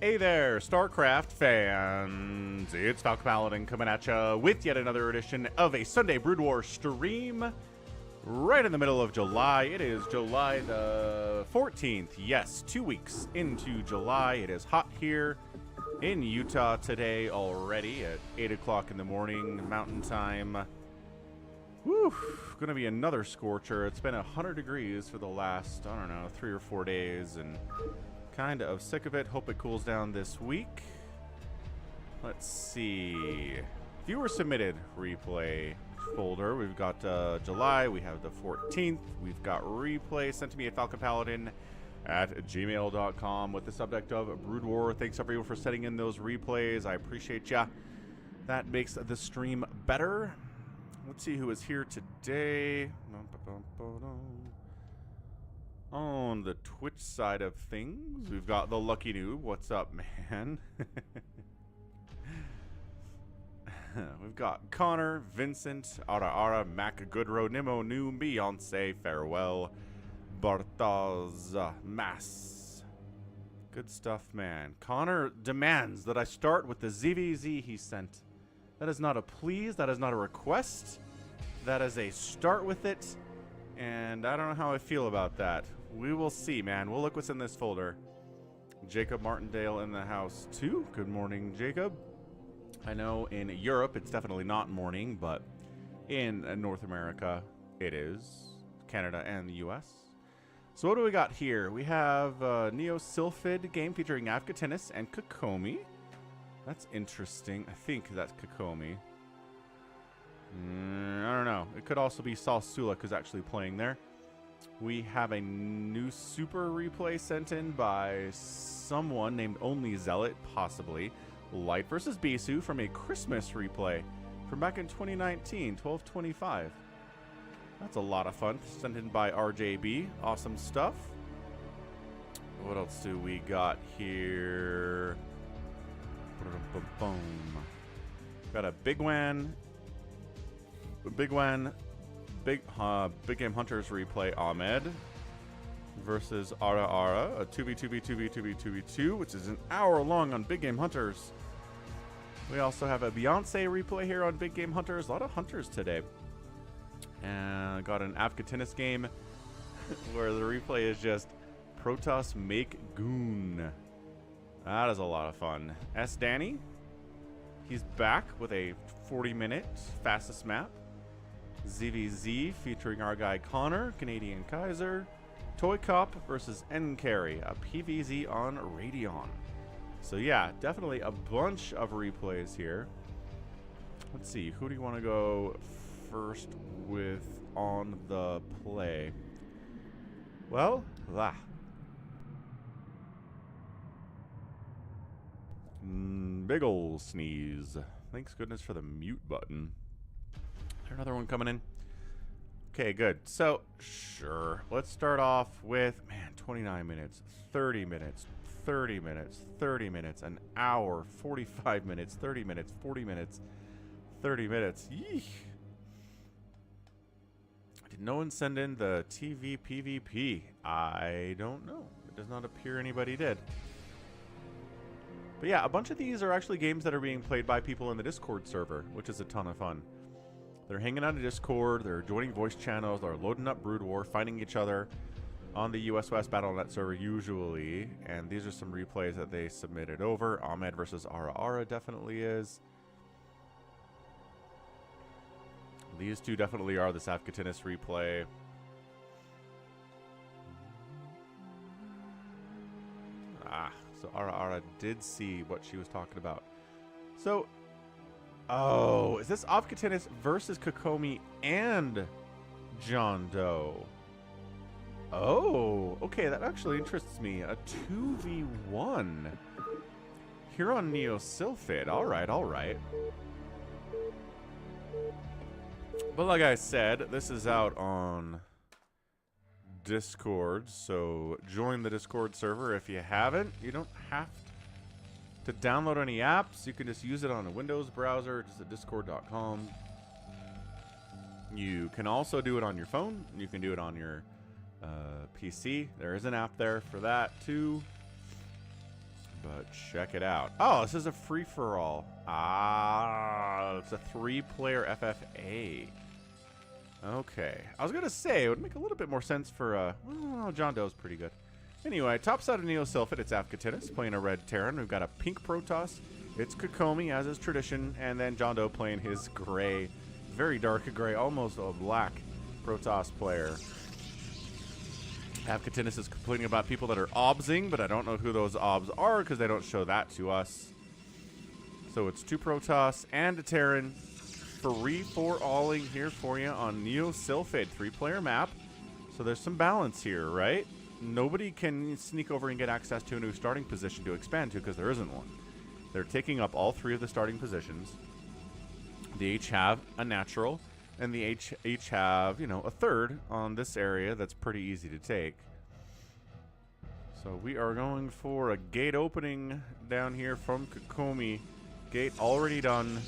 Hey there, StarCraft fans! It's FalconPaladin coming at ya with yet another edition of a Sunday Brood War stream. Right in the middle of July. It is July the 14th. Yes, 2 weeks into July. It is hot here in Utah today already at 8 o'clock in the morning, Mountain Time. Whew, gonna be another scorcher. It's been 100 degrees for the last, I don't know, 3 or 4 days, and kind of sick of it. Hope it cools down this week. Let's see. Viewer submitted replay folder. We've got July. We have the 14th. We've got replay sent to me at FalconPaladin@gmail.com with the subject of Brood War. Thanks everyone for sending in those replays. I appreciate ya. That makes the stream better. Let's see who is here today. On the Twitch side of things, we've got the Lucky Noob. What's up, man? We've got Connor, Vincent, Ara, Mac, Goodrow, Nemo, Noom, Beyonce, Farewell, Bartaz, Mass. Good stuff, man. Connor demands that I start with the ZVZ he sent. That is not a please. That is not a request. That is a start with it. And I don't know how I feel about that. We will see, man. We'll look what's in this folder. Jacob Martindale in the house, too. Good morning, Jacob. I know in Europe it's definitely not morning, but in North America it is. Canada and the US. So what do we got here? We have Neo Sylphid game featuring Avcatinus and Kokomi. That's interesting. I think that's Kokomi. I don't know. It could also be Salsula who's actually playing there. We have a new super replay sent in by someone named Only Zealot, possibly. Light versus Bisu from a Christmas replay from back in 2019, 12/25. That's a lot of fun. Sent in by RJB. Awesome stuff. What else do we got here? Got a Big Game Hunters replay, Ahmed versus Ara, a 2v2v2v2v2v2, which is an hour long on Big Game Hunters. We also have a Beyonce replay here on Big Game Hunters. A lot of hunters today. And got an Avcatinus game where the replay is just PROTOSS make goon. That is a lot of fun. S. Danny, he's back with a 40-minute fastest map. ZVZ featuring our guy Connor, KanadianKaizer. ToyCop versus Enkhary, a PvZ on Radeon. So yeah, definitely a bunch of replays here. Let's see, who do you want to go first with on the play? Well, big ol' sneeze. Thanks goodness for the mute button. Is there another one coming in? Okay, good. So, sure. Let's start off with, man, 29 minutes, 30 minutes, 30 minutes, 30 minutes, an hour, 45 minutes, 30 minutes, 40 minutes, 30 minutes. Yeesh. Did no one send in the TV PvP? I don't know. It does not appear anybody did. But yeah, a bunch of these are actually games that are being played by people in the Discord server, which is a ton of fun. They're hanging out in Discord, they're joining voice channels, they're loading up Brood War, fighting each other on the US West Battle.net server usually. And these are some replays that they submitted over. Ahmed versus Ara definitely is. These two definitely are this Avcatinus replay. So Ara did see what she was talking about. So, oh, is this Avcatinus versus Kokomi and JohnDoe? Oh, okay, that actually interests me. A 2v1 here on Neo Sylphid. All right. But like I said, this is out on Discord, so join the Discord server if you haven't. You don't have to download any apps. You can just use it on a Windows browser, just at discord.com. You can also do it on your phone. You can do it on your PC. There is an app there for that too. but check it out. Oh, this is a free-for-all. Ah, it's a 3-player FFA. Okay. I was going to say, it would make a little bit more sense for, well, JohnDoe's pretty good. Anyway, top side of Neosylphid, it's Avcatinus playing a red Terran. We've got a pink PROTOSS. It's Kokomi, as is tradition, and then JohnDoe playing his gray, very dark gray, almost a black PROTOSS player. Avcatinus is complaining about people that are obsing, but I don't know who those obs are because they don't show that to us. So it's 2 PROTOSS and a Terran. Free-for-alling here for you on Neosylphid, 3-player map. So there's some balance here, right? Nobody can sneak over and get access to a new starting position to expand to because there isn't one. They're taking up all 3 of the starting positions. The H have a natural, and the H have, you know, a third on this area that's pretty easy to take. So we are going for a gate opening down here from Kokomi. Gate already done.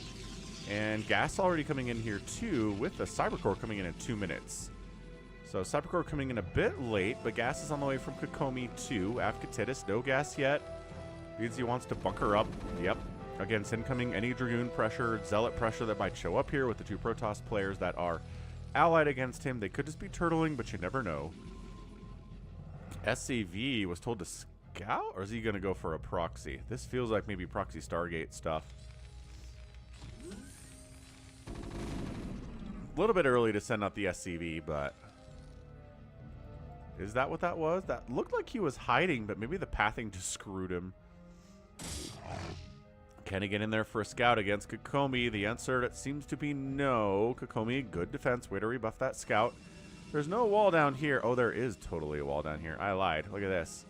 And gas already coming in here too, with the Cybercore coming in 2 minutes. So Cybercore coming in a bit late, but gas is on the way from Kokomi too. Avcatinus, no gas yet. Means he wants to bunker up. Yep. Against incoming any Dragoon pressure, Zealot pressure that might show up here with the 2 PROTOSS players that are allied against him. They could just be turtling, but you never know. SCV was told to scout, or is he going to go for a proxy? This feels like maybe proxy Stargate stuff. A little bit early to send out the SCV, but is that what that was? That looked like he was hiding, but maybe the pathing just screwed him. Can he get in there for a scout against Kokomi? The answer it seems to be no. Kokomi, good defense. Way to rebuff that scout. There's no wall down here. Oh, there is totally a wall down here. I lied. Look at this.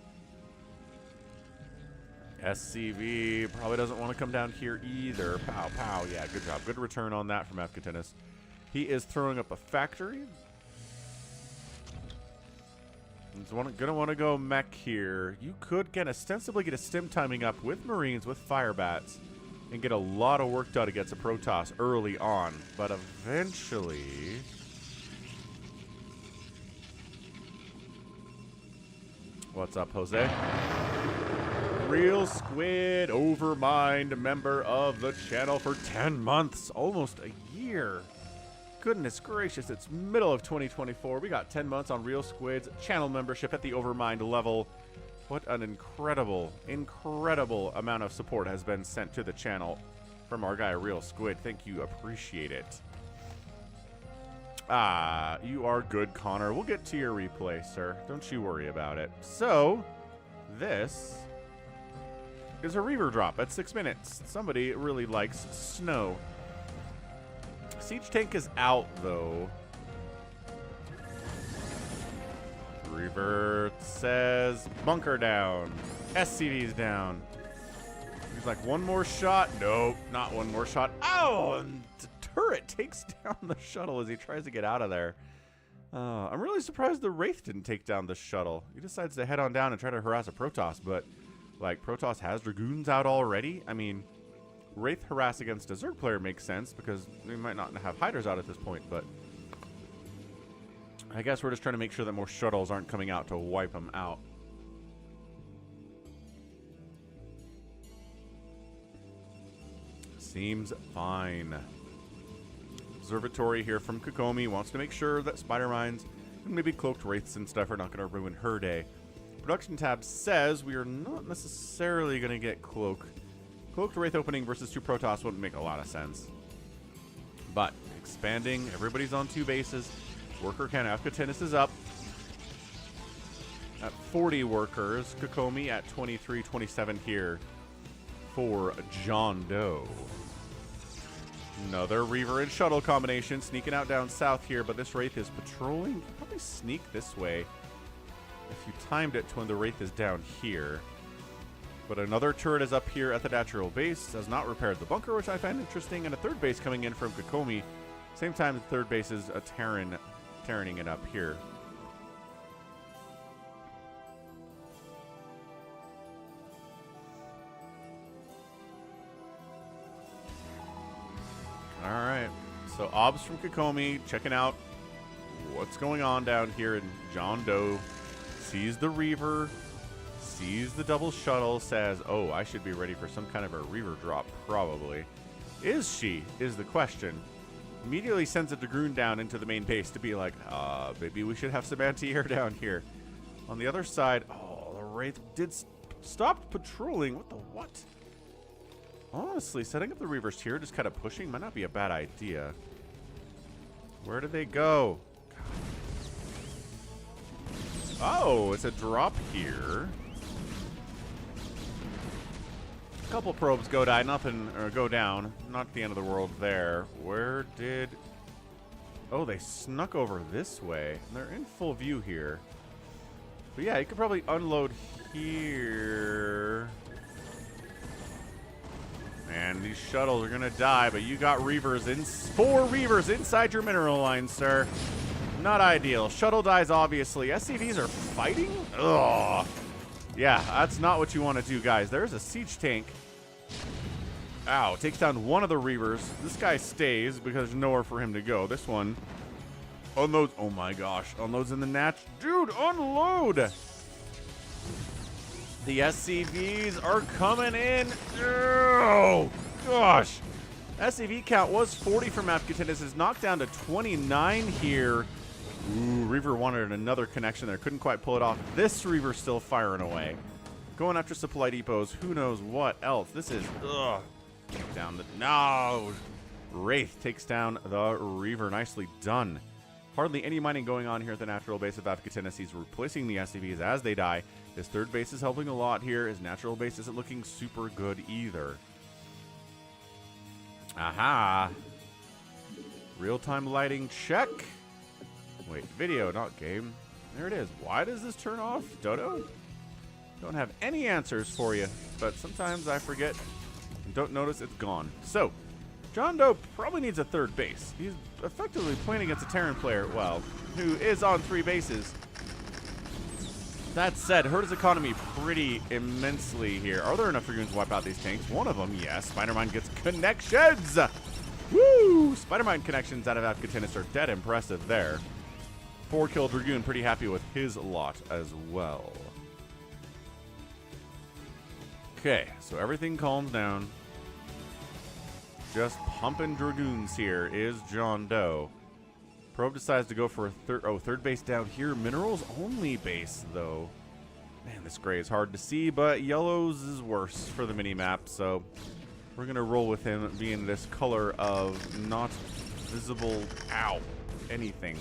SCV probably doesn't want to come down here either. Pow, pow. Yeah, good job. Good return on that from Avcatinus. He is throwing up a factory. He's going to want to go mech here. You could ostensibly get a stim timing up with Marines, with Firebats, and get a lot of work done against a PROTOSS early on. But eventually... What's up, Jose? Real Squid, Overmind, member of the channel for 10 months, almost a year. Goodness gracious, it's middle of 2024. We got 10 months on Real Squid's channel membership at the Overmind level. What an incredible, incredible amount of support has been sent to the channel from our guy Real Squid. Thank you, appreciate it. Ah, you are good, Connor. We'll get to your replay, sir. Don't you worry about it. So, this is a Reaver drop at 6 minutes. Somebody really likes snow. Siege tank is out, though. Reaver says bunker down. SCV's down. He's like, one more shot? Nope, not one more shot. Oh, and the turret takes down the shuttle as he tries to get out of there. I'm really surprised the Wraith didn't take down the shuttle. He decides to head on down and try to harass a PROTOSS, but, like, PROTOSS has Dragoons out already? I mean... Wraith harass against a Zerg player makes sense because we might not have hiders out at this point, but I guess we're just trying to make sure that more shuttles aren't coming out to wipe them out. Seems fine. Observatory here from Kokomi wants to make sure that Spider Mines and maybe Cloaked Wraiths and stuff are not going to ruin her day. Production tab says we are not necessarily going to get Cloaked Wraith opening versus 2 PROTOSS wouldn't make a lot of sense. But expanding, everybody's on 2 bases. Worker count Avcatinus is up at 40 workers. Kokomi at 23, 27 here for JohnDoe. Another Reaver and Shuttle combination sneaking out down south here, but this Wraith is patrolling. Probably sneak this way if you timed it to when the Wraith is down here. But another turret is up here at the natural base. Has not repaired the bunker, which I find interesting. And a third base coming in from Kokomi. Same time, the third base is a Terraning it up here. All right. So, Obs from Kokomi checking out what's going on down here. And JohnDoe sees the Reaver. sees the double shuttle, says, oh, I should be ready for some kind of a Reaver drop, probably. Is she, is the question. Immediately sends a Dragoon down into the main base to be like, maybe we should have some anti-air down here. On the other side, oh, the Wraith did stop patrolling. What the what? Honestly, setting up the Reavers here, just kind of pushing, might not be a bad idea. Where did they go? Oh, it's a drop here. A couple probes go die, nothing, or go down. Not the end of the world there. Where did... Oh, they snuck over this way. They're in full view here. But yeah, you could probably unload here. Man, these shuttles are gonna die, but you got Reavers in 4 Reavers inside your mineral line, sir. Not ideal. Shuttle dies, obviously. SCVs are fighting? Ugh. Yeah, that's not what you want to do, guys. There's a siege tank. Ow, takes down one of the Reavers. This guy stays because there's nowhere for him to go. This one unloads. Oh my gosh, unloads in the natch. Dude, unload! The SCVs are coming in. Oh gosh. SCV count was 40 from Avcatinus. Is knocked down to 29 here. Ooh, Reaver wanted another connection there. Couldn't quite pull it off. This Reaver still firing away. Going after supply depots. Who knows what else. This is... Ugh. Down the... No! Wraith takes down the Reaver. Nicely done. Hardly any mining going on here at the natural base of Avcatinus. He's replacing the SCVs as they die. His third base is helping a lot here. His natural base isn't looking super good either. Aha! Real-time lighting check. Wait, video, not game. There it is. Why does this turn off, Dodo? Don't have any answers for you, but sometimes I forget and don't notice it's gone. So, JohnDoe probably needs a third base. He's effectively playing against a Terran player, well, who is on 3 bases. That said, hurt his economy pretty immensely here. Are there enough Dragoons to wipe out these tanks? One of them, yes. Spider-Mine gets connections! Woo! Spider-Mine connections out of Avcatinus are dead impressive there. 4-kill Dragoon, pretty happy with his lot as well. Okay, so everything calms down. Just pumping Dragoons here is JohnDoe. Probe decides to go for a third base down here. Minerals only base, though. Man, this gray is hard to see, but yellow's is worse for the mini-map, so we're going to roll with him being this color of not visible, ow, anything.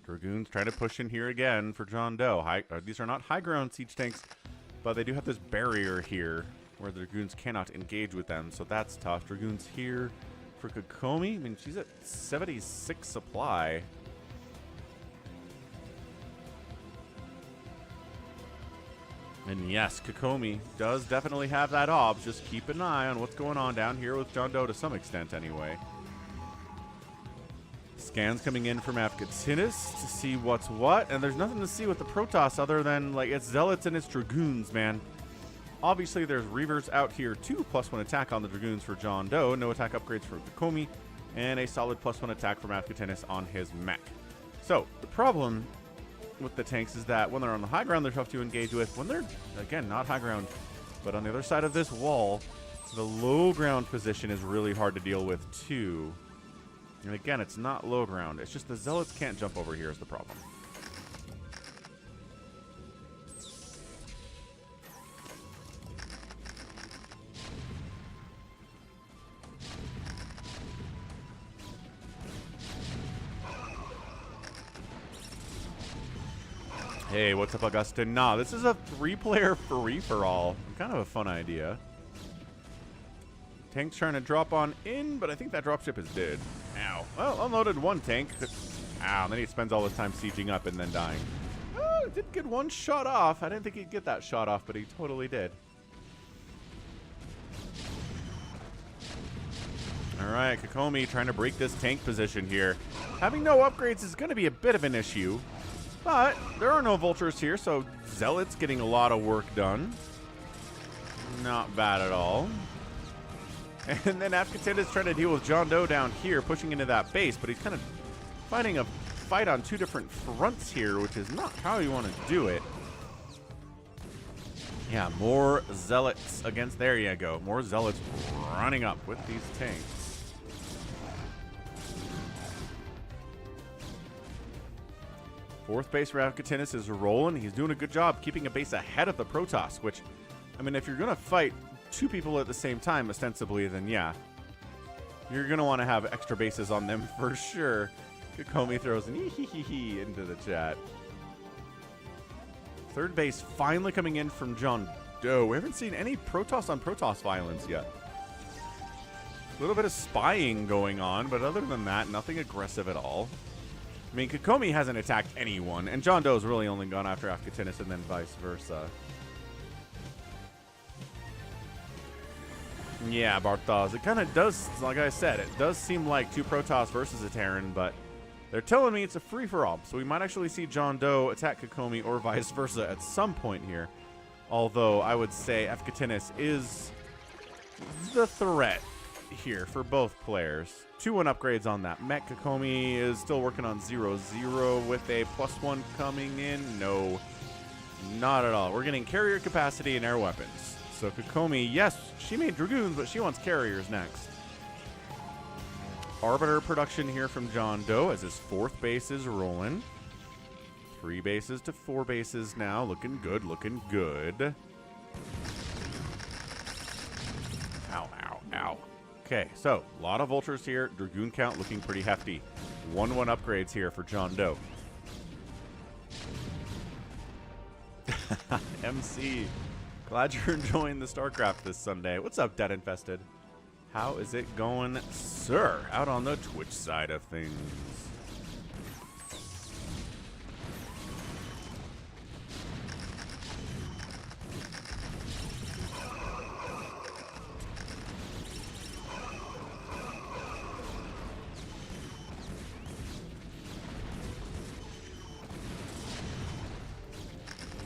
Dragoons try to push in here again for JohnDoe. These are not high ground siege tanks, but they do have this barrier here where the Dragoons cannot engage with them, so that's tough. Dragoons here for Kokomi. I mean, she's at 76 supply. And yes, Kokomi does definitely have that obs. Just keep an eye on what's going on down here with JohnDoe to some extent anyway. Scans coming in from Avcatinus to see what's what, and there's nothing to see with the PROTOSS other than, like, it's Zealots and it's Dragoons, man. Obviously, there's Reavers out here too, +1 attack on the Dragoons for JohnDoe, no attack upgrades for Kokomi, and a solid +1 attack from Avcatinus on his mech. So, the problem with the tanks is that when they're on the high ground, they're tough to engage with. When they're, again, not high ground, but on the other side of this wall, the low ground position is really hard to deal with too. And again, it's not low ground. It's just the Zealots can't jump over here is the problem. Hey, what's up, Augustin? Nah, this is a 3-player free-for-all. Kind of a fun idea. Tank's trying to drop on in, but I think that dropship is dead. Ow. Well, unloaded 1 tank. Ow, and then he spends all his time sieging up and then dying. Oh, did get one shot off. I didn't think he'd get that shot off, but he totally did. All right, Kokomi trying to break this tank position here. Having no upgrades is going to be a bit of an issue, but there are no vultures here, so Zealot's getting a lot of work done. Not bad at all. And then Avcatinus trying to deal with JohnDoe down here, pushing into that base, but he's kind of fighting a fight on two different fronts here, which is not how you want to do it. Yeah, more Zealots against, there you go, more Zealots running up with these tanks. Fourth base for Avcatinus is rolling. He's doing a good job keeping a base ahead of the PROTOSS, which, I mean, if you're going to fight two people at the same time, ostensibly, then yeah, you're going to want to have extra bases on them for sure. Kokomi throws an ee-hee-hee-hee into the chat. Third base finally coming in from JohnDoe. We haven't seen any PROTOSS on PROTOSS violence yet. A little bit of spying going on, but other than that, nothing aggressive at all. I mean, Kokomi hasn't attacked anyone, and JohnDoe's really only gone after Avcatinus and then vice versa. Yeah, Bartosz, it kind of does, like I said, it does seem like two PROTOSS versus a Terran, but they're telling me it's a free-for-all, so we might actually see JohnDoe attack Kokomi or vice versa at some point here. Although I would say Avcatinus is the threat here for both players. 2-1 upgrades on that mech. Kokomi is still working on 0-0 with a +1 coming in. No, not at all. We're getting carrier capacity and air weapons. So Kokomi, yes, she made Dragoons, but she wants carriers next. Arbiter production here from JohnDoe as his fourth base is rolling. 3 bases to 4 bases now. Looking good, looking good. Ow, ow, ow. Okay, so a lot of vultures here. Dragoon count looking pretty hefty. 1-1 upgrades here for JohnDoe. MC, glad you're enjoying the StarCraft this Sunday. What's up, Dead Infested? How is it going, sir? Out on the Twitch side of things.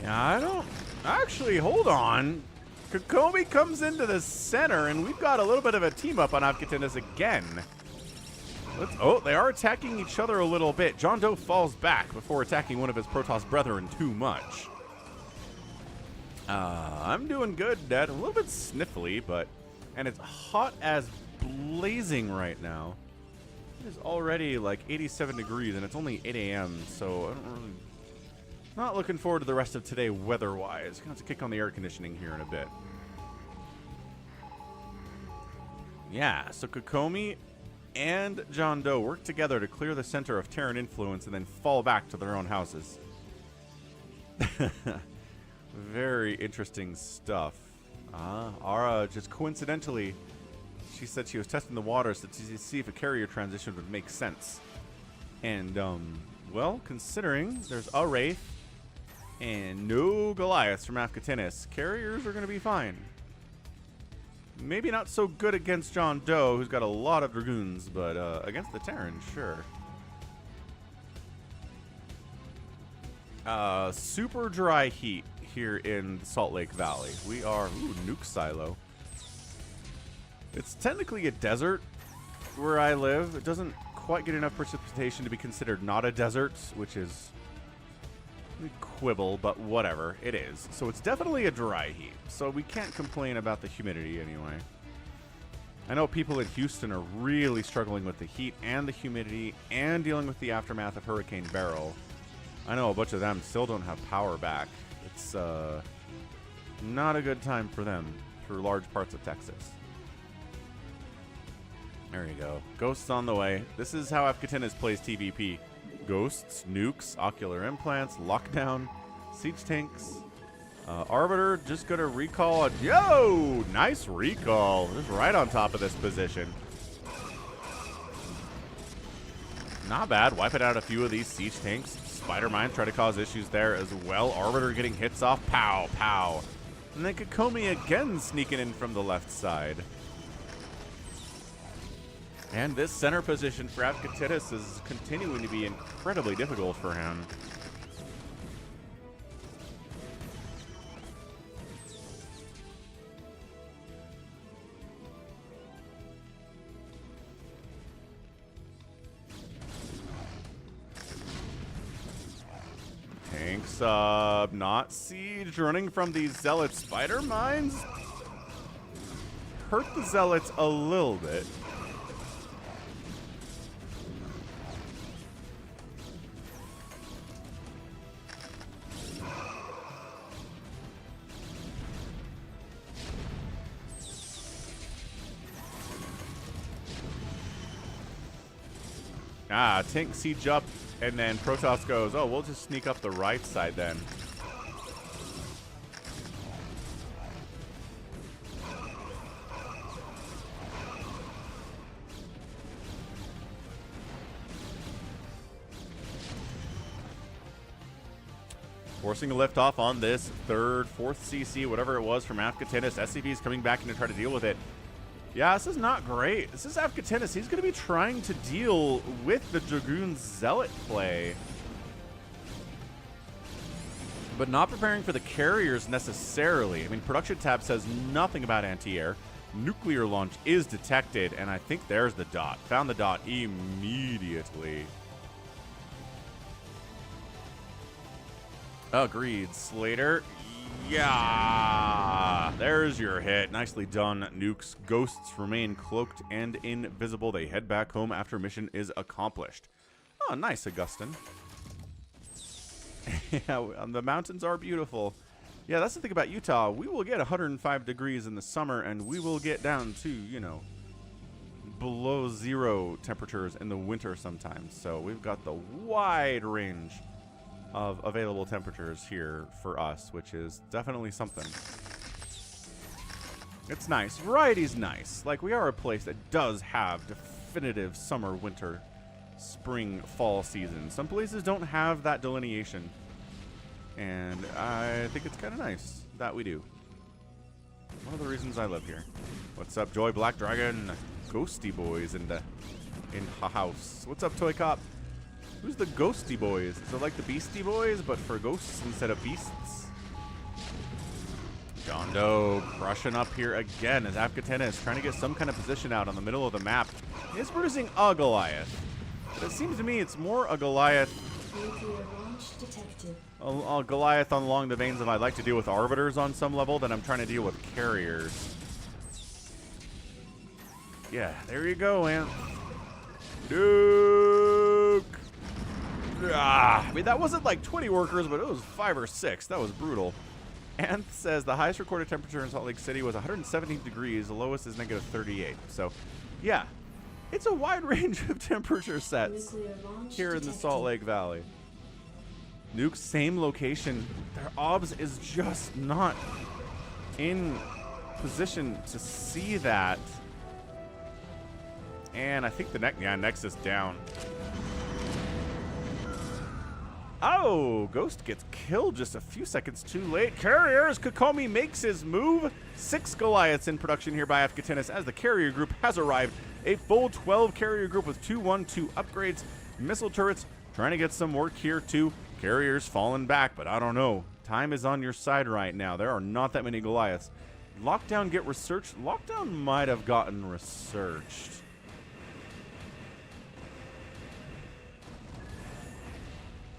Yeah, I don't... Actually, hold on. Kokomi comes into the center, and we've got a little bit of a team-up on Avcatinus again. Oh, they are attacking each other a little bit. JohnDoe falls back before attacking one of his PROTOSS brethren too much. I'm doing good, Dad. A little bit sniffly, but... And it's hot as blazing right now. It is already like 87 degrees, and it's only 8 a.m., so I don't really... Not looking forward to the rest of today weather-wise. Gonna have to kick on the air conditioning here in a bit. Yeah, so Kokomi and JohnDoe work together to clear the center of Terran influence and then fall back to their own houses. Very interesting stuff. Ara just coincidentally, she said she was testing the waters to see if a carrier transition would make sense. And, well, considering there's a Wraith and no Goliaths from Avcatinus, carriers are going to be fine. Maybe not so good against JohnDoe, who's got a lot of Dragoons, but against the Terran, sure. Super dry heat here in Salt Lake Valley. We are, nuke silo. It's technically a desert where I live. It doesn't quite get enough precipitation to be considered not a desert, which is quibble, but whatever, it is. So it's definitely a dry heat, so we can't complain about the humidity anyway. I know people in Houston are really struggling with the heat and the humidity and dealing with the aftermath of Hurricane Beryl. I know a bunch of them still don't have power back. It's not a good time for them through large parts of Texas. There you go. Ghosts on the way. This is how Avcatinus plays TVP. Ghosts, nukes, ocular implants, lockdown, siege tanks. Arbiter just gonna recall a... Yo! Nice recall. Just right on top of this position. Not bad. Wiping out a few of these siege tanks. Spider Mines try to cause issues there as well. Arbiter getting hits off. Pow, pow. And then Kokomi again sneaking in from the left side. And this center position for Avcatinus is continuing to be incredibly difficult for him. Tanks up, not siege, running from these zealot spider mines. Hurt the zealots a little bit. Ah, tank siege up, and then PROTOSS goes, oh, we'll just sneak up the right side then. Forcing a lift off on this third, fourth CC, whatever it was from Avcatinus. SCV is coming back in to try to deal with it. Yeah, this is not great. This is Avcatinus. He's going to be trying to deal with the Dragoon Zealot play, but not preparing for the carriers necessarily. I mean, production tab says nothing about anti-air. Nuclear launch is detected, and I think there's the dot. Found the dot immediately. Agreed, Slater. Yeah, there's your hit. Nicely done, Nukes. Ghosts remain cloaked and invisible. They head back home after mission is accomplished. Oh, nice, Augustine. Yeah, the mountains are beautiful. Yeah, that's the thing about Utah. We will get 105 degrees in the summer, and we will get down to, you know, below zero temperatures in the winter sometimes. So we've got the wide range of available temperatures here for us, which is definitely something. It's nice. Variety's nice. Like, we are a place that does have definitive summer, winter, spring, fall season. Some places don't have that delineation, and I think it's kind of nice that we do. One of the reasons I live here. What's up, Joy Black Dragon? Ghosty boys in the house. What's up, ToyCop? Who's the Ghosty Boys? Is it like the Beastie Boys, but for ghosts instead of beasts? JohnDoe crushing up here again as Avcatinus trying to get some kind of position out on the middle of the map. He's producing a Goliath. But it seems to me it's more a Goliath. A Goliath along the veins of I'd like to deal with arbiters on some level than I'm trying to deal with carriers. Yeah, there you go, Ant. Nuke! Ah, I mean, that wasn't like 20 workers, but it was 5 or 6. That was brutal. Anth says the highest recorded temperature in Salt Lake City was 117 degrees. The lowest is negative 38. So, yeah, it's a wide range of temperature sets here in the Salt Lake Valley. Nuke's same location. Their obs is just not in position to see that. And I think the Nexus down. Oh, Ghost gets killed just a few seconds too late. Carriers, Kokomi makes his move. 6 Goliaths in production here by Avcatinus as the carrier group has arrived. A full 12 carrier group with 2-1-2 upgrades. Missile turrets trying to get some work here too. Carriers falling back, but I don't know. Time is on your side right now. There are not that many Goliaths. Lockdown get researched. Lockdown might have gotten researched.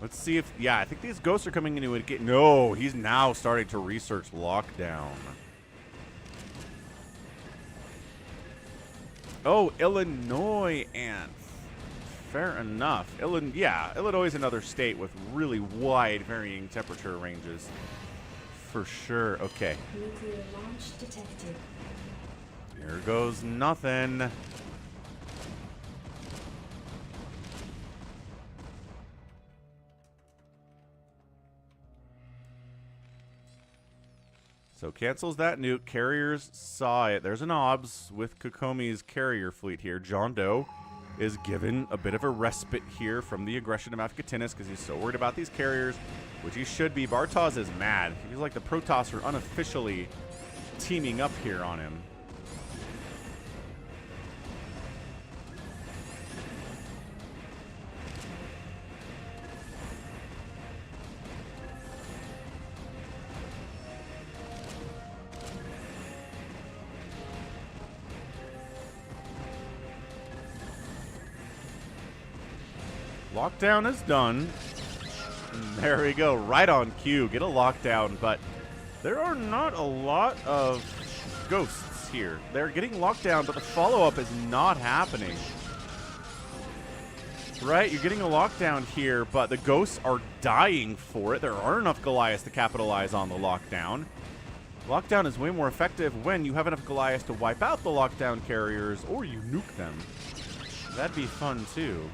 Let's see if, yeah, I think these ghosts are coming into it. No, he's now starting to research Lockdown. Oh, Illinois Ant. Fair enough. Illinois is another state with really wide varying temperature ranges. For sure. Okay. Nuclear launch detected. Here goes nothing. So cancels that nuke. Carriers saw it. There's an OBS with Kokomi's carrier fleet here. JohnDoe is given a bit of a respite here from the aggression of Avcatinus because he's so worried about these carriers, which he should be. BARTOSS is mad. He feels like the PROTOSS are unofficially teaming up here on him. Lockdown is done. And there we go, right on cue. Get a lockdown, but there are not a lot of ghosts here. They're getting locked down, but the follow-up is not happening. Right, you're getting a lockdown here, but the ghosts are dying for it. There aren't enough Goliaths to capitalize on the lockdown. Lockdown is way more effective when you have enough Goliaths to wipe out the lockdown carriers, or you nuke them. That'd be fun, too.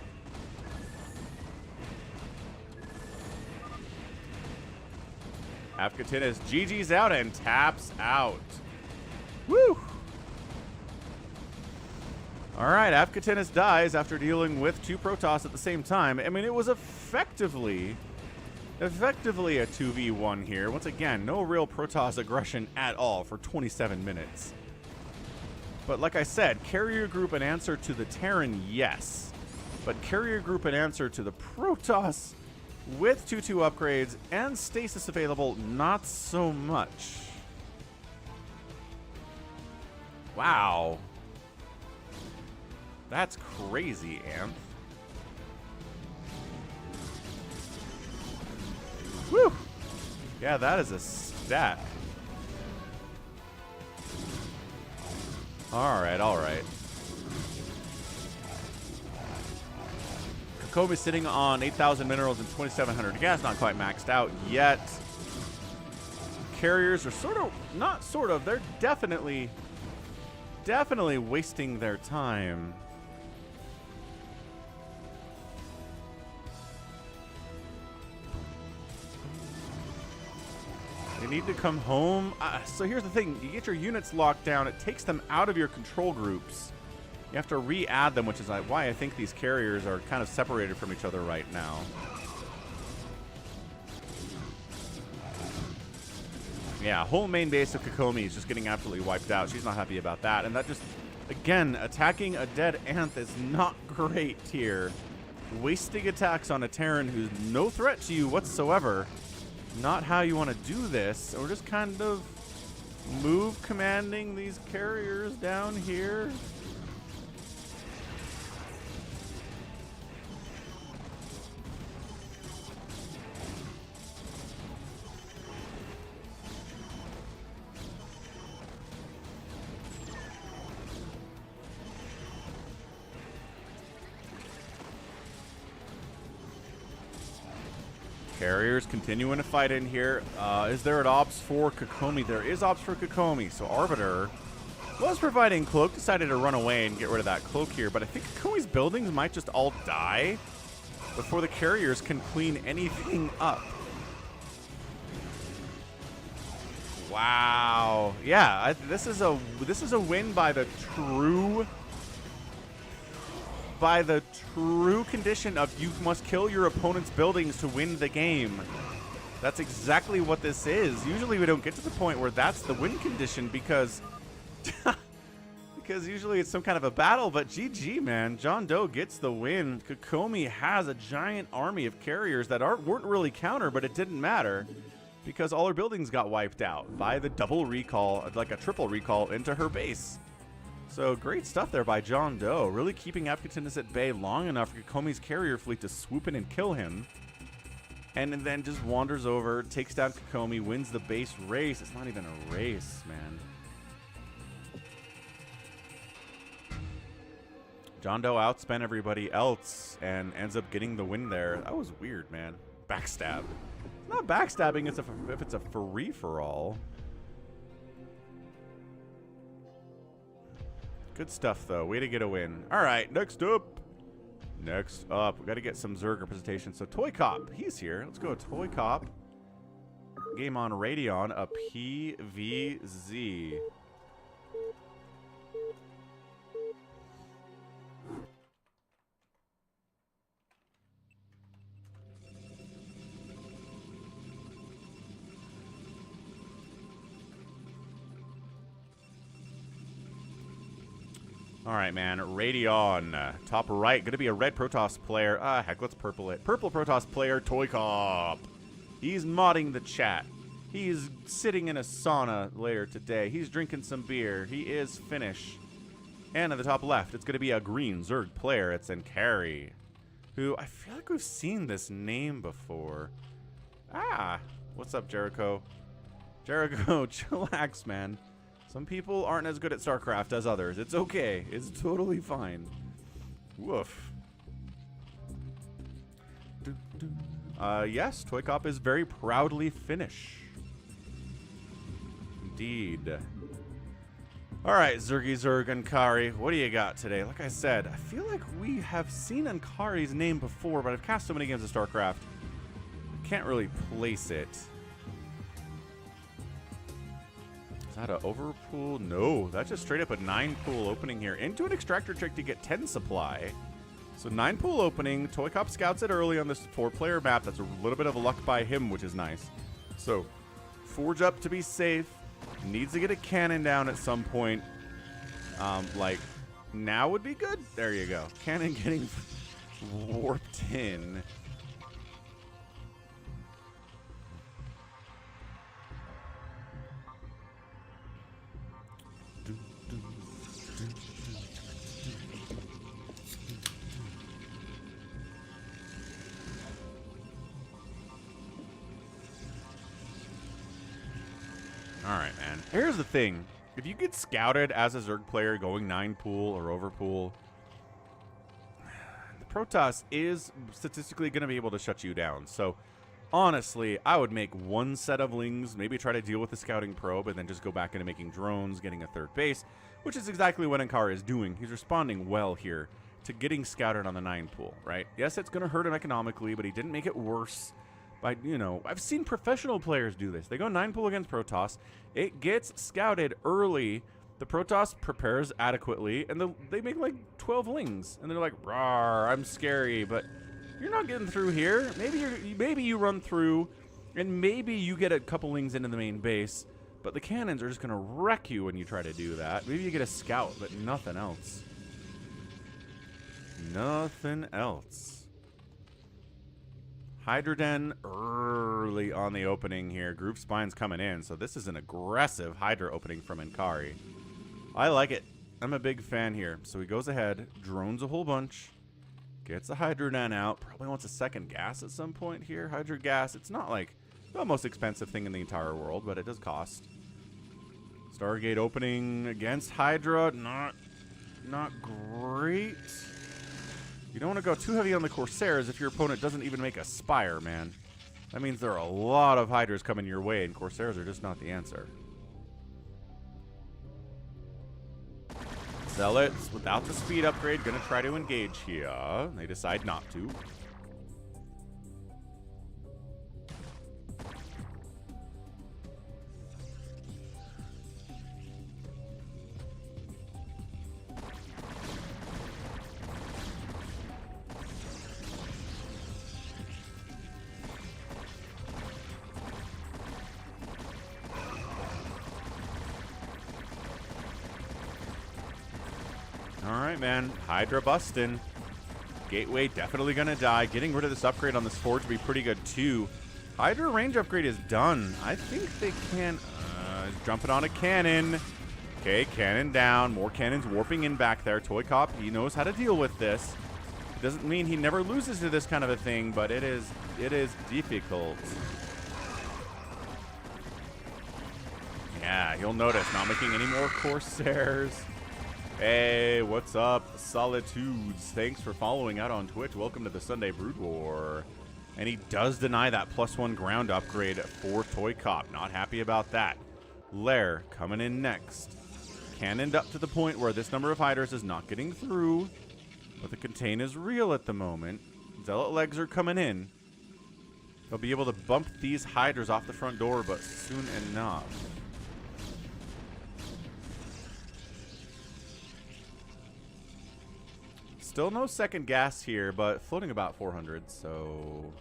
Avcatinus GG's out and taps out. Woo! Alright, Avcatinus dies after dealing with 2 PROTOSS at the same time. I mean, it was effectively a 2v1 here. Once again, no real PROTOSS aggression at all for 27 minutes. But like I said, carrier group and answer to the Terran, yes. But carrier group and answer to the PROTOSS with 2-2 upgrades and stasis available, not so much. Wow. That's crazy, Amp. Woo! Yeah, that is a stat. Alright, alright. Kokomi sitting on 8,000 minerals and 2,700 gas, not quite maxed out yet. Carriers are they're definitely wasting their time. They need to come home. So here's the thing, you get your units locked down, it takes them out of your control groups. You have to re-add them, which is why I think these carriers are kind of separated from each other right now. Yeah, whole main base of Kokomi is just getting absolutely wiped out. She's not happy about that. And that just, again, attacking a dead Anth is not great here. Wasting attacks on a Terran who's no threat to you whatsoever. Not how you want to do this. We're just kind of move commanding these carriers down here. Carriers continuing to fight in here. Is there an ops for Kokomi? There is ops for Kokomi. So Arbiter was providing cloak, decided to run away and get rid of that cloak here. But I think Kokomi's buildings might just all die before the carriers can clean anything up. Wow. Yeah, this is a win by the true condition of you must kill your opponent's buildings to win the game. That's exactly what this is. Usually we don't get to the point where that's the win condition because because usually it's some kind of a battle, but GG, man. JohnDoe gets the win. Kokomi has a giant army of carriers that weren't really counter, but it didn't matter because all her buildings got wiped out by the double recall, like a triple recall into her base. So great stuff there by JohnDoe, really keeping Avcatinus at bay long enough for Kokomi's carrier fleet to swoop in and kill him. And then just wanders over, takes down Kokomi, wins the base race. It's not even a race, man. JohnDoe outspent everybody else and ends up getting the win there. That was weird, man. Backstab. It's not backstabbing if it's a free-for-all. Good stuff, though. Way to get a win. All right, next up. Next up, we got to get some Zerg representation. So ToyCop, he's here. Let's go ToyCop. Game on Radeon, a PvZ. All right, man. Radion. Top right. Going to be a red Protoss player. Heck, let's purple it. Purple Protoss player, ToyCop. He's modding the chat. He's sitting in a sauna later today. He's drinking some beer. He is Finnish. And at the top left, it's going to be a green Zerg player. It's Enkhary, who I feel like we've seen this name before. What's up, Jericho? Jericho, chillax, man. Some people aren't as good at StarCraft as others. It's okay. It's totally fine. Woof. Yes, ToyCop is very proudly Finnish. Indeed. All right, Zergy Zerg Enkhary, what do you got today? Like I said, I feel like we have seen Enkhary's name before, but I've cast so many games of StarCraft, I can't really place it. Is that an overpool? No, that's just straight up a 9-pool opening here into an extractor trick to get 10 supply. So 9-pool opening, ToyCop scouts it early on this 4-player map. That's a little bit of luck by him, which is nice. So forge up to be safe. Needs to get a cannon down at some point. Like, now would be good. There you go. Cannon getting warped in. Alright, man. Here's the thing. If you get scouted as a Zerg player going 9-pool or overpool, the Protoss is statistically going to be able to shut you down. So, honestly, I would make one set of lings, maybe try to deal with the scouting probe, and then just go back into making drones, getting a third base, which is exactly what Enkhary is doing. He's responding well here to getting scouted on the 9-pool, right? Yes, it's going to hurt him economically, but he didn't make it worse. By, you know, I've seen professional players do this. They go 9-pool against Protoss. It gets scouted early. The Protoss prepares adequately, and they make like 12 lings. And they're like, rawr, I'm scary, but you're not getting through here. Maybe you run through, and maybe you get a couple lings into the main base, but the cannons are just going to wreck you when you try to do that. Maybe you get a scout, but nothing else. Nothing else. Hydroden early on the opening here. Group Spine's coming in, so this is an aggressive Hydra opening from Enkhary. I like it. I'm a big fan here. So he goes ahead, drones a whole bunch, gets the Hydroden out, probably wants a second gas at some point here. Hydra gas, it's not like the most expensive thing in the entire world, but it does cost. Stargate opening against Hydra, not great. You don't want to go too heavy on the Corsairs if your opponent doesn't even make a Spire, man. That means there are a lot of Hydras coming your way, and Corsairs are just not the answer. Zealots, without the speed upgrade, going to try to engage here. They decide not to. Alright, man. Hydra bustin'. Gateway definitely gonna die. Getting rid of this upgrade on this forge would be pretty good, too. Hydra range upgrade is done. I think they can... jumping on a cannon. Okay, cannon down. More cannons warping in back there. ToyCop, he knows how to deal with this. It doesn't mean he never loses to this kind of a thing, but it is difficult. Yeah, you'll notice not making any more Corsairs. Hey, what's up, Solitudes? Thanks for following out on Twitch. Welcome to the Sunday Brood War. And he does deny that +1 ground upgrade for ToyCop. Not happy about that. Lair coming in next. Cannoned up to the point where this number of Hydras is not getting through. But the contain is real at the moment. Zealot legs are coming in. They'll be able to bump these Hydras off the front door, but soon enough. Still no second gas here, but floating about 400, so...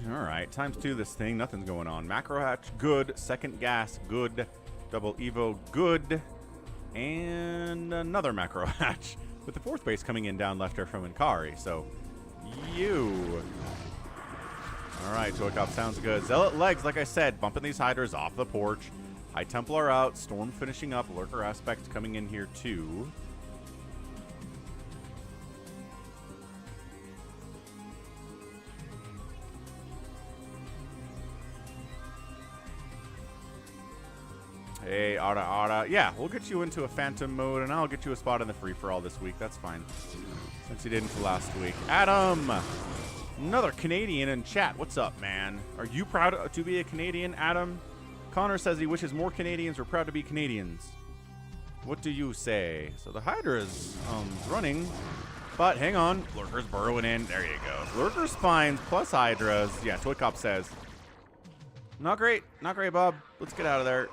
Alright, times 2 this thing. Nothing's going on. Macro hatch, good. Second gas, good. Double Evo, good. And another macro hatch. With the 4th base coming in down left here from Enkhary. So, you. Alright, ToyCop sounds good. Zealot legs, like I said, bumping these Hydras off the porch. High Templar out. Storm finishing up. Lurker aspect coming in here too. Hey, Ara. Yeah, we'll get you into a Phantom mode, and I'll get you a spot in the free-for-all this week. That's fine. Since you didn't for last week. Adam! Another Canadian in chat. What's up, man? Are you proud to be a Canadian, Adam? Connor says he wishes more Canadians were proud to be Canadians. What do you say? So the Hydra is running, but hang on. Lurker's burrowing in. There you go. Lurker spines plus Hydras. Yeah, ToyCop says. Not great. Not great, Bob. Let's get out of there.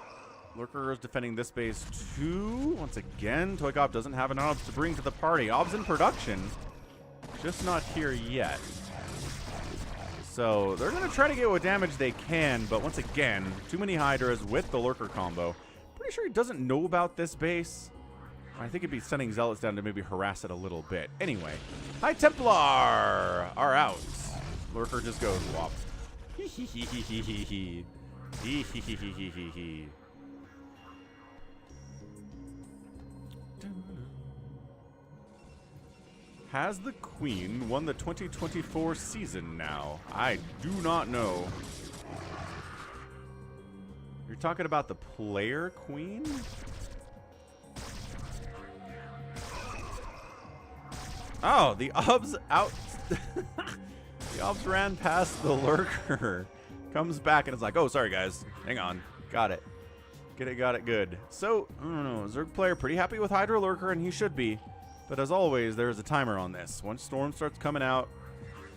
Lurker is defending this base too. Once again, ToyCop doesn't have an obs to bring to the party. Obs in production, just not here yet. So they're going to try to get what damage they can, but once again, too many Hydras with the Lurker combo. Pretty sure he doesn't know about this base. I think he'd be sending Zealots down to maybe harass it a little bit. Anyway, High Templar are out. Lurker just goes wop. Hee hee hee hee hee hee hee. Hee hee hee hee hee hee hee. Has the Queen won the 2024 season now? I do not know. You're talking about the player Queen? Oh, the Obs out. The Obs ran past the Lurker. Comes back and it's like, oh, sorry, guys. Hang on. Got it. Got it good. So, I don't know. Zerg player pretty happy with Hydra Lurker, and he should be. But as always, there's a timer on this. Once Storm starts coming out,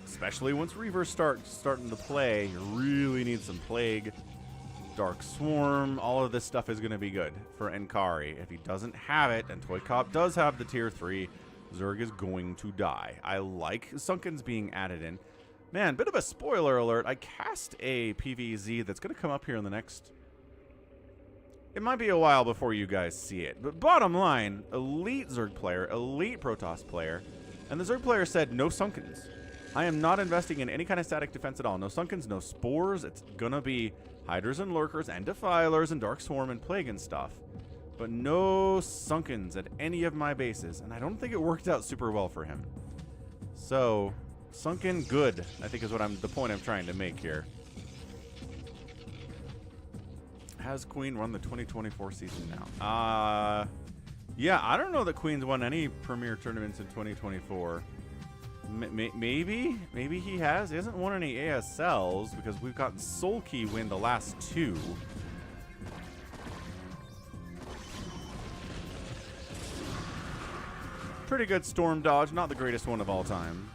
especially once Reavers starting to play, you really need some Plague, Dark Swarm. All of this stuff is going to be good for Enkhary. If he doesn't have it, and ToyCop does have the tier 3, Zerg is going to die. I like Sunken's being added in. Man, bit of a spoiler alert. I cast a PvZ that's going to come up here in the next... It might be a while before you guys see it. But bottom line, elite Zerg player, elite Protoss player, and the Zerg player said no Sunkens. I am not investing in any kind of static defense at all. No Sunkens, no Spores. It's gonna be Hydras and Lurkers and Defilers and Dark Swarm and Plague and stuff. But no Sunkens at any of my bases. And I don't think it worked out super well for him. So, Sunken good, I think is what the point I'm trying to make here. Has Queen run the 2024 season now? Yeah, I don't know that Queen's won any Premier tournaments in 2024. Maybe he has. He hasn't won any ASLs because we've gotten Sulky win the last 2. Pretty good Storm dodge, not the greatest one of all time.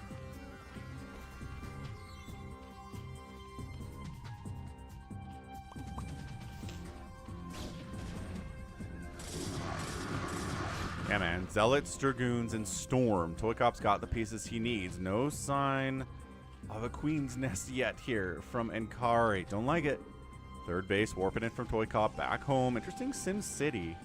Yeah, man. Zealots, Dragoons, and Storm. ToyCop's got the pieces he needs. No sign of a Queen's Nest yet here from Enkhary. Don't like it. Third base, warping in from ToyCop back home. Interesting Sim City.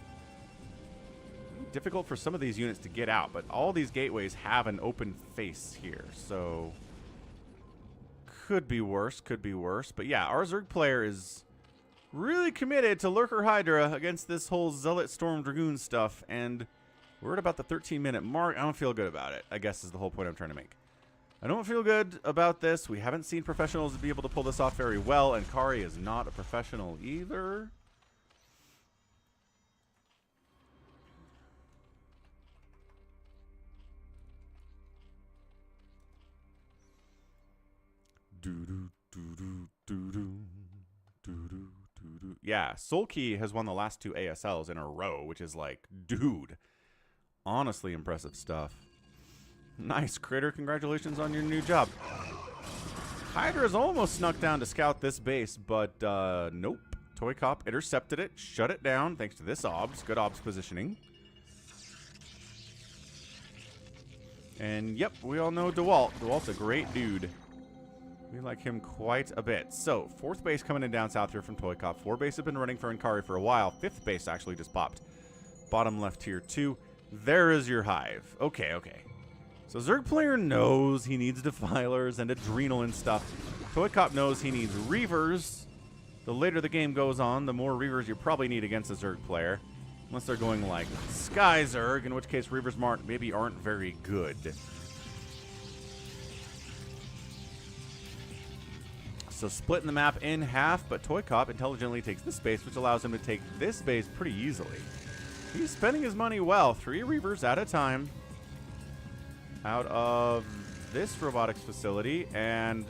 Difficult for some of these units to get out, but all these gateways have an open face here, so could be worse, could be worse. But yeah, our Zerg player is really committed to Lurker Hydra against this whole Zealot Storm Dragoon stuff, and we're at about the 13-minute mark. I don't feel good about it, I guess is the whole point I'm trying to make. I don't feel good about this. We haven't seen professionals be able to pull this off very well, and Enkhary is not a professional either. Yeah, Sulky has won the last 2 ASLs in a row, which is like, dude, honestly impressive stuff. Nice, Critter. Congratulations on your new job. Hydra's almost snuck down to scout this base, but nope. ToyCop intercepted it, shut it down, thanks to this OBS. Good OBS positioning. And yep, we all know DeWalt. DeWalt's a great dude. We like him quite a bit. So, 4th base coming in down south here from ToyCop. 4 base have been running for Enkhary for a while. 5th base actually just popped. Bottom left tier 2. There is your hive. Okay, okay. So Zerg player knows he needs defilers and adrenal and stuff. ToyCop knows he needs reavers. The later the game goes on, the more reavers you probably need against a Zerg player. Unless they're going like Sky Zerg, in which case reavers maybe aren't very good. So splitting the map in half, but ToyCop intelligently takes this base, which allows him to take this base pretty easily. He's spending his money well. 3 reavers at a time out of this robotics facility and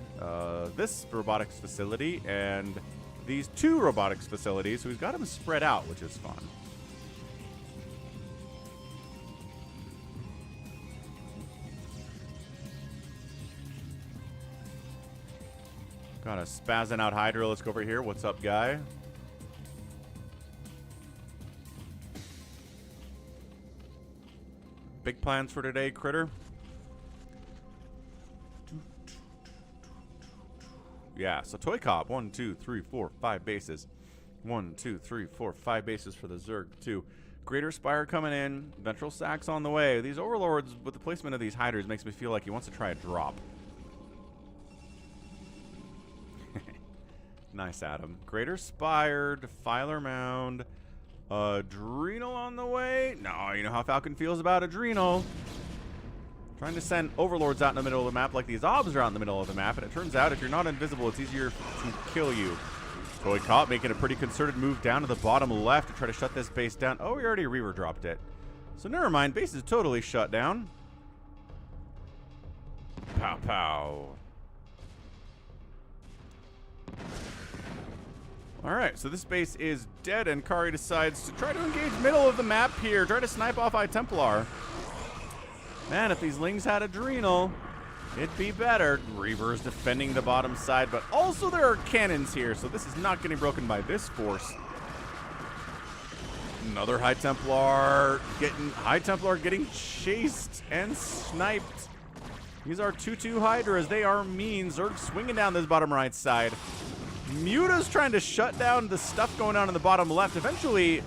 this robotics facility and these 2 robotics facilities. So he's got them spread out, which is fun. Got a spazzing out Hydra. Let's go over here. What's up, guy? Big plans for today, Critter? Yeah, so ToyCop, 1, 2, 3, 4, 5 bases. 1, 2, 3, 4, 5 bases for the Zerg, 2. Greater Spire coming in. Ventral Sacks on the way. These Overlords, with the placement of these Hydras, makes me feel like he wants to try a drop. Nice, Adam. Greater Spire, Defiler Mound, Adrenal on the way. No, you know how Falcon feels about Adrenal. Trying to send Overlords out in the middle of the map like these Obs are out in the middle of the map, and it turns out if you're not invisible, it's easier to kill you. ToyCop making a pretty concerted move down to the bottom left to try to shut this base down. Oh, we already Reaver dropped it. So never mind, base is totally shut down. Pow, pow. Alright, so this base is dead, and Enkhary decides to try to engage middle of the map here. Try to snipe off iTemplar. Man, if these Lings had Adrenal, it'd be better. Reaver is defending the bottom side, but also there are cannons here, so this is not getting broken by this force. Another iTemplar getting chased and sniped. These are 2-2 Hydras. They are mean. Zerg swinging down this bottom right side. Muta's trying to shut down the stuff going on in the bottom left. Eventually,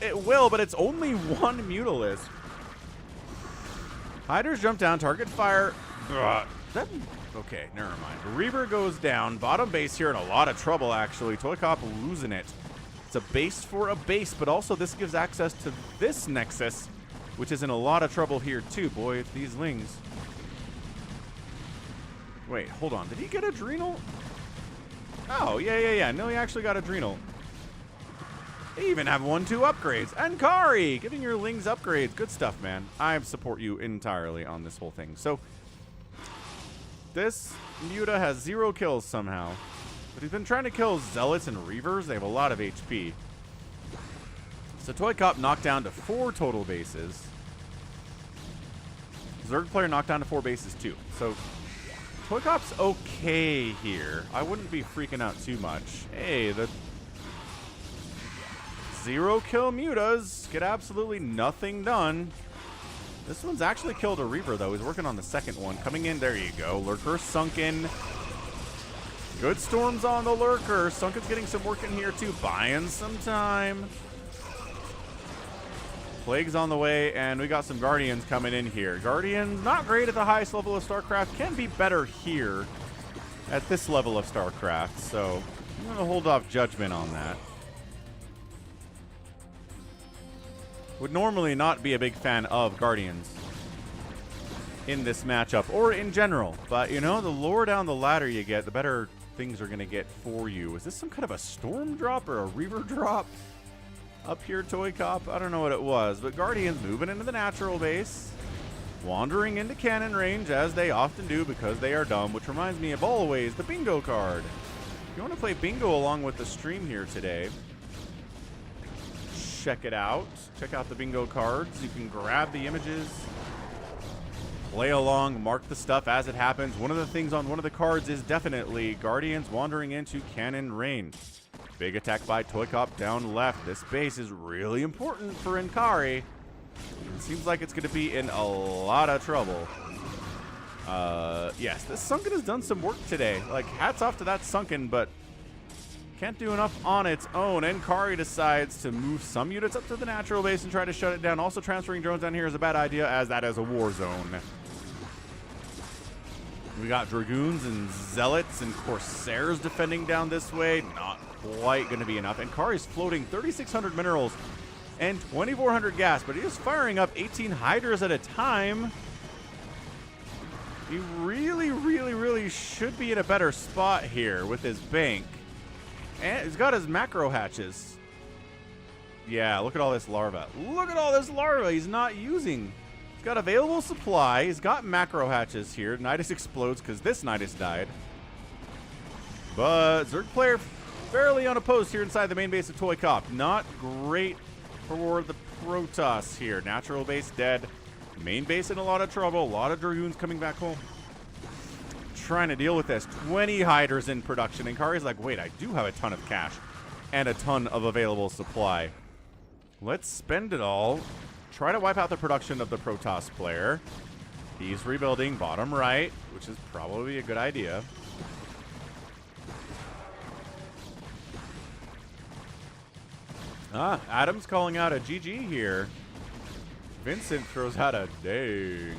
it will, but it's only 1 Mutalisk. Hydras jump down, target fire. Okay, never mind. Reaver goes down. Bottom base here in a lot of trouble, actually. ToyCop losing it. It's a base for a base, but also this gives access to this Nexus, which is in a lot of trouble here, too. Boy, it's these Lings. Wait, hold on. Did he get Adrenal? Oh, yeah. No, he actually got Adrenal. They even have 1-2 upgrades. Enkhary, giving your Lings upgrades. Good stuff, man. I support you entirely on this whole thing. So, this Muta has 0 kills somehow. But he's been trying to kill Zealots and Reavers. They have a lot of HP. So, ToyCop knocked down to 4 total bases. Zerg player knocked down to 4 bases, too. So, ToyCop's okay here. I wouldn't be freaking out too much. Hey, the 0 kill Mutas get absolutely nothing done. This one's actually killed a Reaver, though. He's working on the second one. Coming in, there you go. Lurker sunken. Good storms on the Lurker. Sunken's getting some work in here, too. Buying some time. Plague's on the way, and we got some Guardians coming in here. Guardians, not great at the highest level of StarCraft. Can be better here at this level of StarCraft. So I'm going to hold off judgment on that. Would normally not be a big fan of Guardians in this matchup, or in general. But, you know, the lower down the ladder you get, the better things are going to get for you. Is this some kind of a Storm drop or a Reaver drop? Up here, ToyCop, I don't know what it was, but Guardians moving into the natural base, wandering into cannon range, as they often do because they are dumb, which reminds me of always the bingo card. If you want to play bingo along with the stream here today, check it out. Check out the bingo cards. You can grab the images, play along, mark the stuff as it happens. One of the things on one of the cards is definitely Guardians wandering into cannon range. Big attack by ToyCop down left. This base is really important for Enkhary. It seems like it's going to be in a lot of trouble. Yes, this Sunken has done some work today. Like, hats off to that Sunken, but can't do enough on its own. Enkhary decides to move some units up to the natural base and try to shut it down. Also, transferring drones down here is a bad idea, as that is a war zone. We got Dragoons and Zealots and Corsairs defending down this way. Not quite going to be enough. Enkhary's floating 3,600 minerals and 2,400 gas, but he is firing up 18 Hydras at a time. He really should be in a better spot here with his bank. And he's got his macro hatches. Yeah, look at all this larva. Look at all this larva he's not using. He's got available supply. He's got macro hatches here. Nidus explodes because this Nidus died. But Zerg player fairly unopposed here inside the main base of ToyCop. Not great for the PROTOSS here. Natural base dead. Main base in a lot of trouble. A lot of Dragoons coming back home. Trying to deal with this. 20 Hydras in production. And Enkhary's like, wait, I do have a ton of cash and a ton of available supply. Let's spend it all. Try to wipe out the production of the PROTOSS player. He's rebuilding bottom right, which is probably a good idea. Adam's calling out a GG here. Vincent throws out a dang.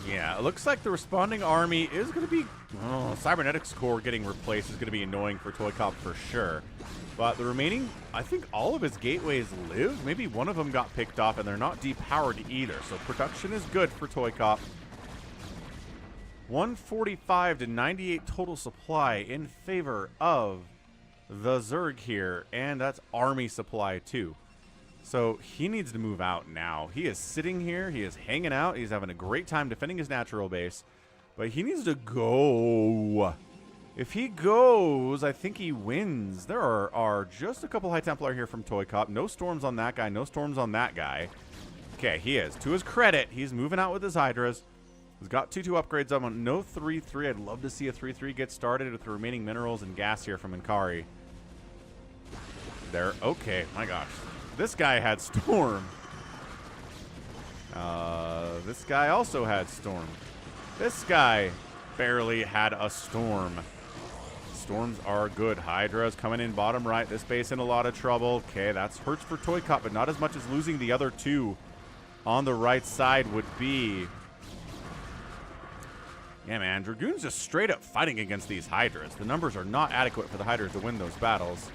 Yeah, it looks like the responding army is going to be... Oh, Cybernetics Core getting replaced is going to be annoying for ToyCop for sure. But the remaining, I think all of his gateways live. Maybe one of them got picked off, and they're not depowered either. So production is good for ToyCop. 145 to 98 total supply in favor of the Zerg here. And that's army supply too. So he needs to move out now. He is sitting here. He is hanging out. He's having a great time defending his natural base. But he needs to go. If he goes, I think he wins. There are just a couple High Templar here from ToyCop. No storms on that guy. No storms on that guy. Okay, he is. To his credit, he's moving out with his Hydras. He's got 2-2 upgrades up on no 3-3. I'd love to see a 3-3 get started with the remaining minerals and gas here from Enkhary. There. Okay, my gosh. This guy had Storm. This guy also had Storm. This guy barely had a Storm. Storms are good. Hydra's coming in bottom right. This base in a lot of trouble. Okay, that's hurts for ToyCop, but not as much as losing the other two on the right side would be. Yeah, man. Dragoon's just straight up fighting against these Hydras. The numbers are not adequate for the Hydras to win those battles.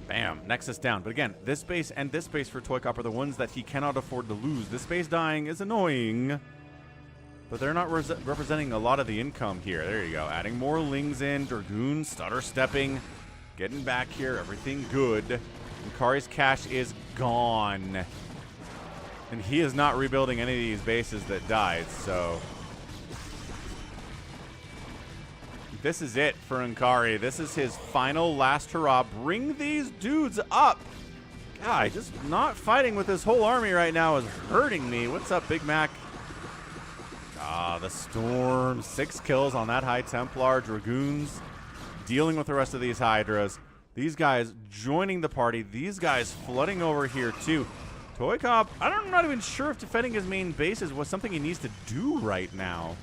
Bam, Nexus down. But again, this base and this base for ToyCop are the ones that he cannot afford to lose. This base dying is annoying, but they're not representing a lot of the income here. There you go. Adding more Lings in. Dragoon stutter stepping. Getting back here. Everything good. Enkhary's cash is gone. And he is not rebuilding any of these bases that died, so... This is it for Enkhary. This is his final last hurrah. Bring these dudes up. God, just not fighting with this whole army right now is hurting me. What's up, Big Mac? Ah, the Storm. 6 kills on that High Templar. Dragoons dealing with the rest of these Hydras. These guys joining the party. These guys flooding over here, too. ToyCop, I'm not even sure if defending his main bases was something he needs to do right now.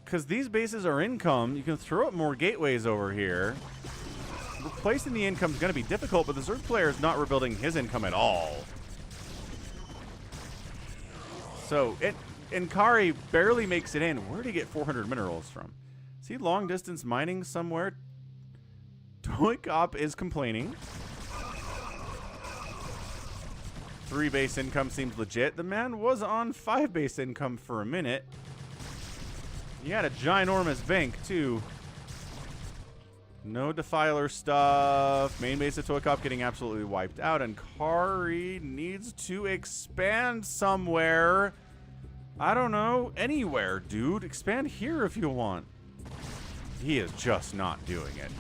Because these bases are income, you can throw up more gateways over here. Replacing the income is going to be difficult, but the Zerg player is not rebuilding his income at all. So, Enkhary barely makes it in. Where did he get 400 minerals from? Is he long distance mining somewhere? ToyCop is complaining. 3 base income seems legit. The man was on 5 base income for a minute. He had a ginormous bank, too. No Defiler stuff. Main base of ToyCop getting absolutely wiped out. And Enkhary needs to expand somewhere. I don't know. Anywhere, dude. Expand here if you want. He is just not doing it.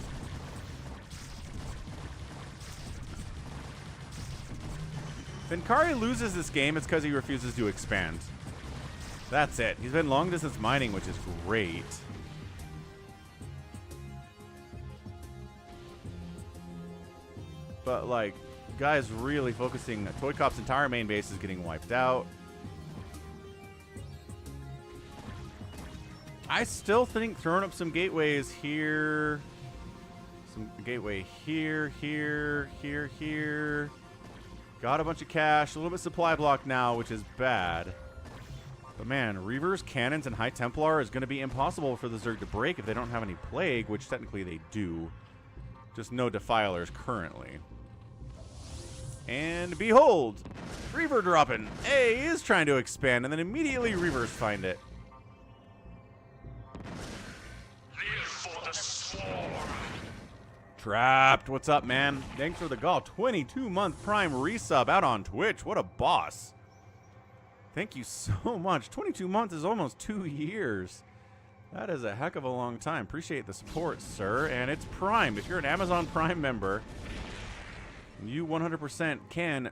If Enkhary loses this game, it's because he refuses to expand. That's it. He's been long distance mining, which is great. But, like, Guys really focusing. ToyCop's entire main base is getting wiped out. I still think throwing up some gateways here. Some gateway here, here, here, here. Got a bunch of cash. A little bit supply block now, which is bad. But man, Reavers, Cannons, and High Templar is going to be impossible for the Zerg to break if they don't have any Plague, which technically they do. Just no Defilers currently. And behold, Reaver dropping. A is trying to expand, and then immediately Reavers find it. Live for the swarm. Trapped. What's up, man? Thanks for the Gaul 22-month Prime resub out on Twitch. What a boss. Thank you so much. 22 months is almost 2 years. That is a heck of a long time. Appreciate the support, sir. And it's Prime. If you're an Amazon Prime member, you 100% can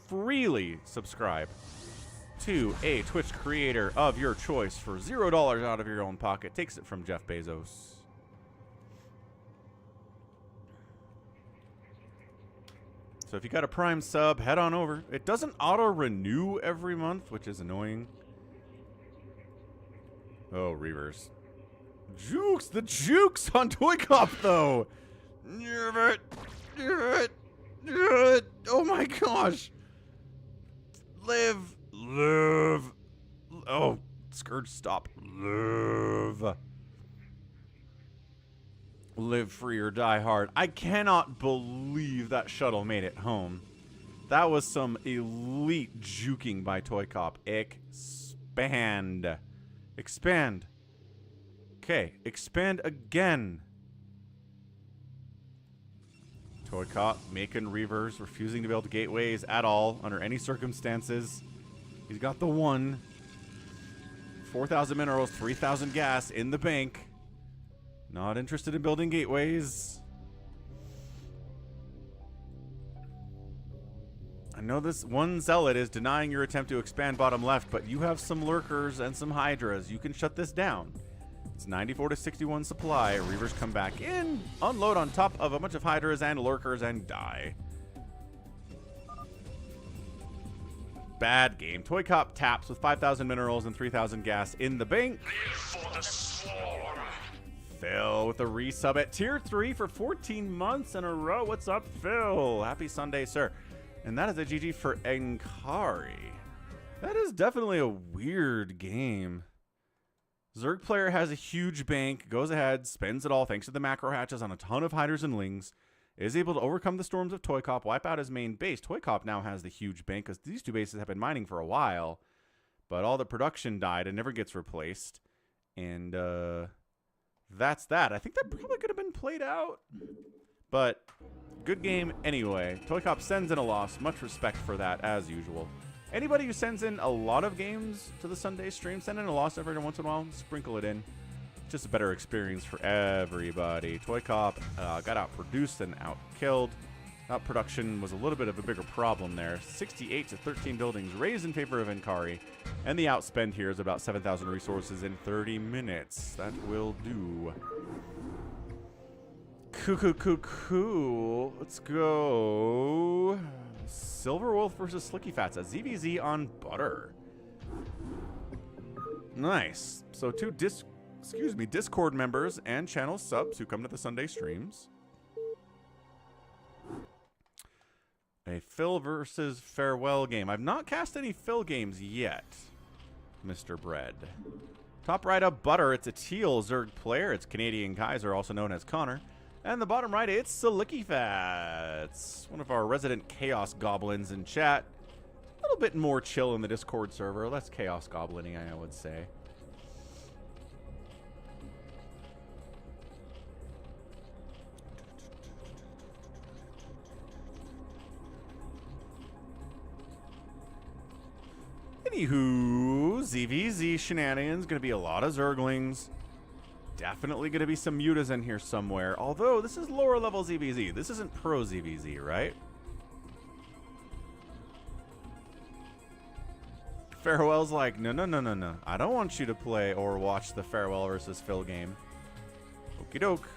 freely subscribe to a Twitch creator of your choice for $0 out of your own pocket. Takes it from Jeff Bezos. So if you got a Prime sub, head on over. It doesn't auto-renew every month, which is annoying. Oh, Reavers. Jukes! The jukes on ToyCop, though! Oh my gosh! Live! Live! Oh, Scourge, stop. Live! Live free or die hard. I cannot believe that shuttle made it home. That was some elite juking by ToyCop. Expand. Expand. Okay, expand again. ToyCop making Reavers, refusing to build gateways at all under any circumstances. He's got the one. 4,000 minerals, 3,000 gas in the bank. Not interested in building gateways. I know this one zealot is denying your attempt to expand bottom left, but you have some lurkers and some hydras. You can shut this down. It's 94 to 61 supply. Reavers come back in, unload on top of a bunch of hydras and lurkers, and die. Bad game. ToyCop taps with 5,000 minerals and 3,000 gas in the bank. Live for the swarm. Phil with a resub at tier 3 for 14 months in a row. What's up, Phil? Happy Sunday, sir. And that is a GG for Enkhary. That is definitely a weird game. Zerg player has a huge bank, goes ahead, spends it all thanks to the macro hatches on a ton of hiders and lings, is able to overcome the storms of ToyCop, wipe out his main base. ToyCop now has the huge bank because these two bases have been mining for a while, but all the production died and never gets replaced. And that's that. I think that probably could have been played out, but good game anyway. ToyCop sends in a loss. Much respect for that, as usual. Anybody who sends in a lot of games to the Sunday stream, send in a loss every once in a while. Sprinkle it in. Just a better experience for everybody. ToyCop got outproduced and outkilled. Outproduction was a little bit of a bigger problem there. 68 to 13 buildings raised in favor of Enkhary. And the outspend here is about 7,000 resources in 30 minutes. That will do. Cool. Let's go. Silver Wolf versus slickyfats. A ZVZ on butter. Nice. So two Discord members and channel subs who come to the Sunday streams. A Phil versus Farewell game. I've not cast any Phil games yet, Mr. Bread. Top right up butter. It's a teal Zerg player. It's KanadianKaizer, also known as Connor. And the bottom right, it's slickyfats, one of our resident Chaos Goblins in chat. A little bit more chill in the Discord server, less Chaos Goblining, I would say. Anywho, ZVZ shenanigans, gonna be a lot of Zerglings. Definitely going to be some mutas in here somewhere. Although, this is lower level ZVZ. This isn't pro ZVZ, right? Farewell's like, no. I don't want you to play or watch the Farewell versus Phil game. Okie doke.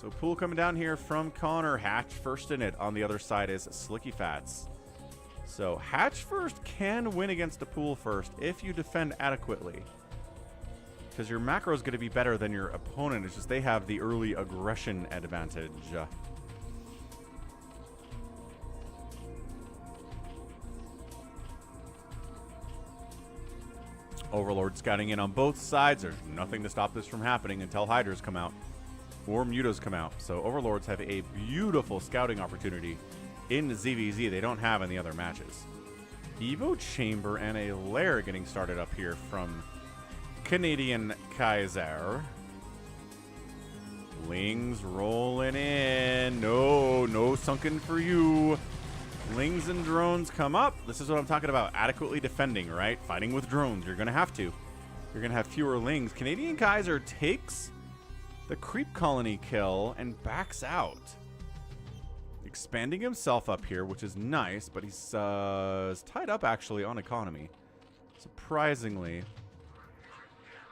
So pool coming down here from Connor. Hatch first in it. On the other side is slickyfats. So Hatch first can win against a pool first if you defend adequately. Because your macro is going to be better than your opponent. It's just they have the early aggression advantage. Overlord scouting in on both sides. There's nothing to stop this from happening until Hydras come out. Or Mutas come out. So Overlords have a beautiful scouting opportunity in ZVZ they don't have in the other matches. Evo Chamber and a Lair getting started up here from KanadianKaizer. Lings rolling in. No sunken for you. Lings and drones come up. This is what I'm talking about. Adequately defending, right? Fighting with drones. You're going to have to. You're going to have fewer Lings. KanadianKaizer takes the creep colony kill and backs out. Expanding himself up here, which is nice, but he's tied up actually on economy. Surprisingly.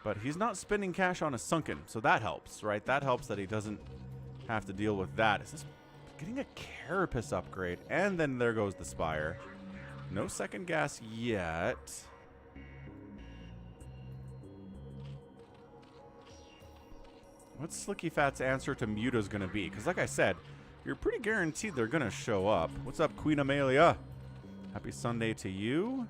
But he's not spending cash on a sunken, so that helps, right? That helps that he doesn't have to deal with that. Is this getting a carapace upgrade? And then there goes the Spire. No second gas yet. What's slickyfat's answer to Muta's going to be? Because like I said, you're pretty guaranteed they're going to show up. What's up, Queen Amelia? Happy Sunday to you.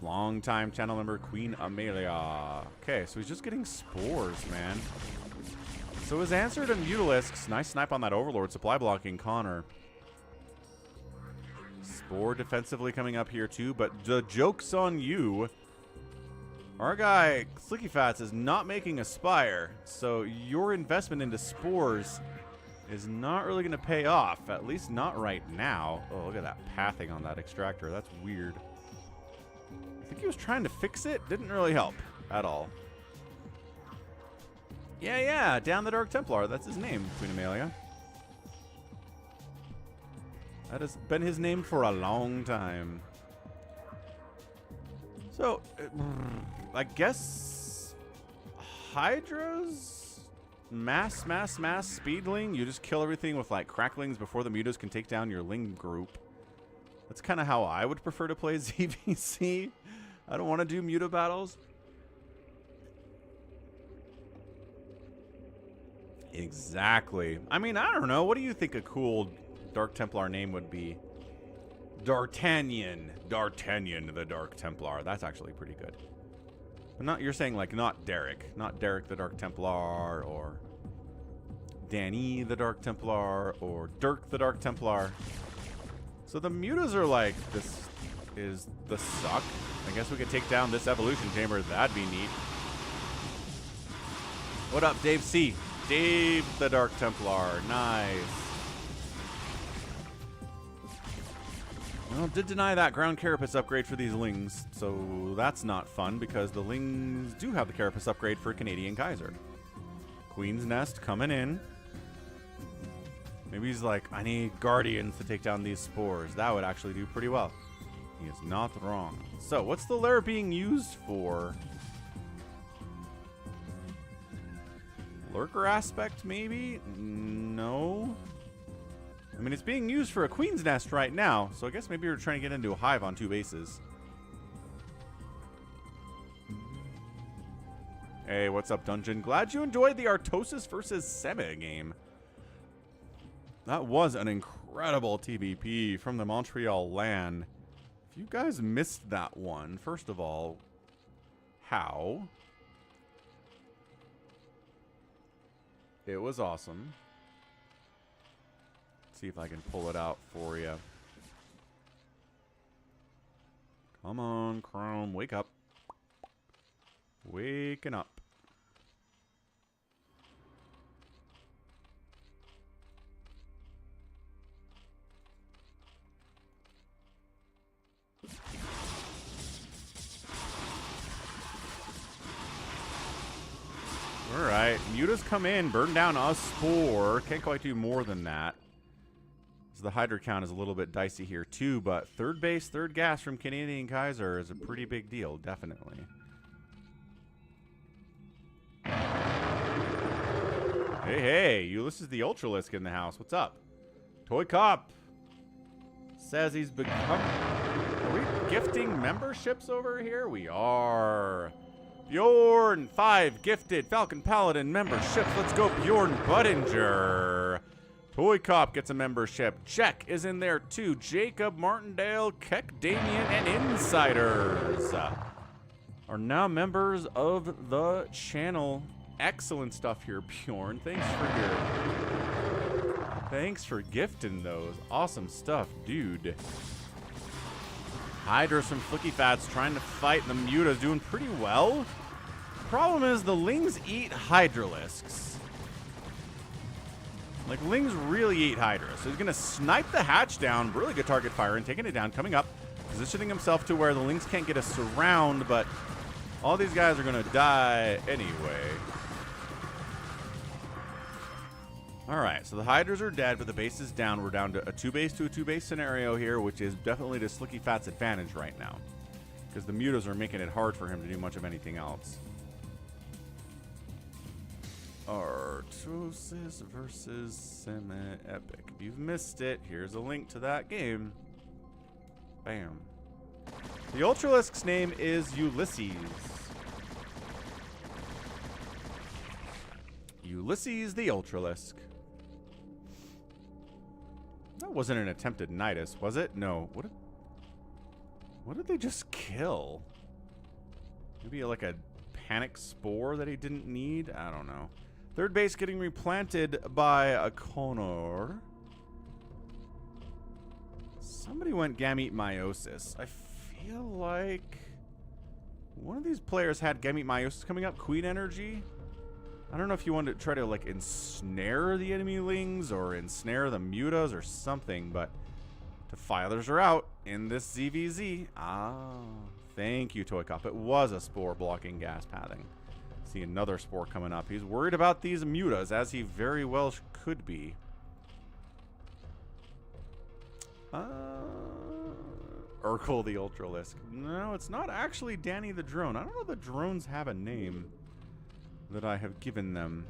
Long-time channel member, Queen Amelia. Okay, so he's just getting spores, man. So his answer to Mutalisks, nice snipe on that Overlord, supply blocking Connor. Spore defensively coming up here too, but the joke's on you. Our guy, slickyfats, is not making a Spire, so your investment into spores is not really going to pay off, at least not right now. Oh, look at that pathing on that extractor. That's weird. I think he was trying to fix it. Didn't really help at all. Yeah, down the Dark Templar. That's his name, Queen Amelia. That has been his name for a long time. So, I guess Hydra's mass speedling. You just kill everything with like cracklings before the mutas can take down your Ling group. That's kind of how I would prefer to play ZVC. I don't want to do muta battles. Exactly. I mean, I don't know. What do you think a cool Dark Templar name would be? D'Artagnan. D'Artagnan the Dark Templar. That's actually pretty good. But not, you're saying like not Derek. Not Derek the Dark Templar, or Danny the Dark Templar, or Dirk the Dark Templar. So the mutas are like, this is the suck. I guess we could take down this evolution chamber. That'd be neat. What up, Dave C? Dave the Dark Templar. Nice. Well, did deny that ground carapace upgrade for these Lings, so that's not fun because the Lings do have the carapace upgrade for KanadianKaizer. Queen's Nest coming in. Maybe he's like, I need Guardians to take down these spores. That would actually do pretty well. He is not wrong. So, what's the lair being used for? Lurker aspect, maybe? No. I mean, it's being used for a Queen's Nest right now, so I guess maybe you're trying to get into a hive on 2 bases. Hey, what's up, Dungeon? Glad you enjoyed the Artosis versus Sebe game. That was an incredible TBP from the Montreal LAN. If you guys missed that one, first of all, how? It was awesome. Let's see if I can pull it out for you. Come on, Chrome, wake up. Waking up. Alright, mutas come in, burn down a spore. Can't quite do more than that. So the Hydra count is a little bit dicey here too, but third base, third gas from KanadianKaizer is a pretty big deal, definitely. Hey, hey, Ulysses the Ultralisk in the house. What's up? ToyCop says he's become... Are we gifting memberships over here? We are. Bjorn, 5 gifted FalconPaladin memberships. Let's go, Bjorn Budinger. ToyCop gets a membership. Check is in there too. Jacob, Martindale, Keck, Damien, and Insiders are now members of the channel. Excellent stuff here, Bjorn. Thanks for gifting those. Awesome stuff, dude. Hydras from slickyfats trying to fight the Mutas, doing pretty well. Problem is the Lings eat Hydralisks. Like, Lings really eat Hydras. So he's going to snipe the hatch down. Really good target fire and taking it down. Coming up, positioning himself to where the Lings can't get a surround, but all these guys are going to die anyway. All right, so the Hydras are dead, but the base is down. We're down to a 2-base to a 2-base scenario here, which is definitely to slickyfat's advantage right now, because the Mutas are making it hard for him to do much of anything else. PROTOSS versus Semi-Epic. If you've missed it, here's a link to that game. Bam. The Ultralisk's name is Ulysses. Ulysses the Ultralisk. That wasn't an attempted Nidus, was it? No. What did they just kill? Maybe like a panic spore that he didn't need? I don't know. Third base getting replanted by a Connor. Somebody went gamete meiosis. I feel like one of these players had gamete meiosis coming up. Queen energy. I don't know if you wanted to try to like ensnare the enemy Lings or ensnare the Mutas or something, but defilers are out in this ZVZ. Ah, thank you, ToyCop. It was a spore blocking gas pathing. See another spore coming up. He's worried about these Mutas, as he very well could be. Urkel the Ultralisk. No, it's not actually Danny the Drone. I don't know if the drones have a name that I have given them.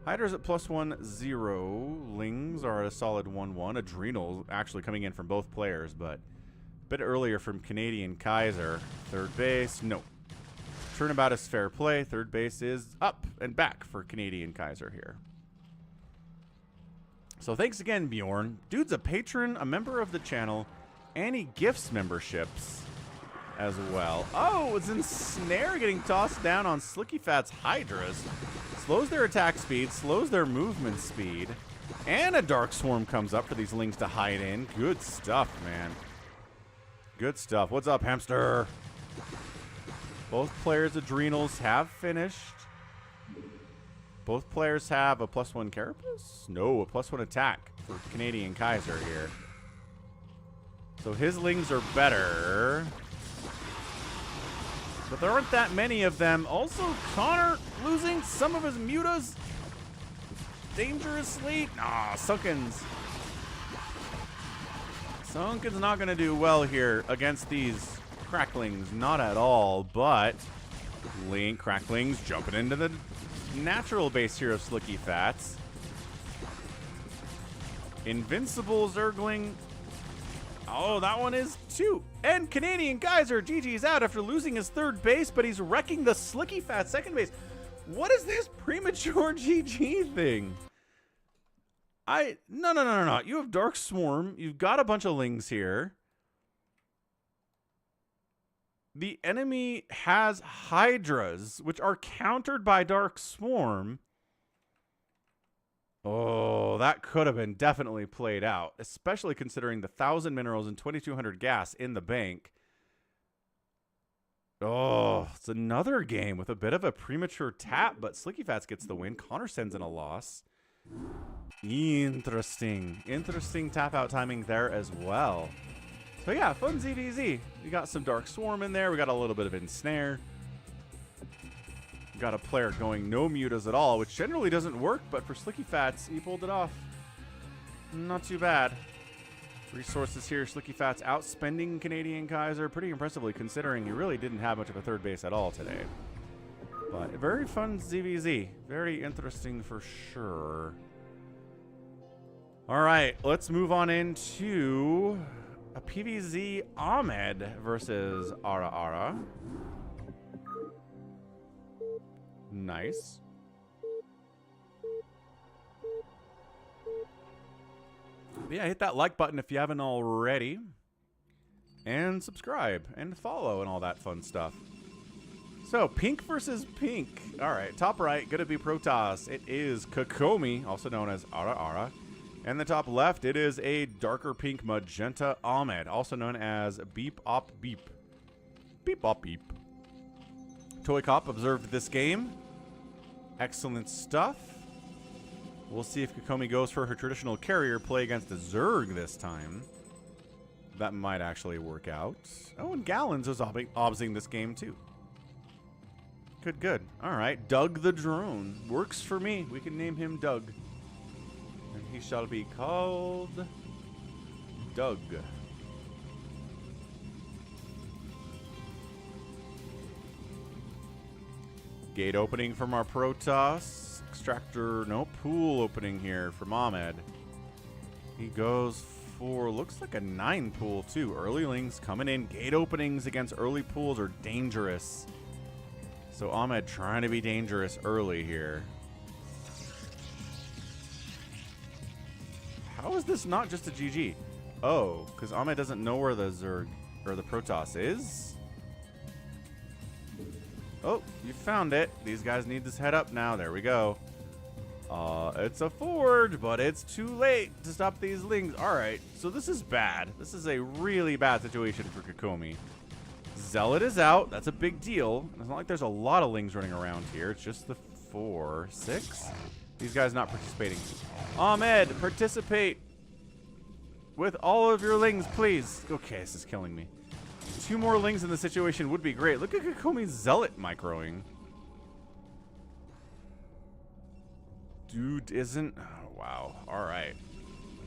Hydras at +1-0. Lings are at a solid 1-1. Adrenal actually coming in from both players, but a bit earlier from KanadianKaizer. Third base, no. Turnabout is fair play. Third base is up and back for KanadianKaizer here. So thanks again, Bjorn. Dude's a patron, a member of the channel, and he gifts memberships as well. Oh, it's Ensnare getting tossed down on slickyfat's Hydras. Slows their attack speed, slows their movement speed, and a Dark Swarm comes up for these Lings to hide in. Good stuff, man. Good stuff. What's up, hamster? Both players' adrenals have finished. Both players have a +1 carapace? No, a +1 attack for KanadianKaizer here. So his Lings are better. But there aren't that many of them. Also, Connor losing some of his Mutas dangerously. Nah, Sunken's not going to do well here against these Cracklings. Not at all, but Cracklings jumping into the natural base here of slickyfats. Invincible Zergling. Oh, that one is 2. And KanadianKaizer, GG's out after losing his third base, but he's wrecking the slickyfat second base. What is this premature GG thing? No. You have Dark Swarm. You've got a bunch of Lings here. The enemy has Hydras, which are countered by Dark Swarm. Oh, that could have been definitely played out, especially considering the 1,000 minerals and 2,200 gas in the bank. Oh, it's another game with a bit of a premature tap, but slickyfats gets the win. Connor sends in a loss. Interesting. Interesting tap-out timing there as well. So yeah, fun ZVZ. We got some Dark Swarm in there. We got a little bit of Ensnare. Got a player going no Mutas at all, which generally doesn't work, but for slickyfats, he pulled it off. Not too bad. Resources here, slickyfats outspending KanadianKaizer pretty impressively, considering he really didn't have much of a third base at all today. But very fun ZVZ. Very interesting for sure. All right, let's move on into a PvZ Ahmed versus Ara Ara. Nice. But yeah, hit that like button if you haven't already. And subscribe and follow and all that fun stuff. So, pink versus pink. All right, top right, going to be PROTOSS. It is Kokomi, also known as Ara Ara. And the top left, it is a darker pink magenta Ahmed, also known as Beep Op Beep. Beep Op Beep. ToyCop observed this game. Excellent stuff. We'll see if Kokomi goes for her traditional carrier play against the Zerg this time. That might actually work out. Oh, and Gallons is obsing this game too. Good, good. All right, Doug the drone. Works for me. We can name him Doug. And he shall be called Doug. Gate opening from our PROTOSS. Extractor, no pool opening here from Ahmed. He goes for, looks like a 9 pool too. Early lings coming in. Gate openings against early pools are dangerous. So Ahmed trying to be dangerous early here. How is this not just a GG? Oh, because Ahmed doesn't know where the Zerg or the PROTOSS is. Oh, you found it. These guys need this head up now. There we go. It's a forge, but it's too late to stop these lings. All right, so this is bad. This is a really bad situation for Kokomi. Zealot is out. That's a big deal. It's not like there's a lot of lings running around here. It's just the 4, 6. These guys not participating. Ahmed, participate with all of your lings, please. Okay, this is killing me. 2 more lings in the situation would be great. Look at Kokomi's Zealot microing. Dude isn't... Oh, wow. All right.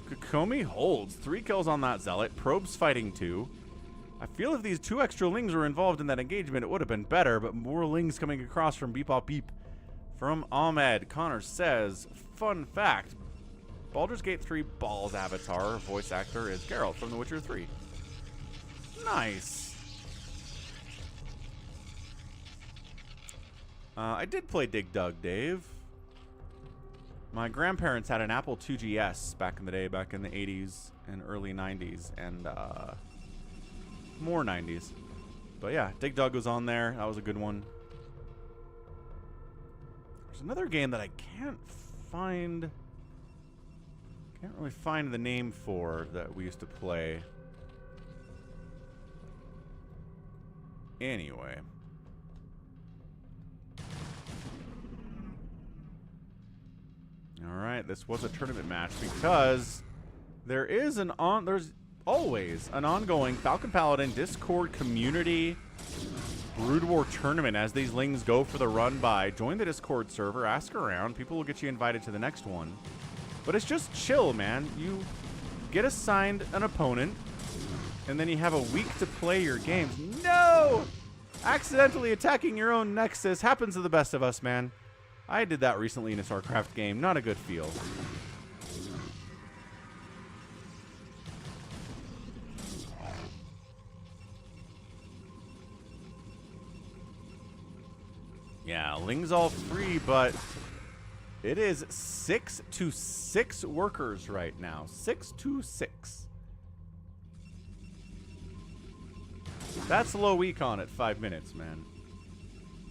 Kokomi holds. 3 kills on that Zealot. Probe's fighting 2. I feel if these 2 extra lings were involved in that engagement, it would have been better, but more lings coming across from Beep Op Beep. From Ahmed, Connor says, fun fact, Baldur's Gate 3 Ball's avatar, voice actor, is Geralt from The Witcher 3. Nice. I did play Dig Dug, Dave. My grandparents had an Apple IIgs back in the day, back in the 80s and early 90s, and more 90s. But yeah, Dig Dug was on there. That was a good one. There's another game that I can't really find the name for that we used to play. Anyway. All right, this was a tournament match because there's always an ongoing FalconPaladin Discord community Brood War tournament as these lings go for the run by. Join the Discord server, ask around. People will get you invited to the next one. But it's just chill, man. You get assigned an opponent, and then you have a week to play your games. No! Accidentally attacking your own Nexus happens to the best of us, man. I did that recently in a StarCraft game. Not a good feel. Yeah, lings all free, but it is 6 to 6 workers right now. 6 to 6. That's low econ at 5 minutes, man.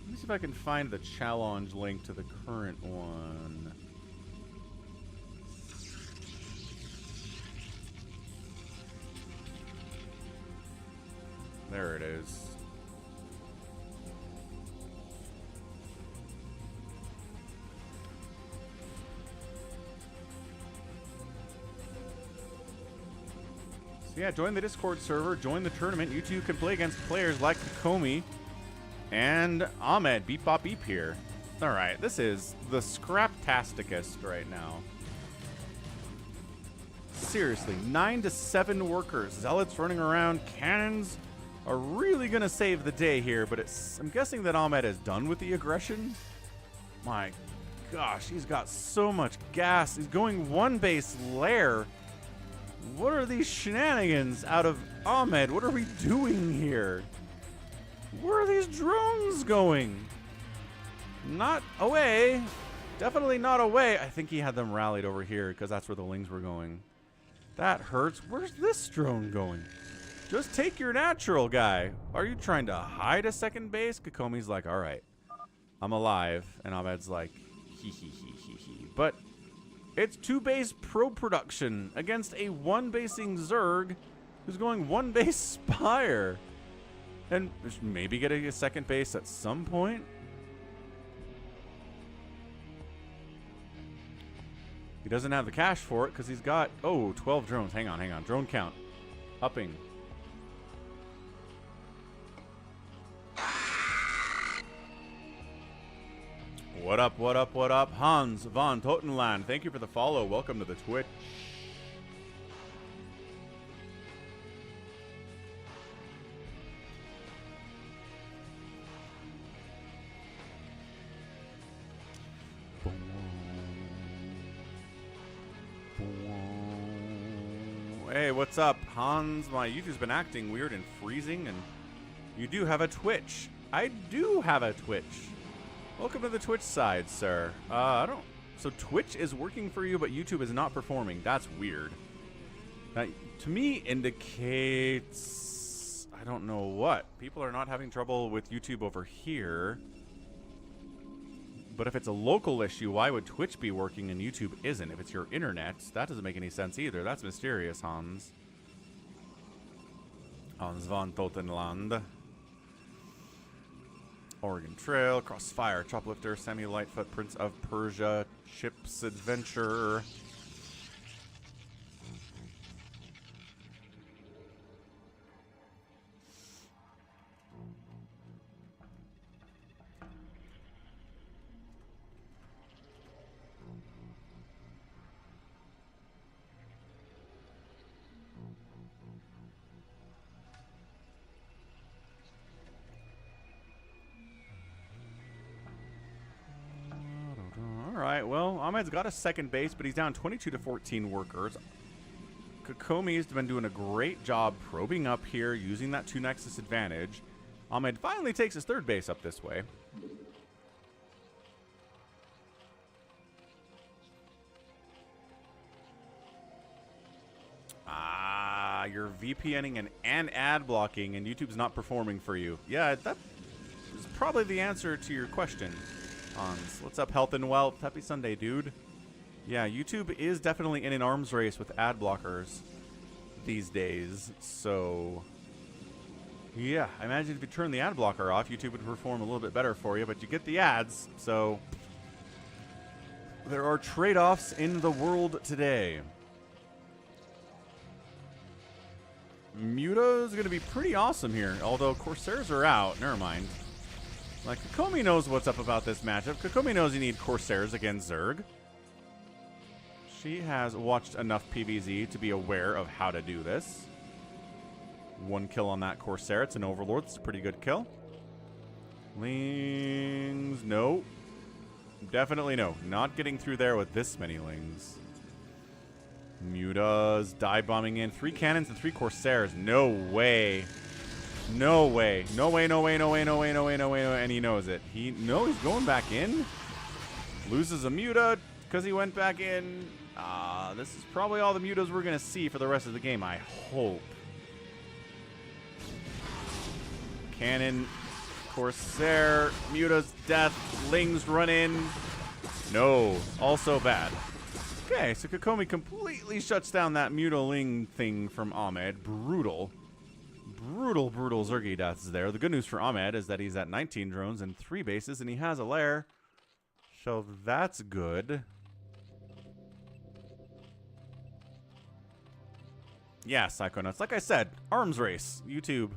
Let me see if I can find the challenge link to the current one. There it is. So yeah, join the Discord server, join the tournament. You two can play against players like Kokomi and Ahmed, Beep Bop Beep here. All right, this is the scraptasticest right now. Seriously, 9 to 7 workers. Zealots running around. Cannons are really going to save the day here, but I'm guessing that Ahmed is done with the aggression. My gosh, he's got so much gas. He's going one base lair. What are these shenanigans out of Ahmed? What are we doing here? Where are these drones going? Not away. Definitely not away. I think he had them rallied over here because that's where the lings were going. That hurts. Where's this drone going? Just take your natural, guy. Are you trying to hide a second base? Kokomi's like, all right, I'm alive. And Ahmed's like, hee hee hee hee hee. But it's 2-base pro production against a 1-basing Zerg who's going 1-base Spire. And maybe getting a second base at some point. He doesn't have the cash for it because he's got, 12 drones. Hang on. Drone count. Upping. What up? Hans von Totenland. Thank you for the follow. Welcome to the Twitch. Hey, what's up, Hans? My YouTube's been acting weird and freezing, and you do have a Twitch. I do have a Twitch. Welcome to the Twitch side, sir. So Twitch is working for you, but YouTube is not performing. That's weird. That, to me, indicates, I don't know what. People are not having trouble with YouTube over here. But if it's a local issue, why would Twitch be working and YouTube isn't? If it's your internet, that doesn't make any sense either. That's mysterious, Hans. Hans von Totenland. Oregon Trail, Crossfire, Choplifter, Semi-Lightfoot, Prince of Persia, Chips Adventure. Well, Ahmed's got a second base, but he's down 22 to 14 workers. Kokomi's been doing a great job probing up here, using that 2 Nexus advantage. Ahmed finally takes his third base up this way. You're VPNing and ad blocking, and YouTube's not performing for you. Yeah, that is probably the answer to your question. What's up, health and wealth? Happy Sunday, dude. Yeah, YouTube is definitely in an arms race with ad blockers these days. So, yeah, I imagine if you turn the ad blocker off, YouTube would perform a little bit better for you, but you get the ads, so there are trade-offs in the world today. Muta is going to be pretty awesome here, although Corsairs are out. Never mind. Like, Kokomi knows what's up about this matchup. Kokomi knows you need Corsairs against Zerg. She has watched enough PvZ to be aware of how to do this. 1 kill on that Corsair. It's an Overlord. It's a pretty good kill. Lings. No. Definitely no. Not getting through there with this many Lings. Muta's dive bombing in. 3 cannons and 3 Corsairs. No way. No way. No way, no way, no way, no way, no way, no way, no way. And he knows it. He's going back in. Loses a Muta because he went back in. This is probably all the Mutas we're going to see for the rest of the game, I hope. Cannon, Corsair, Muta's death, Lings run in. No, also bad. Okay, so Kokomi completely shuts down that Muta Ling thing from Ahmed. Brutal. Brutal Zergy deaths there. The good news for Ahmed is that he's at 19 drones and 3 bases, and he has a lair. So that's good. Yeah, Psychonauts. Like I said, arms race. YouTube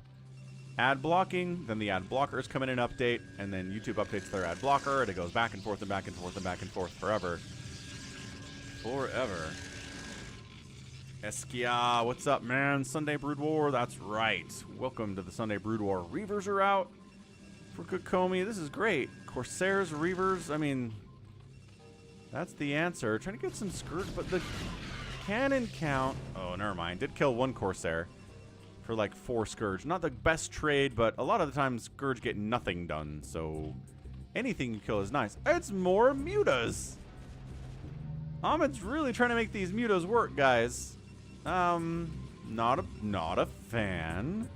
ad blocking, then the ad blockers come in and update, and then YouTube updates their ad blocker, and it goes back and forth and back and forth and back and forth forever. Forever. Eskia, what's up, man? Sunday Brood War, that's right. Welcome to the Sunday Brood War. Reavers are out for Kokomi. This is great. Corsairs, Reavers, I mean, that's the answer. Trying to get some Scourge, but the cannon count... Oh, never mind. Did kill one Corsair for like 4 Scourge. Not the best trade, but a lot of the time Scourge get nothing done, so anything you kill is nice. It's more mutas. Ahmed's really trying to make these mutas work, guys. Not a fan.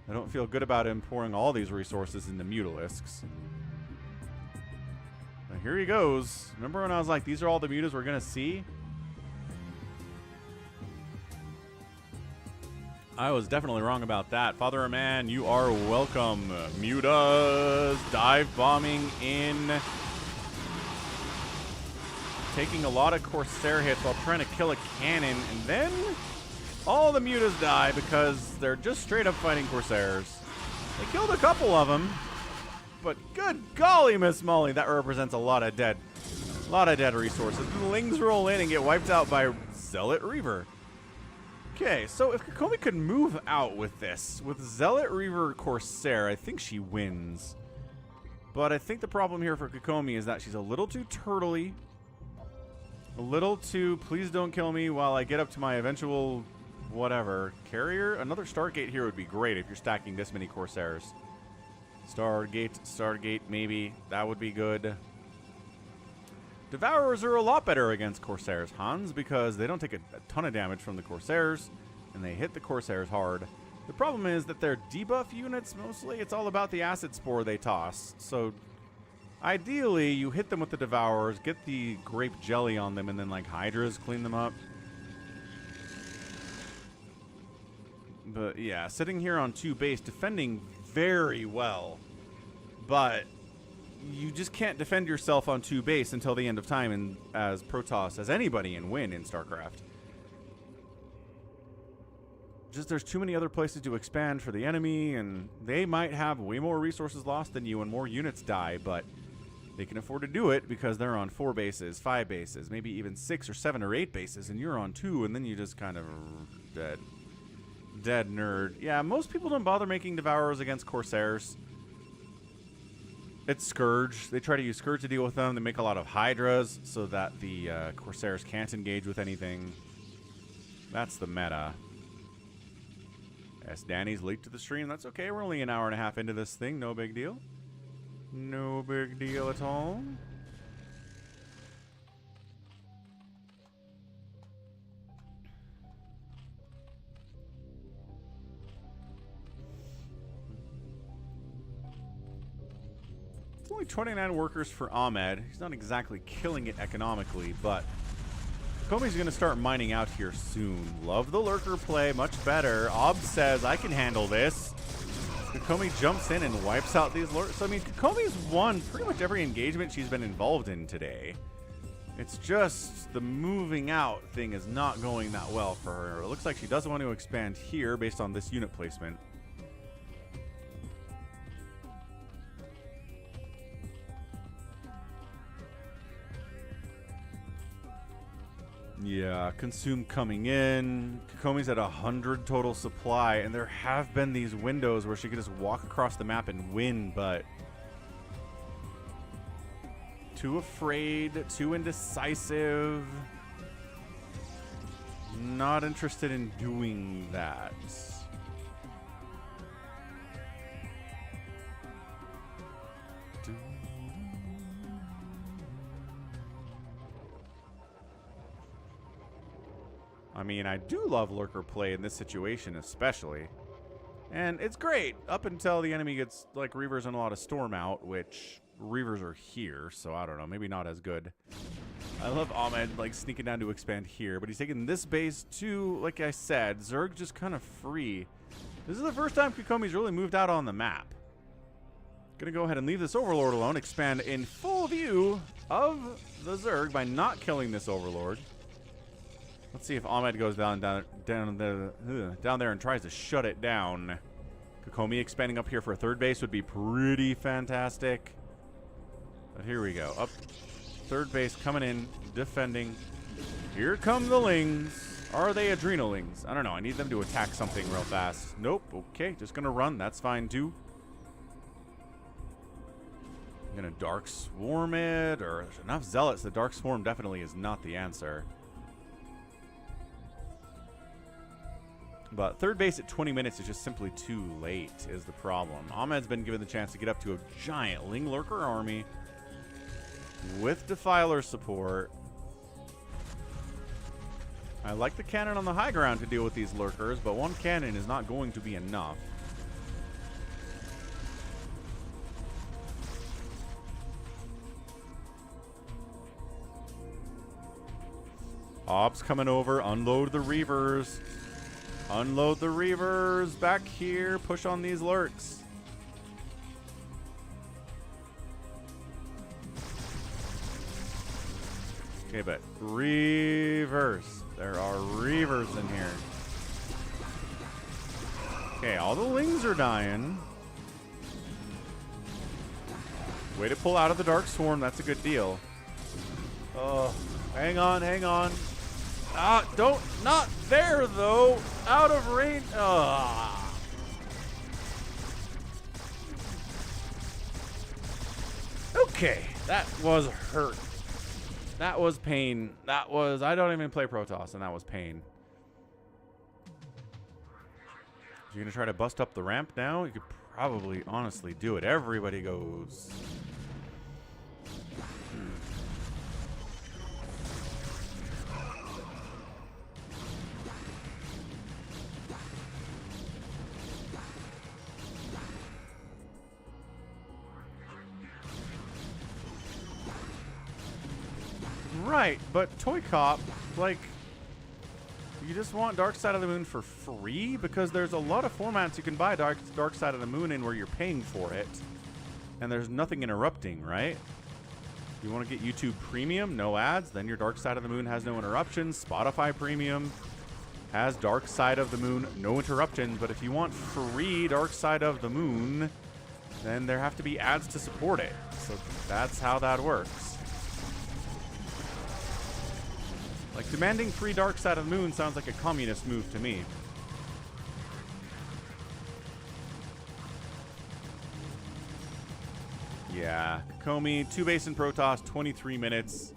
I don't feel good about him pouring all these resources into Mutalisks. But here he goes. Remember when I was like, these are all the mutas we're gonna see? I was definitely wrong about that. Father of Man, you are welcome. Mutas dive bombing in. Taking a lot of Corsair hits while trying to kill a cannon, and then all the mutas die because they're just straight up fighting Corsairs. They killed a couple of them, but good golly, Miss Molly, that represents a lot of dead resources. The Lings roll in and get wiped out by Zealot Reaver. Okay, so if Kokomi could move out with this, with Zealot Reaver Corsair, I think she wins. But I think the problem here for Kokomi is that she's a little too turtley. A little too, please don't kill me while I get up to my eventual whatever. Carrier? Another Stargate here would be great if you're stacking this many Corsairs. Stargate, maybe. That would be good. Devourers are a lot better against Corsairs, Hans, because they don't take a ton of damage from the Corsairs, and they hit the Corsairs hard. The problem is that they're debuff units, mostly. It's all about the Acid Spore they toss. So ideally, you hit them with the Devourers, get the grape jelly on them, and then, like, Hydras clean them up. But, yeah, sitting here on 2 base, defending very well. But you just can't defend yourself on 2 base until the end of time and as PROTOSS, as anybody, and win in StarCraft. Just there's too many other places to expand for the enemy, and they might have way more resources lost than you and more units die, but they can afford to do it because they're on 4 bases, 5 bases, maybe even 6 or 7 or 8 bases, and you're on 2, and then you just kind of dead. Dead nerd. Yeah, most people don't bother making Devourers against Corsairs. It's Scourge. They try to use Scourge to deal with them. They make a lot of Hydras so that the Corsairs can't engage with anything. That's the meta. Yes, Danny's leaked to the stream. That's okay. We're only an hour and a half into this thing. No big deal. No big deal at all. It's only 29 workers for Ahmed. He's not exactly killing it economically, but Kokomi's going to start mining out here soon. Love the lurker play. Much better. Ob says, I can handle this. Kokomi jumps in and wipes out these lurkers. So, I mean, Kokomi's won pretty much every engagement she's been involved in today. It's just the moving out thing is not going that well for her. It looks like she doesn't want to expand here based on this unit placement. Yeah, consume coming in. Kokomi's at 100 total supply, and there have been these windows where she could just walk across the map and win, but too afraid, too indecisive. Not interested in doing that. I mean, I do love lurker play in this situation especially. And it's great up until the enemy gets, like, Reavers and a lot of Storm out, which Reavers are here, so I don't know, maybe not as good. I love Ahmed, like, sneaking down to expand here, but he's taking this base too, like I said. Zerg just kind of free. This is the first time Kokomi's really moved out on the map. Gonna go ahead and leave this Overlord alone, expand in full view of the Zerg by not killing this Overlord. Let's see if Ahmed goes down there and tries to shut it down. Kokomi expanding up here for a 3rd base would be pretty fantastic. But here we go. Up 3rd base coming in, defending. Here come the Lings. Are they adrenalings? I don't know. I need them to attack something real fast. Nope. Okay, just gonna run. That's fine too. I'm gonna Dark Swarm it, or there's enough Zealots. The Dark Swarm definitely is not the answer. But third base at 20 minutes is just simply too late, is the problem. Ahmed's been given the chance to get up to a giant Ling Lurker army with Defiler support. I like the cannon on the high ground to deal with these Lurkers, but one cannon is not going to be enough. Hobbs coming over, unload the Reavers. Unload the Reavers back here. Push on these Lurks. Okay, but Reavers. There are Reavers in here. Okay, all the Lings are dying. Way to pull out of the Dark Swarm. That's a good deal. Oh, hang on, hang on. Ah, don't, not there though. Out of range. Ah. Okay, that was hurt. That was pain. That was, I don't even play PROTOSS, and that was pain. You're gonna try to bust up the ramp now? You could probably honestly do it. Everybody goes. Right, but ToyCop, like, you just want Dark Side of the Moon for free? Because there's a lot of formats you can buy Dark Side of the Moon in where you're paying for it. And there's nothing interrupting, right? You want to get YouTube Premium, no ads, then your Dark Side of the Moon has no interruptions. Spotify Premium has Dark Side of the Moon, no interruptions. But if you want free Dark Side of the Moon, then there have to be ads to support it. So that's how that works. Like, demanding free Dark Side of the Moon sounds like a communist move to me. Yeah, kokomi, 2 base in PROTOSS, 23 minutes.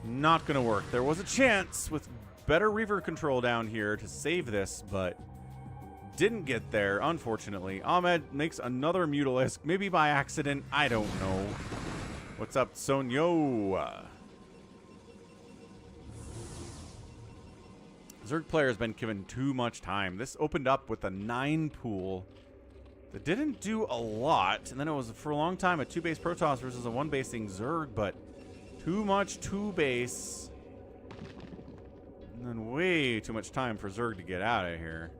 Not gonna work. There was a chance with better Reaver control down here to save this, but didn't get there, unfortunately. Ahmed makes another Mutalisk, maybe by accident, I don't know. What's up, Sonyo? Zerg player has been given too much time. This opened up with a 9 pool that didn't do a lot, and then it was for a long time a 2-base PROTOSS versus a 1-basing Zerg, but too much 2-base, and then way too much time for Zerg to get out of here.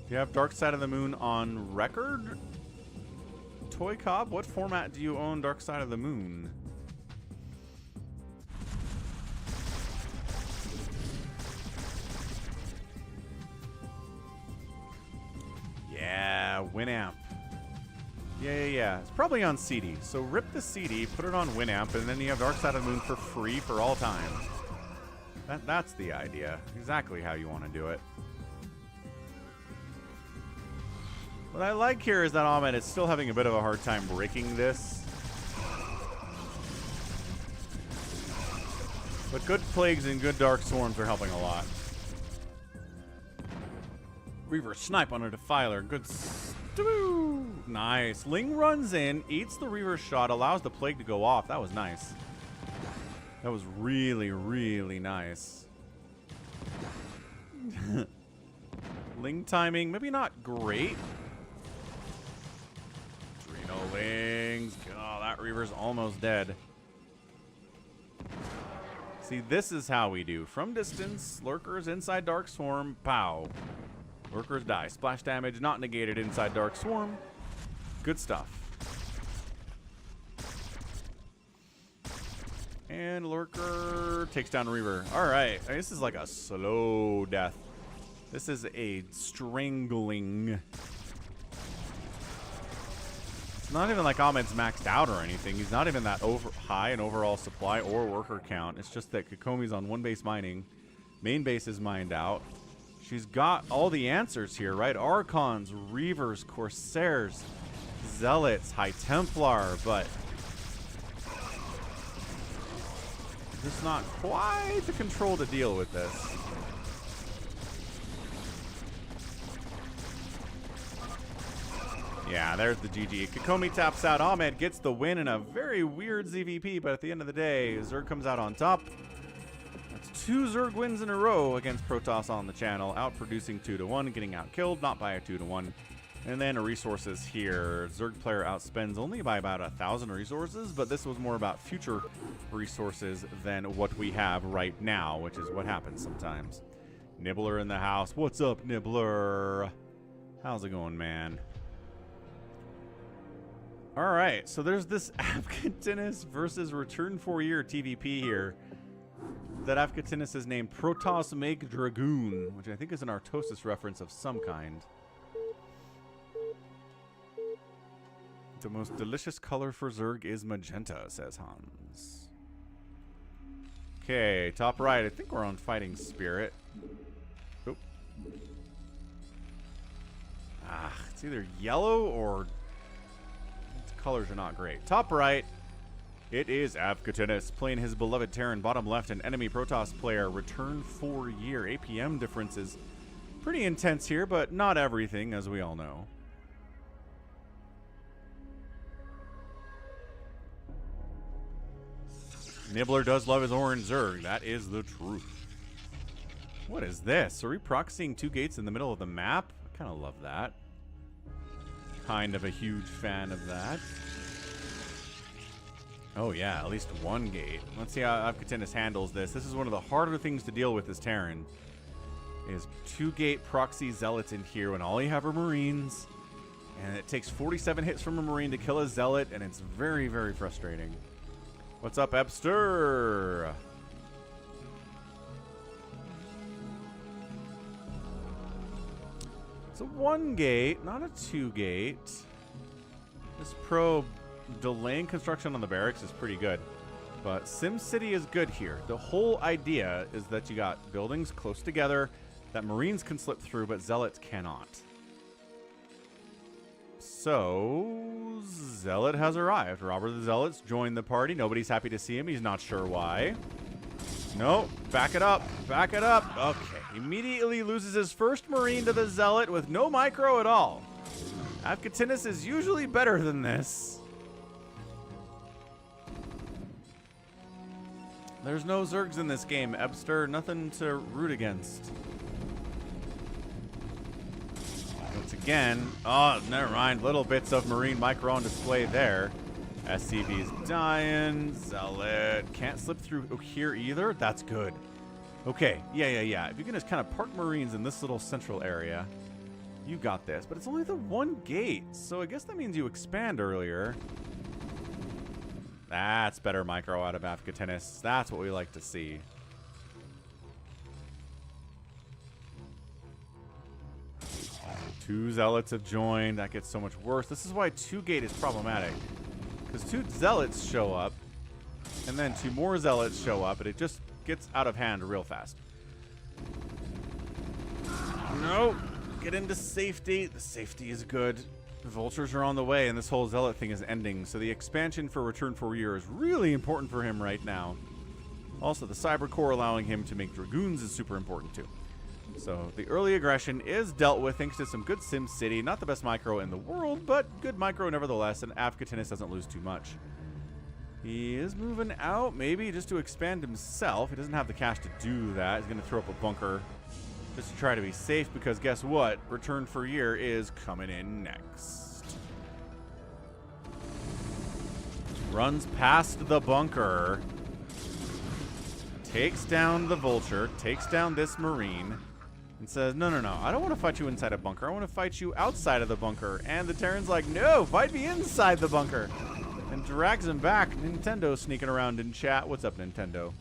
Do you have Dark Side of the Moon on record? ToyCop, what format do you own Dark Side of the Moon? Yeah, Winamp. Yeah. It's probably on CD. So rip the CD, put it on Winamp, and then you have Dark Side of the Moon for free for all time. That's the idea. Exactly how you want to do it. What I like here is that Ahmed is still having a bit of a hard time breaking this. But good Plagues and good Dark Swarms are helping a lot. Reaver snipe on a Defiler. Good. Nice. Ling runs in, eats the Reaver shot, allows the Plague to go off. That was nice. That was really, really nice. Ling timing, maybe not great. Lings. Oh, that Reaver's almost dead. See, this is how we do. From distance, Lurkers inside Dark Swarm, pow. Lurkers die. Splash damage not negated inside Dark Swarm. Good stuff. And Lurker takes down Reaver. Alright, this is like a slow death. This is a strangling. not even like Ahmed's maxed out or anything. He's not even that high in overall supply or worker count. It's just that Kokomi's on one base mining. Main base is mined out. She's got all the answers here, right? Archons, Reavers, Corsairs, Zealots, High Templar, but just not quite the control to deal with this. Yeah, there's the GG. Kokomi taps out. Ahmed gets the win in a very weird ZVP, but at the end of the day, Zerg comes out on top. That's 2 Zerg wins in a row against PROTOSS on the channel, outproducing 2-1, getting out killed, not by a 2-1. And then resources here. Zerg player outspends only by about 1,000 resources, but this was more about future resources than what we have right now, which is what happens sometimes. Nibbler in the house. What's up, Nibbler? How's it going, man? All right, so there's this Avcatinus versus Return 4-Year TVP here. That Avcatinus is named PROTOSS Make DRAGOON, which I think is an Artosis reference of some kind. The most delicious color for Zerg is magenta, says Hans. Okay, top right. I think we're on Fighting Spirit. Oop. It's either yellow or... colors are not great. Top right, it is Avcatinus playing his beloved Terran. Bottom left, an enemy PROTOSS player. Return 4-Year. APM differences pretty intense here, but not everything, as we all know. Nibbler does love his orange Zerg. That is the truth. What is this? Are we proxying 2 gates in the middle of the map? I kind of love that. Kind of a huge fan of that. Oh yeah, at least 1 gate. Let's see how Avcatinus handles this. This is one of the harder things to deal with as Terran. Is 2-gate proxy zealots in here when all you have are Marines. And it takes 47 hits from a Marine to kill a zealot, and it's very, very frustrating. What's up, Epster? It's a 1 gate, not a 2 gate. This probe delaying construction on the barracks is pretty good. But SimCity is good here. The whole idea is that you got buildings close together that Marines can slip through, but Zealots cannot. So, Zealot has arrived. Robert the Zealot's joined the party. Nobody's happy to see him. He's not sure why. No, back it up. Back it up. Okay. Immediately loses his first Marine to the Zealot with no micro at all. Avcatinus is usually better than this. There's no Zergs in this game, Ebster. Nothing to root against. Once again, oh, never mind. Little bits of Marine micro on display there. SCV's dying. Zealot can't slip through here either. That's good. Okay, yeah. If you can just kind of park Marines in this little central area, you got this. But it's only the 1 gate, so I guess that means you expand earlier. That's better micro out of Avcatinus. That's what we like to see. Two Zealots have joined. That gets so much worse. This is why 2 gate is problematic. Because 2 Zealots show up, and then 2 more Zealots show up, and it just gets out of hand real fast. No. Get into safety. The safety is good. The vultures are on the way, and this whole Zealot thing is ending. So the expansion for Return 4-Year is really important for him right now. Also, the Cyber Core allowing him to make Dragoons is super important too. So the early aggression is dealt with thanks to some good SimCity. Not the best micro in the world, but good micro nevertheless, and Avcatinus doesn't lose too much. He is moving out, maybe just to expand himself. He doesn't have the cash to do that. He's going to throw up a bunker just to try to be safe, because guess what? Return 4-Year is coming in next. Runs past the bunker. Takes down the vulture. Takes down this Marine. And says, no, I don't want to fight you inside a bunker. I want to fight you outside of the bunker. And the Terran's like, no, fight me inside the bunker. And drags him back. Nintendo sneaking around in chat. What's up, Nintendo?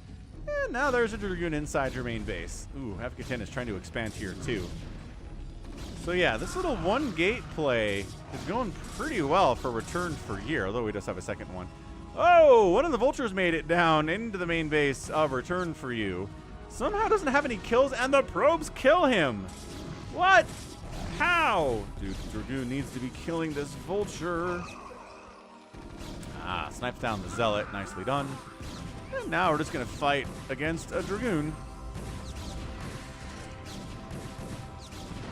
And now there's a Dragoon inside your main base. Ooh, Avcatinus trying to expand here too. So yeah, this little one gate play is going pretty well for Return for Year, although we just have a second one. Oh, one of the vultures made it down into the main base of Return for You. Somehow doesn't have any kills, and the probes kill him. What? How? Dude, Dragoon needs to be killing this vulture. Ah, snipes down the Zealot. Nicely done. And now we're just going to fight against a Dragoon.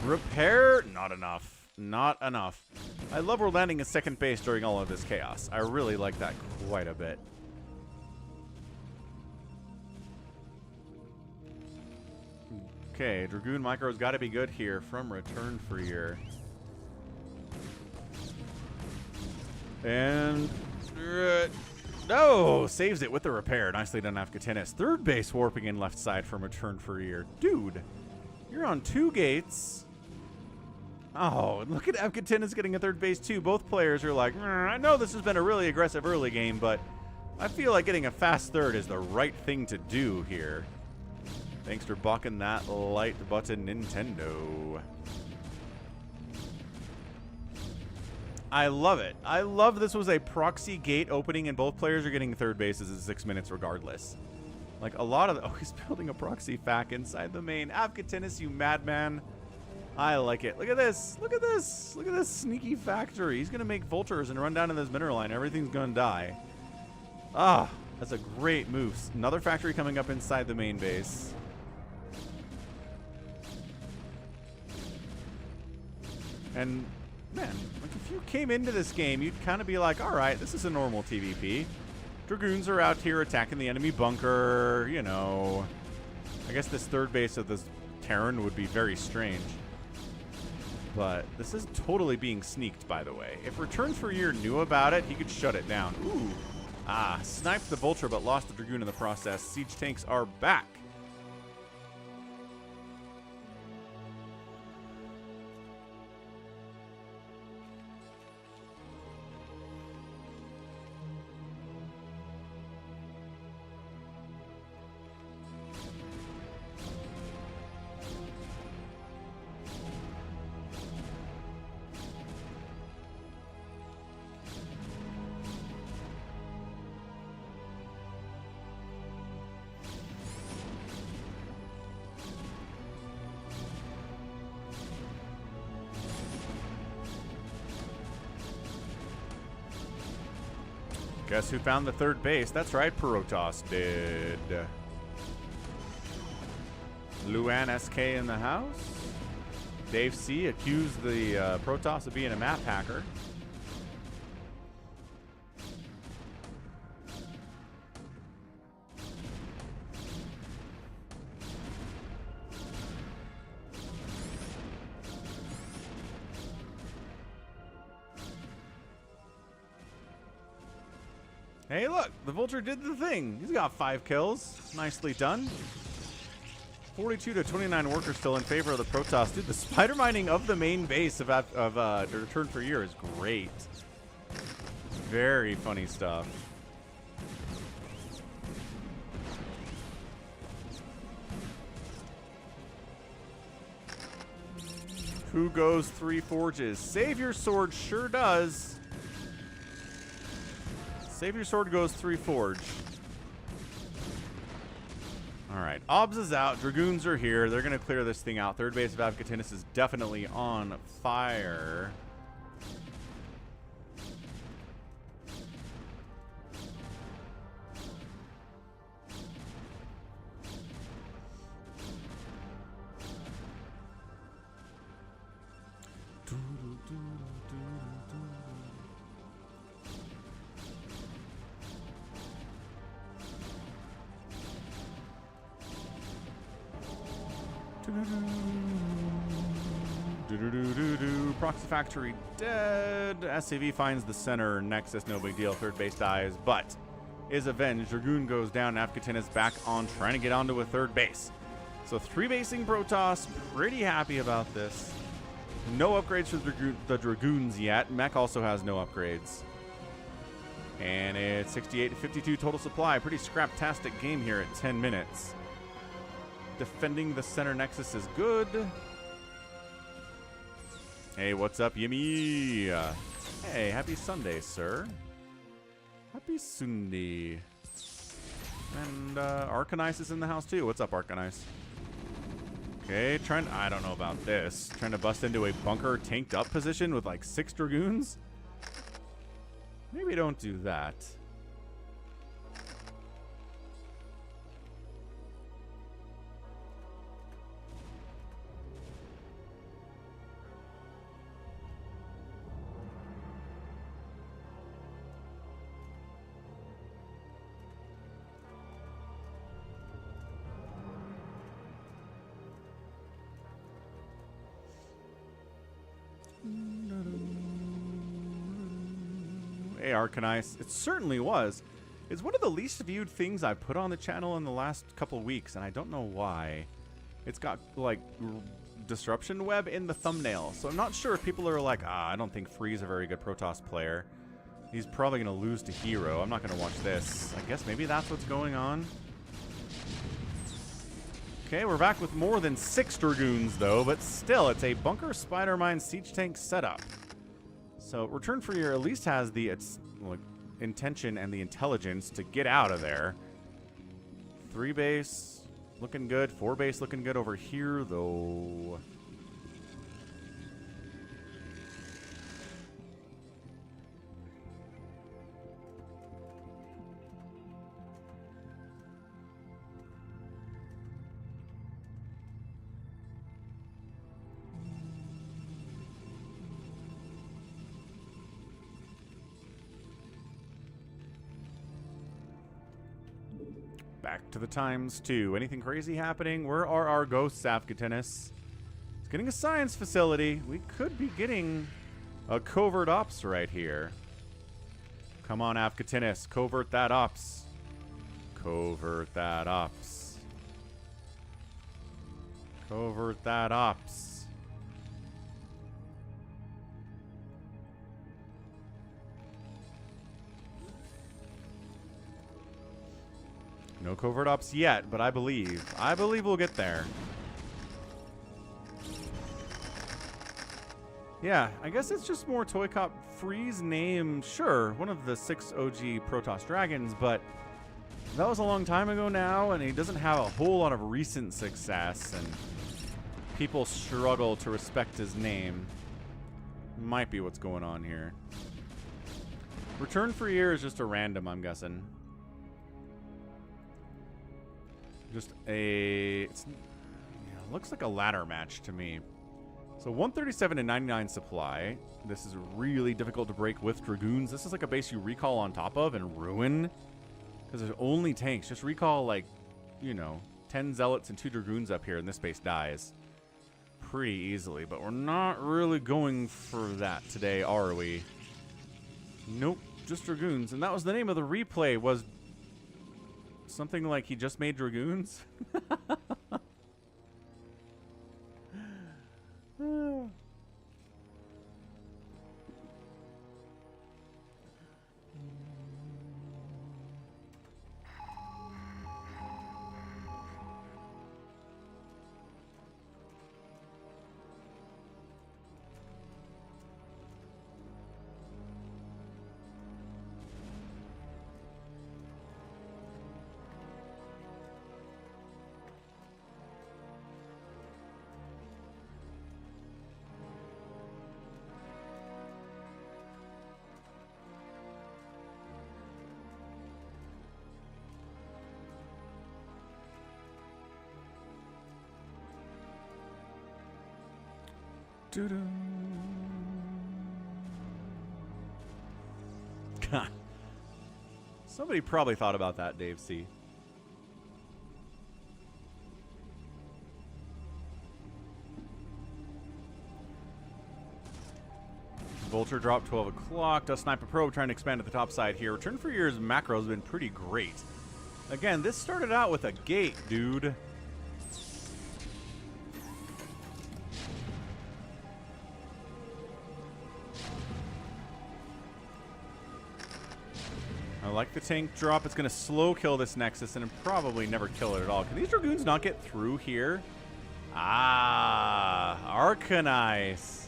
Repair? Not enough. Not enough. I love we're landing in second base during all of this chaos. I really like that quite a bit. Okay, Dragoon Micro's got to be good here from Return for Year. And... no! Saves it with the repair. Nicely done, Avcatinus. Third base warping in left side from Return for Year. Dude, you're on 2 gates. Oh, look at Avcatinus getting a third base too. Both players are like, I know this has been a really aggressive early game, but I feel like getting a fast third is the right thing to do here. Thanks for bucking that light button, Nintendo. I love it. I love this was a proxy gate opening and both players are getting third bases in 6 minutes regardless. Like a lot of the, oh, he's building a proxy fac inside the main. Avcatinus, you madman. I like it. Look at this. Look at this. Look at this sneaky factory. He's going to make vultures and run down to this mineral line. Everything's going to die. Ah, that's a great move. Another factory coming up inside the main base. And, man, like if you came into this game, you'd kind of be like, all right, this is a normal TVP. Dragoons are out here attacking the enemy bunker, you know. I guess this third base of this Terran would be very strange. But this is totally being sneaked, by the way. If Return for Year knew about it, he could shut it down. Ooh. Ah, sniped the Vulture, but lost the Dragoon in the process. Siege tanks are back. Guess who found the third base? That's right, PROTOSS did. Luan SK in the house. Dave C accused the PROTOSS of being a map hacker. Hey, look, the Vulture did the thing. He's got 5 kills. Nicely done. 42 to 29 workers still in favor of the PROTOSS. Dude, the spider mining of the main base of Return for Year is great. Very funny stuff. Who goes 3 forges? SaviorSword sure does. SaviorSword goes 3 forge. Alright, Obs is out. Dragoons are here. They're going to clear this thing out. Third base of Avcatinus is definitely on fire. Proxy Factory dead. SCV finds the center nexus, no big deal. Third base dies, but is avenged. Dragoon goes down. Avcatinus back on trying to get onto a third base. So 3-basing PROTOSS, pretty happy about this. No upgrades for the Dragoons yet. Mech also has no upgrades. And it's 68 to 52 total supply. Pretty scrap-tastic game here at 10 minutes. Defending the center nexus is good. Hey, what's up, Yimmy? Hey, happy Sunday, sir. Happy Sunday. And Arcanice is in the house too. What's up, Arcanice? Okay, I don't know about this. Trying to bust into a bunker tanked up position with like 6 Dragoons? Maybe don't do that. Hey, Arcanice. It certainly was. It's one of the least viewed things I put on the channel in the last couple weeks, and I don't know why. It's got, like, disruption web in the thumbnail, so I'm not sure if people are like, I don't think Free's a very good PROTOSS player. He's probably going to lose to Hero. I'm not going to watch this. I guess maybe that's what's going on. Okay, we're back with more than 6 Dragoons, though, but still, it's a Bunker Spider Mine Siege Tank setup. So, Return for Year at least has the intention and the intelligence to get out of there. 3 base, looking good. 4 base looking good over here, though. Back to the times 2. Anything crazy happening? Where are our ghosts, Avcatinus? It's getting a science facility. We could be getting a covert ops right here. Come on, Avcatinus. Covert that ops. Covert that ops. Covert that ops. No covert ops yet, but I believe we'll get there. Yeah, I guess it's just more ToyCop Free's name. Sure, one of the 6 OG PROTOSS dragons, but that was a long time ago now, and he doesn't have a whole lot of recent success, and people struggle to respect his name. Might be what's going on here. Return for Year is just a random, I'm guessing. Just a... looks like a ladder match to me. So 137 and 99 supply. This is really difficult to break with Dragoons. This is like a base you recall on top of and ruin. Because there's only tanks. Just recall, like, you know, 10 Zealots and 2 Dragoons up here and this base dies. Pretty easily. But we're not really going for that today, are we? Nope. Just Dragoons. And that was the name of the replay, was... something like he just made Dragoons? Somebody probably thought about that, Dave C. Vulture drop 12 o'clock. Does Sniper Probe trying to expand to the top side here. Return for Year's macro has been pretty great. Again, this started out with a gate, dude. I like the tank drop. It's going to slow kill this Nexus and probably never kill it at all. Can these Dragoons not get through here? Ah, Arcanice.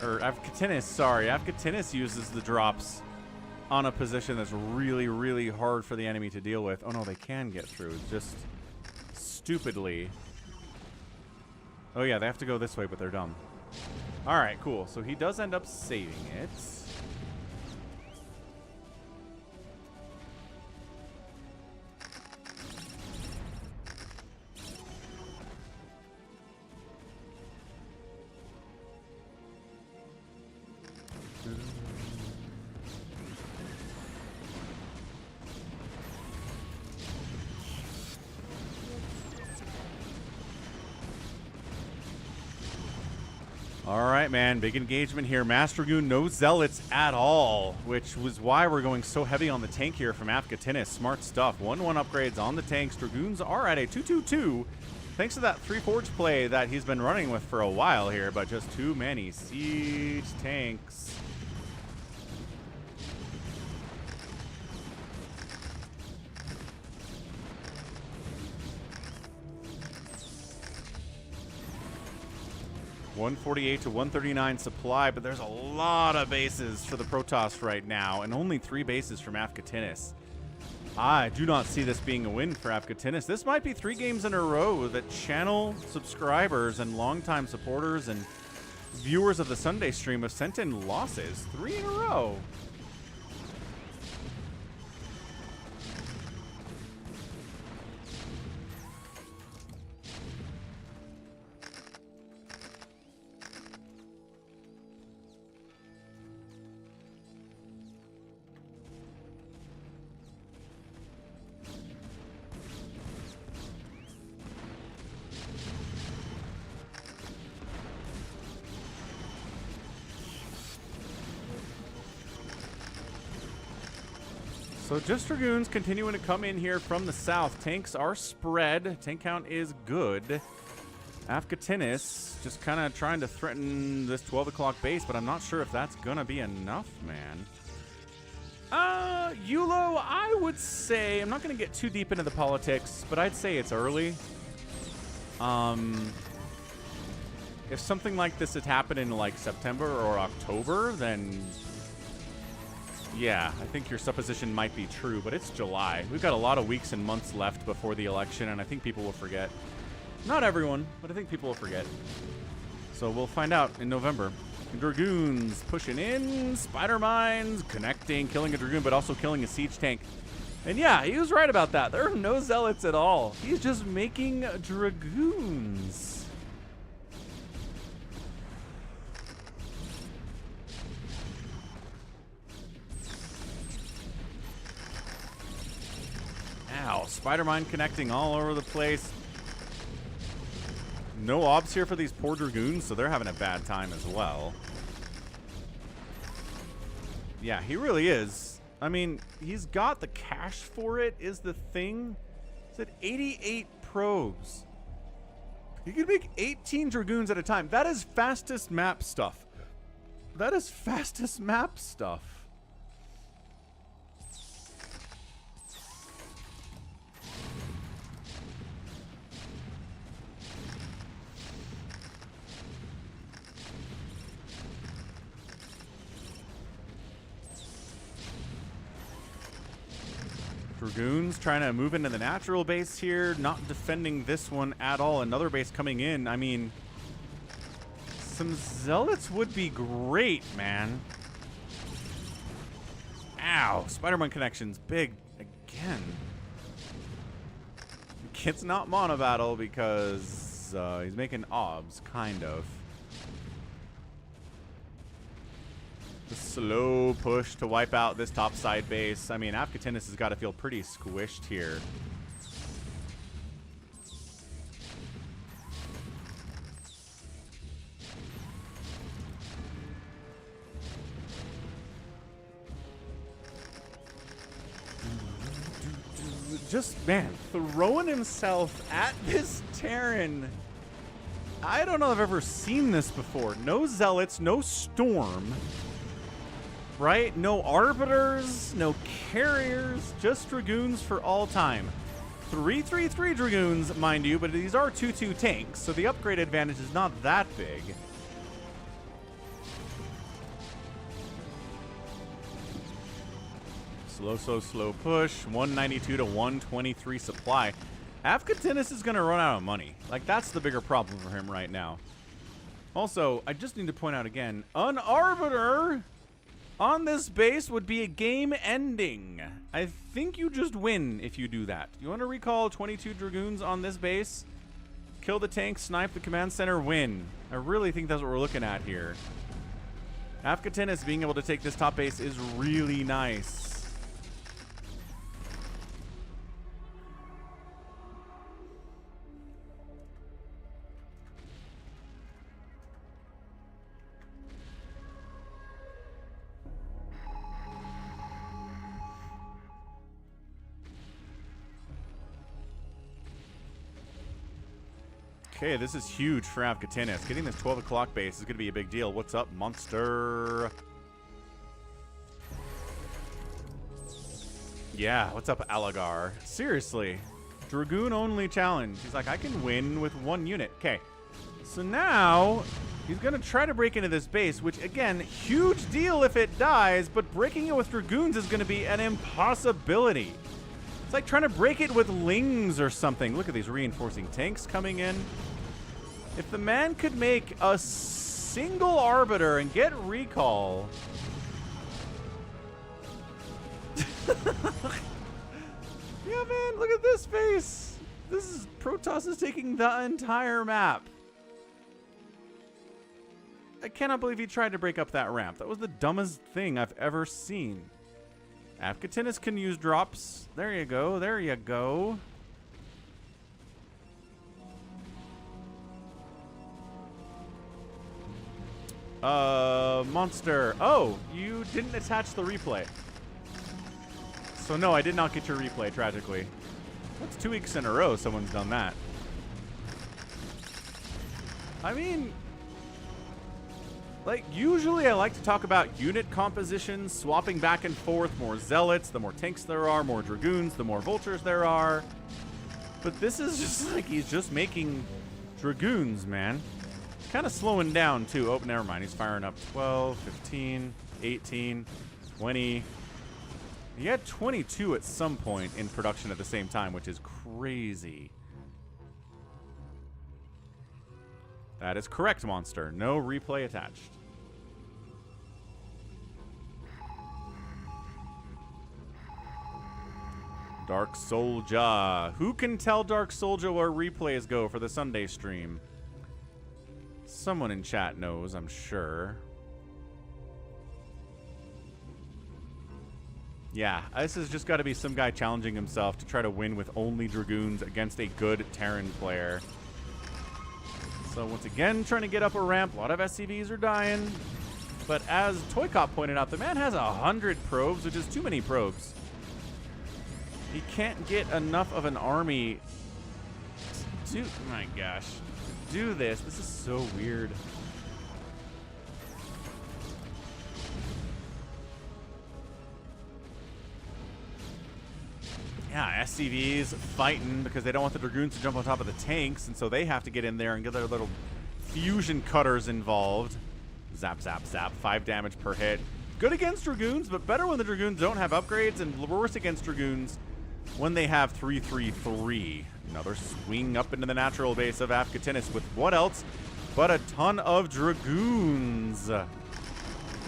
or Avcatinus, sorry. Avcatinus uses the drops on a position that's really, really hard for the enemy to deal with. Oh no, they can get through, just stupidly. Oh yeah, they have to go this way, but they're dumb. Alright, cool. So he does end up saving it. Alright, man. Big engagement here. Mass Dragoon, no Zealots at all, which was why we're going so heavy on the tank here from Avcatinus. Smart stuff. 1-1 upgrades on the tanks. Dragoons are at a 2-2-2. Thanks to that 3-Forge play that he's been running with for a while here, but just too many siege tanks. $148 to $139 supply, but there's a lot of bases for the PROTOSS right now, and only 3 bases from Avcatinus. I do not see this being a win for Avcatinus. This might be 3 games in a row that channel subscribers and longtime supporters and viewers of the Sunday stream have sent in losses. 3 in a row. So just Dragoons continuing to come in here from the south. Tanks are spread. Tank count is good. Avcatinus just kind of trying to threaten this 12 o'clock base, but I'm not sure if that's going to be enough, man. Yulo, I would say, I'm not going to get too deep into the politics, but I'd say it's early. If something like this had happened in like September or October, then yeah, I think your supposition might be true, but it's July. We've got a lot of weeks and months left before the election, and I think people will forget. Not everyone, but I think people will forget. So we'll find out in November. Dragoons pushing in, spider mines, connecting, killing a Dragoon, but also killing a siege tank. And yeah, he was right about that. There are no Zealots at all. He's just making Dragoons. Ow, spider mine connecting all over the place. No obs here for these poor Dragoons, so they're having a bad time as well. Yeah, he really is. I mean, he's got the cash for it, is the thing. He's at 88 probes. He can make 18 Dragoons at a time. That is fastest map stuff. That is fastest map stuff. Dragoons trying to move into the natural base here, not defending this one at all. Another base coming in. I mean, some Zealots would be great, man. Ow, Spider-Man connections, big again. It's not mono battle because he's making obs, kind of. The slow push to wipe out this top side base. I mean, Avcatinus has got to feel pretty squished here. Just, man, throwing himself at this Terran. I don't know if I've ever seen this before. No Zealots, no Storm. Right? No Arbiters, no Carriers, just Dragoons for all time. 3-3-3 Dragoons, mind you, but these are 2-2 tanks, so the upgrade advantage is not that big. Slow push. 192 to 123 supply. Avcatinus is going to run out of money. Like, that's the bigger problem for him right now. Also, I just need to point out again, an Arbiter on this base would be a game ending. I think you just win if you do that. You want to recall 22 Dragoons on this base? Kill the tank, snipe the command center, win. I really think that's what we're looking at here. Avcatinus being able to take this top base is really nice. Okay, this is huge for Avcatinus. Getting this 12 o'clock base is going to be a big deal. What's up, monster? Yeah, what's up, Alagar? Seriously. Dragoon-only challenge. He's like, I can win with 1 unit. Okay, so now he's going to try to break into this base, which, again, huge deal if it dies, but breaking it with Dragoons is going to be an impossibility. It's like trying to break it with Lings or something. Look at these reinforcing tanks coming in. If the man could make a single Arbiter and get recall... Yeah, man, look at this face. This is... PROTOSS is taking the entire map. I cannot believe he tried to break up that ramp. That was the dumbest thing I've ever seen. Avcatinus can use drops. There you go. There you go. Monster. Oh, you didn't attach the replay. So no, I did not get your replay, tragically. That's 2 weeks in a row someone's done that. I mean... Like, usually I like to talk about unit composition, swapping back and forth, more zealots, the more tanks there are, more dragoons, the more vultures there are. But this is just like he's just making dragoons, man. Kind of slowing down, too. Oh, never mind. He's firing up 12, 15, 18, 20. He had 22 at some point in production at the same time, which is crazy. That is correct, monster. No replay attached. Dark Soldier. Who can tell Dark Soldier where replays go for the Sunday stream? Someone in chat knows, I'm sure. Yeah, this has just got to be some guy challenging himself to try to win with only Dragoons against a good Terran player. So once again, trying to get up a ramp. A lot of SCVs are dying. But as ToyCop pointed out, the man has 100 probes, which is too many probes. He can't get enough of an army to, oh my gosh, do this. This is so weird. Yeah, SCVs fighting because they don't want the Dragoons to jump on top of the tanks, and so they have to get in there and get their little fusion cutters involved. Zap, zap, zap. 5 damage per hit. Good against Dragoons, but better when the Dragoons don't have upgrades, and worse against Dragoons when they have 3-3-3. Another swing up into the natural base of Avcatinus with what else but a ton of Dragoons.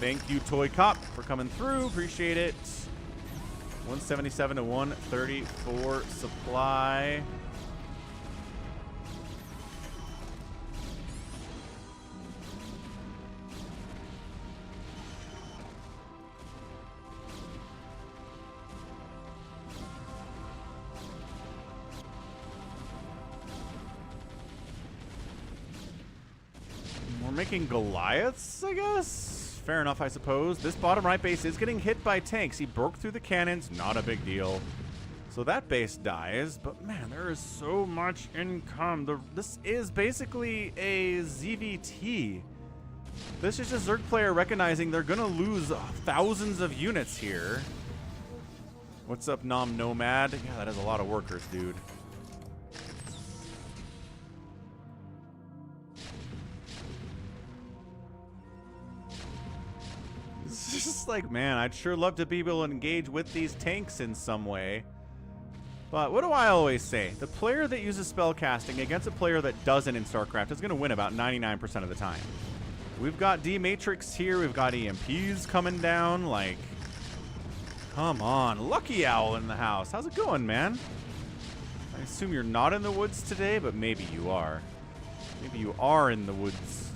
Thank you, ToyCop, for coming through. Appreciate it. 177 to 134 supply. We're making Goliaths, I guess? Fair enough, I suppose. This bottom right base is getting hit by tanks. He broke through the cannons. Not a big deal. So that base dies. But, man, there is so much income. This is basically a ZVT. This is just Zerg player recognizing they're going to lose thousands of units here. What's up, Nom Nomad? Yeah, that is a lot of workers, dude. just like, man, I'd sure love to be able to engage with these tanks in some way. But what do I always say? The player that uses spellcasting against a player that doesn't in StarCraft is going to win about 99% of the time. We've got D-Matrix here. We've got EMPs coming down. Like, come on. Lucky Owl in the house. How's it going, man? I assume you're not in the woods today, but maybe you are. Maybe you are in the woods.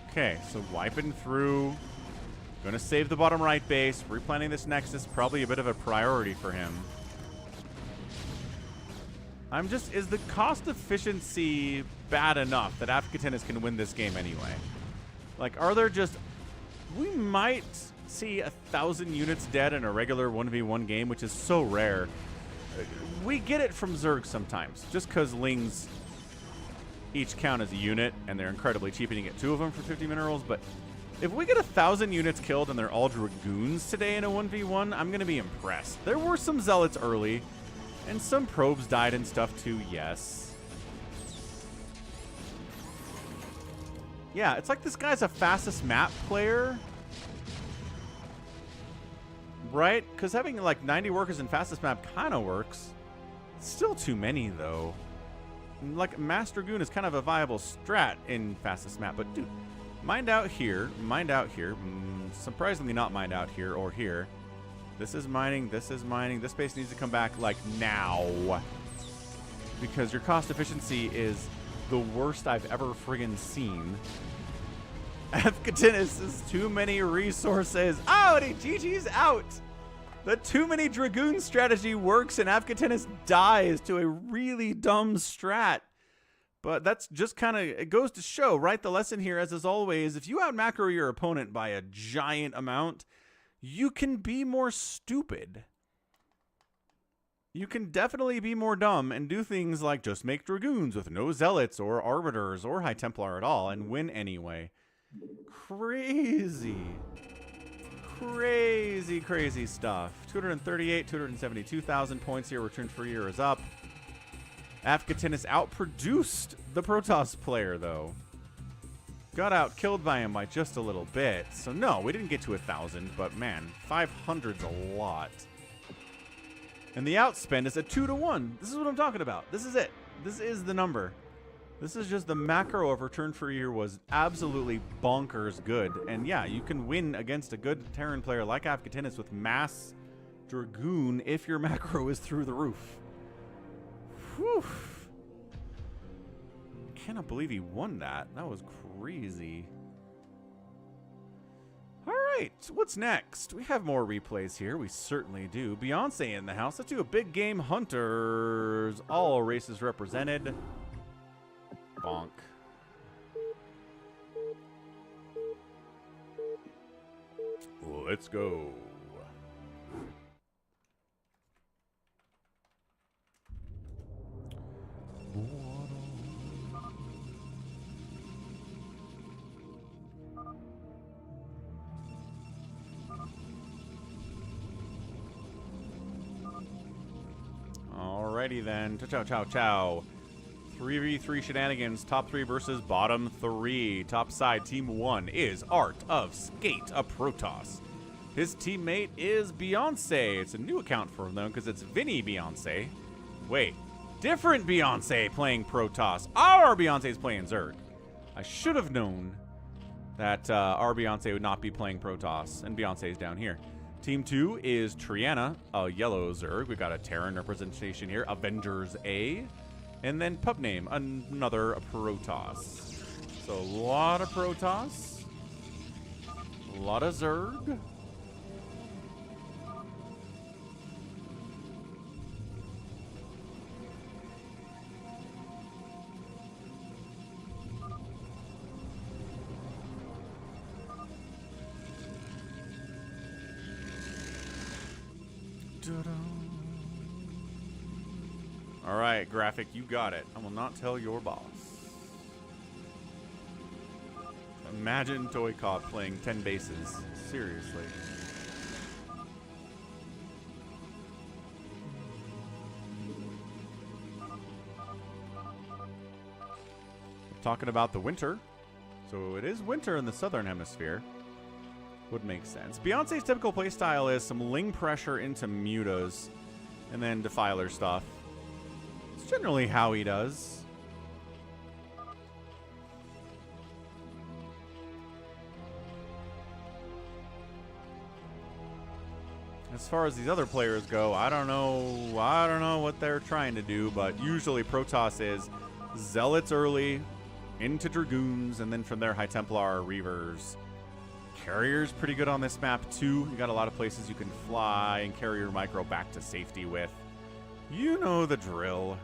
Okay, so wiping through. Gonna save the bottom right base. Replanting this Nexus, probably a bit of a priority for him. I'm just, is the cost efficiency bad enough that Avcatinus can win this game anyway? Like, are there just, we might see 1,000 units dead in a regular 1v1 game, which is so rare. We get it from Zerg sometimes, just because Lings each count as a unit, and they're incredibly cheap, and you get 2 of them for 50 minerals, but if we get 1,000 units killed and they're all Dragoons today in a 1v1, I'm going to be impressed. There were some Zealots early, and some probes died and stuff too, yes. Yeah, it's like this guy's a fastest map player. Right? Because having like 90 workers in fastest map kind of works. Still too many, though. Like, Mass Dragoon is kind of a viable strat in fastest map, but dude, mind out here, surprisingly not mind out here or here. This is mining, this base needs to come back, like, now. Because your cost efficiency is the worst I've ever friggin' seen. Avcatinus is too many resources. Oh, and he GG's out! The too many Dragoon strategy works and Avcatinus dies to a really dumb strat. But that's just kind of, it goes to show, right? The lesson here, as is always, if you out-macro your opponent by a giant amount, you can be more stupid. You can definitely be more dumb and do things like just make Dragoons with no Zealots or Arbiters or High Templar at all and win anyway. Crazy. Crazy stuff. 238, 272,000 points here. Return for year is up. Avcatinus outproduced the PROTOSS player, though. Got out-killed by him by just a little bit. So, no, we didn't get to 1,000, but, man, 500's a lot. And the outspend is a 2-to-1. This is what I'm talking about. This is it. This is the number. This is just the macro of Return for a Year was absolutely bonkers good. And yeah, you can win against a good Terran player like Avcatinus with Mass Dragoon if your macro is through the roof. Whew. I cannot believe he won that. That was crazy. All right, what's next? We have more replays here. We certainly do. Beyonce in the house. Let's do a big game. Hunters. All races represented. Bonk. Let's go. Alrighty then. Ciao. 3v3 shenanigans. Top 3 versus bottom 3. Top side, team 1 is Art of Skate, a PROTOSS. His teammate is Beyonce. It's a new account for him, though, because it's Vinny Beyonce. Wait. Different Beyonce playing PROTOSS. Our Beyonce's playing Zerg. I should have known that our Beyonce would not be playing PROTOSS, and Beyonce's down here. Team 2 is Triana, a yellow Zerg. We got a Terran representation here. Avengers A. And then pub name, another PROTOSS. So a lot of PROTOSS. A lot of Zerg. All right, Graphic, you got it. I will not tell your boss. Imagine ToyCop playing 10 bases. Seriously. Talking about the winter. So it is winter in the southern hemisphere. Would make sense. Beyonce's typical playstyle is some Ling pressure into mutas and then Defiler stuff. It's generally how he does. As far as these other players go, I don't know what they're trying to do, but usually PROTOSS is Zealots early, into Dragoons, and then from there High Templar, Reavers. Carrier's pretty good on this map too. You got a lot of places you can fly and carry your micro back to safety with. You know the drill.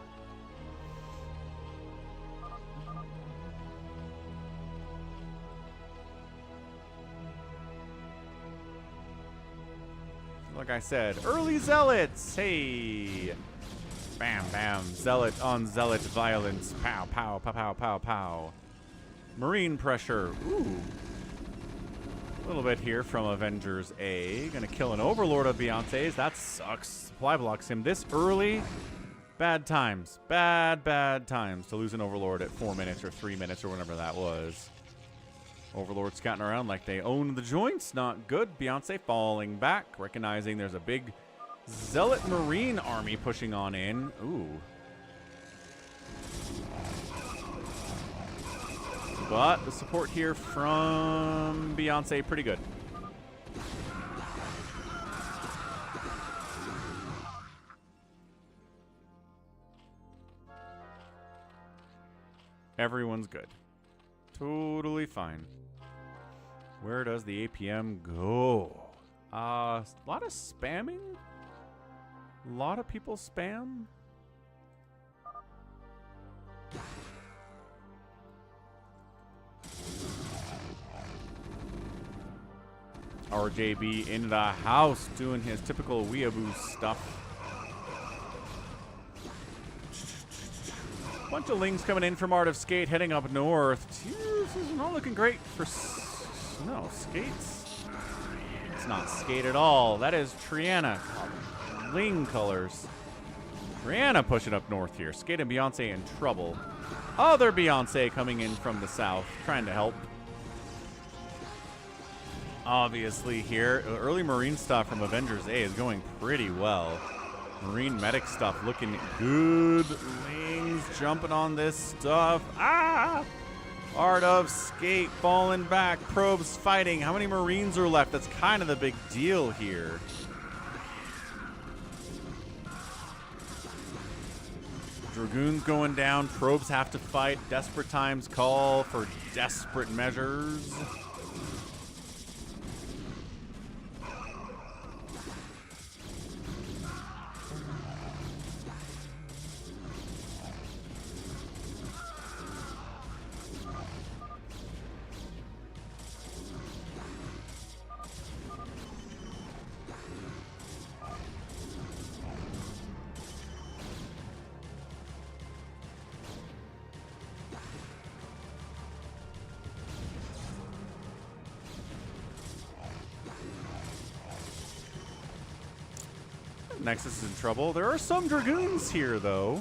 Like I said, early Zealots! Hey! Bam, bam. Zealot on Zealot violence. Pow, pow, pow, pow, pow, pow. Marine pressure. Ooh. A little bit here from Avengers A. Gonna kill an Overlord of Beyonce's. That sucks. Supply blocks him this early. Bad times. Bad, bad times to lose an Overlord at 4 minutes or 3 minutes or whatever that was. Overlord scouting around like they own the joints. Not good. Beyonce falling back, recognizing there's a big Zealot Marine army pushing on in. Ooh. But the support here from Beyonce, pretty good. Everyone's good. Totally fine. Where does the APM go? A lot of spamming? A lot of people spam? RJB in the house doing his typical weeaboo stuff. Bunch of Lings coming in from Art of Skate heading up north. This is not looking great for... No, Skates? It's not Skate at all. That is Triana. Ling colors. Triana pushing up north here. Skate and Beyonce in trouble. Other Beyonce coming in from the south, trying to help. Obviously here, early Marine stuff from Avengers A is going pretty well. Marine medic stuff looking good. Lings jumping on this stuff. Ah! Art of Skate falling back. Probes fighting. How many Marines are left? That's kind of the big deal here. Dragoons going down. Probes have to fight. Desperate times call for desperate measures. Nexus is in trouble. There are some Dragoons here, though.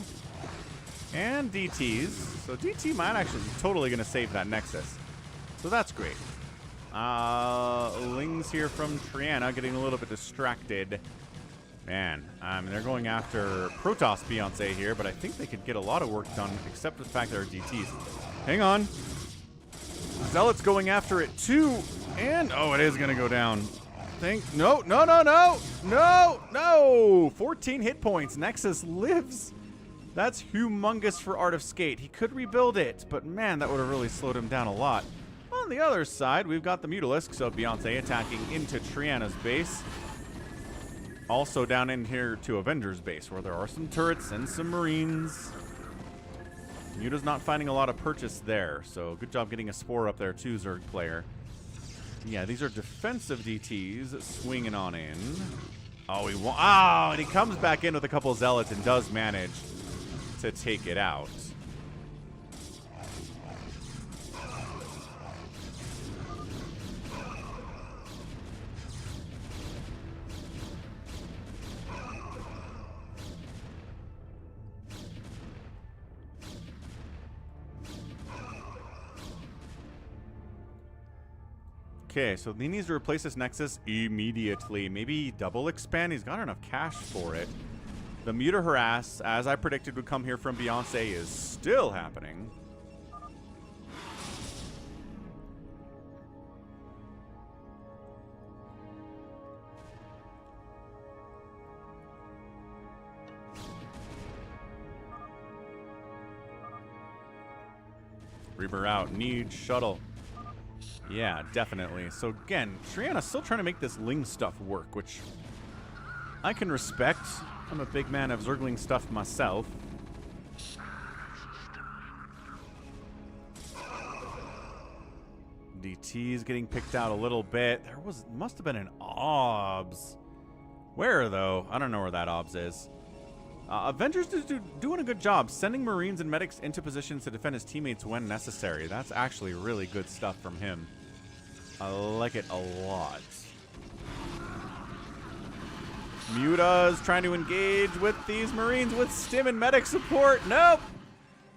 And DTs. So DT might actually be totally going to save that Nexus. So that's great. Lings here from Triana getting a little bit distracted. Man, they're going after PROTOSS Beyonce here, but I think they could get a lot of work done, except for the fact there are DTs. Hang on. Zealot's going after it, too. And, oh, it is going to go down. No, no, no, no, no, no. 14 hit points. Nexus lives. That's humongous for Art of Skate. He could rebuild it, but man, that would have really slowed him down a lot. On the other side, we've got the Mutalisks of Beyonce attacking into Triana's base. Also down in here to Avengers base, where there are some turrets and some Marines. Muta's not finding a lot of purchase there, so good job getting a Spore up there too, Zerg player. Yeah, these are defensive DTs swinging on in. Oh, and he comes back in with a couple of Zealots and does manage to take it out. Okay, so he needs to replace this Nexus immediately. Maybe double expand. He's got enough cash for it. The Muta Harass, as I predicted would come here from Beyonce, is still happening. Reaver out. Need shuttle. Yeah, definitely. So again, Triana's still trying to make this Ling stuff work, which I can respect. I'm a big man of Zergling stuff myself. DT's getting picked out a little bit. There must have been an OBS. Where though? I don't know where that OBS is. Avengers is doing a good job sending Marines and medics into positions to defend his teammates when necessary. That's actually really good stuff from him. I like it a lot. Muta's trying to engage with these Marines with stim and medic support. Nope!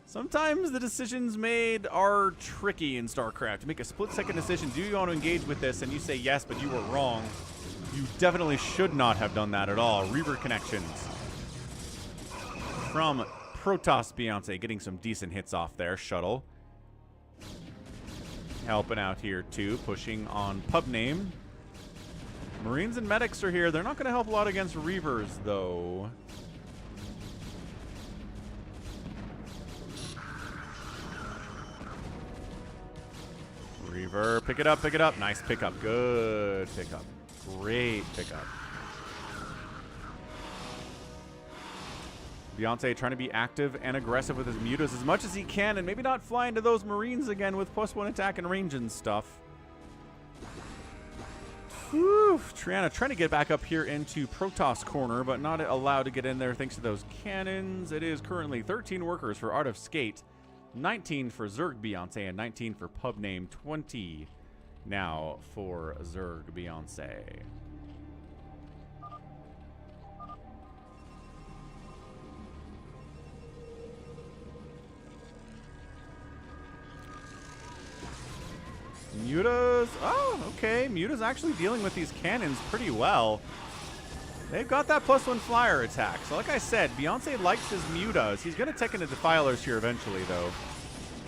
Sometimes the decisions made are tricky in StarCraft. To make a split-second decision, do you want to engage with this? And you say yes, but you were wrong. You definitely should not have done that at all. Reaver connections from PROTOSS Beyonce, getting some decent hits off there. Shuttle helping out here too, pushing on pub name. Marines and medics are here. They're not going to help a lot against Reavers though. Reaver, pick it up, pick it up. Nice pickup, good pickup, great pickup. Beyonce trying to be active and aggressive with his mutas as much as he can and maybe not fly into those Marines again with +1 attack and range and stuff. Whew, Triana trying to get back up here into PROTOSS corner, but not allowed to get in there thanks to those cannons. It is currently 13 workers for Art of Skate, 19 for Zerg Beyonce, and 19 for pub name, 20 now for Zerg Beyonce. Muta's, oh, okay. Muta's actually dealing with these cannons pretty well. They've got that +1 flyer attack. So like I said, Beyonce likes his Mutas. He's going to take into Defilers here eventually, though,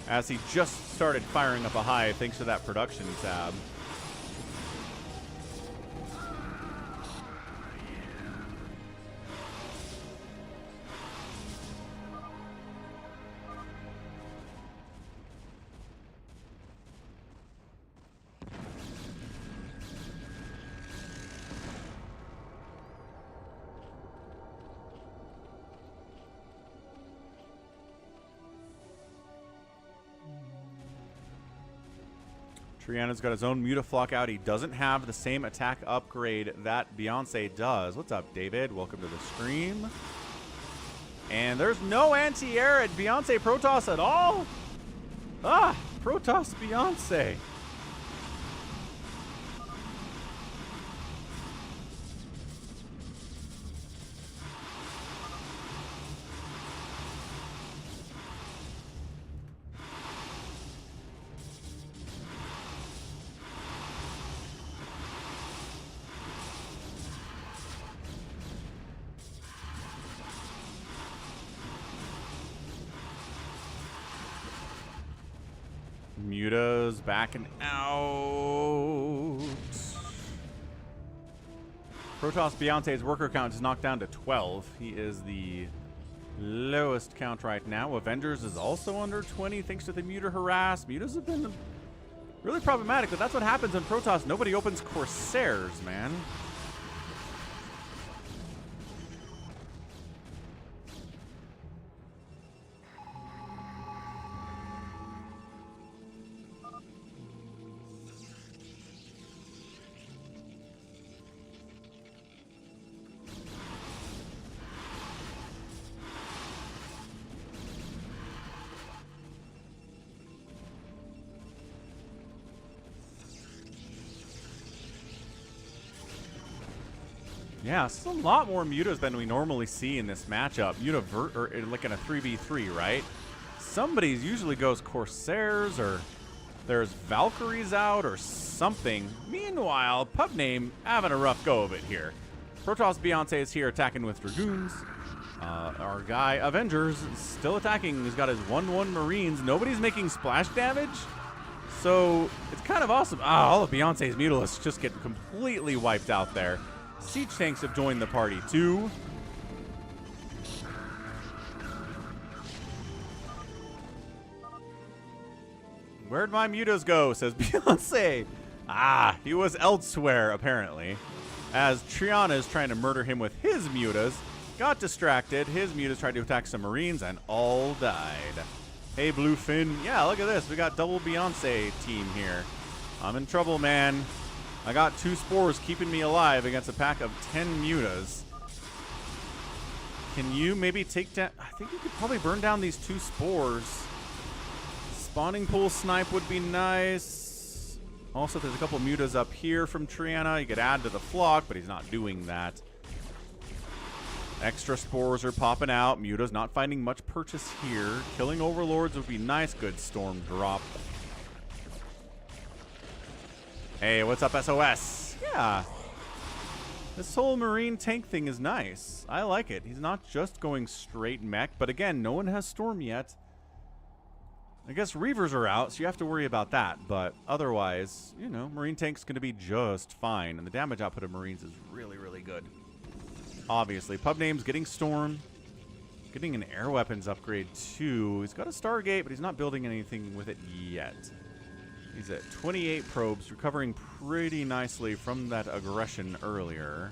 as he just started firing up a hive thanks to that production tab. Triana's got his own Mutaflock out. He doesn't have the same attack upgrade that Beyonce does. What's up, David? Welcome to the stream. And there's no anti-air at Beyonce PROTOSS at all? Ah, PROTOSS Beyonce. Muta's backing out. PROTOSS Beyonce's worker count is knocked down to 12. He is the lowest count right now. Avengers is also under 20 thanks to the Muta harass. Mutas have been really problematic, but that's what happens in PROTOSS. Nobody opens Corsairs, man. Yeah, this is a lot more Mutas than we normally see in this matchup. Or like in a 3v3, right? Somebody usually goes Corsairs or There's Valkyries out or something. Meanwhile, pub name having a rough go of it here. PROTOSS Beyonce is here attacking with Dragoons. Our guy Avengers is still attacking. He's got his 1-1 Marines. Nobody's making splash damage. So it's kind of awesome. All of Beyonce's Mutalisks just get completely wiped out there. Siege tanks have joined the party too. Where'd my mutas go, says Beyonce. He was elsewhere, apparently. As Triana is trying to murder him with his mutas, got distracted. His mutas tried to attack some Marines and all died. Hey, Bluefin. Yeah, look at this. We got double Beyonce team here. I'm in trouble, man. I got 2 spores keeping me alive against a pack of 10 mutas. Can you maybe take down... I think you could probably burn down these 2 spores. Spawning pool snipe would be nice. Also, there's a couple mutas up here from Triana. You could add to the flock, but he's not doing that. Extra spores are popping out. Muta's not finding much purchase here. Killing overlords would be nice. Good storm drop. Hey, what's up, SOS? Yeah. This whole marine tank thing is nice. I like it. He's not just going straight mech, but again, no one has storm yet. I guess Reavers are out, so you have to worry about that. But otherwise, you know, marine tank's going to be just fine. And the damage output of Marines is really, really good. Obviously, pub name's getting storm. Getting an air weapons upgrade, too. He's got a Stargate, but he's not building anything with it yet. He's at 28 probes, recovering pretty nicely from that aggression earlier.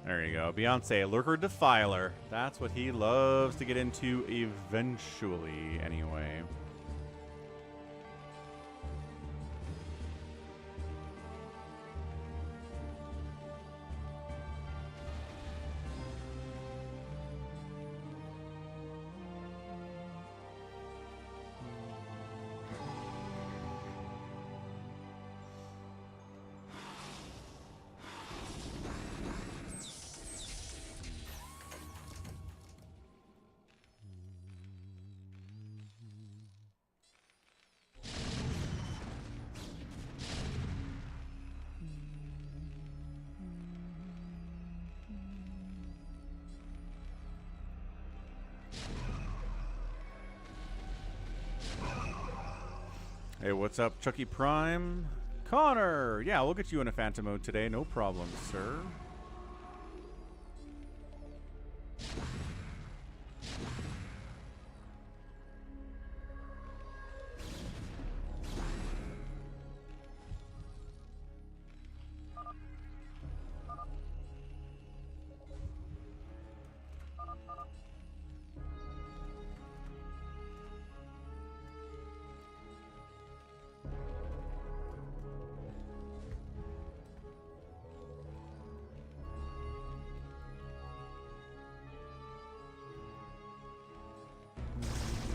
There you go. Beyonce, Lurker Defiler. That's what he loves to get into eventually, anyway. Hey, what's up, Chucky Prime? Connor! Yeah, we'll get you in a Phantom mode today. No problem, sir.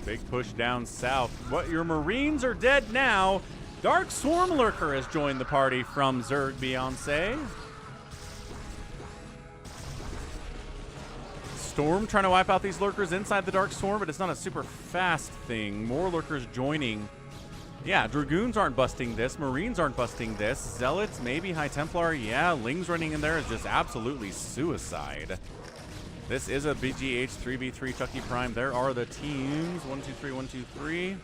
Big push down south. What? Your Marines are dead now. Dark Swarm Lurker has joined the party from Zerg Beyonce. Storm trying to wipe out these Lurkers inside the Dark Swarm, but it's not a super fast thing. More Lurkers joining. Yeah, Dragoons aren't busting this. Marines aren't busting this. Zealots, maybe High Templar. Yeah, Lings running in there is just absolutely suicide. This is a BGH 3v3 Chucky Prime. There are the teams. 1, 2, 3, 1, 2, 3.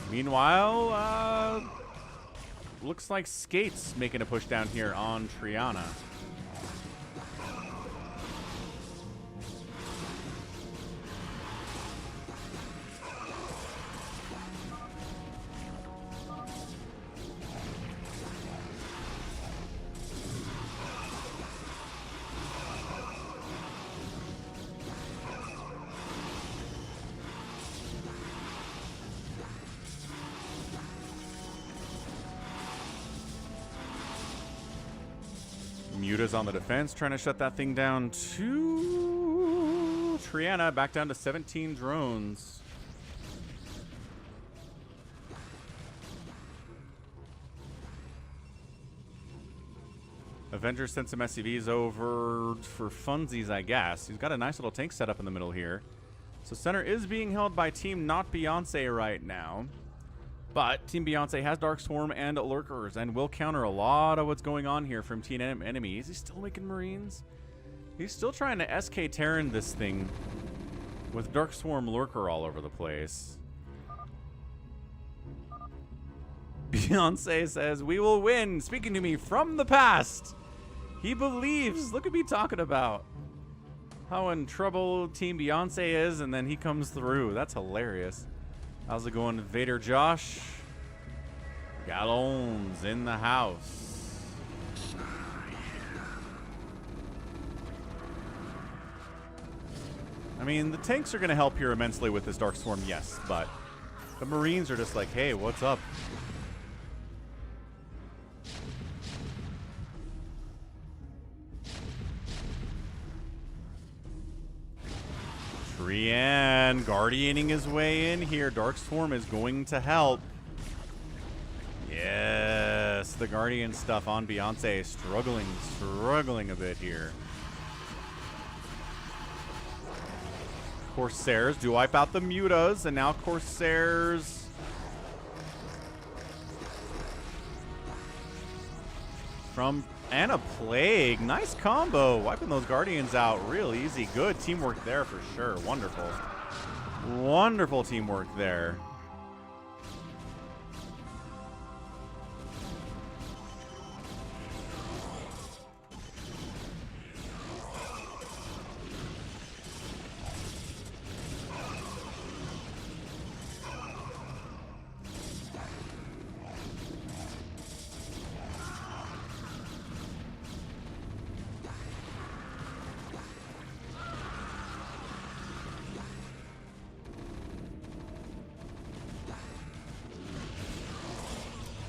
Meanwhile, looks like Skate's making a push down here on Triana. Muta's on the defense, trying to shut that thing down to Triana, back down to 17 drones. Avenger sent some SCVs over for funsies, I guess. He's got a nice little tank set up in the middle here. So center is being held by Team Not Beyonce right now. But Team Beyonce has Dark Swarm and Lurkers and will counter a lot of what's going on here from Team Enemy. Is he still making Marines? He's still trying to SK Terran this thing with Dark Swarm Lurker all over the place. Beyonce says, "We will win," speaking to me from the past. He believes. Look at me talking about how in trouble Team Beyonce is, and then he comes through. That's hilarious. How's it going, Vader Josh? Gallons in the house. I mean, the tanks are going to help here immensely with this Dark Swarm, yes, but the Marines are just like, hey, what's up? Brienne guardianing his way in here. Dark Swarm is going to help. Yes, the Guardian stuff on Beyonce struggling a bit here. Corsairs do wipe out the Mutas, and now Corsairs from and a Plague. Nice combo. Wiping those Guardians out real easy. Good teamwork there for sure. Wonderful. Wonderful teamwork there.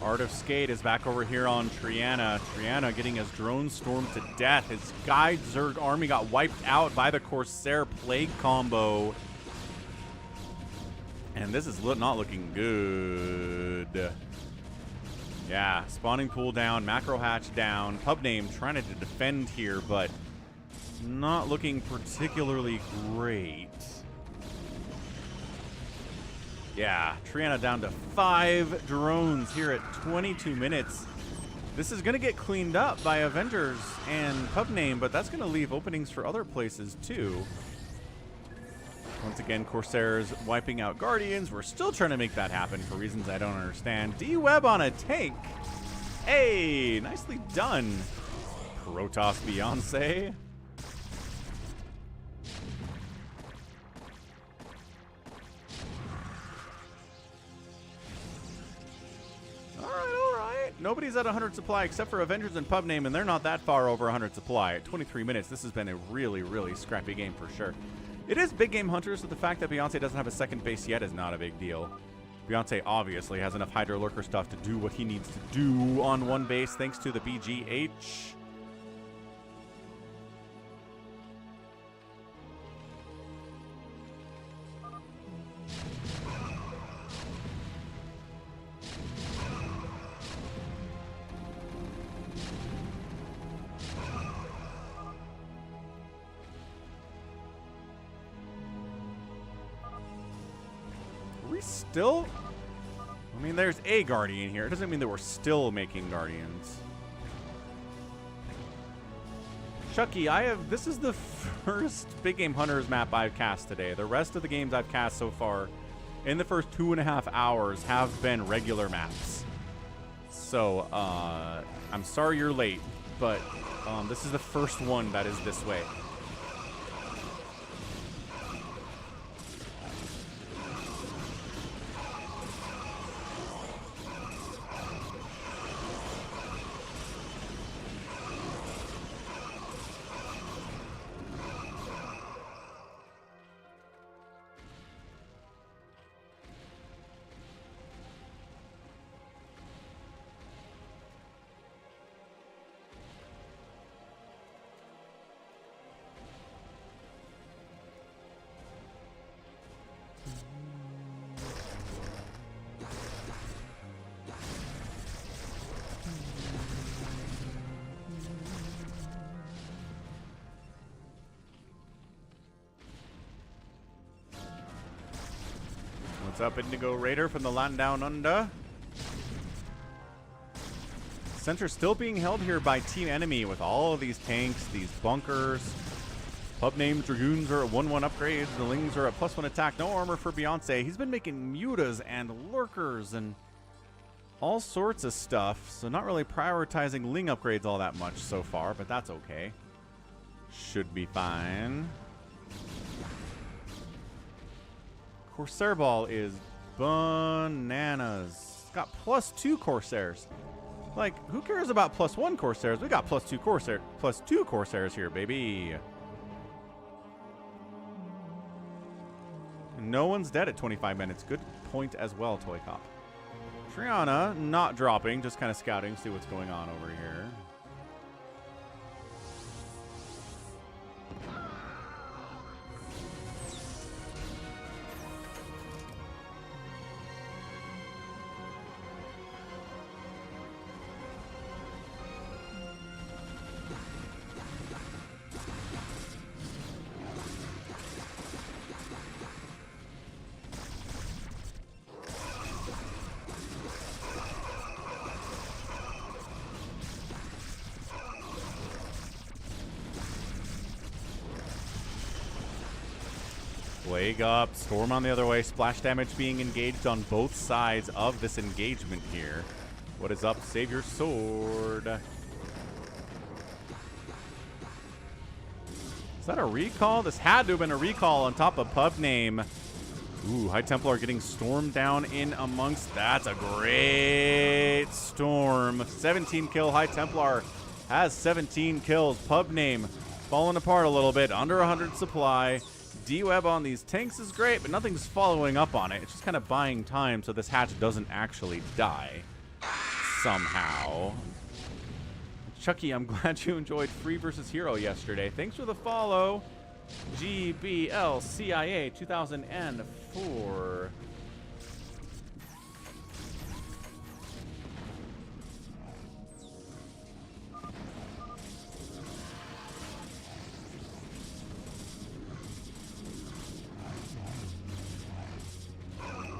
Art of Skate is back over here on Triana. Triana getting his drone stormed to death. His Guide Zerg army got wiped out by the Corsair Plague combo. And this is not looking good. Yeah, spawning pool down, macro hatch down. Pub name trying to defend here, but not looking particularly great. Yeah, Triana down to 5 drones here at 22 minutes. This is going to get cleaned up by Avengers and Pub name, but that's going to leave openings for other places too. Once again, Corsairs wiping out Guardians. We're still trying to make that happen for reasons I don't understand. DWEB on a tank. Hey, nicely done. PROTOSS Beyonce. Nobody's at 100 supply except for Avengers and Pub name, and they're not that far over 100 supply. At 23 minutes, this has been a really, really scrappy game for sure. It is big game Hunters, so the fact that Beyonce doesn't have a second base yet is not a big deal. Beyonce obviously has enough Hydra Lurker stuff to do what he needs to do on one base thanks to the BGH. Still? I mean, there's a Guardian here. It doesn't mean that we're still making Guardians. Chucky, this is the first Big Game Hunters map I've cast today. The rest of the games I've cast so far in the first 2.5 hours have been regular maps. So, I'm sorry you're late, but this is the first one that is this way. What's up, Indigo Raider from the land down under? Center still being held here by Team Enemy with all of these tanks, these bunkers. Pub name Dragoons are at 1-1 upgrades. The Lings are at +1 attack. No armor for Beyonce. He's been making mutas and lurkers and all sorts of stuff. So not really prioritizing Ling upgrades all that much so far, but that's okay. Should be fine. Corsair Ball is bananas. Got +2 Corsairs. Like, who cares about +1 Corsairs? We got +2 Corsairs here, baby. No one's dead at 25 minutes. Good point as well, ToyCop. Triana not dropping, just kind of scouting, see what's going on over here. Plague up, Storm on the other way, splash damage being engaged on both sides of this engagement here. What is up, SaviorSword? Is that a recall? This had to have been a recall on top of pub name. Ooh, High Templar getting Storm down in amongst. That's a great Storm. 17 kill High Templar has 17 kills. Pub name falling apart a little bit, under 100 supply. DWEB on these tanks is great, but nothing's following up on it. It's just kind of buying time so this hatch doesn't actually die somehow. Chucky, I'm glad you enjoyed Free versus Hero yesterday. Thanks for the follow. GBLCIA 2004.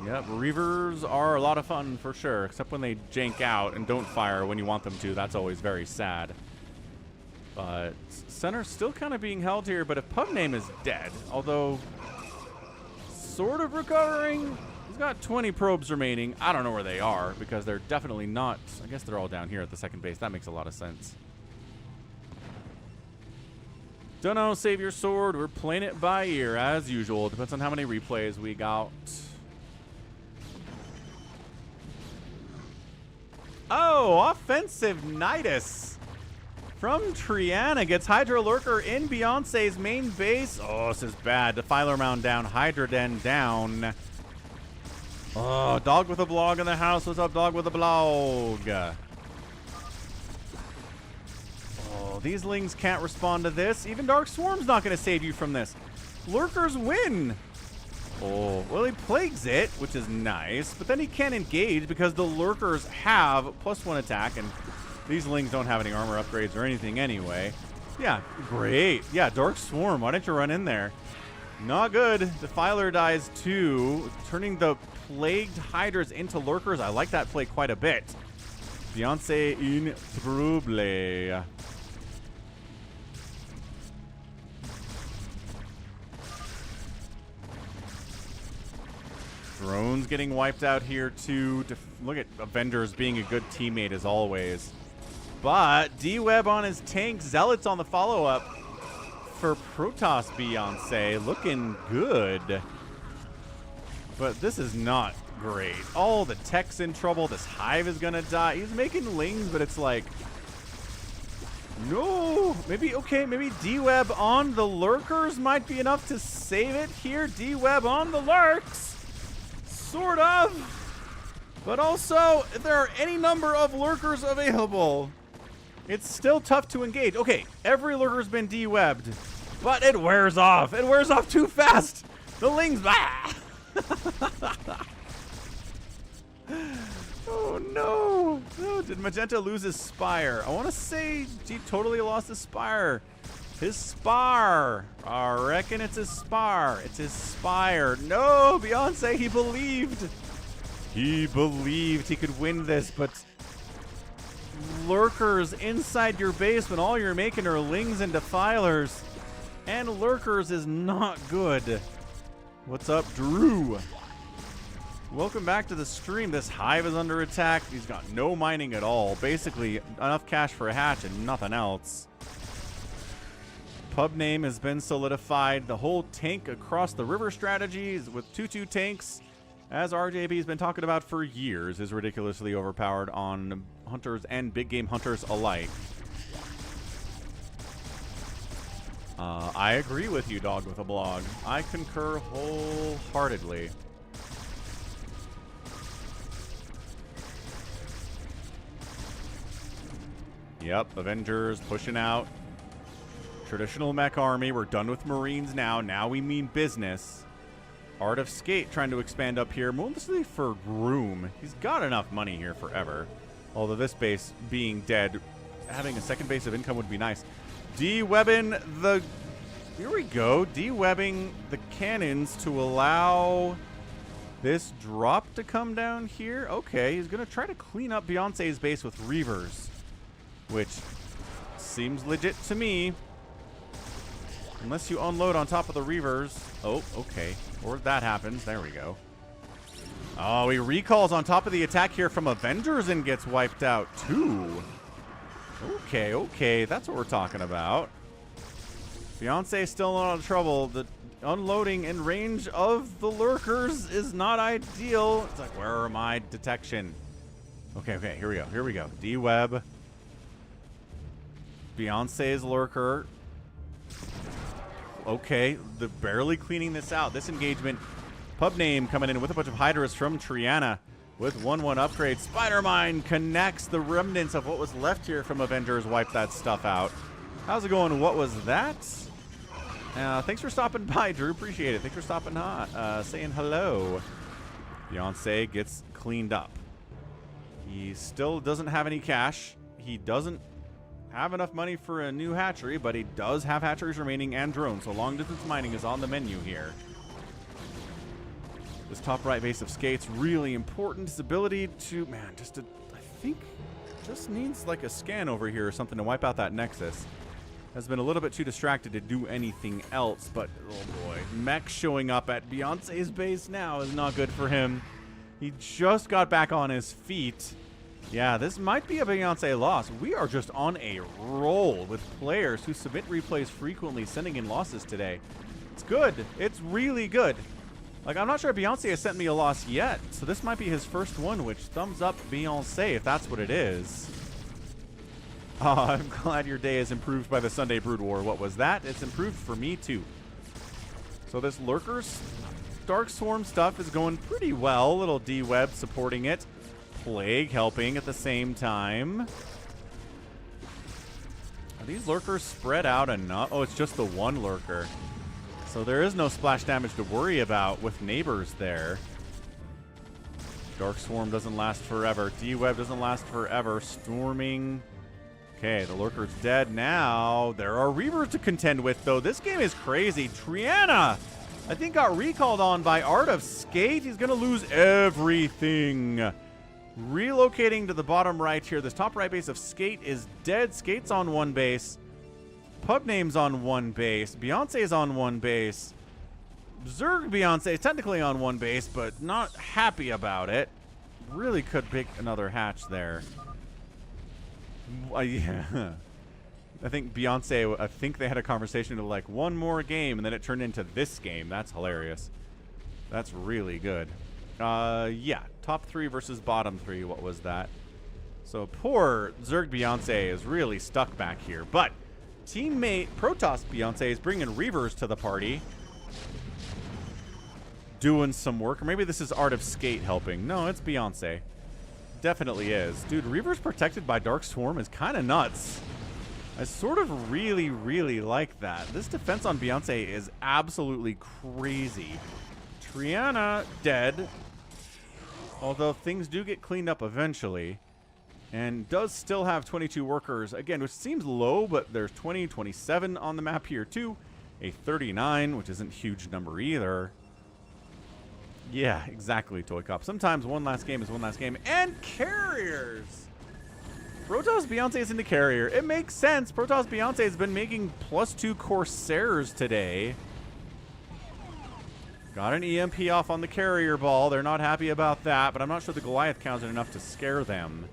Yep, Reavers are a lot of fun for sure, except when they jank out and don't fire when you want them to. That's always very sad. But Center's still kind of being held here, but if pub name is dead, although sort of recovering, he's got 20 probes remaining. I don't know where they are because they're definitely not. I guess they're all down here at the second base. That makes a lot of sense. Don't know, SaviorSword. We're playing it by ear as usual. Depends on how many replays we got. Oh, offensive Nidus from Triana gets Hydra Lurker in Beyonce's main base. Oh, this is bad. Defiler Mound down, Hydra Den down. Oh, Dog with a Blog in the house. What's up, Dog with a Blog? Oh, these Lings can't respond to this. Even Dark Swarm's not going to save you from this. Lurkers win. Oh, well, he plagues it, which is nice, but then he can't engage because the Lurkers have +1 attack, and these Lings don't have any armor upgrades or anything anyway. Yeah, great. Yeah, Dark Swarm, why don't you run in there? Not good. Defiler dies too, turning the plagued Hydras into Lurkers. I like that play quite a bit. Beyonce in trouble. Drones getting wiped out here too. Look at Avengers being a good teammate as always. But DWEB on his tank. Zealots on the follow-up for PROTOSS Beyonce. Looking good. But this is not great. All the tech's in trouble. This Hive is going to die. He's making Lings, but it's like... No! Maybe, okay, maybe DWEB on the Lurkers might be enough to save it here. DWEB on the Lurks. Sort of. But also, if there are any number of Lurkers available, it's still tough to engage. Okay, every Lurker's been de-webbed, but it wears off. It wears off too fast. The Lings... Ah! Oh, no. No. Did Magenta lose his Spire? I want to say he totally lost his Spire. His spar. I reckon it's his spar. It's his spire. No, Beyonce, he believed. He believed he could win this, but lurkers inside your base when all you're making are lings and defilers. And lurkers is not good. What's up, Drew? Welcome back to the stream. This hive is under attack. He's got no mining at all. Basically, enough cash for a hatch and nothing else. Pub name has been solidified. The whole tank across the river strategy is with 2-2 tanks, as RJB has been talking about for years, is ridiculously overpowered on hunters and big game hunters alike. I agree with you, Dog with a Blog. I concur wholeheartedly. Yep, Avengers pushing out. Traditional mech army. We're done with Marines now. Now we mean business. Art of Skate trying to expand up here. Mostly for Groom. He's got enough money here forever. Although this base being dead, having a second base of income would be nice. De-webbing the... Here we go. De-webbing the cannons to allow this drop to come down here. Okay, he's going to try to clean up Beyonce's base with Reavers, which seems legit to me. Unless you unload on top of the Reavers. Oh, okay. Or that happens. There we go. Oh, he recalls on top of the attack here from Avengers and gets wiped out too. Okay, okay. That's what we're talking about. Beyonce still in a lot of trouble. The unloading in range of the lurkers is not ideal. It's like, where are my detection? Okay, okay. Here we go. Here we go. D-Web. Beyonce's lurker. Okay, they're barely cleaning this out. This engagement, pub name coming in with a bunch of Hydras from Triana with 1-1 upgrade. Spider-Mine connects the remnants of what was left here from Avengers. Wipe that stuff out. How's it going? What was that? Thanks for stopping by, Drew. Appreciate it. Thanks for stopping by, saying hello. Beyonce gets cleaned up. He still doesn't have any cash. He doesn't have enough money for a new hatchery, but he does have hatcheries remaining and drones, so long distance mining is on the menu here. This top right base of Skate's really important. His ability to, man, I think just needs like a scan over here or something to wipe out that Nexus. Has been a little bit too distracted to do anything else, but oh boy, mech showing up at Beyonce's base now is not good for him. He just got back on his feet. Yeah, this might be a Beyonce loss. We are just on a roll with players who submit replays frequently, sending in losses today. It's good. It's really good. Like, I'm not sure Beyonce has sent me a loss yet, so this might be his first one, which thumbs up Beyonce if that's what it is. Oh, I'm glad your day is improved by the Sunday Brood War. What was that? It's improved for me, too. So this Lurkers Dark Swarm stuff is going pretty well. Little D-Web supporting it. Plague helping at the same time. Are these lurkers spread out enough? Oh, it's just the one lurker. So there is no splash damage to worry about with neighbors there. Dark Swarm doesn't last forever. D-Web doesn't last forever. Storming. Okay, the lurker's dead now. There are Reavers to contend with, though. This game is crazy. Triana, I think, got recalled on by Art of Skate. He's going to lose everything. Relocating to the bottom right here. This top right base of Skate is dead. Skate's on one base. Pub name's on one base. Beyonce's on one base. Zerg Beyonce is technically on one base, but not happy about it. Really could pick another hatch there. Yeah. I think Beyonce, I think they had a conversation of like one more game, and then it turned into this game. That's hilarious. That's really good. Yeah. Top 3 versus bottom 3. What was that? So poor Zerg Beyonce is really stuck back here. But teammate PROTOSS Beyonce is bringing Reavers to the party. Doing some work. Or maybe this is Art of Skate helping. No, it's Beyonce. Definitely is. Dude, Reavers protected by Dark Swarm is kind of nuts. I sort of really, really like that. This defense on Beyonce is absolutely crazy. Triana dead. Although things do get cleaned up eventually. And does still have 22 workers, again, which seems low, but there's 20, 27 on the map here too. A 39, which isn't a huge number either. Yeah, exactly, ToyCop. Sometimes one last game is one last game. And carriers! PROTOSS Beyonce is into carrier. It makes sense. PROTOSS Beyonce has been making +2 Corsairs today. Got an EMP off on the carrier ball. They're not happy about that, but I'm not sure the Goliath counted enough to scare them.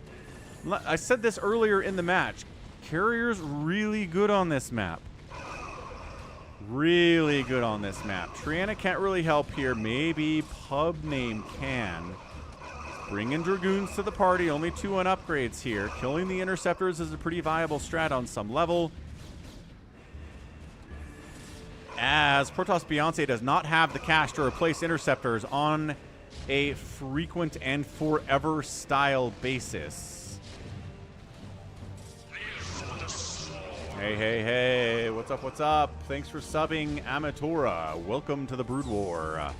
I said this earlier in the match. Carrier's really good on this map. Really good on this map. Triana can't really help here. Maybe Pub Name can. Bring in Dragoons to the party. Only 2 on upgrades here. Killing the Interceptors is a pretty viable strat on some level. As PROTOSS Beyonce does not have the cash to replace Interceptors on a frequent and forever style basis. Hey, hey, hey. What's up, what's up? Thanks for subbing, Amatora. Welcome to the Brood War.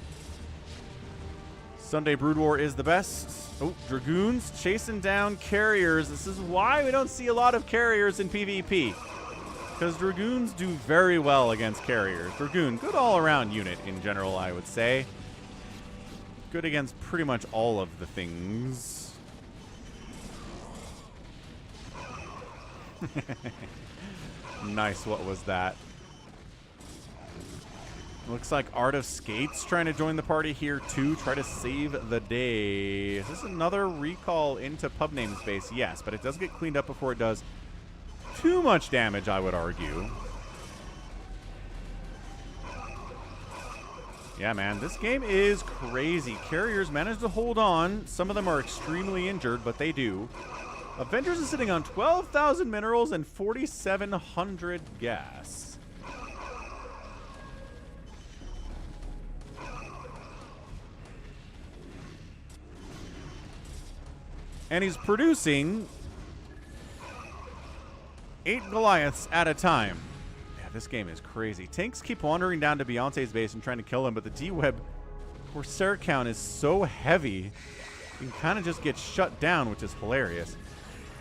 Sunday Brood War is the best. Oh, Dragoons chasing down carriers. This is why we don't see a lot of carriers in PvP. Because Dragoons do very well against carriers. Dragoon, good all-around unit in general, I would say. Good against pretty much all of the things. Nice, what was that? Looks like Art of Skates trying to join the party here too. Try to save the day. Is this another recall into pub namespace? Yes, but it does get cleaned up before it does too much damage, I would argue. Yeah, man, this game is crazy. Carriers manage to hold on. Some of them are extremely injured, but they do. Avengers is sitting on 12,000 minerals and 4,700 gas. And he's producing 8 Goliaths at a time. Yeah, this game is crazy. Tanks keep wandering down to Beyonce's base and trying to kill him, but the DWEB Corsair count is so heavy, you can kind of just get shut down, which is hilarious.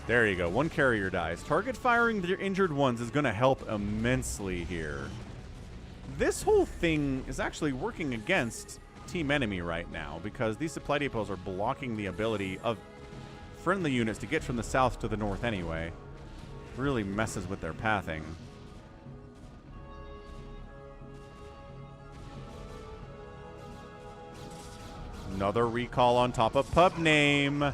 There you go. 1 carrier dies. Target firing the injured ones is going to help immensely here. This whole thing is actually working against Team Enemy right now because these supply depots are blocking the ability of friendly units to get from the south to the north anyway. Really messes with their pathing. Another recall on top of pub name.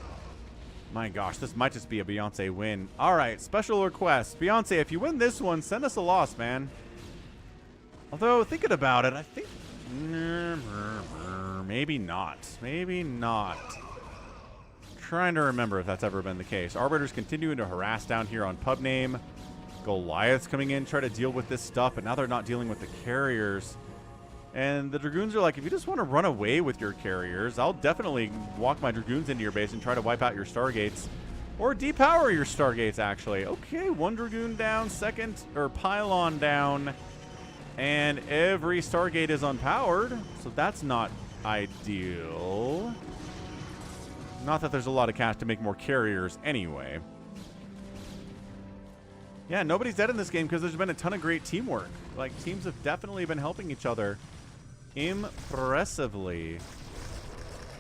My gosh, this might just be a Beyonce win. All right, special request. Beyonce, if you win this one, send us a loss, man. Although, thinking about it, I think... maybe not. Maybe not. Trying to remember if that's ever been the case. Arbiters continuing to harass down here on pub name. Goliaths coming in, try to deal with this stuff, but now they're not dealing with the carriers. And the Dragoons are like, if you just want to run away with your carriers, I'll definitely walk my Dragoons into your base and try to wipe out your Stargates. Or depower your Stargates, actually. Okay, 1 Dragoon down, pylon down. And every Stargate is unpowered, so that's not ideal. Not that there's a lot of cash to make more carriers anyway. Yeah, nobody's dead in this game because there's been a ton of great teamwork. Like, teams have definitely been helping each other impressively.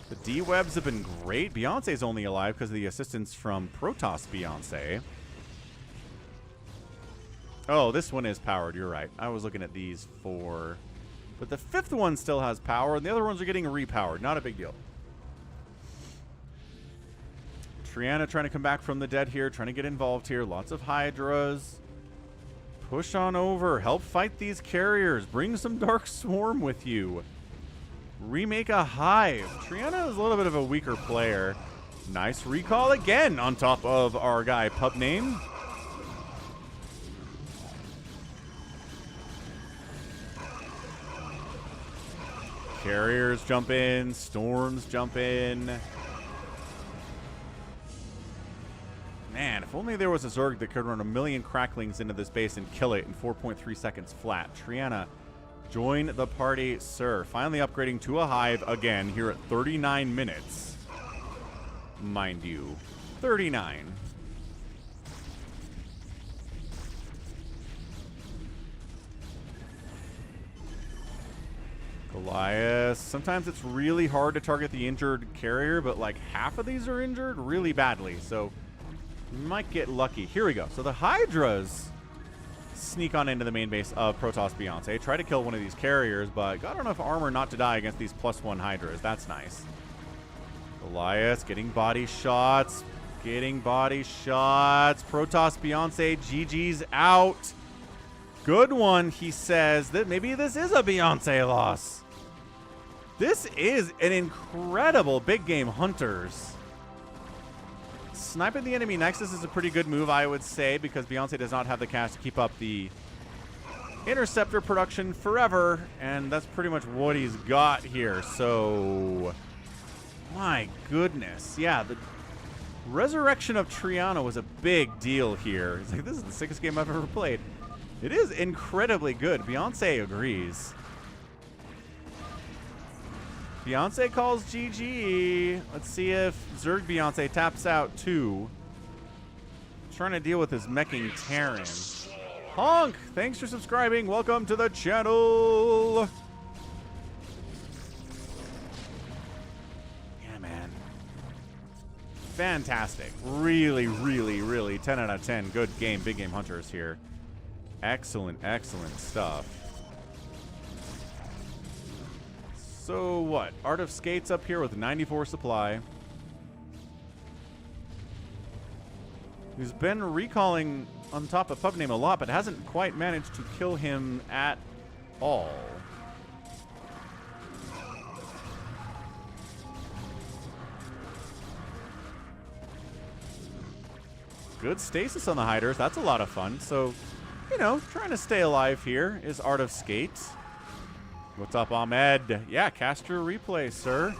The DWEBs have been great. Beyonce's only alive because of the assistance from PROTOSS Beyonce. Oh, this one is powered. You're right. I was looking at these 4. But the 5th one still has power, and the other ones are getting repowered. Not a big deal. Triana trying to come back from the dead here, trying to get involved here. Lots of Hydras. Push on over. Help fight these carriers. Bring some Dark Swarm with you. Remake a hive. Triana is a little bit of a weaker player. Nice recall again on top of our guy pub name. Carriers jump in. Storms jump in. Man, if only there was a Zerg that could run a million cracklings into this base and kill it in 4.3 seconds flat. Triana, join the party, sir. Finally upgrading to a hive again here at 39 minutes. Mind you, 39. Elias. Sometimes it's really hard to target the injured carrier, but like half of these are injured really badly. So you might get lucky. Here we go. So the Hydras sneak on into the main base of PROTOSS Beyonce. Try to kill one of these carriers, but got enough armor not to die against these +1 Hydras. That's nice. Elias getting body shots. Getting body shots. PROTOSS Beyonce, GG's out. Good one, he says. That maybe this is a Beyonce loss. This is an incredible big game hunters. Sniping the enemy nexus is a pretty good move, I would say, because Beyonce does not have the cash to keep up the interceptor production forever, and that's pretty much what he's got here. So, my goodness. Yeah, the resurrection of Triana was a big deal here. It's like, this is the sickest game I've ever played. It is incredibly good. Beyonce agrees. Beyonce calls GG. Let's see if Zerg Beyonce taps out too. Trying to deal with his meching Terran. Honk, thanks for subscribing. Welcome to the channel. Yeah, man. Fantastic. Really, really, really 10 out of 10. Good game. Big game hunters here. Excellent, excellent stuff. So what? Art of Skates up here with 94 supply. He's been recalling on top of pub name a lot, but hasn't quite managed to kill him at all. Good stasis on the Hiders. That's a lot of fun. So, you know, trying to stay alive here is Art of Skate. What's up, Ahmed? Yeah, cast your replay, sir.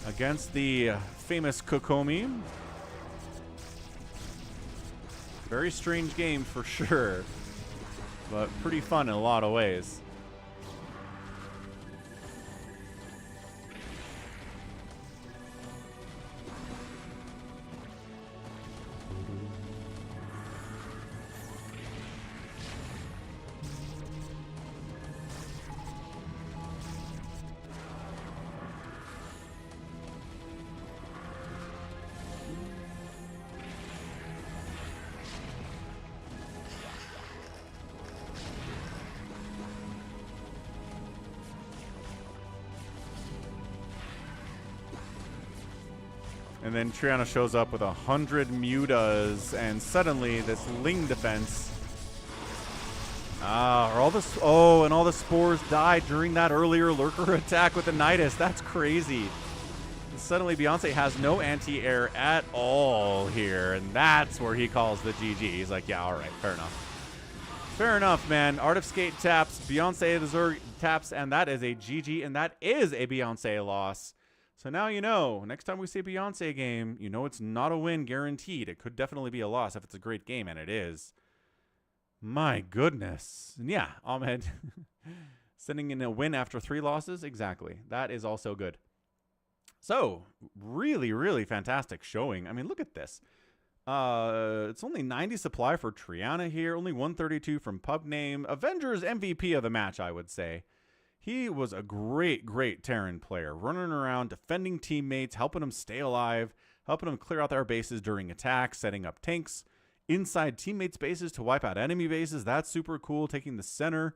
Against the famous Kokomi. Very strange game for sure, but pretty fun in a lot of ways. And then Triana shows up with 100 mutas, and suddenly this Ling defense. Are all the and all the spores died during that earlier lurker attack with the Nidus. That's crazy. And suddenly Beyonce has no anti-air at all here, and that's where he calls the GG. He's like, yeah, all right, fair enough. Fair enough, man. Art of Skate taps, Beyonce the Zerg taps, and that is a GG, and that is a Beyonce loss. So now you know, next time we see a Beyonce game, you know it's not a win guaranteed. It could definitely be a loss if it's a great game, and it is. My goodness. And yeah, Ahmed sending in a win after 3 losses. Exactly. That is also good. So, really, really fantastic showing. I mean, look at this. It's only 90 supply for Triana here. Only 132 from pub name. Avengers MVP of the match, I would say. He was a great, great Terran player, running around, defending teammates, helping them stay alive, helping them clear out their bases during attacks, setting up tanks inside teammates' bases to wipe out enemy bases. That's super cool. Taking the center,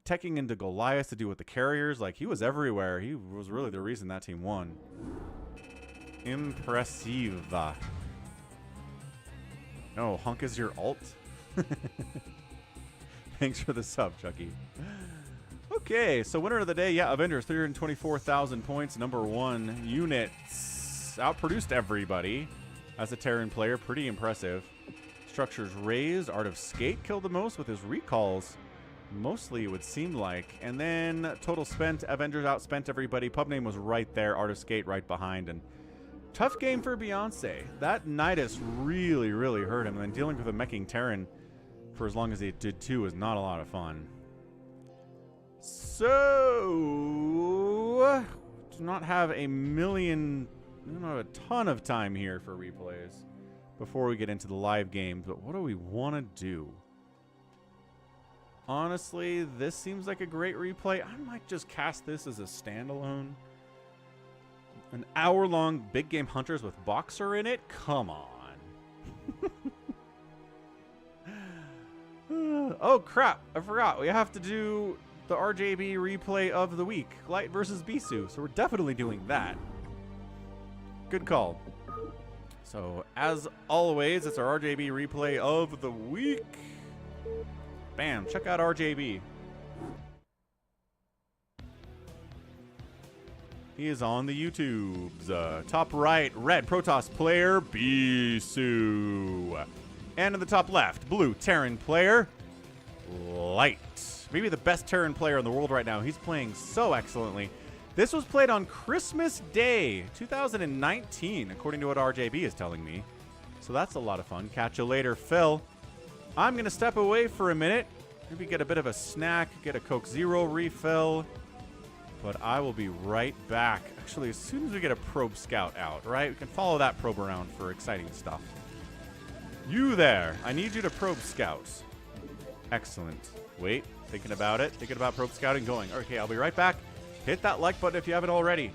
teching into Goliath to do with the carriers. Like, he was everywhere. He was really the reason that team won. Impressive. No, Hunk is your alt. Thanks for the sub, Chucky. Okay, so winner of the day, yeah, Avengers, 324,000 points, #1 units. Outproduced everybody as a Terran player, pretty impressive. Structures raised, Art of Skate killed the most with his recalls, mostly it would seem like. And then total spent, Avengers outspent everybody. Pub name was right there, Art of Skate right behind. And tough game for Beyonce. That Nidus really, really hurt him. And then dealing with a meching Terran for as long as he did too was not a lot of fun. So, do not have a ton of time here for replays before we get into the live games, but what do we want to do? Honestly, this seems like a great replay. I might just cast this as a standalone. An hour-long big game hunters with Boxer in it? Come on. Oh, crap. I forgot. We have to do the RJB replay of the week. Light versus Bisu. So we're definitely doing that. Good call. So, as always, it's our RJB replay of the week. Bam. Check out RJB. He is on the YouTubes. Top right, red PROTOSS player, Bisu. And in the top left, blue Terran player, Light. Maybe the best Terran player in the world right now. He's playing so excellently. This was played on Christmas Day, 2019, according to what RJB is telling me. So that's a lot of fun. Catch you later, Phil. I'm going to step away for a minute. Maybe get a bit of a snack, get a Coke Zero refill. But I will be right back. Actually, as soon as we get a probe scout out, right? We can follow that probe around for exciting stuff. You there. I need you to probe scout. Excellent. Wait. Thinking about it. Thinking about probe scouting going. Okay, I'll be right back. Hit that like button if you haven't already.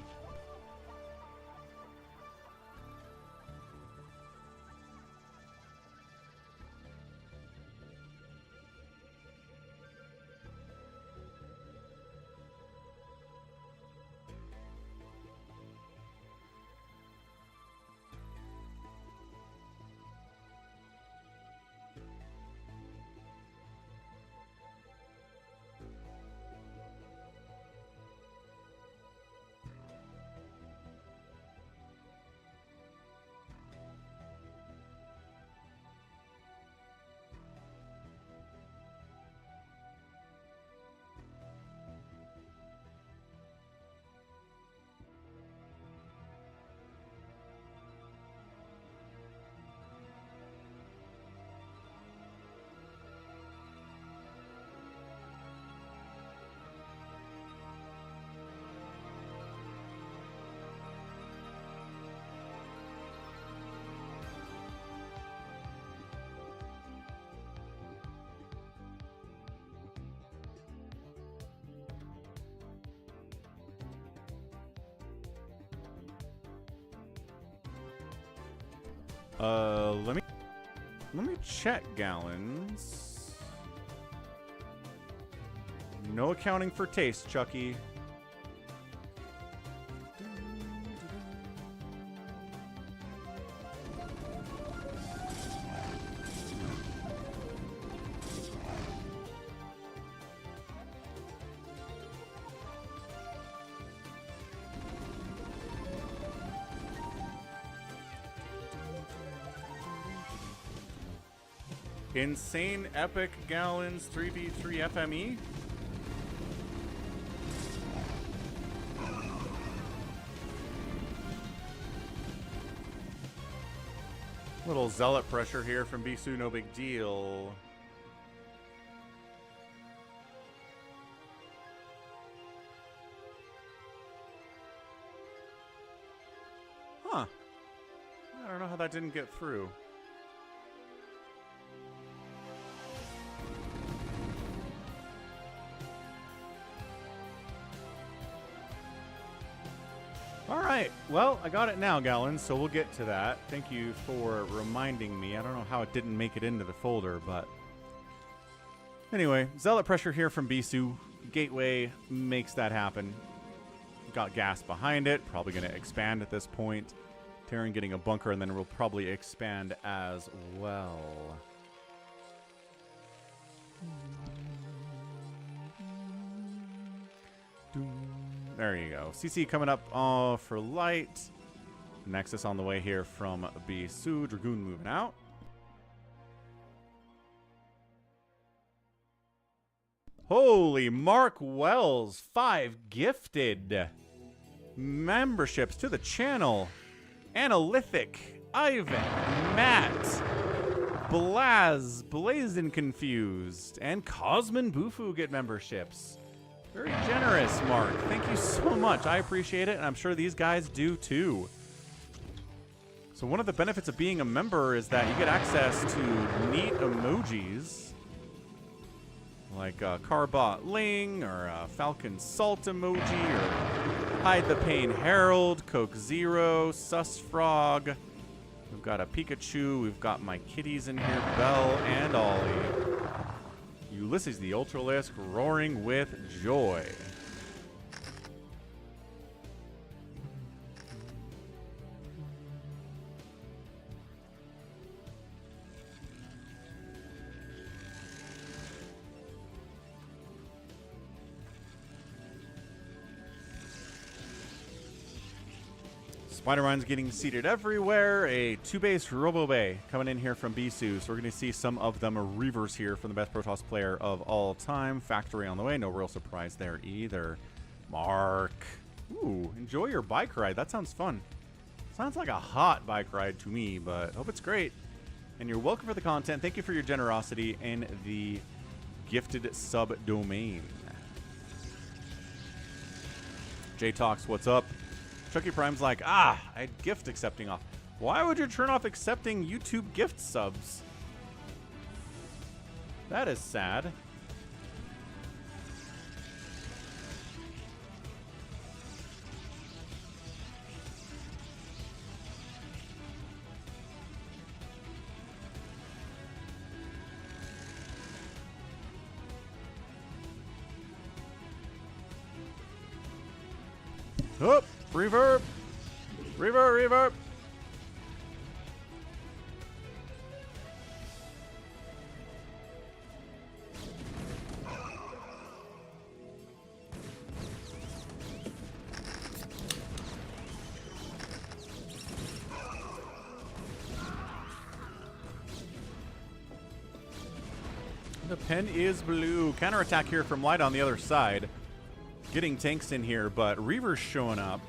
Let me check gallons. No accounting for taste, Chucky. Insane epic gallons 3v3 FME. Little zealot pressure here from Bisu, no big deal. Huh. I don't know how that didn't get through. Alright, well, I got it now, Gallons, so we'll get to that. Thank you for reminding me. I don't know how it didn't make it into the folder, but... Anyway, zealot pressure here from Bisu. Gateway makes that happen. Got gas behind it, probably going to expand at this point. Terran getting a bunker, and then we'll probably expand as well. There you go. CC coming up for Light. Nexus on the way here from Bisu. Dragoon moving out. Holy Mark Wells. 5 gifted memberships to the channel. Analythic. Ivan. Matt. Blazin Confused. And Cosmin Bufu get memberships. Very generous, Mark. Thank you so much. I appreciate it, and I'm sure these guys do too. So one of the benefits of being a member is that you get access to neat emojis. like Carbot Ling or Falcon Salt emoji or Hide the Pain Herald, Coke Zero, Sus Frog. We've got a Pikachu. We've got my kitties in here, Belle and Ollie. Ulysses the Ultralisk roaring with joy. Spider-Mine's getting seated everywhere. A 2-base Robo-Bay coming in here from Bisu. So we're going to see some of them Reavers here from the best Protoss player of all time. Factory on the way. No real surprise there either. Mark. Ooh, enjoy your bike ride. That sounds fun. Sounds like a hot bike ride to me, but hope it's great. And you're welcome for the content. Thank you for your generosity in the gifted subdomain. J-Talks, what's up? Chucky Prime's like, I had gift accepting off. Why would you turn off accepting YouTube gift subs? That is sad. Oh, reverb. Reverb, reverb. The pen is blue. Counterattack here from Light on the other side. Getting tanks in here, but Reaver's showing up.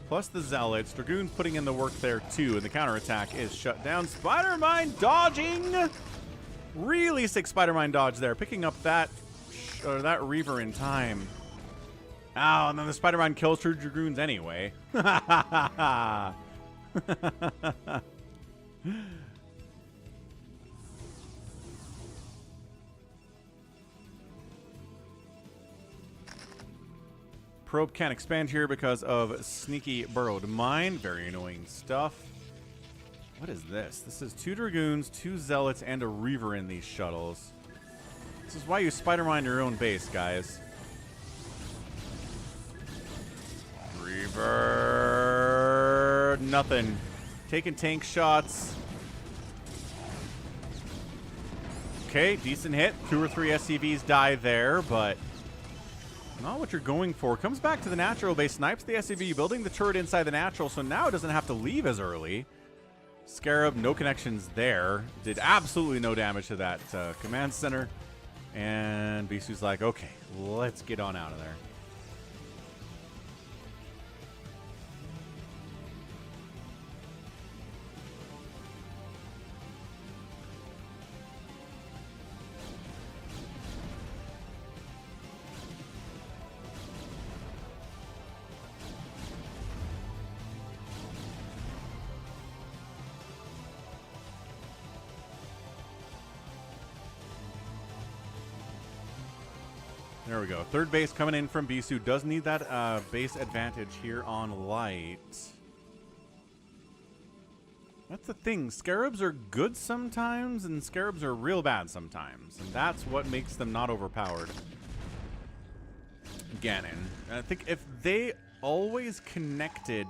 Plus the Zealots. Dragoon's putting in the work there too, and the counterattack is shut down. Spider-Mine dodging! Really sick Spider-Mine dodge there, picking up that Reaver in time. Ow, and then the Spider-Mine kills 2 Dragoons anyway. Probe can't expand here because of sneaky burrowed mine. Very annoying stuff. What is this? This is 2 Dragoons, 2 Zealots, and a Reaver in these shuttles. This is why you Spider-Mine your own base, guys. Reaver. Nothing. Taking tank shots. Okay, decent hit. 2 or 3 SCVs die there, but not what you're going for. Comes back to the natural base, snipes the SCV, building the turret inside the natural, so now it doesn't have to leave as early. Scarab, no connections there. Did absolutely no damage to that command center. And Bisu's like, okay, let's get on out of there. There we go. Third base coming in from Bisu. Does need that base advantage here on Light. That's the thing. Scarabs are good sometimes, and Scarabs are real bad sometimes. And that's what makes them not overpowered. Ganon. I think if they always connected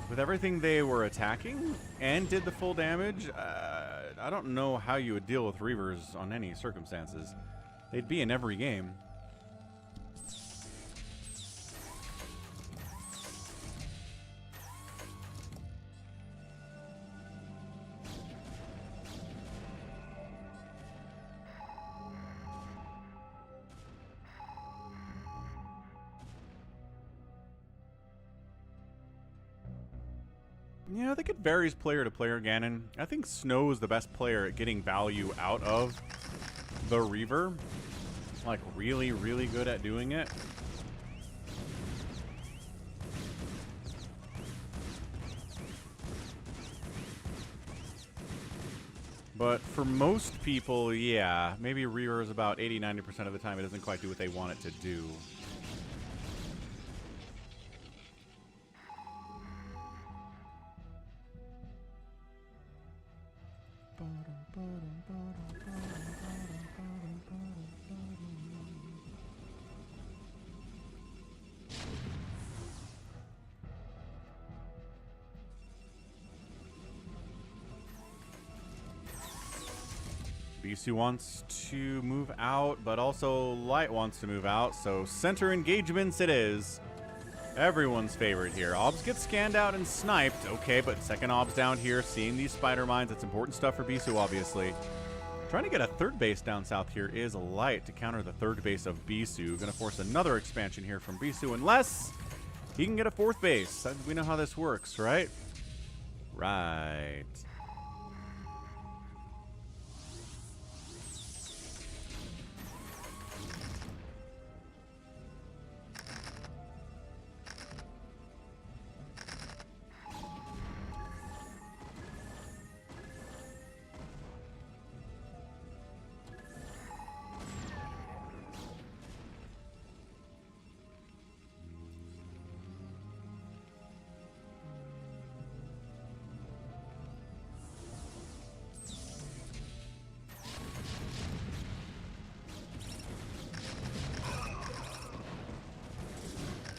with everything they were attacking and did the full damage, I don't know how you would deal with Reavers on any circumstances. They'd be in every game. Yeah, I think it varies player to player, Ganon. I think Snow is the best player at getting value out of the Reaver. Like, really, really good at doing it. But for most people, yeah, maybe rears about 80-90% of the time it doesn't quite do what they want it to do. Bisu wants to move out, but also Light wants to move out, so center engagements it is. Everyone's favorite here. Obs get scanned out and sniped. Okay, but second Obs down here, seeing these spider mines. That's important stuff for Bisu, obviously. Trying to get a third base down south here is Light to counter the third base of Bisu. Gonna force another expansion here from Bisu, unless he can get a fourth base. We know how this works, right? Right.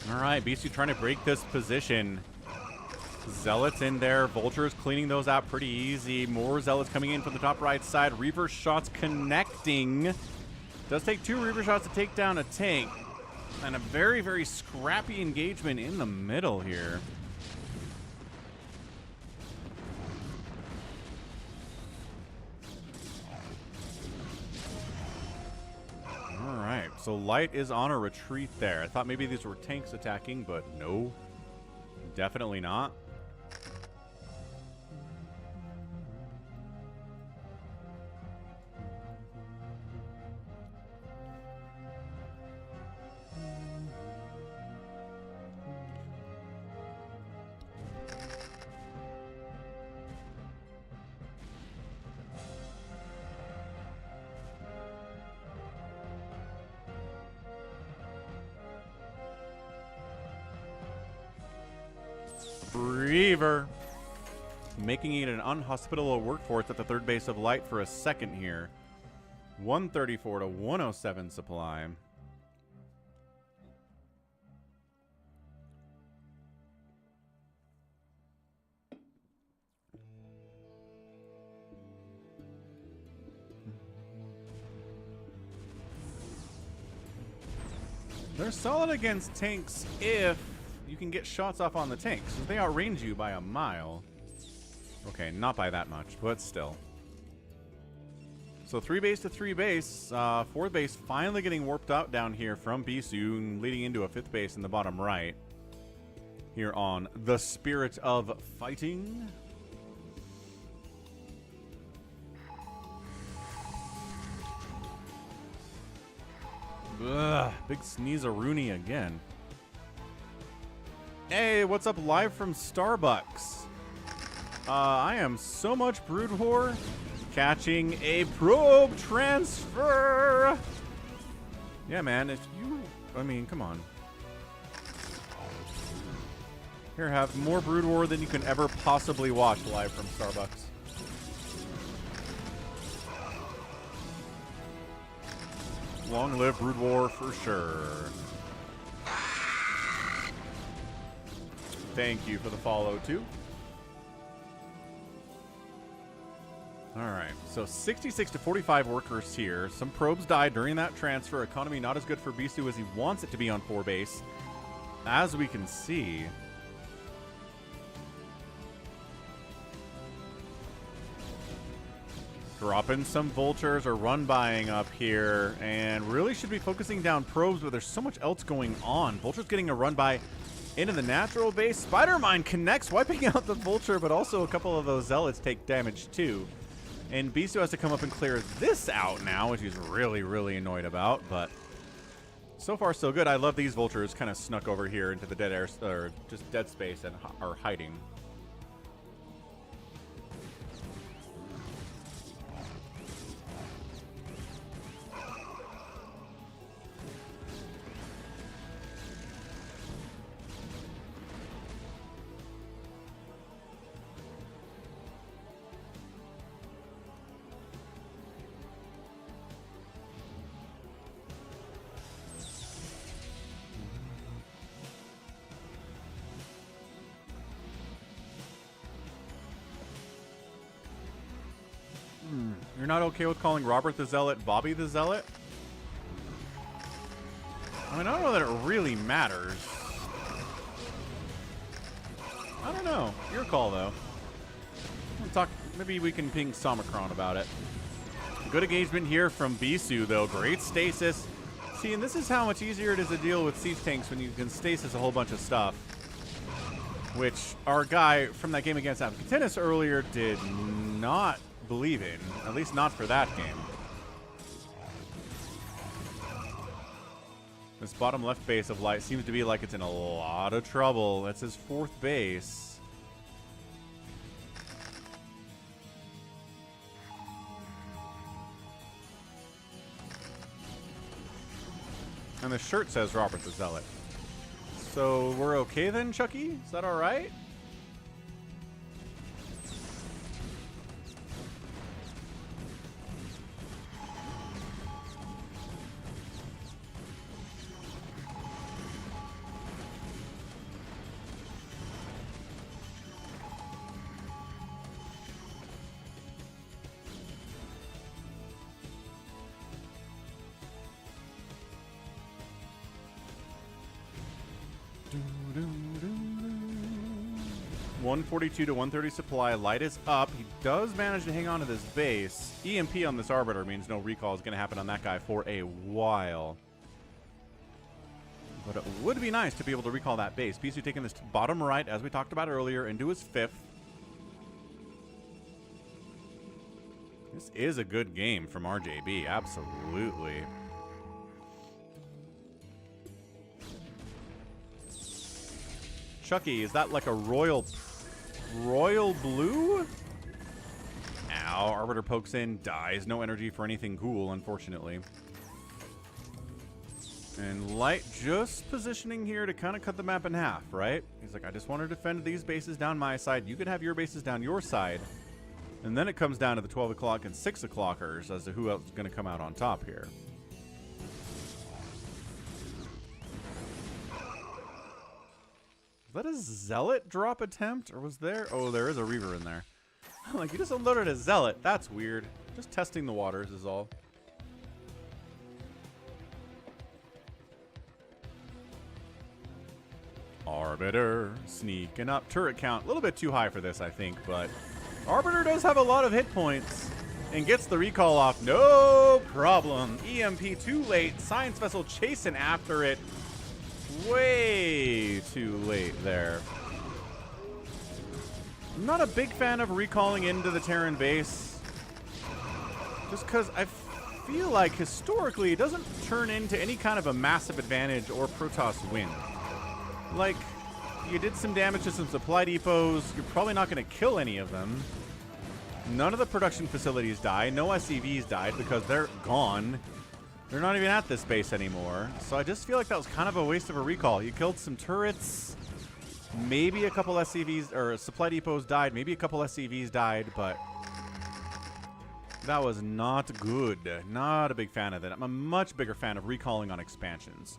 Alright, Bisu trying to break this position. Zealots in there. Vultures cleaning those out pretty easy. More Zealots coming in from the top right side. Reaver shots connecting. Does take 2 Reaver shots to take down a tank. And a very, very scrappy engagement in the middle here. Alright, so Light is on a retreat there. I thought maybe these were tanks attacking, but no. Definitely not. Reaver making it an unhospitable workforce at the third base of Light for a second here. 134 to 107 supply. They're solid against tanks if you can get shots off on the tanks. They outrange you by a mile. Okay, not by that much, but still. So 3 base to 3 base. 4th base finally getting warped out down here from Bisu, leading into a 5th base in the bottom right. Here on the Spirit of Fighting. Ugh, big sneeze-a-rooney again. Hey, what's up live from Starbucks? I am so much Brood Whore catching a probe transfer. Yeah, man, if you... I mean, come on. Here, have more Brood War than you can ever possibly watch live from Starbucks. Long live Brood War for sure. Thank you for the follow, too. Alright, so 66 to 45 workers here. Some probes died during that transfer. Economy not as good for Bisu as he wants it to be on 4 base, as we can see. Dropping some vultures or run buying up here, and really should be focusing down probes, but there's so much else going on. Vulture's getting a run by into the natural base. Spider Mine connects, wiping out the vulture, but also a couple of those zealots take damage too. And Bisu has to come up and clear this out now, which he's really, really annoyed about, but so far so good. I love these vultures kind of snuck over here into the dead air, or just dead space, and are hiding. You're not okay with calling Robert the Zealot Bobby the Zealot? I mean, I don't know that it really matters. I don't know. Your call, though. We'll talk. Maybe we can ping Somicron about it. Good engagement here from Bisu, though. Great stasis. See, and this is how much easier it is to deal with siege tanks when you can stasis a whole bunch of stuff. Which our guy from that game against Avcatinus earlier did not believe in. At least not for that game. This bottom left base of Light seems to be like it's in a lot of trouble. That's his 4th base. And the shirt says Robert the Zealot. So we're okay then, Chucky? Is that alright? $142 to $130 supply. Light is up. He does manage to hang on to this base. EMP on this Arbiter means no recall is going to happen on that guy for a while. But it would be nice to be able to recall that base. Bisu taking this bottom right, as we talked about earlier, into his 5th. This is a good game from RJB. Absolutely. Chucky, is that like a royal blue? Ow, Arbiter pokes in, dies. No energy for anything cool, unfortunately. And Light just positioning here to kind of cut the map in half, right? He's like, I just want to defend these bases down my side. You can have your bases down your side. And then it comes down to the 12 o'clock and 6 o'clockers as to who else is going to come out on top here. Was that a Zealot drop attempt? Or was there? Oh, there is a Reaver in there. Like, you just unloaded a Zealot. That's weird. Just testing the waters is all. Arbiter sneaking up. Turret count. A little bit too high for this, I think. But Arbiter does have a lot of hit points. And gets the recall off. No problem. EMP too late. Science vessel chasing after it. Way too late there. I'm not a big fan of recalling into the Terran base. Just because I feel like historically it doesn't turn into any kind of a massive advantage or PROTOSS win. Like, you did some damage to some supply depots. You're probably not going to kill any of them. None of the production facilities die. No SCVs died because they're gone. They're not even at this base anymore. So I just feel like that was kind of a waste of a recall. You killed some turrets. Maybe a couple SCVs or supply depots died. Maybe a couple SCVs died, but that was not good. Not a big fan of it. I'm a much bigger fan of recalling on expansions,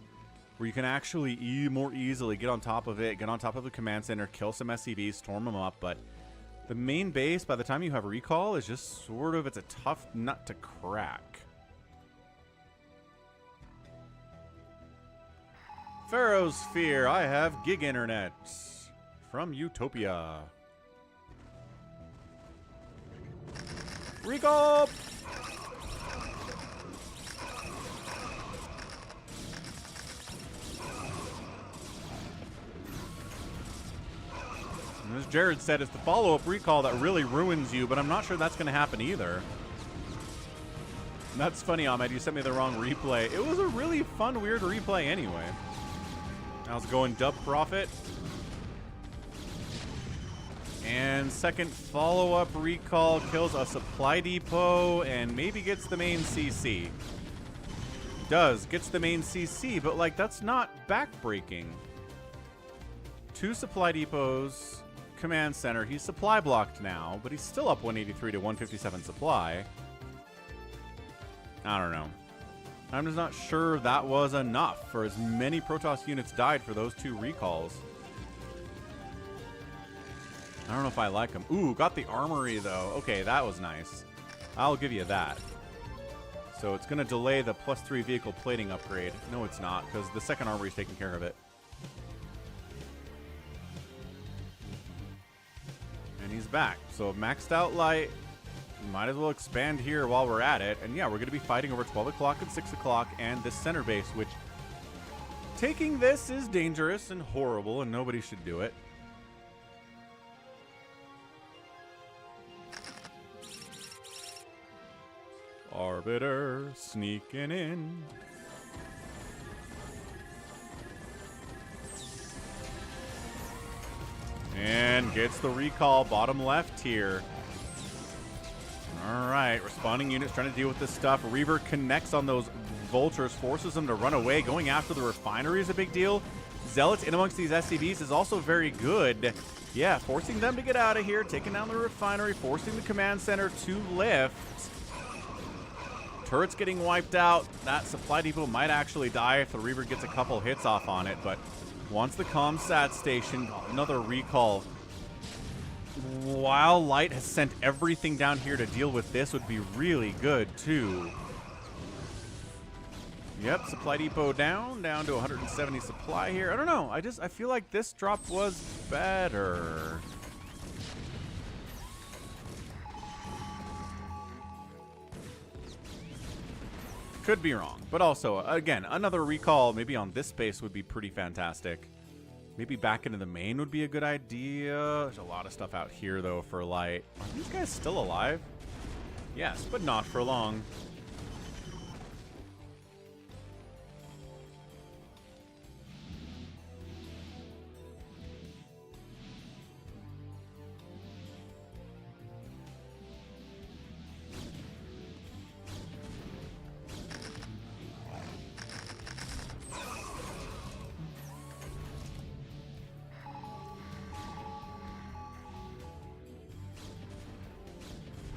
where you can actually more easily get on top of it, get on top of the command center, kill some SCVs, storm them up. But the main base, by the time you have recall, is just sort of, it's a tough nut to crack. Pharaoh's Fear, I have gig internet from Utopia. Recall! And as Jared said, it's the follow-up recall that really ruins you, but I'm not sure that's going to happen either. And that's funny, Ahmed. You sent me the wrong replay. It was a really fun, weird replay anyway. How's it going, Dub Profit? And second follow-up recall kills a supply depot and maybe gets the main CC. Gets the main CC, but like that's not backbreaking. 2 supply depots, command center. He's supply blocked now, but he's still up 183 to 157 supply. I don't know. I'm just not sure that was enough for as many PROTOSS units died for those 2 recalls. I don't know if I like them. Ooh, got the armory though. Okay, that was nice. I'll give you that. So it's going to delay the +3 vehicle plating upgrade. No, it's not, because the second armory is taking care of it. And he's back. So maxed out light. Might as well expand here while we're at it. And yeah, we're going to be fighting over 12 o'clock and 6 o'clock and this center base, which taking this is dangerous and horrible, and nobody should do it. Arbiter sneaking in. And gets the recall bottom left here. All right, responding units trying to deal with this stuff. Reaver connects on those vultures, forces them to run away. Going after the refinery is a big deal. Zealots in amongst these SCVs is also very good. Yeah, forcing them to get out of here, taking down the refinery, forcing the command center to lift. Turret's getting wiped out. That supply depot might actually die if the Reaver gets a couple hits off on it, but once the ComSat station, another recall. While Light has sent everything down here to deal with this, would be really good too. Yep, supply depot down to 170 supply here. I don't know. I feel like this drop was better. Could be wrong, but also, again, another recall maybe on this space would be pretty fantastic. Maybe back into the main would be a good idea. There's a lot of stuff out here, though, for Light. Are these guys still alive? Yes, but not for long.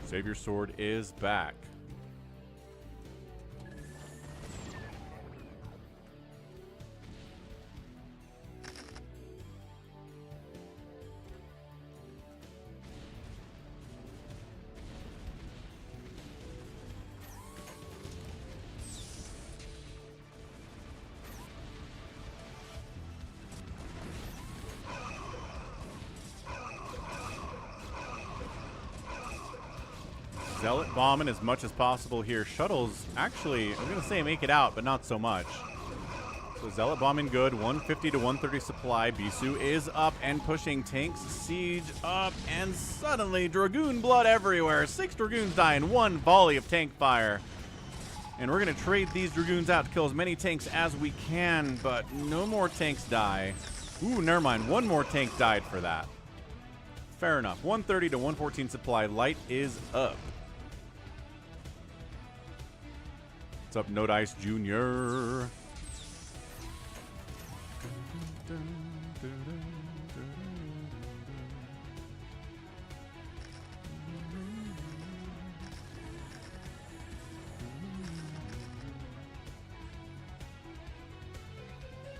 SaviorSword is back. Zealot bombing as much as possible here. Shuttles actually, I'm going to say make it out, but not so much. So Zealot bombing good. 150 to 130 supply. Bisu is up and pushing. Tanks siege up, and suddenly Dragoon blood everywhere. 6 Dragoons die in one volley of tank fire. And we're going to trade these Dragoons out to kill as many tanks as we can, but no more tanks die. Ooh, never mind. One more tank died for that. Fair enough. 130 to 114 supply. Light is up. What's up, No Dice Jr.?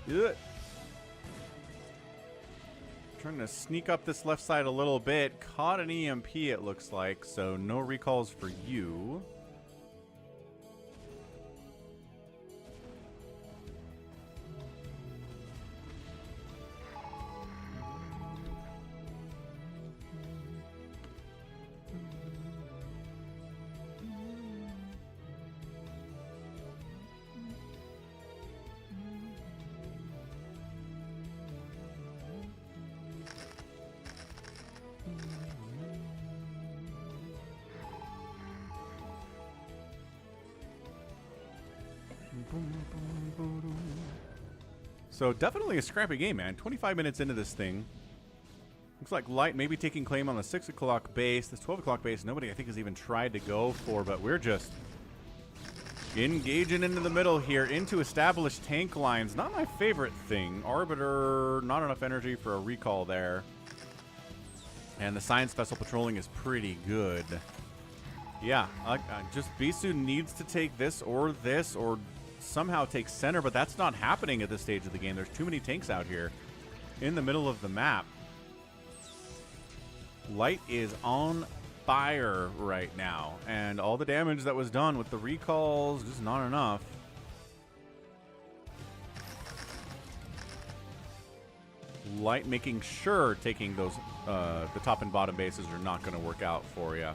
Good. Trying to sneak up this left side a little bit. Caught an EMP, it looks like, so no recalls for you. So definitely a scrappy game, man. 25 minutes into this thing. Looks like Light may be taking claim on the 6 o'clock base. This 12 o'clock base, nobody I think has even tried to go for, but we're just engaging into the middle here, into established tank lines. Not my favorite thing. Arbiter, not enough energy for a recall there. And the science vessel patrolling is pretty good. Yeah, just Bisu needs to take this or somehow take center, but that's not happening at this stage of the game. There's too many tanks out here in the middle of the map. Light is on fire right now. And all the damage that was done with the recalls, just not enough. Light making sure taking those, the top and bottom bases are not going to work out for you.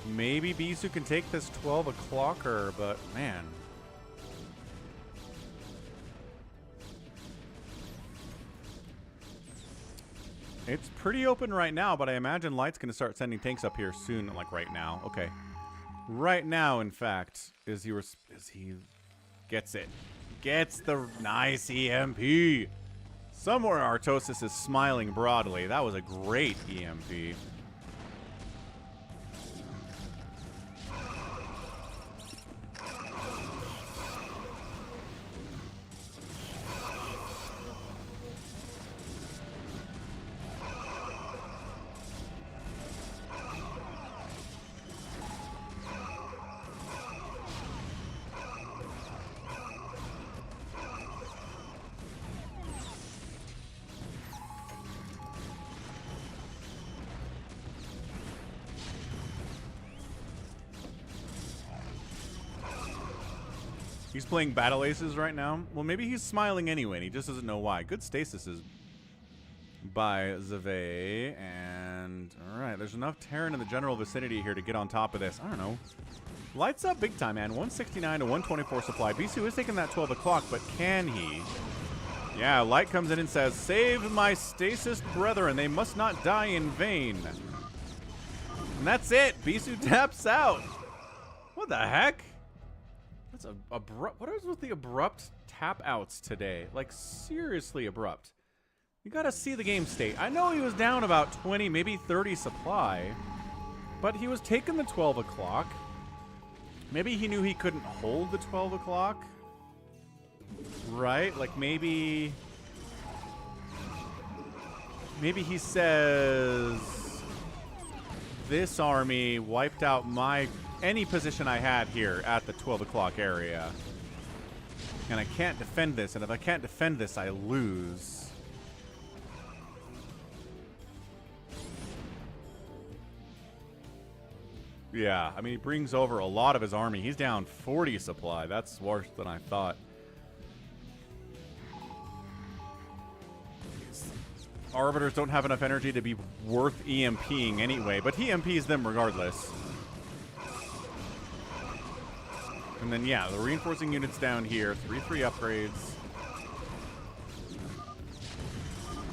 Maybe Bisu can take this 12 o'clocker, but man. It's pretty open right now, but I imagine Light's going to start sending tanks up here soon, like right now. Okay. Right now, in fact, is he gets it. Gets the nice EMP. Somewhere Artosis is smiling broadly. That was a great EMP. He's playing Battle Aces right now. Well, maybe he's smiling anyway, and he just doesn't know why. Good stasis is by Zave. And, all right, there's enough Terran in the general vicinity here to get on top of this. I don't know. Lights up big time, man. 169 to 124 supply. Bisu is taking that 12 o'clock, but can he? Yeah, Light comes in and says, "Save my stasis brethren. They must not die in vain." And that's it. Bisu taps out. What the heck? That's abrupt. What is with the abrupt tap outs today? Like, seriously abrupt. You gotta see the game state. I know he was down about 20, maybe 30 supply, but he was taking the 12 o'clock. Maybe he knew he couldn't hold the 12 o'clock. Right? Like, maybe he says, this army wiped out any position I had here at the 12 o'clock area. And I can't defend this, and if I can't defend this, I lose. Yeah, I mean, he brings over a lot of his army. He's down 40 supply. That's worse than I thought. Arbiters don't have enough energy to be worth EMPing anyway, but he EMPs them regardless. And then, yeah, the reinforcing units down here. 3/3 upgrades.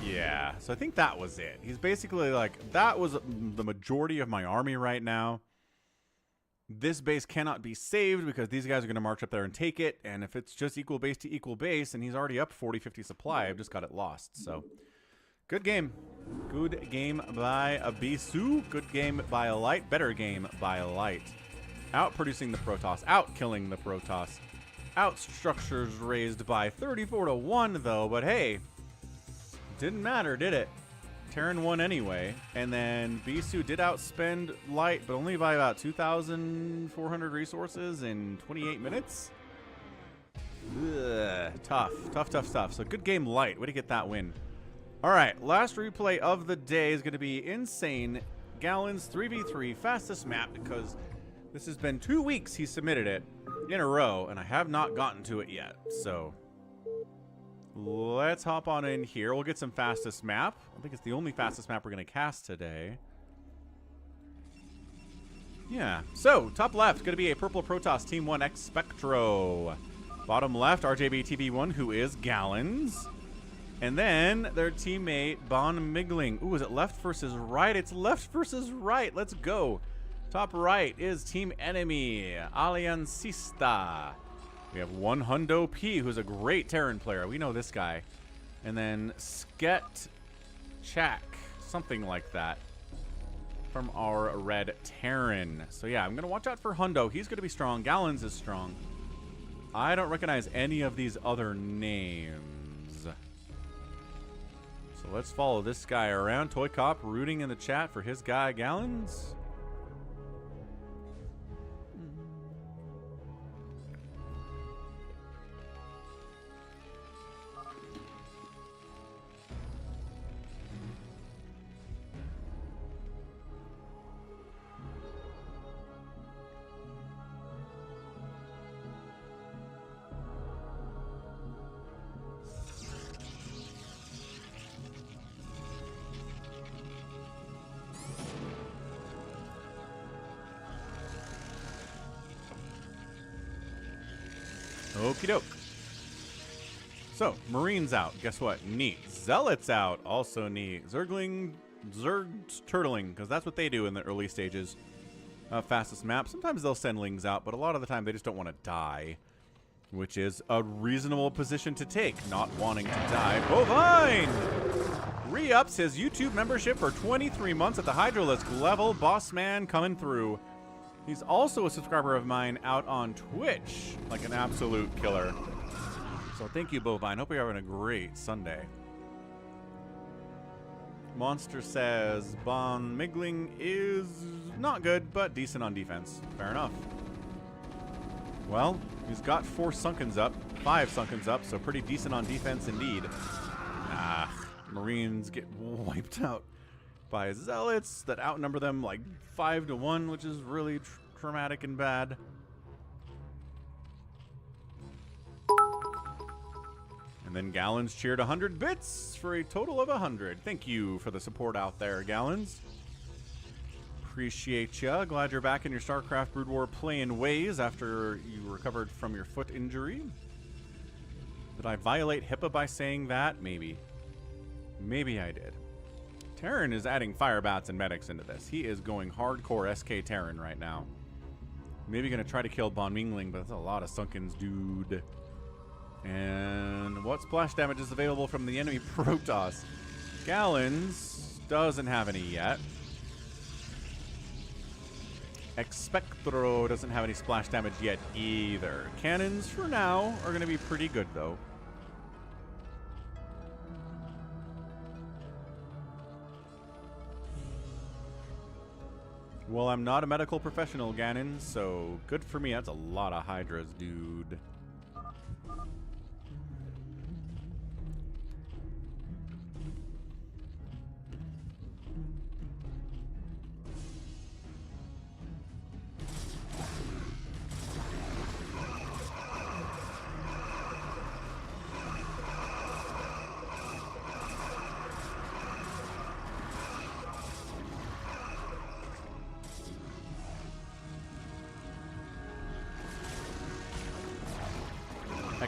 Yeah, so I think that was it. He's basically like, that was the majority of my army right now. This base cannot be saved because these guys are going to march up there and take it. And if it's just equal base to equal base, and he's already up 40-50 supply, I've just got it lost. So, good game. Good game by Bisu. Good game by Light. Better game by Light. Outproducing the PROTOSS, out-killing the PROTOSS. Out structures raised by 34 to 1, though, but hey, didn't matter, did it? Terran won anyway, and then Bisu did outspend Light, but only by about 2,400 resources in 28 minutes. Ugh, tough. So good game, Light. Way to get that win. All right, last replay of the day is going to be Insane Gallons 3v3 fastest map, because this has been 2 weeks he submitted it in a row, and I have not gotten to it yet. So let's hop on in here. We'll get some fastest map. I think it's the only fastest map we're going to cast today. Yeah. So, top left, going to be a purple PROTOSS Team 1 X Spectro. Bottom left, RJB TV1, who is Gallons. And then their teammate, Bon Migling. Ooh, is it left versus right? It's left versus right. Let's go. Top right is Team Enemy, Aliancista. We have one JohnDoe P, who's a great Terran player. We know this guy. And then Sket Chak, something like that, from our red Terran. So yeah, I'm going to watch out for JohnDoe. He's going to be strong. Gallons is strong. I don't recognize any of these other names. So let's follow this guy around. ToyCop rooting in the chat for his guy Gallons. Okie doke. So, Marines out. Guess what? Neat. Zealots out. Also neat. Zerg's turtling, because that's what they do in the early stages. Fastest map. Sometimes they'll send lings out, but a lot of the time they just don't want to die. Which is a reasonable position to take, not wanting to die. Bovine! Re-ups his YouTube membership for 23 months at the Hydralisk level. Boss man coming through. He's also a subscriber of mine out on Twitch, like an absolute killer. So thank you, Bovine. Hope you're having a great Sunday. Monster says, Bon Migling is not good, but decent on defense. Fair enough. Well, he's got 4 Sunkens up, 5 Sunkens up, so pretty decent on defense indeed. Marines get wiped out by Zealots that outnumber them like 5-1, which is really traumatic and bad. And then Gallons cheered 100 bits for a total of 100. Thank you for the support out there, Gallons. Appreciate ya. Glad you're back in your StarCraft Brood War playing ways after you recovered from your foot injury. Did I violate HIPAA by saying that? Maybe. Maybe I did. Terran is adding Firebats and Medics into this. He is going hardcore SK Terran right now. Maybe going to try to kill Bon Mingling, but that's a lot of Sunkens, dude. And what splash damage is available from the enemy PROTOSS? Gallons doesn't have any yet. Expectro doesn't have any splash damage yet either. Cannons, for now, are going to be pretty good, though. Well, I'm not a medical professional, Ganon, so good for me. That's a lot of Hydras, dude.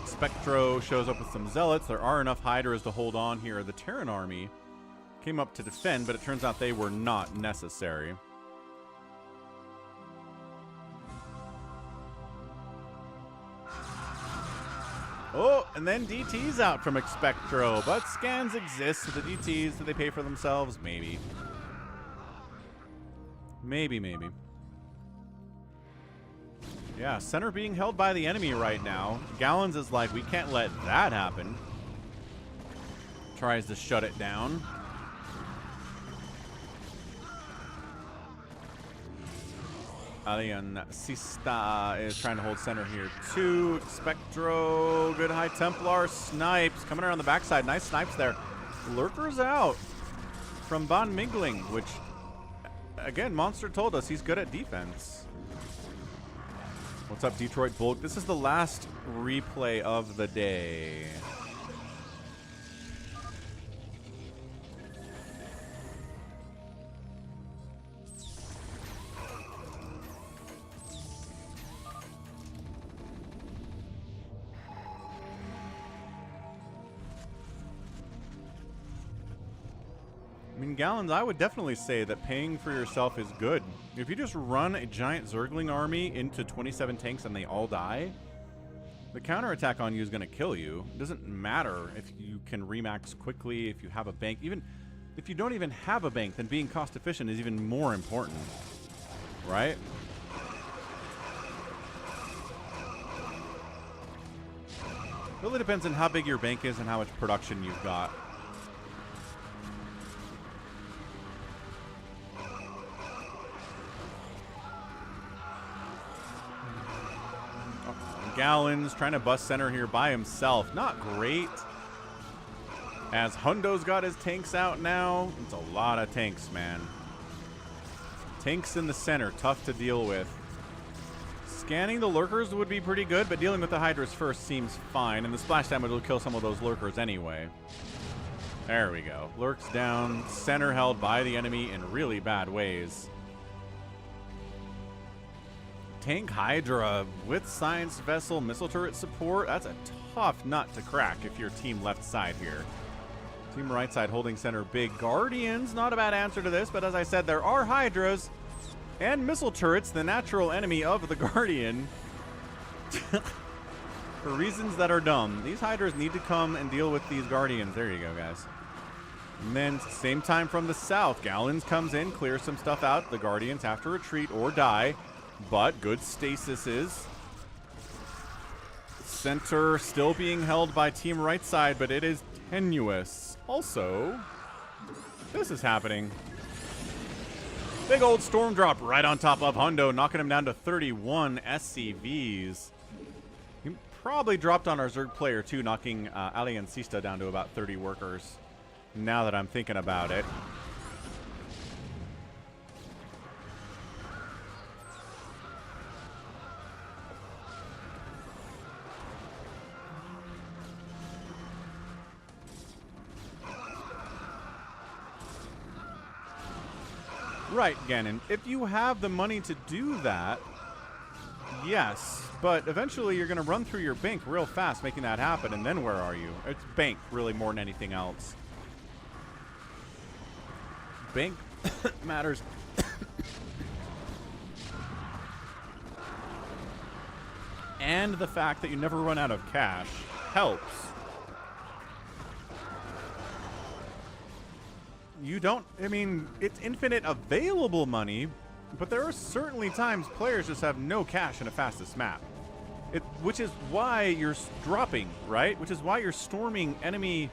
Spectro shows up with some Zealots. There are enough Hydras to hold on here. The Terran army came up to defend, but it turns out they were not necessary. Oh, and then DT's out from Expectro, but scans exist, so the DTs, do they pay for themselves? Maybe. Maybe. Yeah, center being held by the enemy right now. Gallons is like, we can't let that happen. Tries to shut it down. Alien Sista is trying to hold center here too. Spectro, good High Templar, snipes. Coming around the backside, nice snipes there. Lurkers out from Bon Mingling, which, again, Monster told us he's good at defense. What's up, Detroit Bulk? This is the last replay of the day. I mean, Gallons, I would definitely say that paying for yourself is good. If you just run a giant Zergling army into 27 tanks and they all die, the counterattack on you is going to kill you. It doesn't matter if you can remax quickly, if you have a bank. Even if you don't even have a bank, then being cost efficient is even more important, right? Really depends on how big your bank is and how much production you've got. Gallons trying to bust center here by himself. Not great. As Hundo's got his tanks out now. It's a lot of tanks, man. Tanks in the center, tough to deal with. Scanning the lurkers would be pretty good, but dealing with the Hydras first seems fine, and the splash damage will kill some of those lurkers anyway. There we go. Lurks down, center held by the enemy in really bad ways. Tank Hydra with Science Vessel missile turret support. That's a tough nut to crack if you're team left side here. Team right side holding center big. Guardians, not a bad answer to this, but as I said, there are Hydras and missile turrets, the natural enemy of the Guardian. For reasons that are dumb. These Hydras need to come and deal with these Guardians. There you go, guys. And then same time from the south, Gallons comes in, clears some stuff out. The Guardians have to retreat or die. But good stasis is. Center still being held by team right side, but it is tenuous. Also, this is happening. Big old storm drop right on top of Hundo, knocking him down to 31 SCVs. He probably dropped on our Zerg player too, knocking Aliancista down to about 30 workers. Now that I'm thinking about it. Right, Ganon. If you have the money to do that, yes. But eventually you're going to run through your bank real fast making that happen, and then where are you? It's bank, really, more than anything else. Bank matters. And the fact that you never run out of cash helps. You don't, I mean, it's infinite available money, but there are certainly times players just have no cash in a fastest map. Which is why you're dropping, right? Which is why you're storming enemy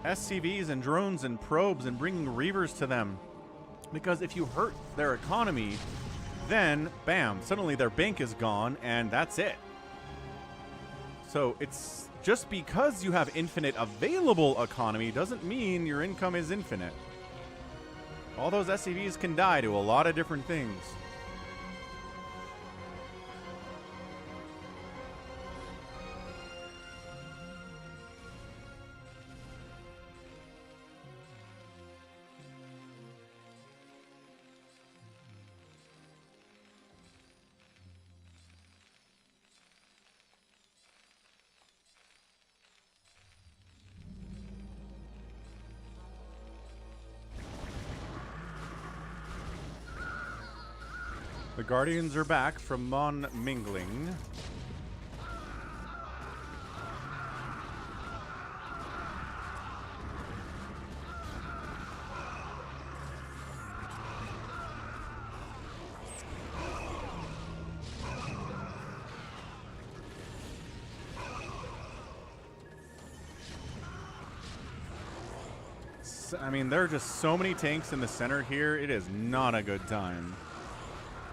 SCVs and drones and probes and bringing Reavers to them. Because if you hurt their economy, then, bam, suddenly their bank is gone, and that's it. So it's just because you have infinite available economy doesn't mean your income is infinite. All those SCVs can die to a lot of different things. The Guardians are back from Mon Mingling. I mean, there are just so many tanks in the center here. It is not a good time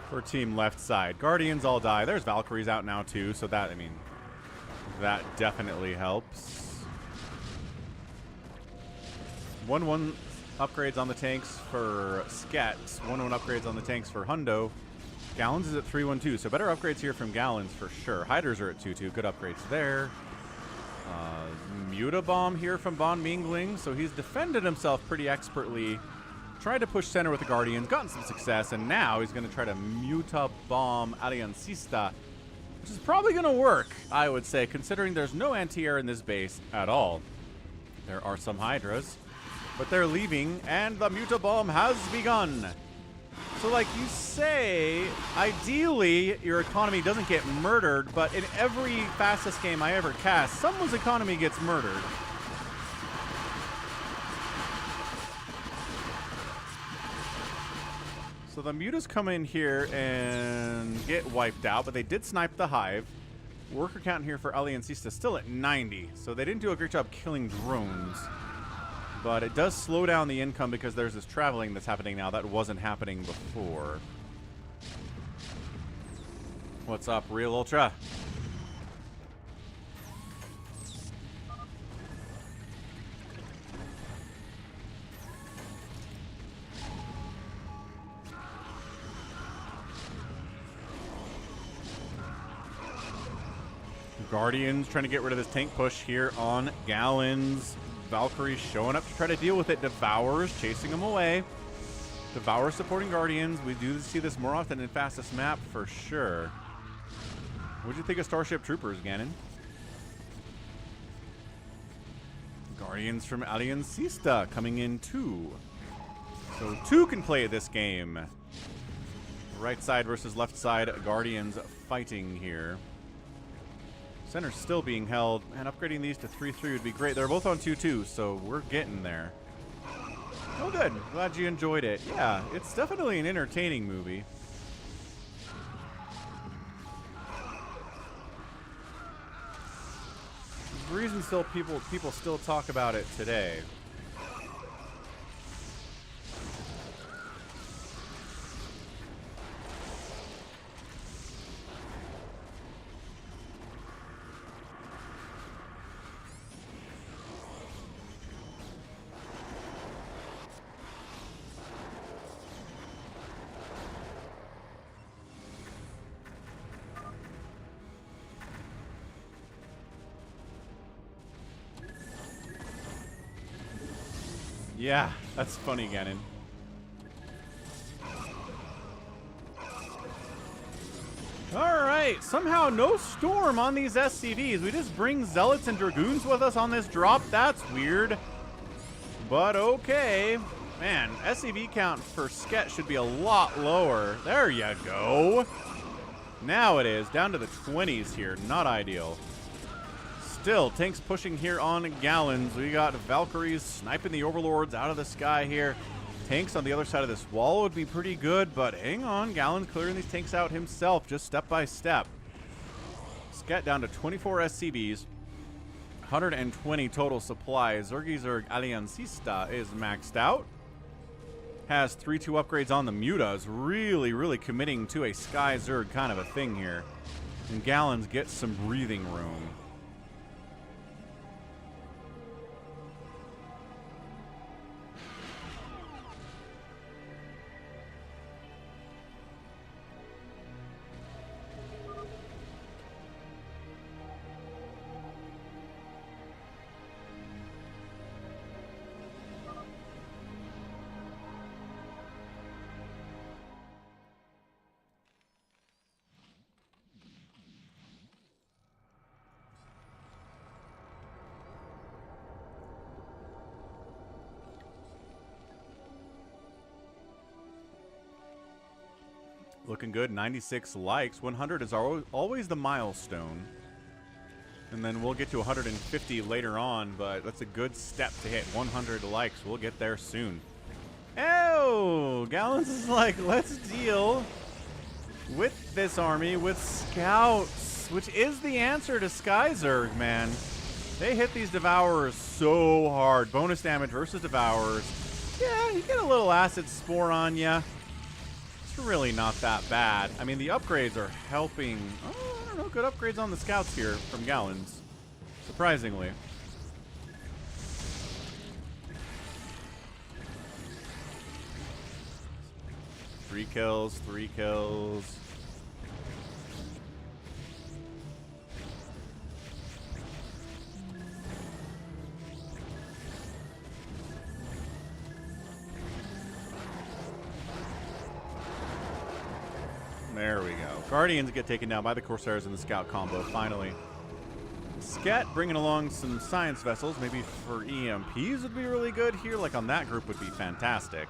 for team left side. Guardians all die. There's Valkyries out now too, so that, I mean, that definitely helps. 1-1 upgrades on the tanks for Sket. 1-1 upgrades on the tanks for Hundo. Gallons is at 3-1-2, so better upgrades here from Gallons for sure. Hydras are at 2-2. Good upgrades there. Mutabomb here from Von Mingling, so he's defended himself pretty expertly. Tried to push center with the Guardians, gotten some success, and now he's going to try to Mutabomb Aliancista, which is probably going to work, I would say, considering there's no anti-air in this base at all. There are some Hydras, but they're leaving, and the Mutabomb has begun. So like you say, ideally your economy doesn't get murdered, but in every fastest game I ever cast, someone's economy gets murdered. So the Mutas come in here and get wiped out, but they did snipe the Hive. Worker count here for Aliancista still at 90, so they didn't do a great job killing drones. But it does slow down the income because there's this traveling that's happening now that wasn't happening before. What's up, Realultra? Guardians trying to get rid of this tank push here on Gallons. Valkyrie showing up to try to deal with it. Devourers chasing them away. Devour supporting Guardians. We do see this more often in fastest map for sure. What'd you think of Starship Troopers, Gannon? Guardians from Aliancista coming in 2. So 2 can play this game. Right side versus left side. Guardians fighting here. Center's still being held, and upgrading these to 3-3 would be great. They're both on 2-2, so we're getting there. Oh, good. Glad you enjoyed it. Yeah, it's definitely an entertaining movie. There's a reason still people still talk about it today. Yeah, that's funny, Gannon. Alright, somehow no storm on these SCVs. We just bring Zealots and Dragoons with us on this drop. That's weird. But okay. Man, SCV count for Sket should be a lot lower. There you go. Now it is. Down to the 20s here. Not ideal. Still, tanks pushing here on Gallons. We got Valkyries sniping the Overlords out of the sky here. Tanks on the other side of this wall would be pretty good, but hang on. Gallons clearing these tanks out himself, just step by step. Sket down to 24 SCVs. 120 total supply. Zerg Aliancista is maxed out. Has 3-2 upgrades on the Mutas. Really committing to a Sky Zerg kind of a thing here. And Gallons gets some breathing room. Looking good, 96 likes. 100 is always the milestone. And then we'll get to 150 later on, but that's a good step to hit 100 likes. We'll get there soon. Oh, Gallons is like, let's deal with this army with scouts, which is the answer to Sky Zerg, man. They hit these Devourers so hard. Bonus damage versus Devourers. Yeah, you get a little acid spore on ya. Really not that bad. I mean, the upgrades are helping. Oh, I don't know. Good upgrades on the scouts here from Gallons. Surprisingly. Three kills. There we go. Guardians get taken down by the Corsairs in the Scout combo, finally. Sket bringing along some science vessels, maybe for EMPs would be really good here. Like on that group would be fantastic.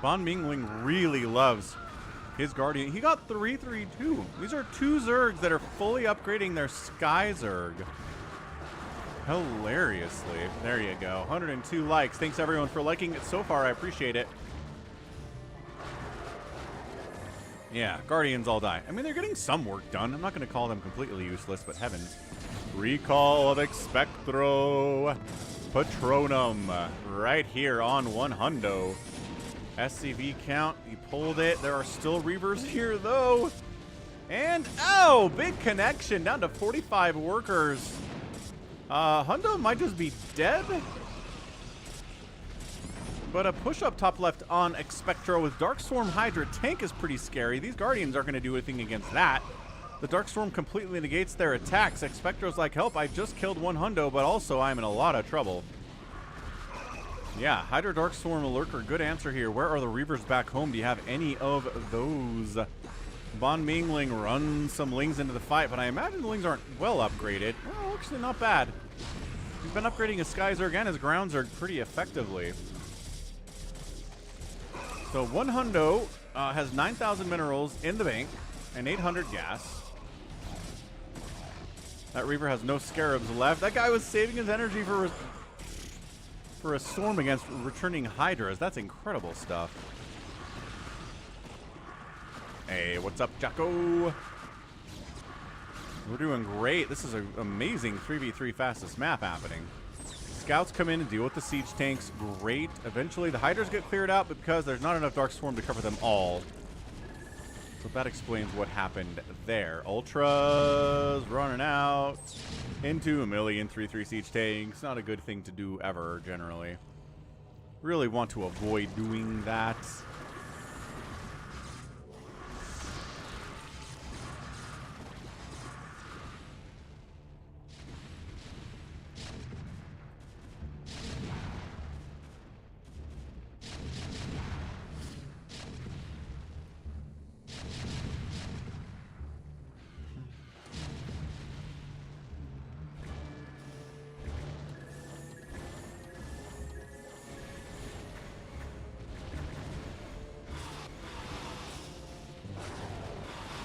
Von Mingling really loves his Guardian. He got 3-3-2. These are 2 Zergs that are fully upgrading their Sky Zerg. Hilariously. There you go. 102 likes. Thanks everyone for liking it so far. I appreciate it. Yeah, Guardians all die. I mean, they're getting some work done. I'm not going to call them completely useless, but heavens. Recall of Expectro Patronum right here on 100. SCV count, he pulled it. There are still Reavers here, though. And, oh, big connection down to 45 workers. Hundo might just be dead. But a push up top left on Expectro with Darkstorm Hydra tank is pretty scary. These Guardians aren't going to do anything against that. The Darkstorm completely negates their attacks. Expectro's like, help, I just killed 1 Hundo, but also I'm in a lot of trouble. Yeah, Hydra, Darkstorm, Lurker, good answer here. Where are the Reavers back home? Do you have any of those? Von Mingling runs some Lings into the fight, but I imagine the Lings aren't well upgraded. Well, actually not bad. He's been upgrading his Sky Zerg and his Ground Zerg pretty effectively. So 1 Hundo has 9,000 minerals in the bank and 800 gas. That Reaver has no Scarabs left. That guy was saving his energy for a storm against returning Hydras. That's incredible stuff. Hey, what's up, Jocko? We're doing great. This is an amazing 3v3 fastest map happening. Scouts come in and deal with the siege tanks. Great. Eventually, the Hydras get cleared out, but because there's not enough Darkstorm to cover them all. So that explains what happened there. Ultras running out into a million 3-3 siege tanks. Not a good thing to do ever, generally. Really want to avoid doing that.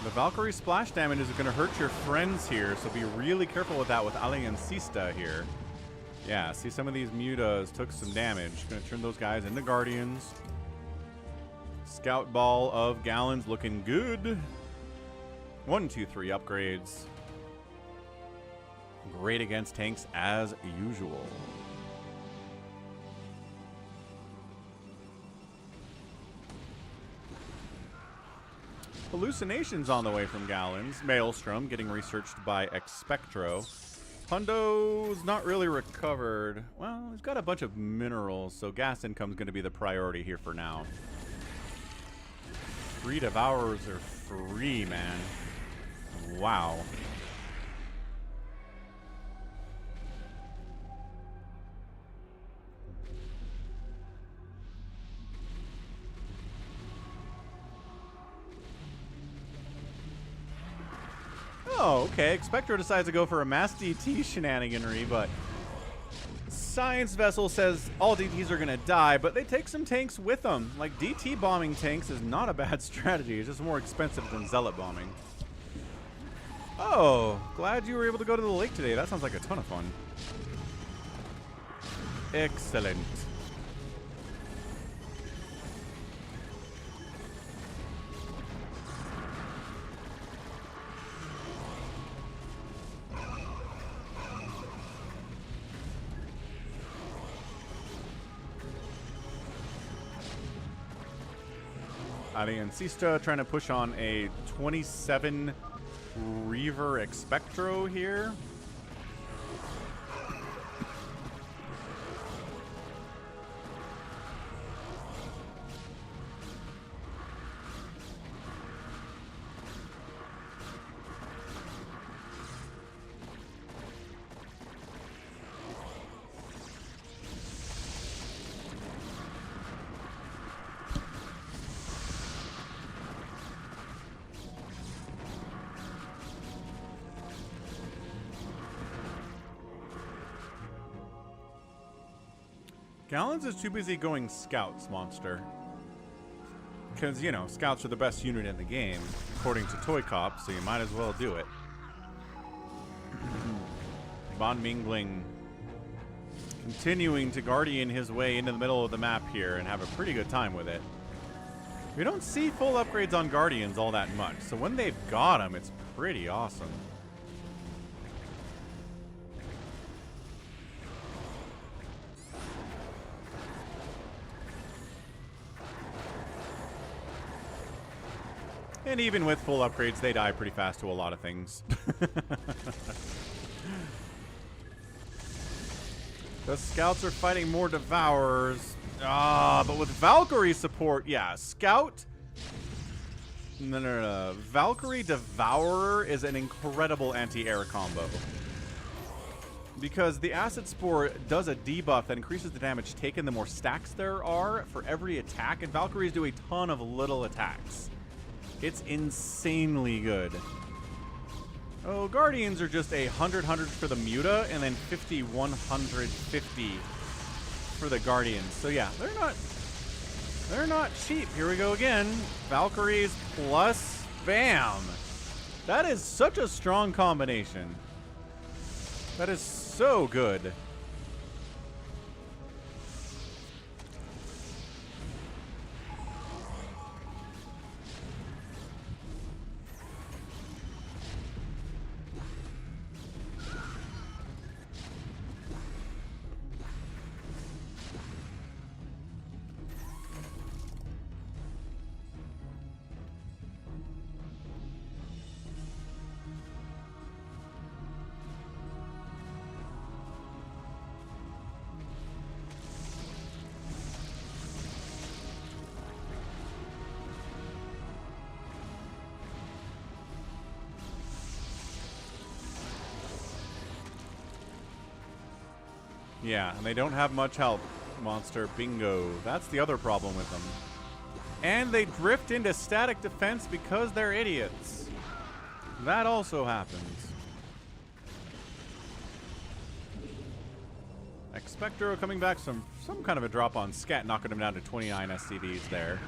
The Valkyrie splash damage is going to hurt your friends here, so be really careful with that with Aliancista here. Yeah, see some of these mutas took some damage. Going to turn those guys into Guardians. Scout Ball of Gallons looking good. 1, 2, 3 upgrades. Great against tanks as usual. Hallucinations on the way from Gallons. Maelstrom getting researched by Expectro. Hundo's not really recovered. Well, he's got a bunch of minerals, so gas income's going to be the priority here for now. 3 Devourers are free, man. Wow. Oh, okay. Expectro decides to go for a mass DT shenaniganry, but Science Vessel says all DTs are going to die, but they take some tanks with them. Like, DT bombing tanks is not a bad strategy. It's just more expensive than Zealot bombing. Oh, glad you were able to go to the lake today. That sounds like a ton of fun. Excellent. Aliancista trying to push on a 27 Reaver Expectro here. Gallons is too busy going scouts, monster. Because, you know, scouts are the best unit in the game, according to ToyCop, so you might as well do it. Von Mingling continuing to Guardian his way into the middle of the map here and have a pretty good time with it. We don't see full upgrades on Guardians all that much, so when they've got them, it's pretty awesome. And even with full upgrades, they die pretty fast to a lot of things. The scouts are fighting more devourers. But with Valkyrie support, yeah, scout. No. Valkyrie Devourer is an incredible anti-air combo. Because the Acid Spore does a debuff that increases the damage taken the more stacks there are for every attack, and Valkyries do a ton of little attacks. It's insanely good. Oh, Guardians are just 100 for the Muta, and then 50, 150 for the Guardians. So yeah, they're not cheap. Here we go again. Valkyries plus bam. That is such a strong combination. That is so good. Yeah, and they don't have much help, Monster. Bingo. That's the other problem with them. And they drift into static defense because they're idiots. That also happens. Expectro coming back, some kind of a drop on Scat, knocking him down to 29 SCVs there.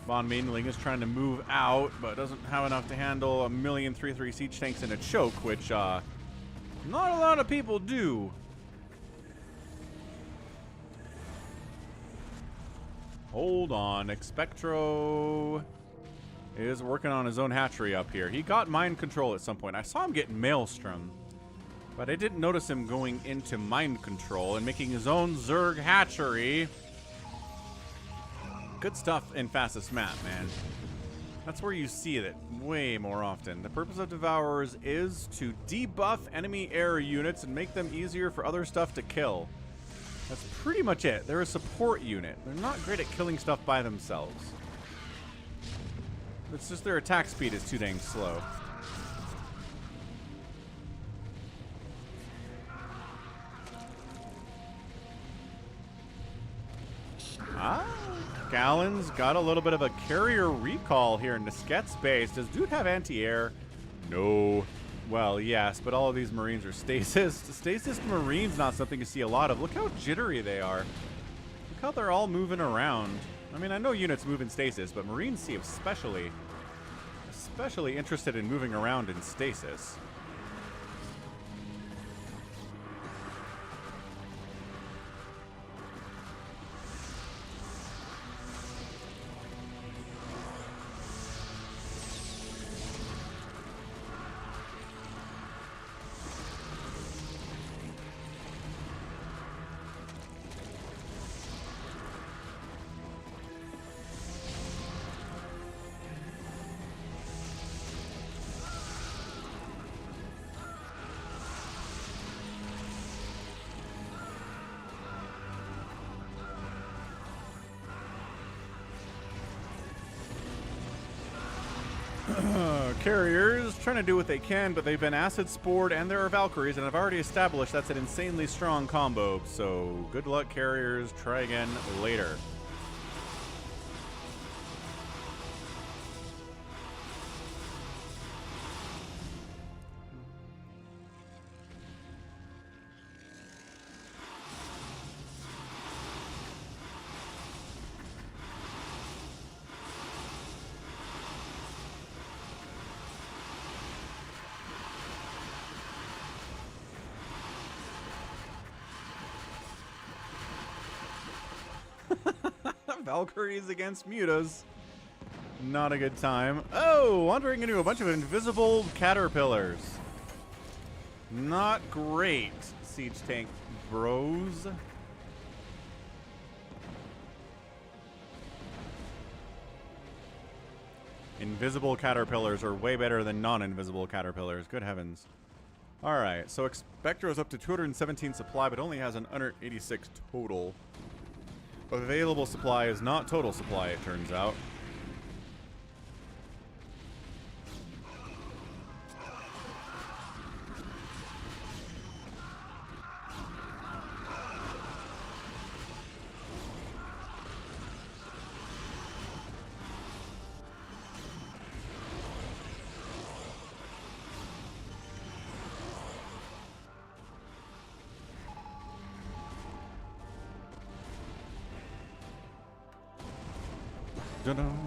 Von Mingling is trying to move out, but doesn't have enough to handle a million 3/3 siege tanks in a choke, which not a lot of people do. Hold on, Expectro is working on his own hatchery up here. He got mind control at some point. I saw him get Maelstrom, but I didn't notice him going into mind control and making his own Zerg hatchery. Good stuff in fastest map, man. That's where you see it way more often. The purpose of Devourers is to debuff enemy air units and make them easier for other stuff to kill. That's pretty much it. They're a support unit. They're not great at killing stuff by themselves. It's just their attack speed is too dang slow. Gallons got a little bit of a carrier recall here in Nisket's base. Does dude have anti-air? No. Well, yes, but all of these Marines are stasis. Stasis Marines not something you see a lot of. Look how jittery they are. Look how they're all moving around. I mean, I know units move in stasis, but Marines seem especially interested in moving around in stasis. Carriers trying to do what they can, but they've been acid spored and there are Valkyries, and I've already established that's an insanely strong combo, so good luck, Carriers. Try again later. Valkyries against Mutas. Not a good time. Oh, wandering into a bunch of invisible caterpillars. Not great, siege tank bros. Invisible caterpillars are way better than non-invisible caterpillars. Good heavens. Alright, so Expectro is up to 217 supply, but only has an 186 total. Available supply is not total supply, it turns out. Dun-dun.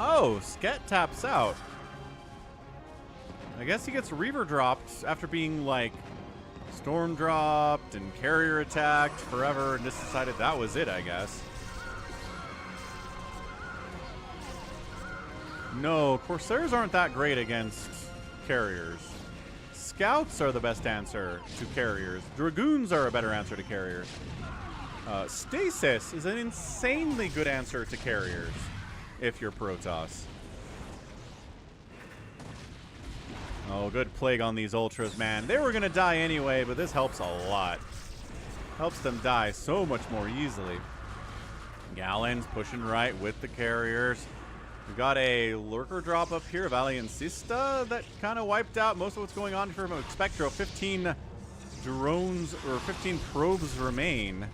Oh, Sket taps out. I guess he gets Reaver dropped after being, like, storm dropped and carrier attacked forever and just decided that was it, I guess. No, Corsairs aren't that great against carriers. Scouts are the best answer to carriers. Dragoons are a better answer to carriers. Stasis is an insanely good answer to carriers if you're Protoss. Oh, good plague on these Ultras, man. They were going to die anyway, but this helps a lot. Helps them die so much more easily. Gallons pushing right with the carriers. We got a lurker drop up here of Alliancista that kind of wiped out most of what's going on from Expectro. 15 drones or 15 probes remain.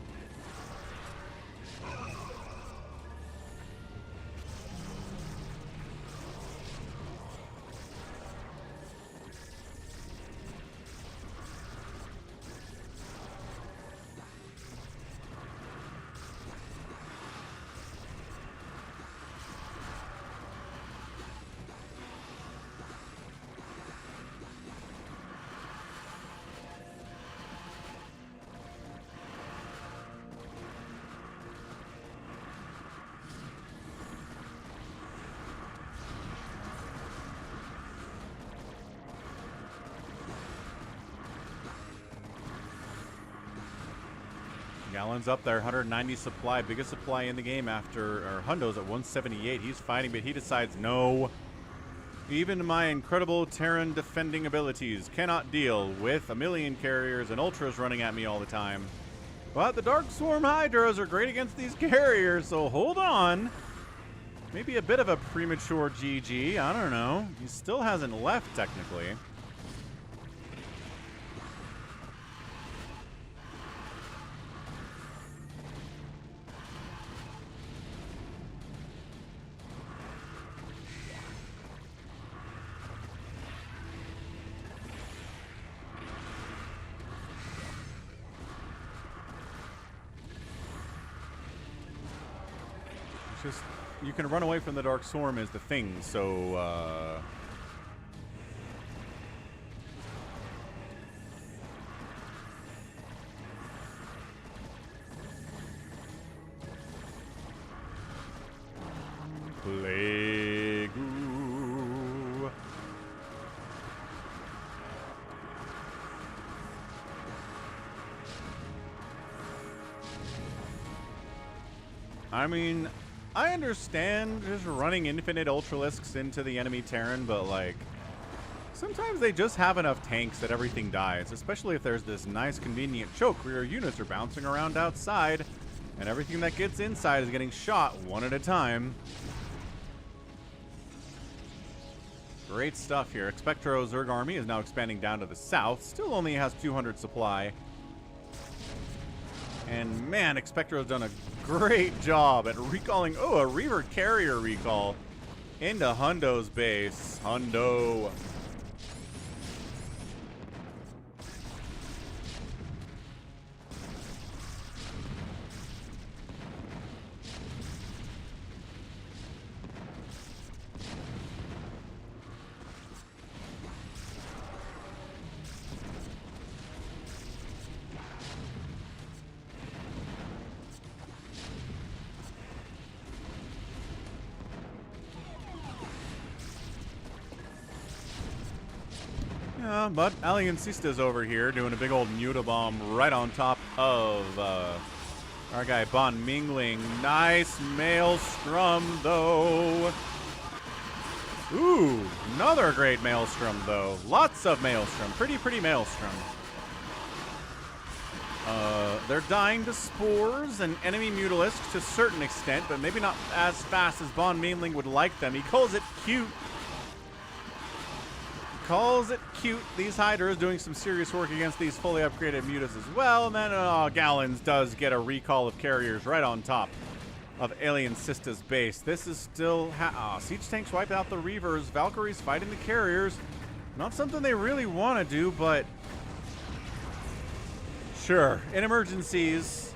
Gallons up there, 190 supply, biggest supply in the game after, or Hundo's at 178. He's fighting, but he decides, no. Even my incredible Terran defending abilities cannot deal with a million carriers and Ultras running at me all the time. But the Dark Swarm Hydras are great against these carriers, so hold on. Maybe a bit of a premature GG, I don't know. He still hasn't left, technically. Just, you can run away from the Dark Swarm is the thing, so, Plague. I mean, I understand just running infinite Ultralisks into the enemy Terran, but, like, sometimes they just have enough tanks that everything dies, especially if there's this nice convenient choke where your units are bouncing around outside, and everything that gets inside is getting shot one at a time. Great stuff here. Expectro Zerg army is now expanding down to the south, still only has 200 supply. And man, Expectro's done a great job at recalling, oh, a Reaver carrier recall into Hundo's base. Hundo. But Alien Sista's over here doing a big old Mutibomb right on top of our guy Bon Mingling. Nice Maelstrom, though. Ooh, another great Maelstrom, though. Lots of Maelstrom. Pretty Maelstrom. They're dying to spores and enemy Mutalisk to a certain extent, but maybe not as fast as Bon Mingling would like them. He calls it cute. Calls it cute. These Hydras doing some serious work against these fully upgraded mutas as well. And then Gallons does get a recall of carriers right on top of Alien Sista's base. This is still siege tanks wipe out the Reavers. Valkyries fighting the carriers. Not something they really want to do, but sure, in emergencies,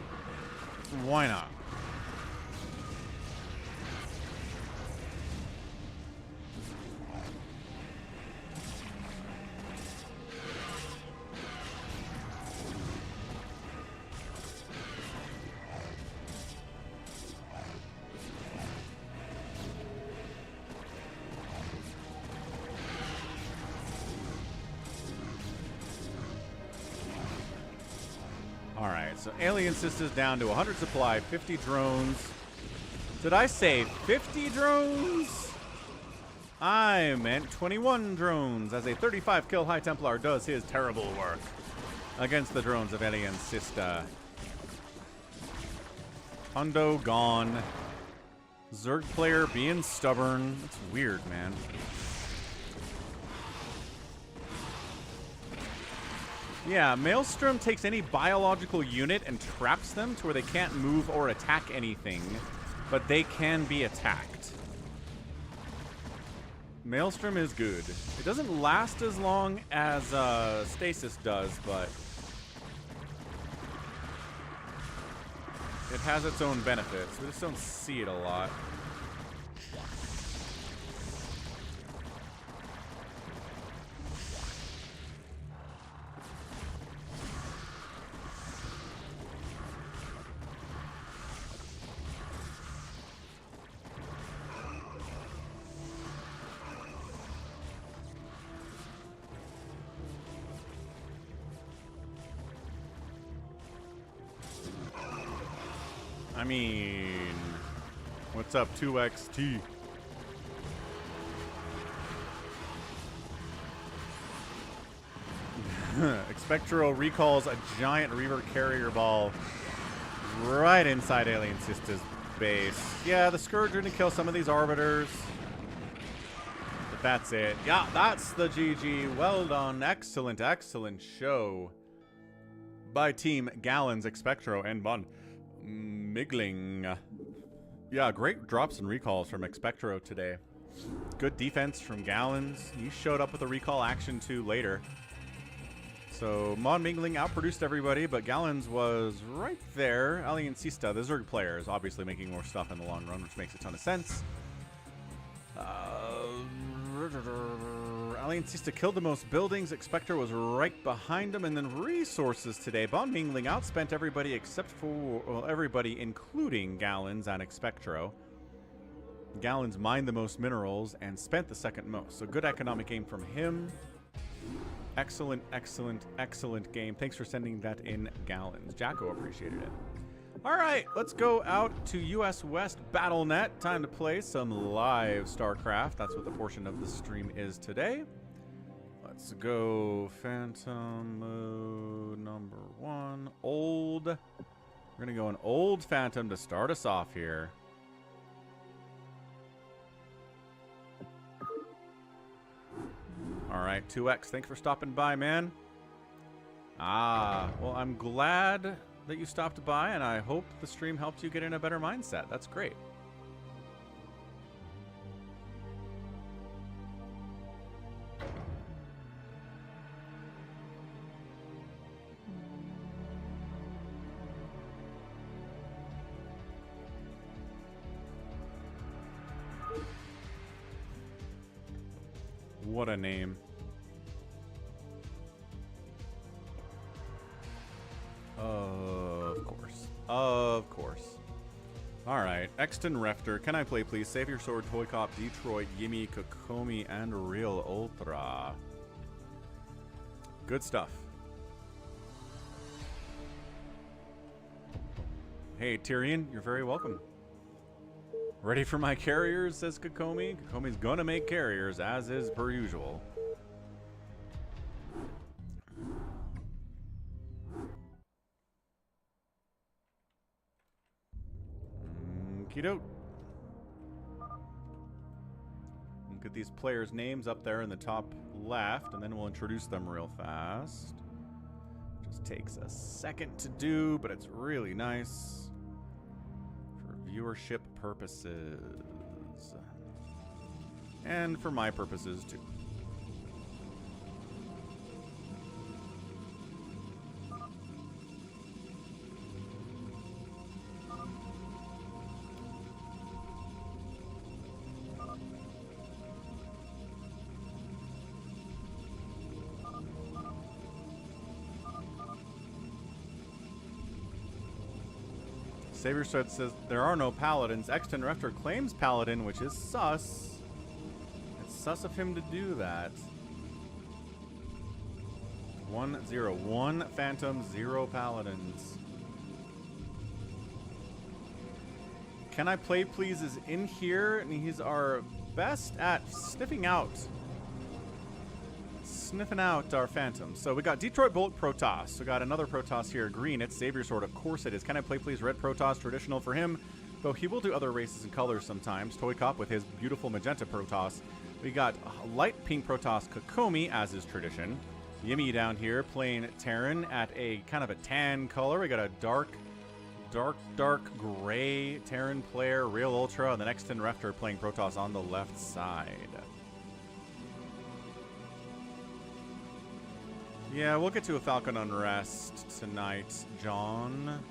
why not? Alright, so Alien Sista's down to 100 supply, 50 drones. Did I say 50 drones? I meant 21 drones, as a 35 kill High Templar does his terrible work against the drones of Alien Sista. Hundo gone. Zerg player being stubborn. That's weird, man. Yeah, Maelstrom takes any biological unit and traps them to where they can't move or attack anything, but they can be attacked. Maelstrom is good. It doesn't last as long as Stasis does, but it has its own benefits. We just don't see it a lot. I mean, what's up, 2XT? Expectro recalls a giant Reaver carrier ball right inside Alien Sista's base. Yeah, the Scourge are going to kill some of these Arbiters. But that's it. Yeah, that's the GG. Well done. Excellent, excellent show by Team Gallons, Expectro, and Bon Mingling. Yeah, great drops and recalls from Expectro today. Good defense from Gallons. He showed up with a recall action too later. So Mon Mingling outproduced everybody, but Gallons was right there. Alien Sista, the Zerg player, is obviously making more stuff in the long run, which makes a ton of sense. Alien Sista killed the most buildings. Expector was right behind him. And then resources today. Bon Mingling outspent everybody except for, well, everybody including Gallons and Expectro. Gallons mined the most minerals and spent the second most. So good economic game from him. Excellent, excellent, excellent game. Thanks for sending that in, Gallons. Jacko appreciated it. All right, let's go out to US West BattleNet. Time to play some live StarCraft. That's what the portion of the stream is today. Let's go Phantom mode number 1. Old. We're going to go an old Phantom to start us off here. All right, 2X, thanks for stopping by, man. Well, I'm glad that you stopped by, and I hope the stream helped you get in a better mindset. That's great. What a name. Of course. Of course. Alright. Exton Refter. Can I play, please? SaviorSword, ToyCop, Detroit, Yimmy, Kokomi, and Realultra. Good stuff. Hey, Tyrion, you're very welcome. Ready for my carriers, says Kokomi. Kokomi's gonna make carriers, as is per usual. Okey-doke. Get these players' names up there in the top left, and then we'll introduce them real fast. Just takes a second to do, but it's really nice for viewership purposes. And for my purposes, too. SaviorSword says there are no paladins. Exton Rector claims paladin, which is sus. It's sus of him to do that. 1-0. 1 phantom, 0 paladins. CanIplayplz is in here, and he's our best at sniffing out our phantoms. So we got Detroit Bolt PROTOSS. We got another PROTOSS here, green. It's SaviorSword, of course it is. CanIplayplz red PROTOSS, traditional for him, though he will do other races and colors sometimes. ToyCop with his beautiful magenta PROTOSS. We got light pink PROTOSS Kokomi, as is tradition. Yimmy down here playing Terran at a kind of a tan color. We got a dark gray Terran player, Realultra, and the next Enrefter playing PROTOSS on the left side. Yeah, we'll get to a Falcon Unrest tonight, John.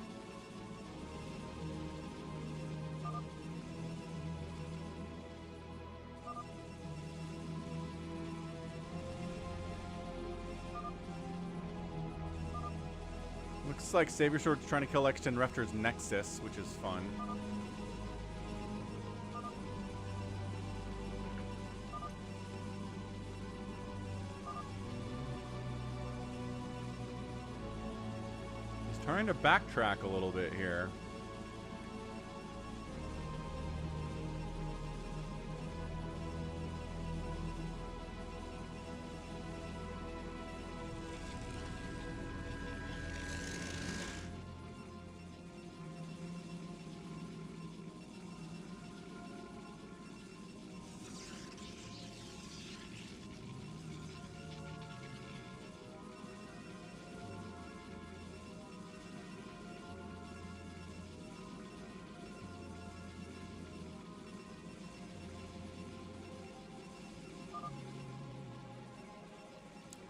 Looks like SaviorSword's trying to kill Exton Refter's Nexus, which is fun. Trying to backtrack a little bit here.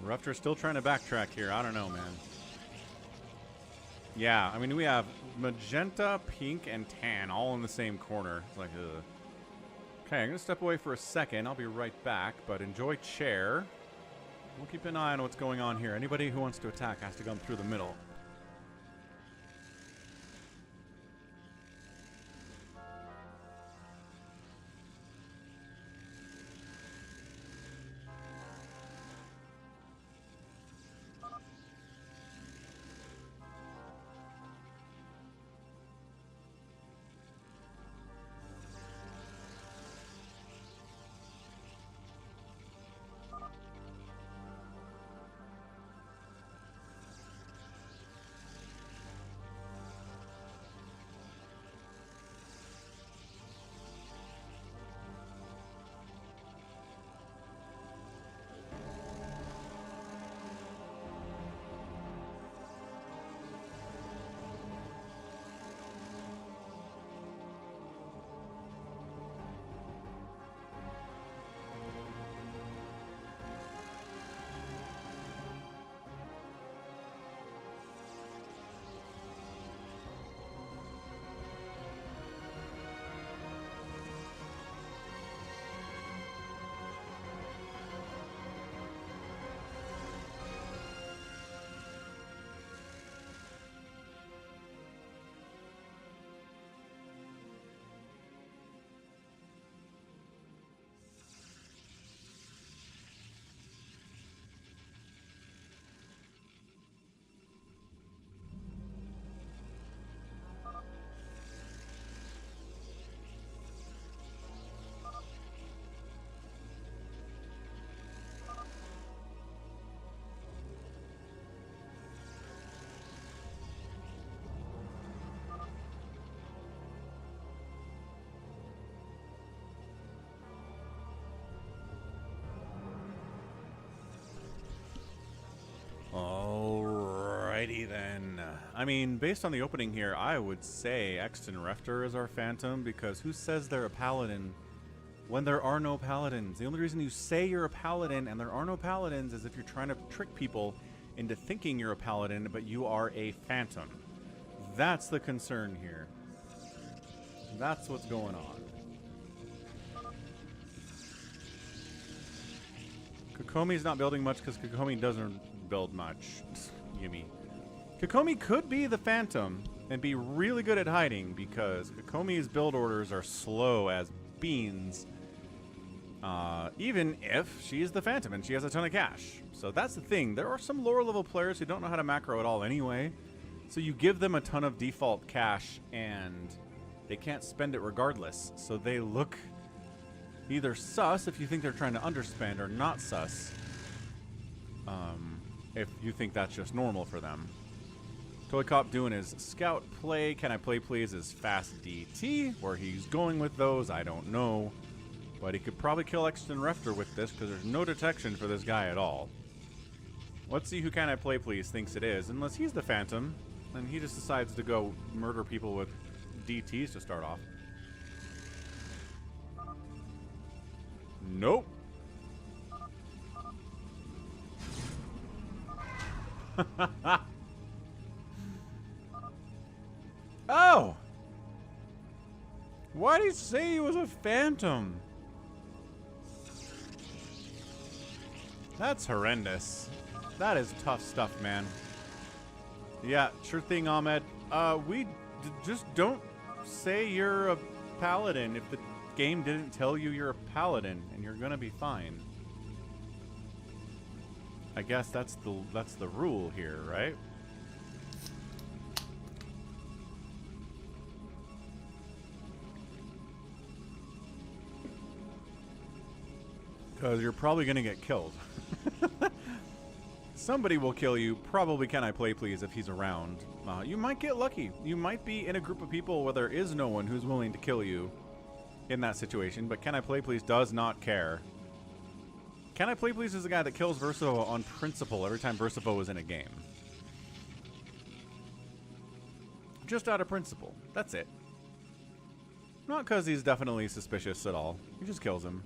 Rupture's still trying to backtrack here. I don't know, man. Yeah, I mean, we have magenta, pink, and tan all in the same corner. It's like, ugh. Okay, I'm going to step away for a second. I'll be right back, but enjoy chair. We'll keep an eye on what's going on here. Anybody who wants to attack has to come through the middle. Alrighty then. I mean, based on the opening here, I would say Exton Refter is our Phantom, because who says they're a Paladin when there are no Paladins? The only reason you say you're a Paladin and there are no Paladins is if you're trying to trick people into thinking you're a Paladin, but you are a Phantom. That's the concern here. That's what's going on. Kokomi's not building much because Kokomi doesn't build much. Yimmy. Kokomi could be the Phantom and be really good at hiding because Kokomi's build orders are slow as beans. Even if she's the Phantom and she has a ton of cash. So that's the thing. There are some lower level players who don't know how to macro at all anyway. So you give them a ton of default cash and they can't spend it regardless. So they look either sus if you think they're trying to underspend, or not sus if you think that's just normal for them. ToyCop doing his scout play. Can I play please is fast DT. Where he's going with those, I don't know. But he could probably kill Exton Refter with this because there's no detection for this guy at all. Let's see who Can I Play Please thinks it is. Unless he's the Phantom, and he just decides to go murder people with DTs to start off. Nope. Oh! Why did he say he was a Phantom? That's horrendous. That is tough stuff, man. Yeah, sure thing, Ahmed. We just don't say you're a Paladin if the game didn't tell you you're a Paladin, and you're gonna be fine. I guess that's the rule here, right? Because you're probably gonna get killed. Somebody will kill you. Probably Can I Play Please if he's around. You might get lucky. You might be in a group of people where there is no one who's willing to kill you in that situation, but Can I Play Please does not care. Can I Play Please is the guy that kills Verszivo on principle every time Verszivo is in a game. Just out of principle. That's it. Not because he's definitely suspicious at all. He just kills him.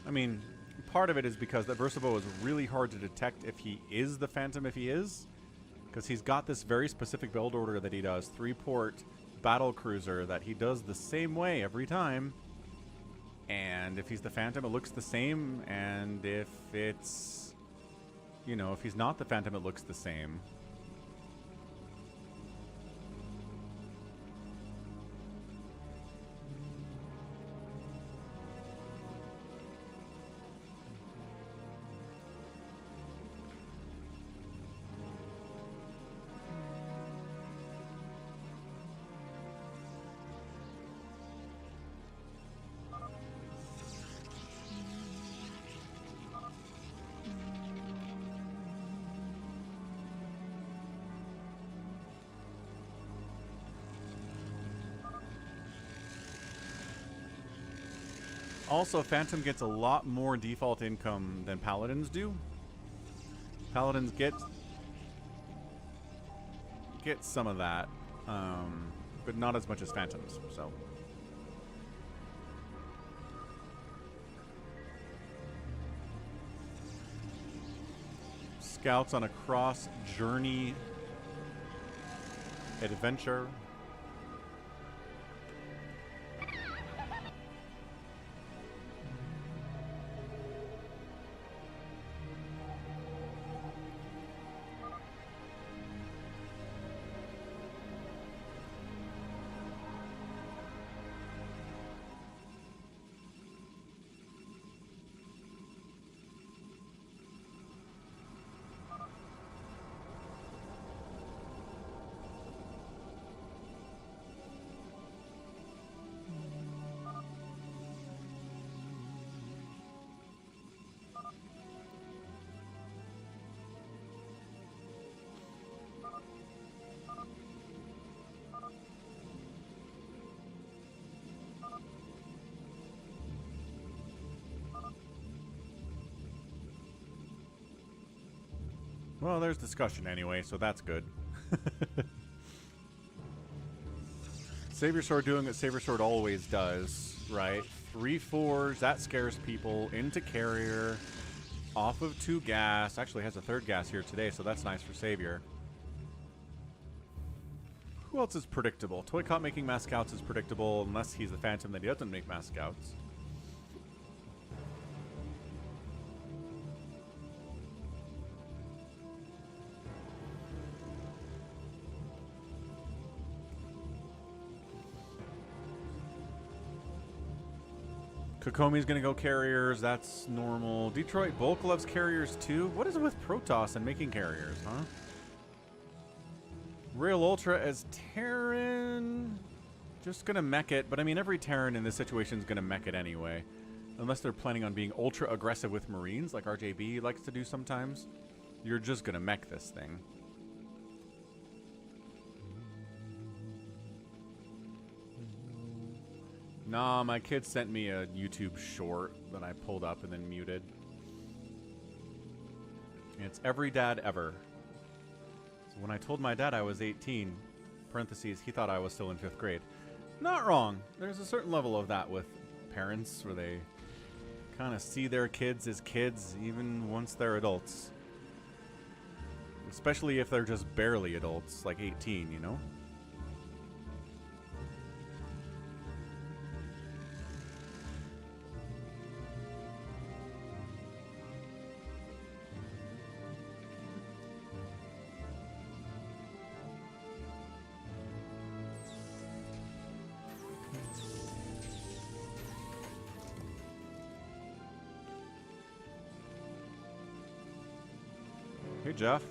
I mean, part of it is because that Verszivo is really hard to detect if he is the Phantom, if he is. Because he's got this very specific build order that he does. 3-port battle cruiser that he does the same way every time. And if he's the Phantom, it looks the same. And if it's, you know, if he's not the Phantom, it looks the same. Also, Phantom gets a lot more default income than Paladins do. Paladins get some of that, but not as much as Phantoms, so. Scouts on a cross-journey adventure. Well, there's discussion anyway, so that's good. SaviorSword doing what SaviorSword always does, right? 3/4s, that scares people, into carrier, off of 2 gas. Actually has a 3rd gas here today, so that's nice for Savior. Who else is predictable? ToyCop making mass scouts is predictable, unless he's the Phantom that he doesn't make mass scouts. Kokomi's gonna go carriers, that's normal. Detroit Bulk loves carriers too. What is it with PROTOSS and making carriers, huh? Realultra as Terran. Just gonna mech it, but I mean every Terran in this situation is gonna mech it anyway. Unless they're planning on being ultra aggressive with Marines, like RJB likes to do sometimes. You're just gonna mech this thing. Nah, my kid sent me a YouTube short that I pulled up and then muted. It's every dad ever. So when I told my dad I was 18, parentheses, he thought I was still in 5th grade. Not wrong. There's a certain level of that with parents where they kind of see their kids as kids even once they're adults. Especially if they're just barely adults, like 18, you know? Hey, Jeff.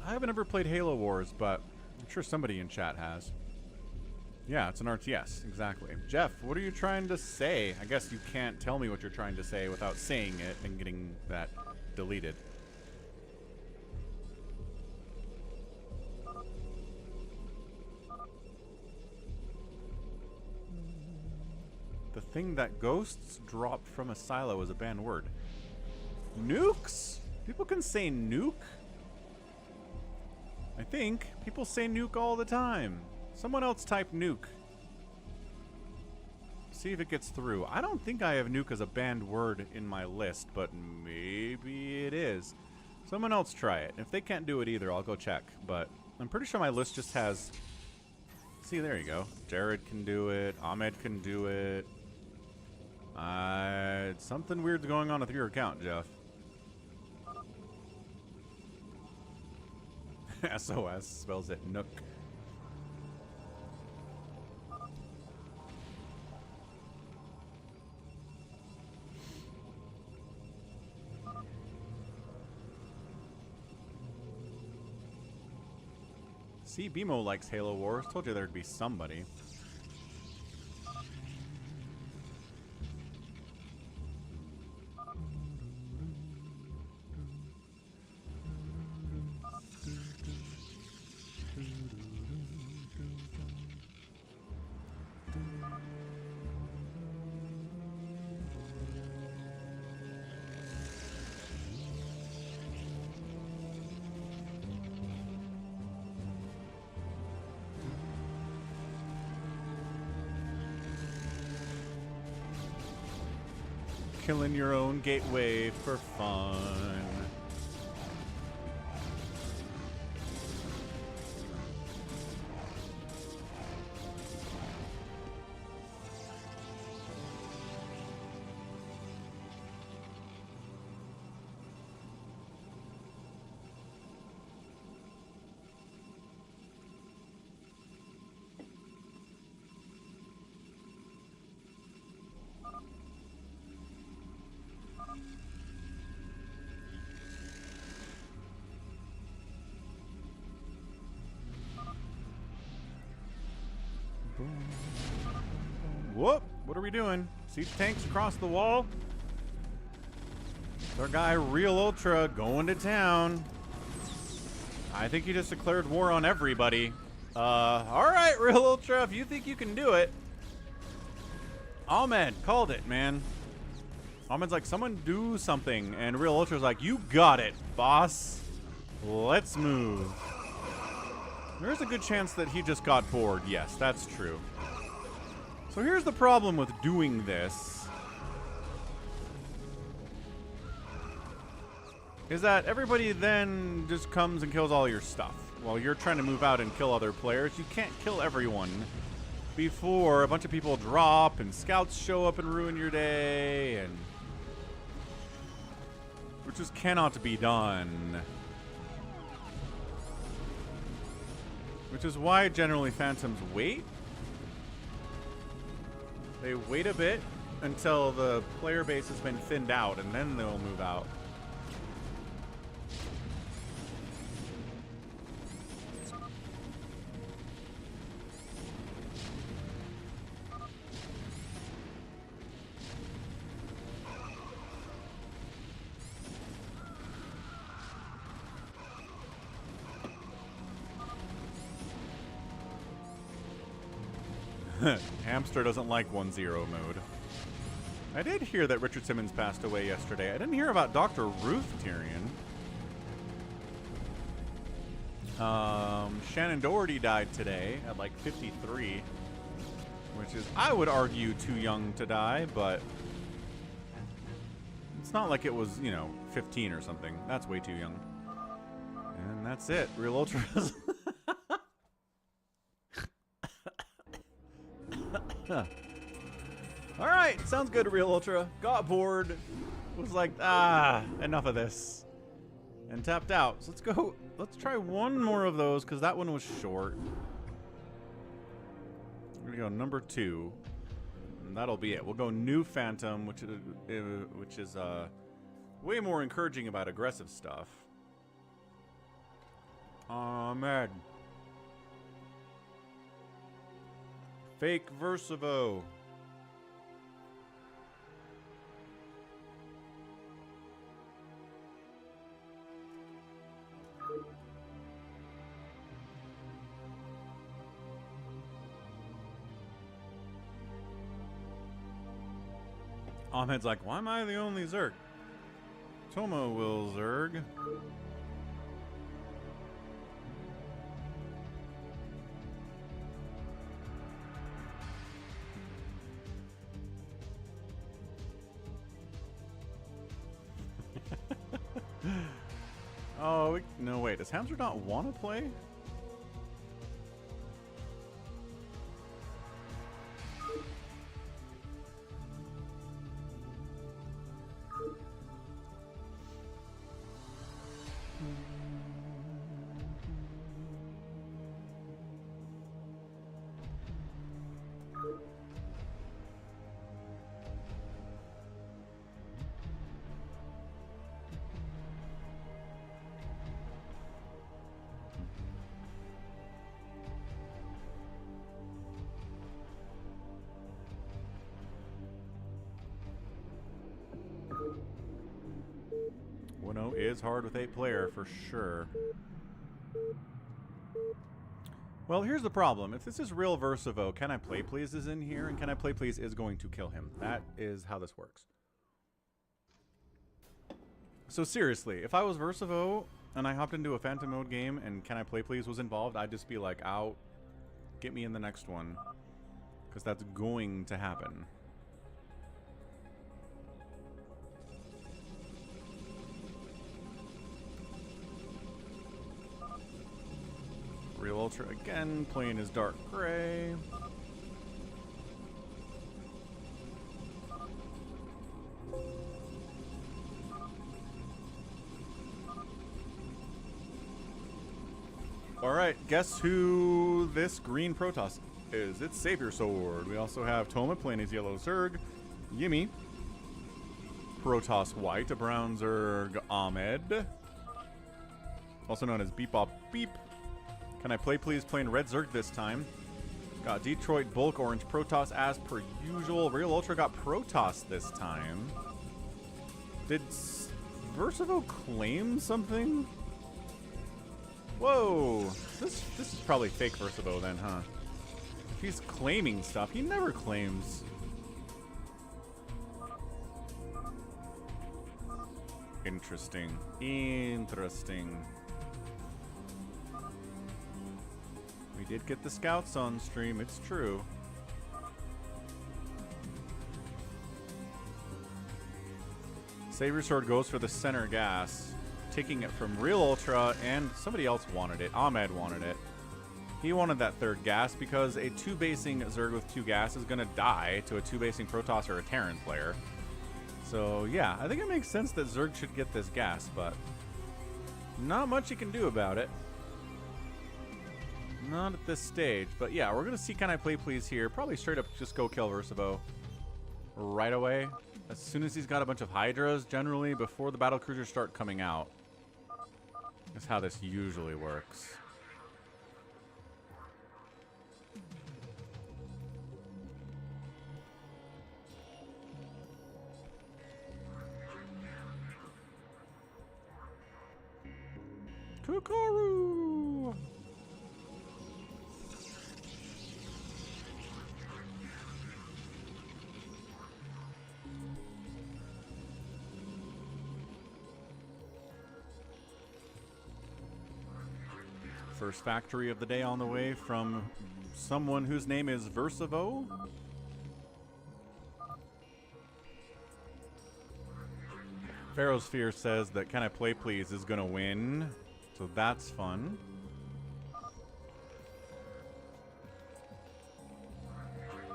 I haven't ever played Halo Wars, but I'm sure somebody in chat has. Yeah, it's an RTS, exactly. Jeff, what are you trying to say? I guess you can't tell me what you're trying to say without saying it and getting that deleted. The thing that ghosts drop from a silo is a banned word. Nukes? People can say nuke? I think. People say nuke all the time. Someone else type nuke. See if it gets through. I don't think I have nuke as a banned word in my list, but maybe it is. Someone else try it. If they can't do it either, I'll go check. But I'm pretty sure my list just has... See, there you go. Jared can do it. Ahmed can do it. Something weird's going on with your account, Jeff. SOS spells it Nook. See, BMO likes Halo Wars. Told you there'd be somebody. Killing your own gateway for fun. Whoop! What are we doing? Siege tanks across the wall. Our guy Realultra going to town. I think he just declared war on everybody. Alright, Realultra, if you think you can do it. Ahmed called it, man. Ahmed's like, someone do something. And Realultra's like, you got it, boss. Let's move. There's a good chance that he just got bored. Yes, that's true. So here's the problem with doing this. Is that everybody then just comes and kills all your stuff. While you're trying to move out and kill other players, you can't kill everyone before a bunch of people drop and scouts show up and ruin your day, and which just cannot be done. Which is why generally Phantoms wait. They wait a bit until the player base has been thinned out, and then they'll move out. Hamster doesn't like 1-0 mode. I did hear that Richard Simmons passed away yesterday. I didn't hear about Dr. Ruth Tyrion. Shannon Doherty died today at like 53, which is, I would argue, too young to die, but it's not like it was, you know, 15 or something. That's way too young. And that's it. Realultra. Alright, sounds good, Realultra. Got bored. Was like, enough of this. And tapped out. So let's go. Let's try one more of those, because that one was short. Here we go, number 2. And that'll be it. We'll go new Phantom, which is way more encouraging about aggressive stuff. Ahmed. Fake Verszivo. Ahmed's like, why am I the only Zerg? Toma will Zerg. Oh, no, wait. Does Hamster not want to play? Is hard with 8-player for sure. Well, here's the problem. If this is real Verszivo, CanIplayplz is in here, and CanIplayplz is going to kill him. That is how this works. So seriously, if I was Verszivo and I hopped into a Phantom mode game and CanIplayplz was involved, I'd just be like, out, get me in the next one. Because that's going to happen. Realultra again, playing his dark gray. Alright, guess who this green PROTOSS is? It's SaviorSword. We also have Toma playing his yellow Zerg. Yimmy. PROTOSS white, a brown Zerg Ahmed. Also known as Beep Bop Beep. CanIplayplz playing red Zerg this time. Got Detroit bulk orange PROTOSS as per usual. Realultra got PROTOSS this time. Did Verszivo claim something? Whoa! This is probably fake verszivo then, huh? If he's claiming stuff, he never claims. Interesting. Interesting. We did get the scouts on stream, it's true. SaviorSword goes for the center gas, taking it from Realultra, and somebody else wanted it. Ahmed wanted it. He wanted that third gas because a 2-basing Zerg with 2 gas is going to die to a 2-basing Protoss or a Terran player. So yeah, I think it makes sense that Zerg should get this gas, but not much you can do about it. Not at this stage, but yeah, we're going to see CanIplayplz here. Probably straight up just go kill verszivo right away. As soon as he's got a bunch of Hydras, generally, before the battle cruisers start coming out. That's how this usually works. Kukaru! First factory of the day on the way from someone whose name is verszivo. Pharaoh's Fear says that CanIplayplz is going to win, so that's fun.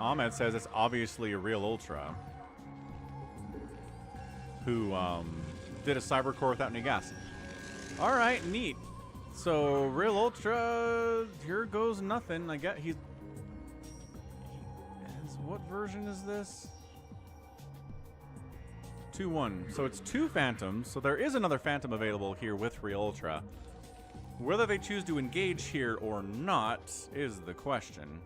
Ahmed says it's obviously a Realultra who did a cybercore without any gas. All right, neat. So Realultra, here goes nothing. I get he's. What version is this? 2-1. So it's 2 Phantoms. So there is another Phantom available here with Realultra. Whether they choose to engage here or not is the question.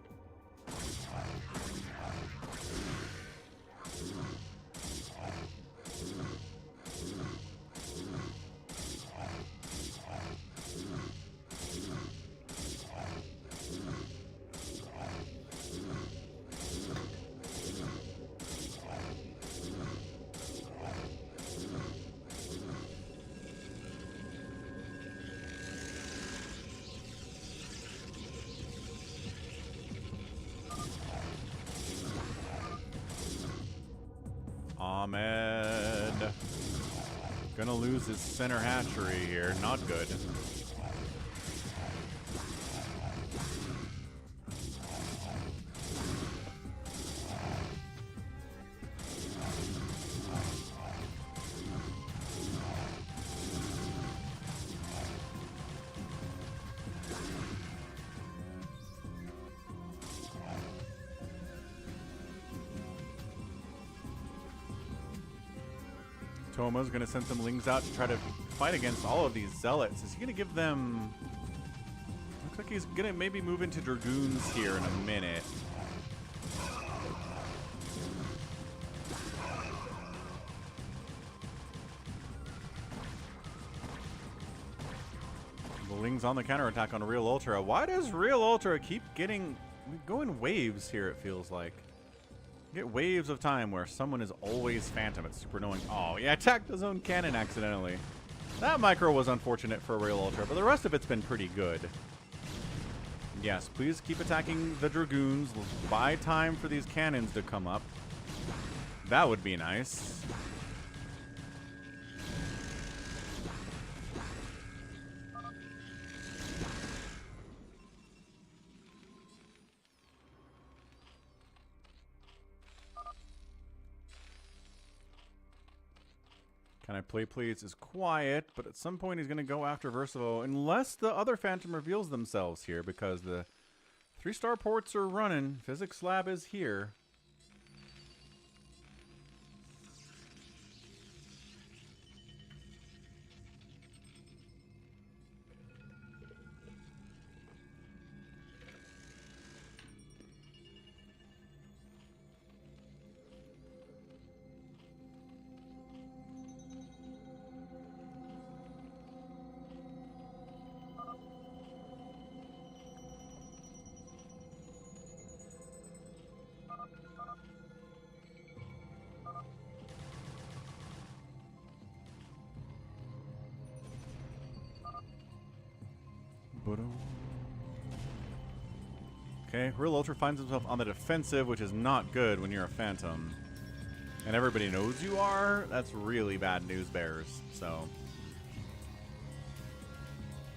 Ahmed gonna lose his center hatchery here. Not good. Toma's going to send some Lings out to try to fight against all of these Zealots. Is he going to give them... Looks like he's going to maybe move into Dragoons here in a minute. The Lings on the counterattack on Realultra. Why does Realultra keep getting... We go in waves here, it feels like. Get waves of time where someone is always Phantom. It's super annoying. Oh, yeah, attacked his own cannon accidentally. That micro was unfortunate for Realultra, but the rest of it's been pretty good. Yes, please keep attacking the Dragoons. Buy time for these cannons to come up. That would be nice. CanIplayplz is quiet, but at some point he's going to go after verszivo, unless the other Phantom reveals themselves here, because the 3-star ports are running. Physics Lab is here. Okay, Realultra finds himself on the defensive, which is not good when you're a Phantom. And everybody knows you are. That's really bad news bears. So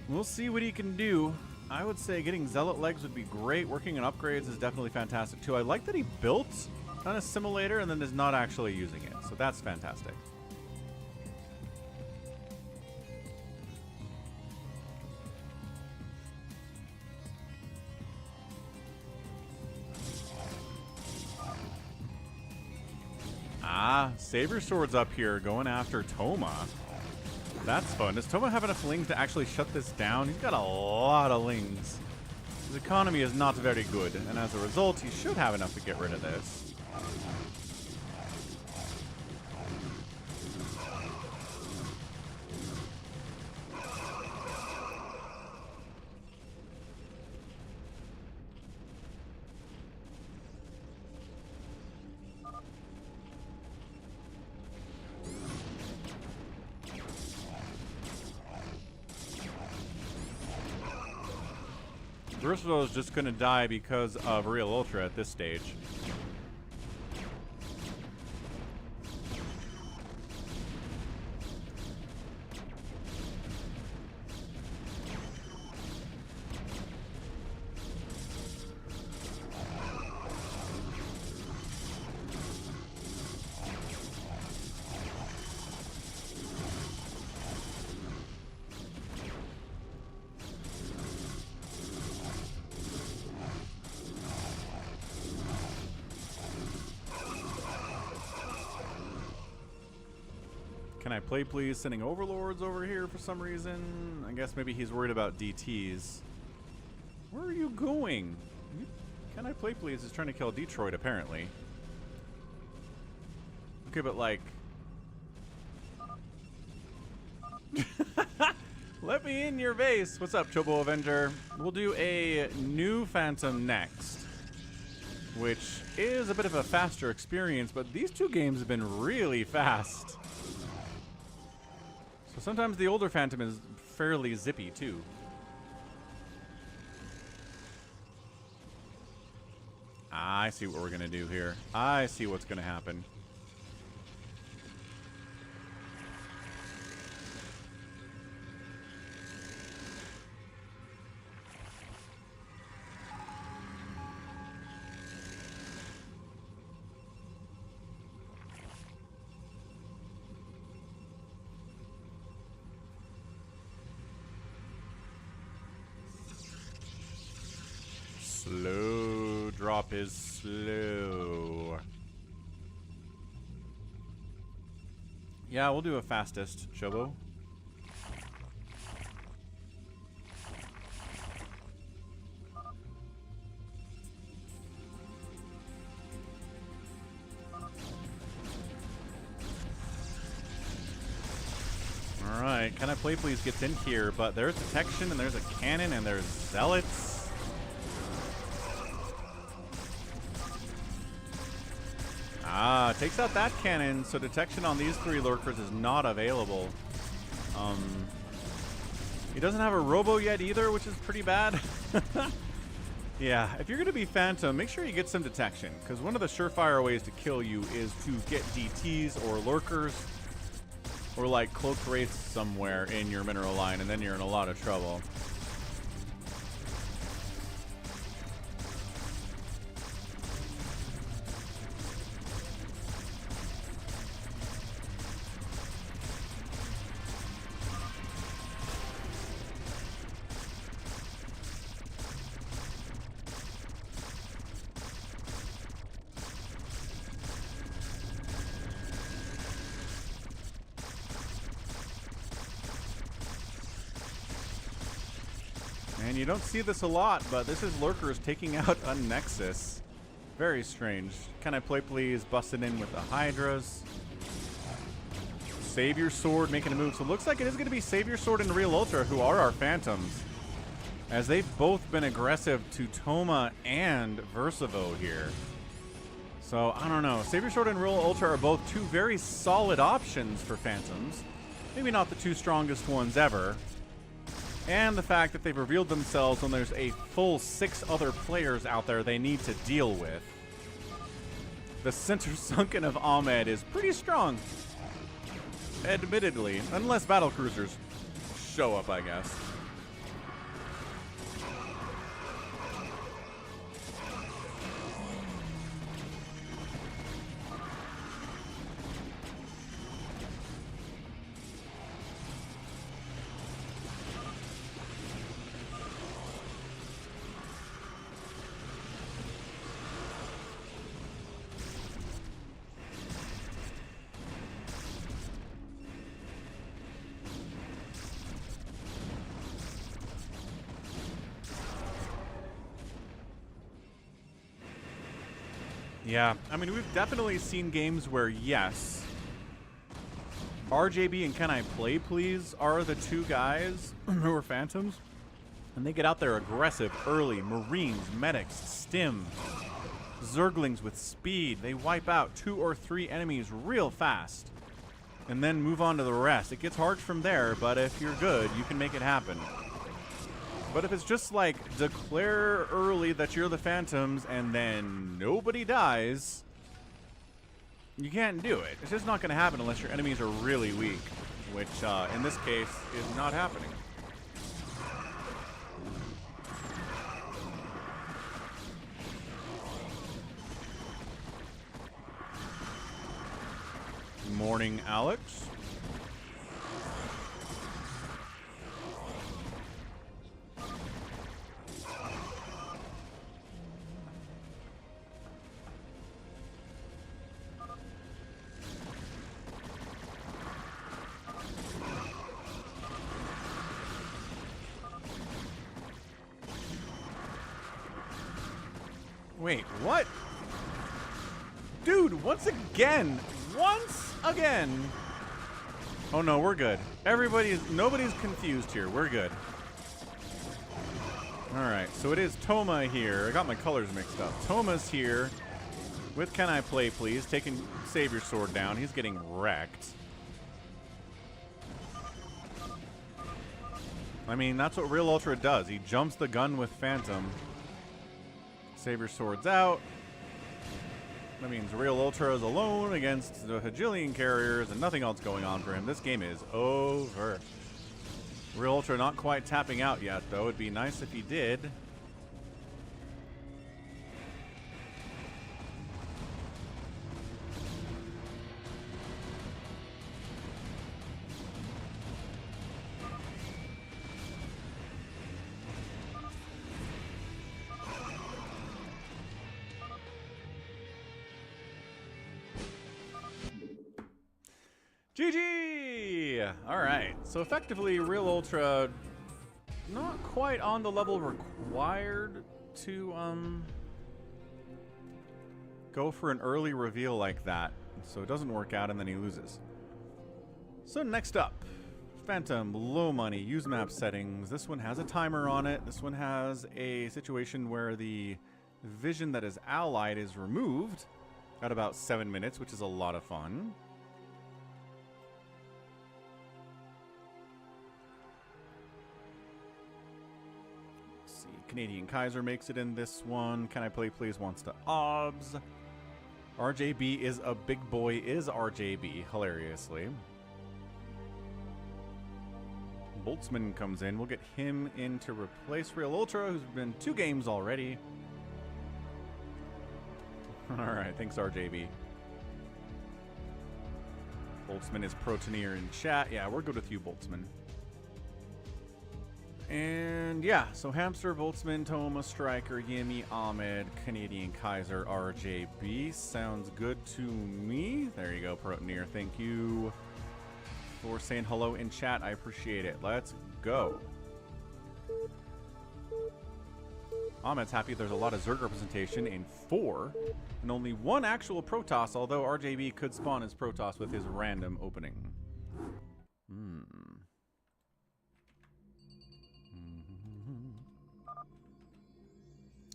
we'll see what he can do. I would say getting Zealot legs would be great. Working on upgrades is definitely fantastic too. I like that he built an assimilator and then is not actually using it. So that's fantastic. Ah, SaviorSword's up here going after Toma. That's fun. Does Toma have enough lings to actually shut this down? He's got a lot of lings. His economy is not very good, and as a result, he should have enough to get rid of this. Verszivo is just going to die because of Realultra at this stage. Can I play please? Sending overlords over here for some reason. I guess maybe he's worried about DTs. Where are you going? Can I play please is trying to kill Detroit apparently. Okay, but like let me in your base. What's up, ChoboAvenger? We'll do a new Phantom next, which is a bit of a faster experience, but these two games have been really fast. So sometimes the older Phantom is fairly zippy too. I see what we're gonna do here. I see what's gonna happen. Slow drop is slow. Yeah, we'll do a fastest, Chobo. Alright, KanIplayplz gets in here, but there's detection and there's a cannon and there's zealots. Ah, takes out that cannon, so detection on these three lurkers is not available. He doesn't have a robo yet either, which is pretty bad. Yeah, if you're going to be Phantom, make sure you get some detection, because one of the surefire ways to kill you is to get DTs or lurkers, or like cloaked wraiths somewhere in your mineral line, and then you're in a lot of trouble. And you don't see this a lot, but this is lurkers taking out a Nexus. Very strange. KanIplayplz busting in with the Hydras. SaviorSword making a move. So it looks like it is going to be SaviorSword and Realultra who are our Phantoms, as they've both been aggressive to Toma and Verszivo here. So I don't know. SaviorSword and Realultra are both two very solid options for Phantoms. Maybe not the two strongest ones ever. And the fact that they've revealed themselves when there's a full 6 other players out there they need to deal with. The center sunken of Ahmed is pretty strong. Admittedly. Unless battle cruisers show up, I guess. Yeah, I mean, we've definitely seen games where, yes, RJB and CanIplayplz are the 2 guys who are Phantoms, and they get out there aggressive early. Marines, medics, stim, Zerglings with speed. They wipe out 2 or 3 enemies real fast, and then move on to the rest. It gets hard from there, but if you're good, you can make it happen. But if it's just like declare early that you're the Phantoms and then nobody dies, you can't do it. It's just not going to happen unless your enemies are really weak, which in this case is not happening. Morning, Alex. Wait, what? Dude, once again. Oh no, we're good. Nobody's confused here. We're good. Alright, so it is Toma here. I got my colors mixed up. Toma's here with CanIplayplz, taking SaviorSword down. He's getting wrecked. I mean, that's what Realultra does. He jumps the gun with Phantom. SaviorSword's out. That means Realultra is alone against the Hajillion carriers and nothing else going on for him. This game is over. Realultra not quite tapping out yet, though. It'd be nice if he did. GG! Alright, so effectively Realultra not quite on the level required to go for an early reveal like that. So it doesn't work out and then he loses. So next up, Phantom, low money, use map settings. This one has a timer on it. This one has a situation where the vision that is allied is removed at about 7 minutes, which is a lot of fun. KanadianKaizer makes it in this one. CanIplayplz wants to obs. RJB is a big boy, is RJB, hilariously. Boltzmann comes in. We'll get him in to replace Realultra, who's been 2 games already. Alright, thanks RJB. Boltzmann is Protoneer in chat. Yeah, we're good with you, Boltzmann. And yeah, so Hamster, Boltzmann, Toma, Striker, Yimmy, Ahmed, KanadianKaizer, RJB. Sounds good to me. There you go, Protoneer. Thank you for saying hello in chat. I appreciate it. Let's go. Ahmed's happy there's a lot of Zerg representation in 4 and only 1 actual PROTOSS, although RJB could spawn his PROTOSS with his random opening.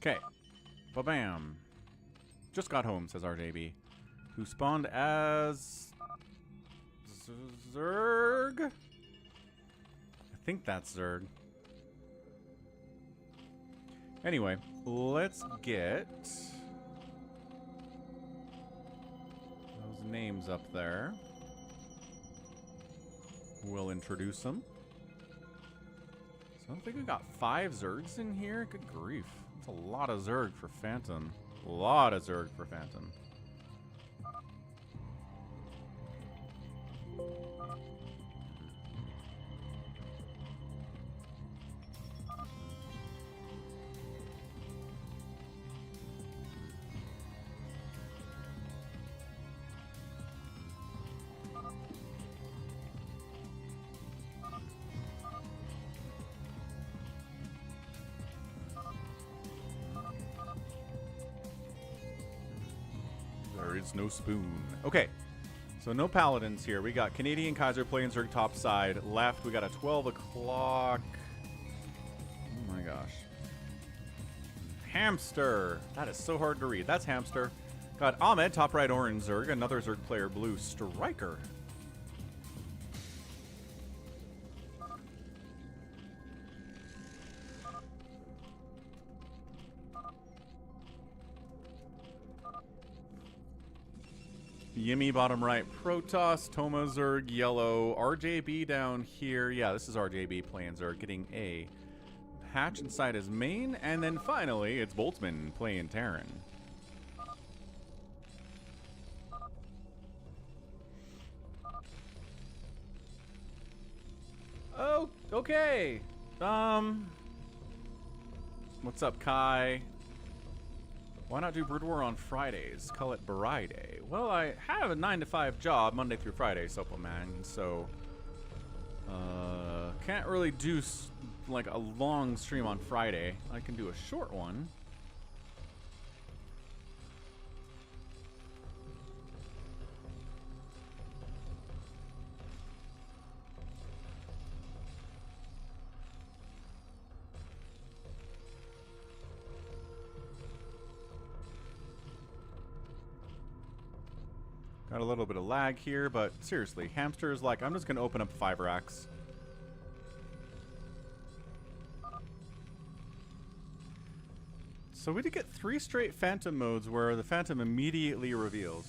Okay. Ba-bam. Just got home, says RJB. Who spawned as... Zerg? I think that's Zerg. Anyway, let's get those names up there. We'll introduce them. So I think we got 5 Zergs in here. Good grief. That's a lot of Zerg for Phantom. A lot of Zerg for Phantom. It's no spoon. Okay, so no paladins here. We got KanadianKaizer playing Zerg top side. Left, we got a 12 o'clock. Oh my gosh. Hamster. That is so hard to read. That's Hamster. Got Ahmed, top right orange Zerg. Another Zerg player, blue Striker. Yimmy, bottom right, PROTOSS, Toma, Zerg, yellow, RJB down here. Yeah, this is RJB playing Zerg, getting a hatch inside his main. And then finally, it's Boltzmann playing Terran. Oh, okay. What's up, Kai? Why not do Brood War on Fridays? Call it Barai Day. Well, I have a 9-to-5 job Monday through Friday, Suppleman, so can't really do like a long stream on Friday. I can do a short one. Got a little bit of lag here, but seriously, Hamster is like, I'm just going to open up 5 racks. So we did get 3 straight Phantom modes where the Phantom immediately reveals.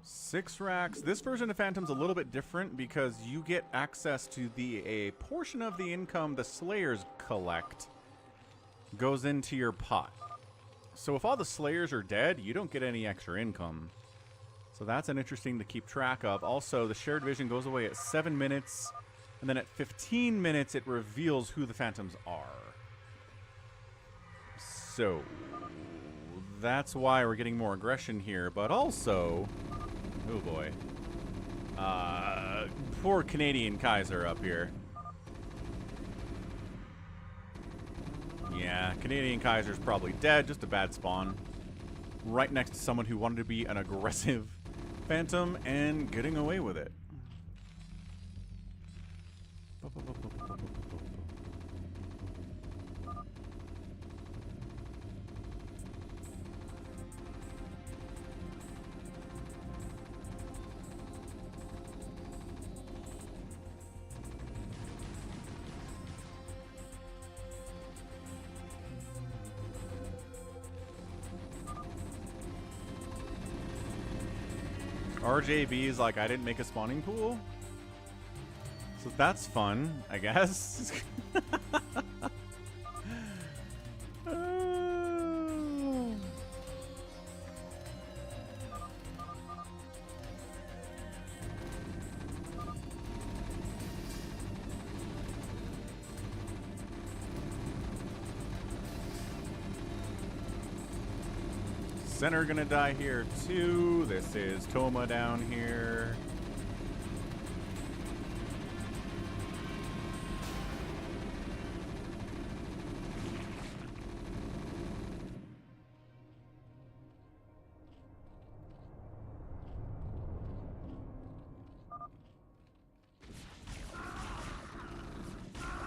Six racks. This version of Phantom's a little bit different because you get access to a portion of the income the Slayers collect goes into your pot. So if all the Slayers are dead, you don't get any extra income. So that's an interesting to keep track of. Also, the shared vision goes away at 7 minutes, and then at 15 minutes it reveals who the Phantoms are. So that's why we're getting more aggression here, but also, oh boy, poor KanadianKaizer up here. Yeah, KanadianKaizer's probably dead, just a bad spawn. Right next to someone who wanted to be an aggressive Phantom and getting away with it. RJB is like, I didn't make a spawning pool. So that's fun, I guess. Center gonna die here too. This is Toma down here.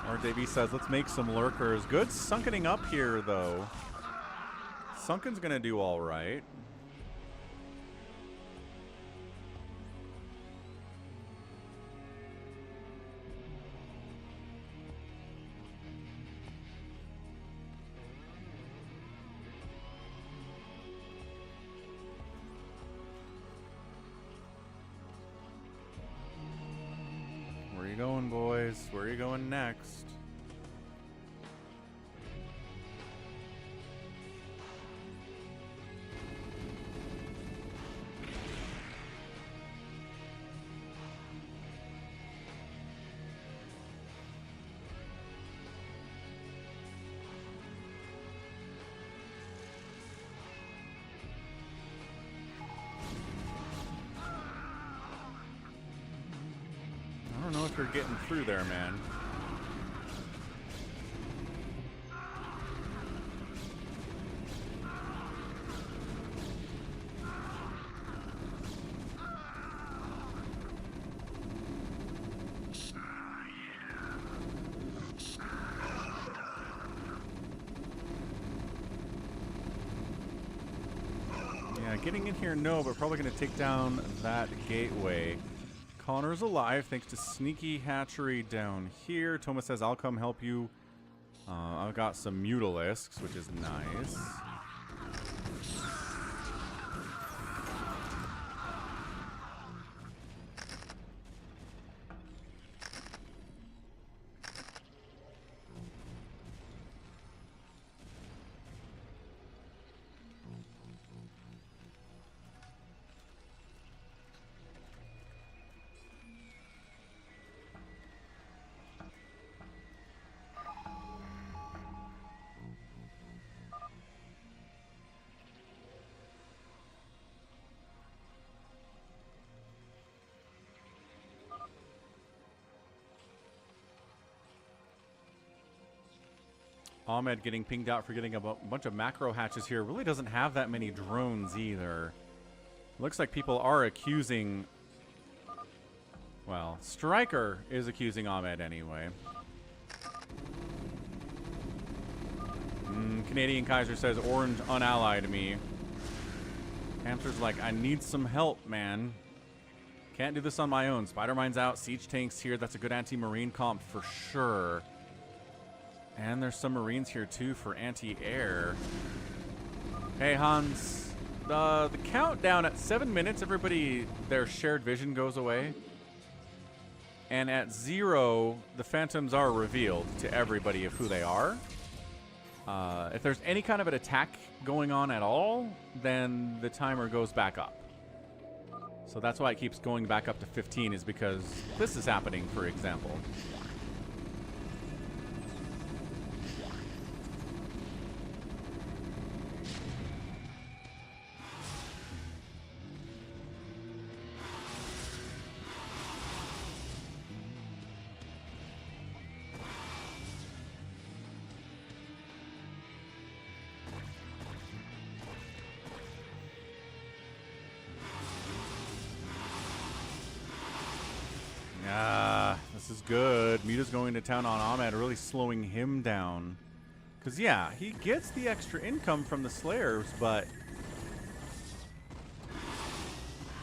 RJB says, let's make some lurkers. Good sunkening up here, though. Sunken's gonna do all right. going, boys? Where are you going next? I don't know if you're getting through there, man. Yeah, getting in here, no, but probably going to take down that gateway. Connor's alive thanks to sneaky hatchery down here. Toma says, I'll come help you. I've got some mutalisks, which is nice. Ahmed getting pinged out for getting a bunch of macro hatches here. Really doesn't have that many drones either. Looks like people are accusing... Well, Stryker is accusing Ahmed anyway. KanadianKaizer says, Orange unallied me. Hamster's like, I need some help, man. Can't do this on my own. Spider-Mine's out. Siege Tank's here. That's a good anti-marine comp for sure. And there's some Marines here, too, for anti-air. Hey, Hans. The countdown at 7 minutes, everybody, their shared vision goes away. And at 0, the Phantoms are revealed to everybody of who they are. If there's any kind of an attack going on at all, then the timer goes back up. So that's why it keeps going back up to 15, is because this is happening, for example. This is good. Muta's going to town on Ahmed, really slowing him down. Because, yeah, he gets the extra income from the Slayers, but...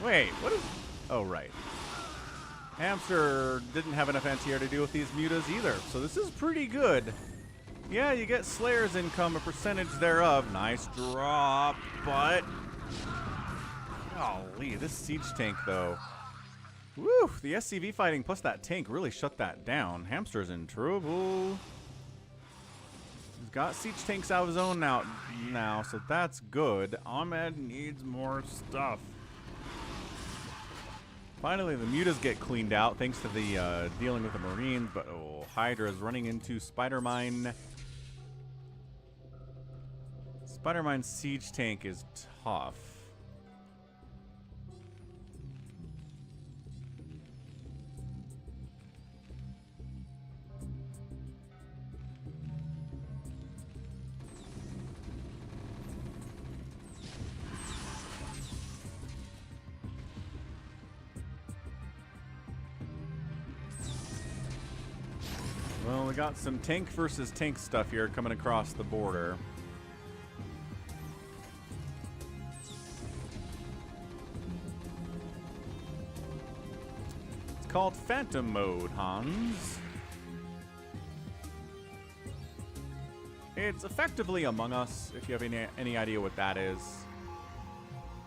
Wait, what is... Oh, right. Hamster didn't have enough anti-air to deal with these Mutas either, so this is pretty good. Yeah, you get Slayers income, a percentage thereof. Nice drop, but... Golly, this siege tank, though. Woo! The SCV fighting plus that tank really shut that down. Hamster's in trouble. He's got siege tanks out of his own now, so that's good. Ahmed needs more stuff. Finally, the Mutas get cleaned out thanks to the dealing with the Marines, but oh, Hydra's running into Spider-Mine. Spider-Mine's siege tank is tough. Well, we got some tank versus tank stuff here coming across the border. It's called Phantom Mode, Hans. It's effectively Among Us, if you have any idea what that is.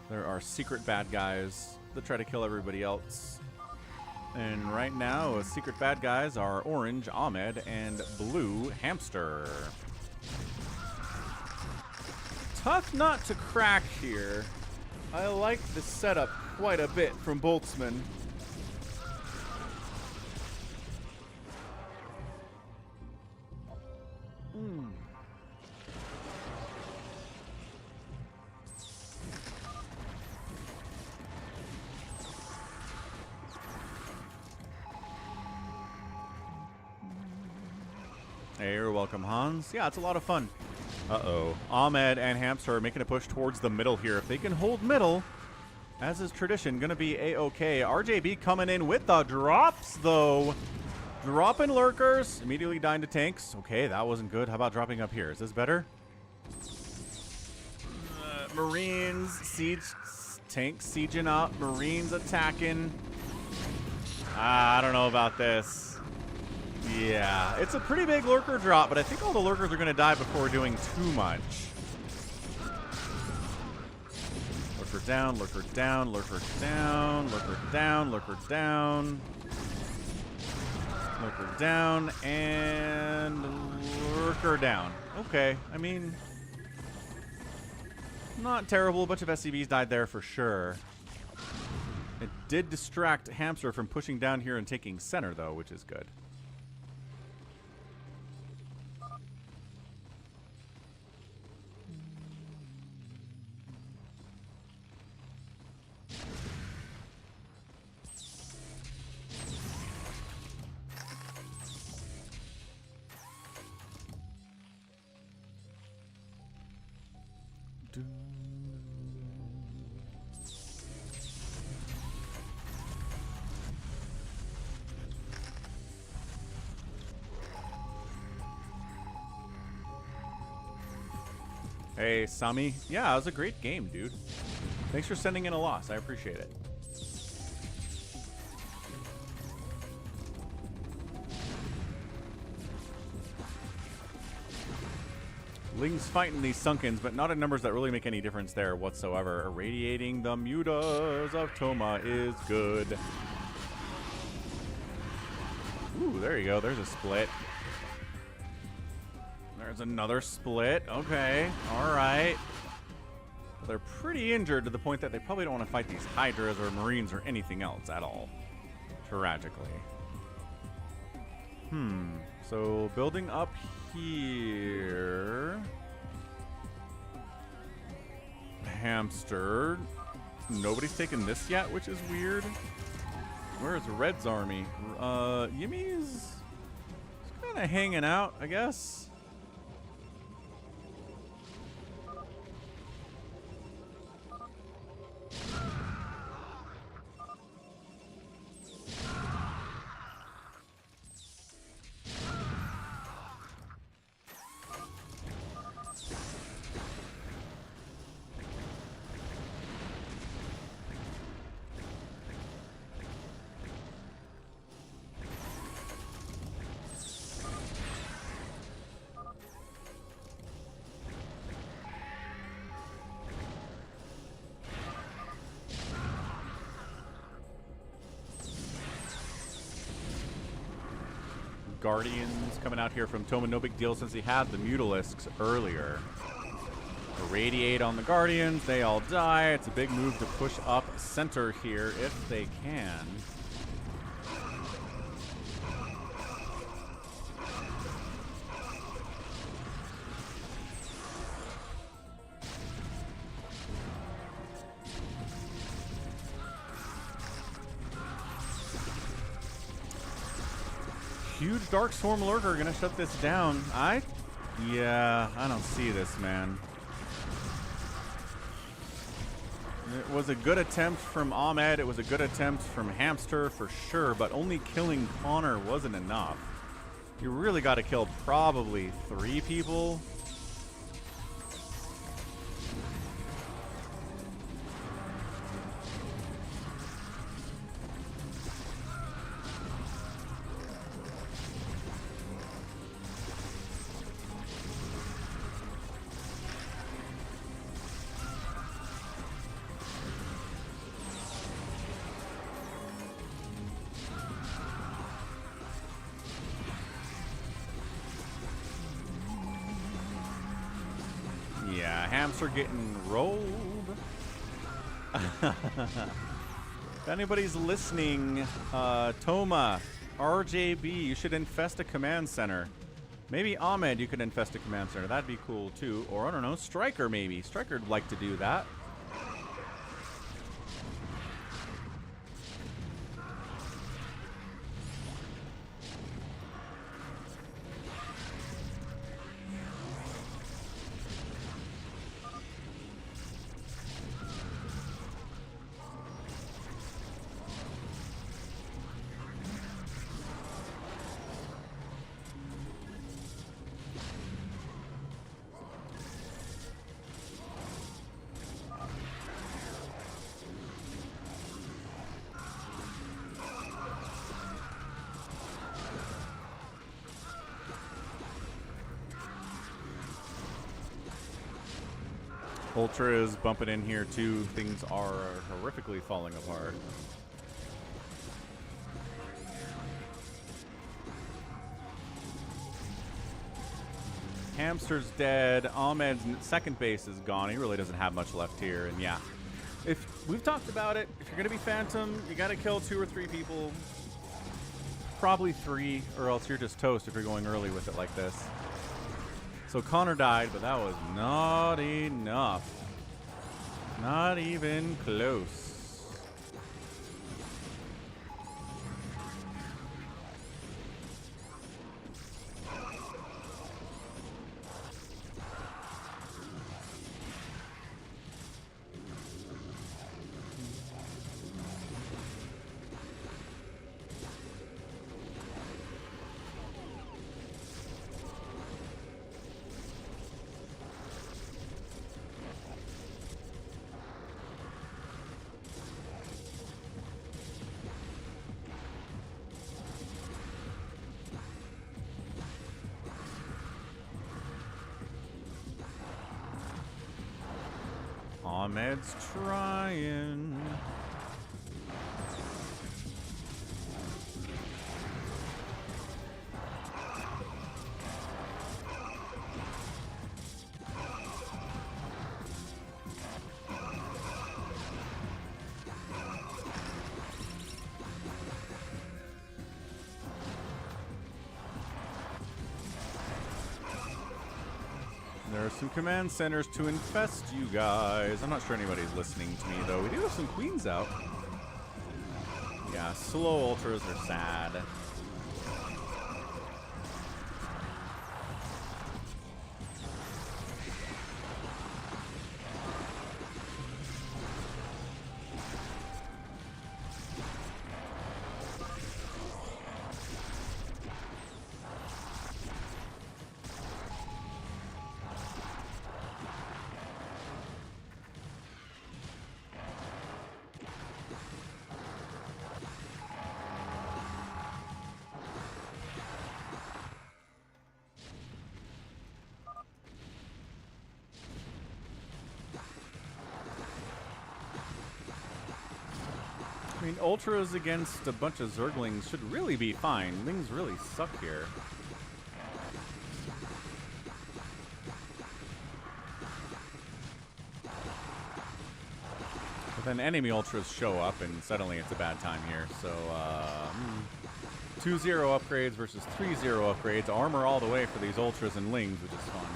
There are secret bad guys that try to kill everybody else. And right now, secret bad guys are orange, Ahmed, and blue, Hamster. Tough nut to crack here. I like the setup quite a bit from Boltzmann. Hey, you're welcome, Hans. Yeah, it's a lot of fun. Uh-oh. Ahmed and Hamster are making a push towards the middle here. If they can hold middle, as is tradition, going to be A-OK. RJB coming in with the drops, though. Dropping lurkers. Immediately dying to tanks. Okay, that wasn't good. How about dropping up here? Is this better? Marines, siege, tanks sieging up. Marines attacking. I don't know about this. Yeah, it's a pretty big lurker drop, but I think all the lurkers are going to die before doing too much. Lurker down, lurker down, lurker down, lurker down, lurker down. Lurker down, and lurker down. Okay, I mean, not terrible. A bunch of SCVs died there for sure. It did distract Hamster from pushing down here and taking center, though, which is good. Hey, Sami. Yeah, it was a great game, dude. Thanks for sending in a loss. I appreciate it. Ling's fighting these Sunkens, but not in numbers that really make any difference there whatsoever. Irradiating the mutas of Toma is good. Ooh, there you go. There's a split. There's another split. Okay. All right. They're pretty injured to the point that they probably don't want to fight these Hydras or Marines or anything else at all. Tragically. So building up here. Hamster. Nobody's taken this yet, which is weird. Where's Red's army? Yimmy's kind of hanging out, I guess. Guardians coming out here from Toma. No big deal since he had the Mutalisks earlier. Irradiate on the Guardians. They all die. It's a big move to push up center here if they can. Huge Darkstorm Lurker gonna shut this down. Yeah, I don't see this, man. It was a good attempt from Ahmed. It was a good attempt from Hamster for sure, but only killing Connor wasn't enough. You really got to kill probably 3 people. hamster getting rolled. If anybody's listening, Toma, RJB, you should infest a command center. Maybe Ahmed, you could infest a command center. That'd be cool too. Or I don't know, Striker maybe. Striker'd like to do that. Ultra is bumping in here too. Things are horrifically falling apart. Hamster's dead. Ahmed's second base is gone. He really doesn't have much left here. And yeah, if we've talked about it, if you're gonna be Phantom, you gotta kill 2 or 3 people. Probably 3, or else you're just toast if you're going early with it like this. So Connor died, but that was not enough. Not even close. Ahmed's trying. There are some command centers to infest you guys. I'm not sure anybody's listening to me, though. We do have some queens out. Yeah, slow ultras are sad. I mean, ultras against a bunch of Zerglings should really be fine. Lings really suck here. But then enemy ultras show up and suddenly it's a bad time here. So, 2-0 upgrades versus 3-0 upgrades. Armor all the way for these ultras and Lings, which is fun.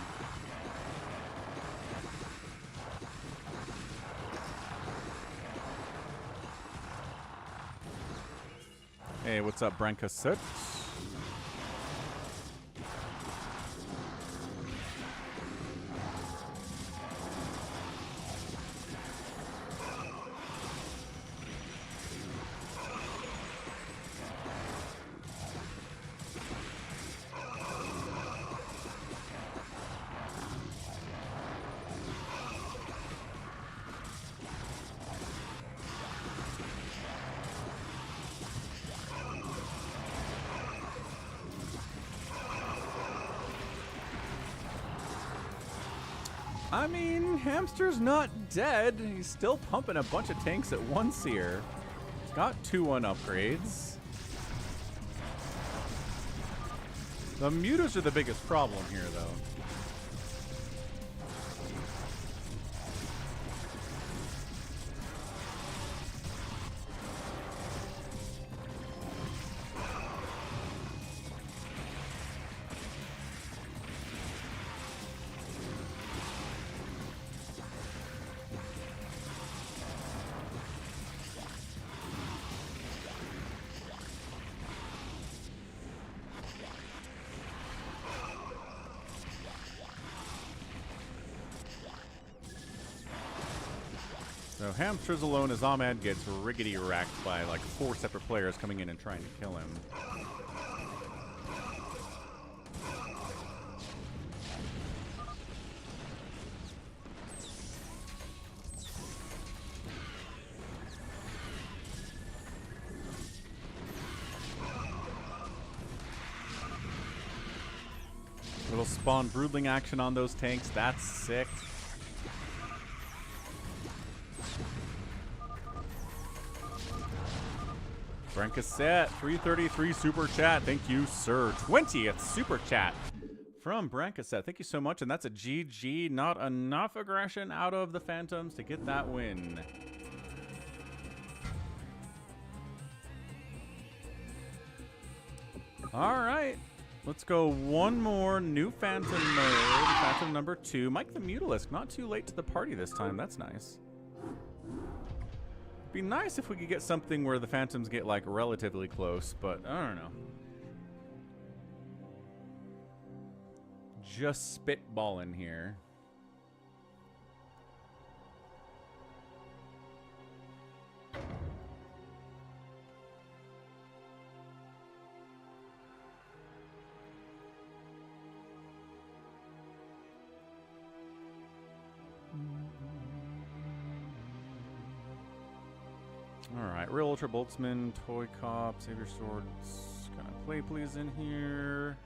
Hey, what's up, Branka Soot? I mean, Hamster's not dead. He's still pumping a bunch of tanks at once here. He's got 2-1 upgrades. The mutas are the biggest problem here, though. So hamsters alone as Ahmed gets riggedy racked by like 4 separate players coming in and trying to kill him. Little spawn broodling action on those tanks. That's sick. Brancaset, 333 super chat. Thank you, sir. 20th super chat from Brancaset. Thank you so much. And that's a GG. Not enough aggression out of the Phantoms to get that win. All right. Let's go one more new Phantom mode. Phantom number 2. Mike the Mutalisk. Not too late to the party this time. That's nice. Be nice if we could get something where the Phantoms get like relatively close, but I don't know. Just spitballing here. Alright, Realultra, Boltzmann, ToyCop, SaviorSword, CanIplayplz in here.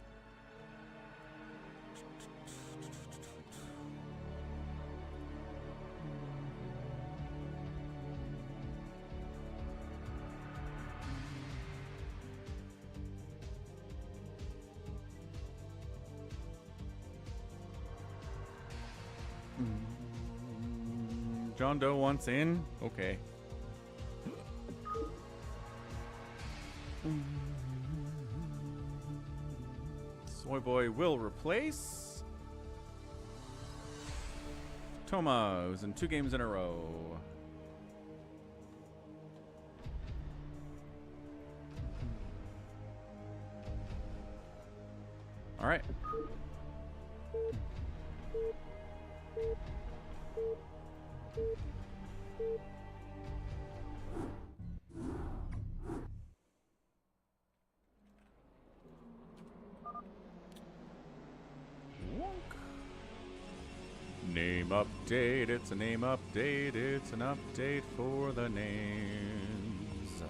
JohnDoe wants in? Okay. Soy Boy will replace Toma, who's in 2 games in a row. All right. Name update, it's a name update, it's an update for the names.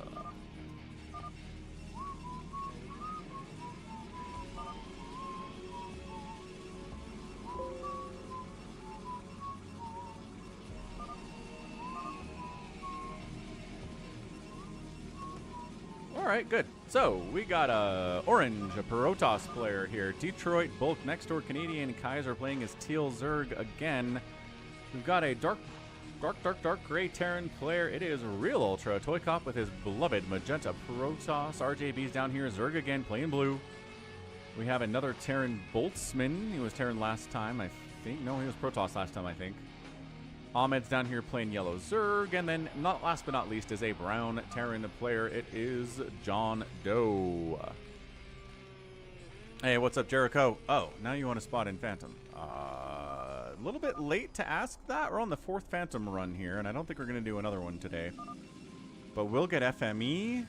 Alright, good. So, we got a Orange, a PROTOSS player here. Detroit Bulk next door, KanadianKaizer playing as Teal Zerg again. We've got a dark gray Terran player. It is Realultra. ToyCop with his beloved magenta PROTOSS. RJB's down here. Zerg again playing blue. We have another Terran Boltzmann. He was Terran last time, I think. No, he was PROTOSS last time, I think. Ahmed's down here playing yellow Zerg, and then not last but not least is a brown Terran player. It is JohnDoe. Hey, what's up, Jericho? Oh, now you want to spot in Phantom. A little bit late to ask that. We're on the 4th Phantom run here, and I don't think we're going to do another one today. But we'll get FME.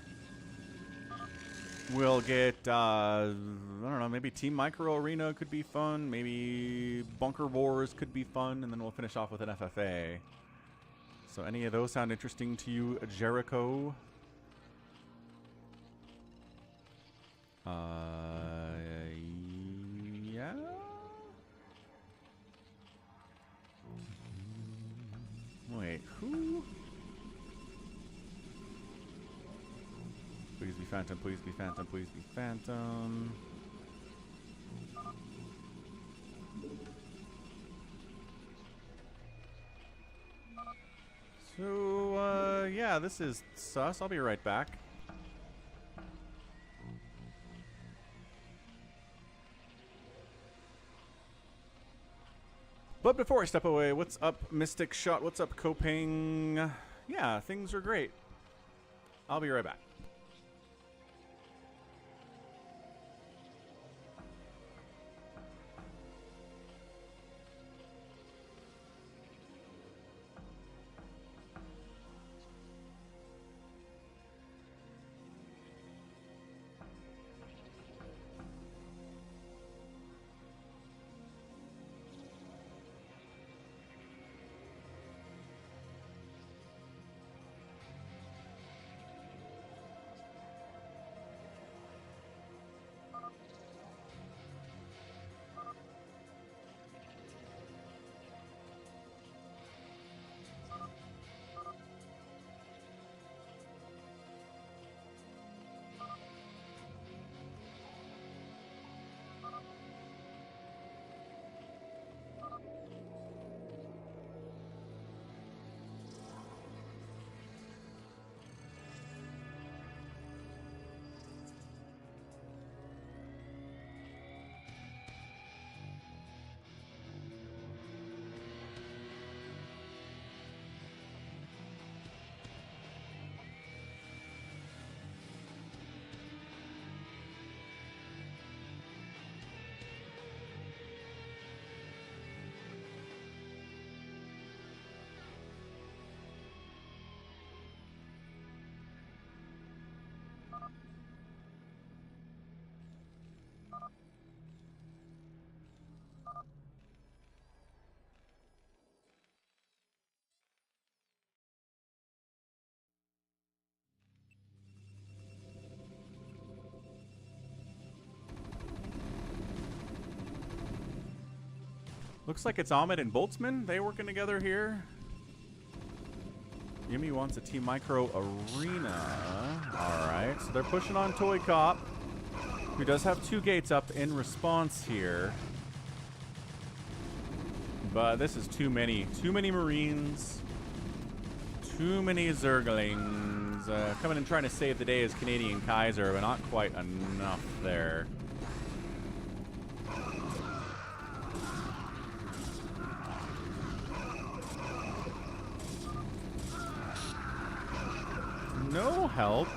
We'll get, I don't know, maybe Team Micro Arena could be fun. Maybe Bunker Wars could be fun. And then we'll finish off with an FFA. So any of those sound interesting to you, Jericho? Yeah? Wait, who? Please be Phantom, please be Phantom, please be Phantom. So, yeah, this is sus. I'll be right back. But before I step away, what's up, Mystic Shot? What's up, Coping? Yeah, things are great. I'll be right back. Looks like it's Ahmed and Boltzmann. They working together here. Yimmy wants a Team Micro Arena. Alright, so they're pushing on ToyCop, who does have 2 gates up in response here. But this is too many. Too many Marines. Too many Zerglings. Coming and trying to save the day is KanadianKaizer, but not quite enough there. No help.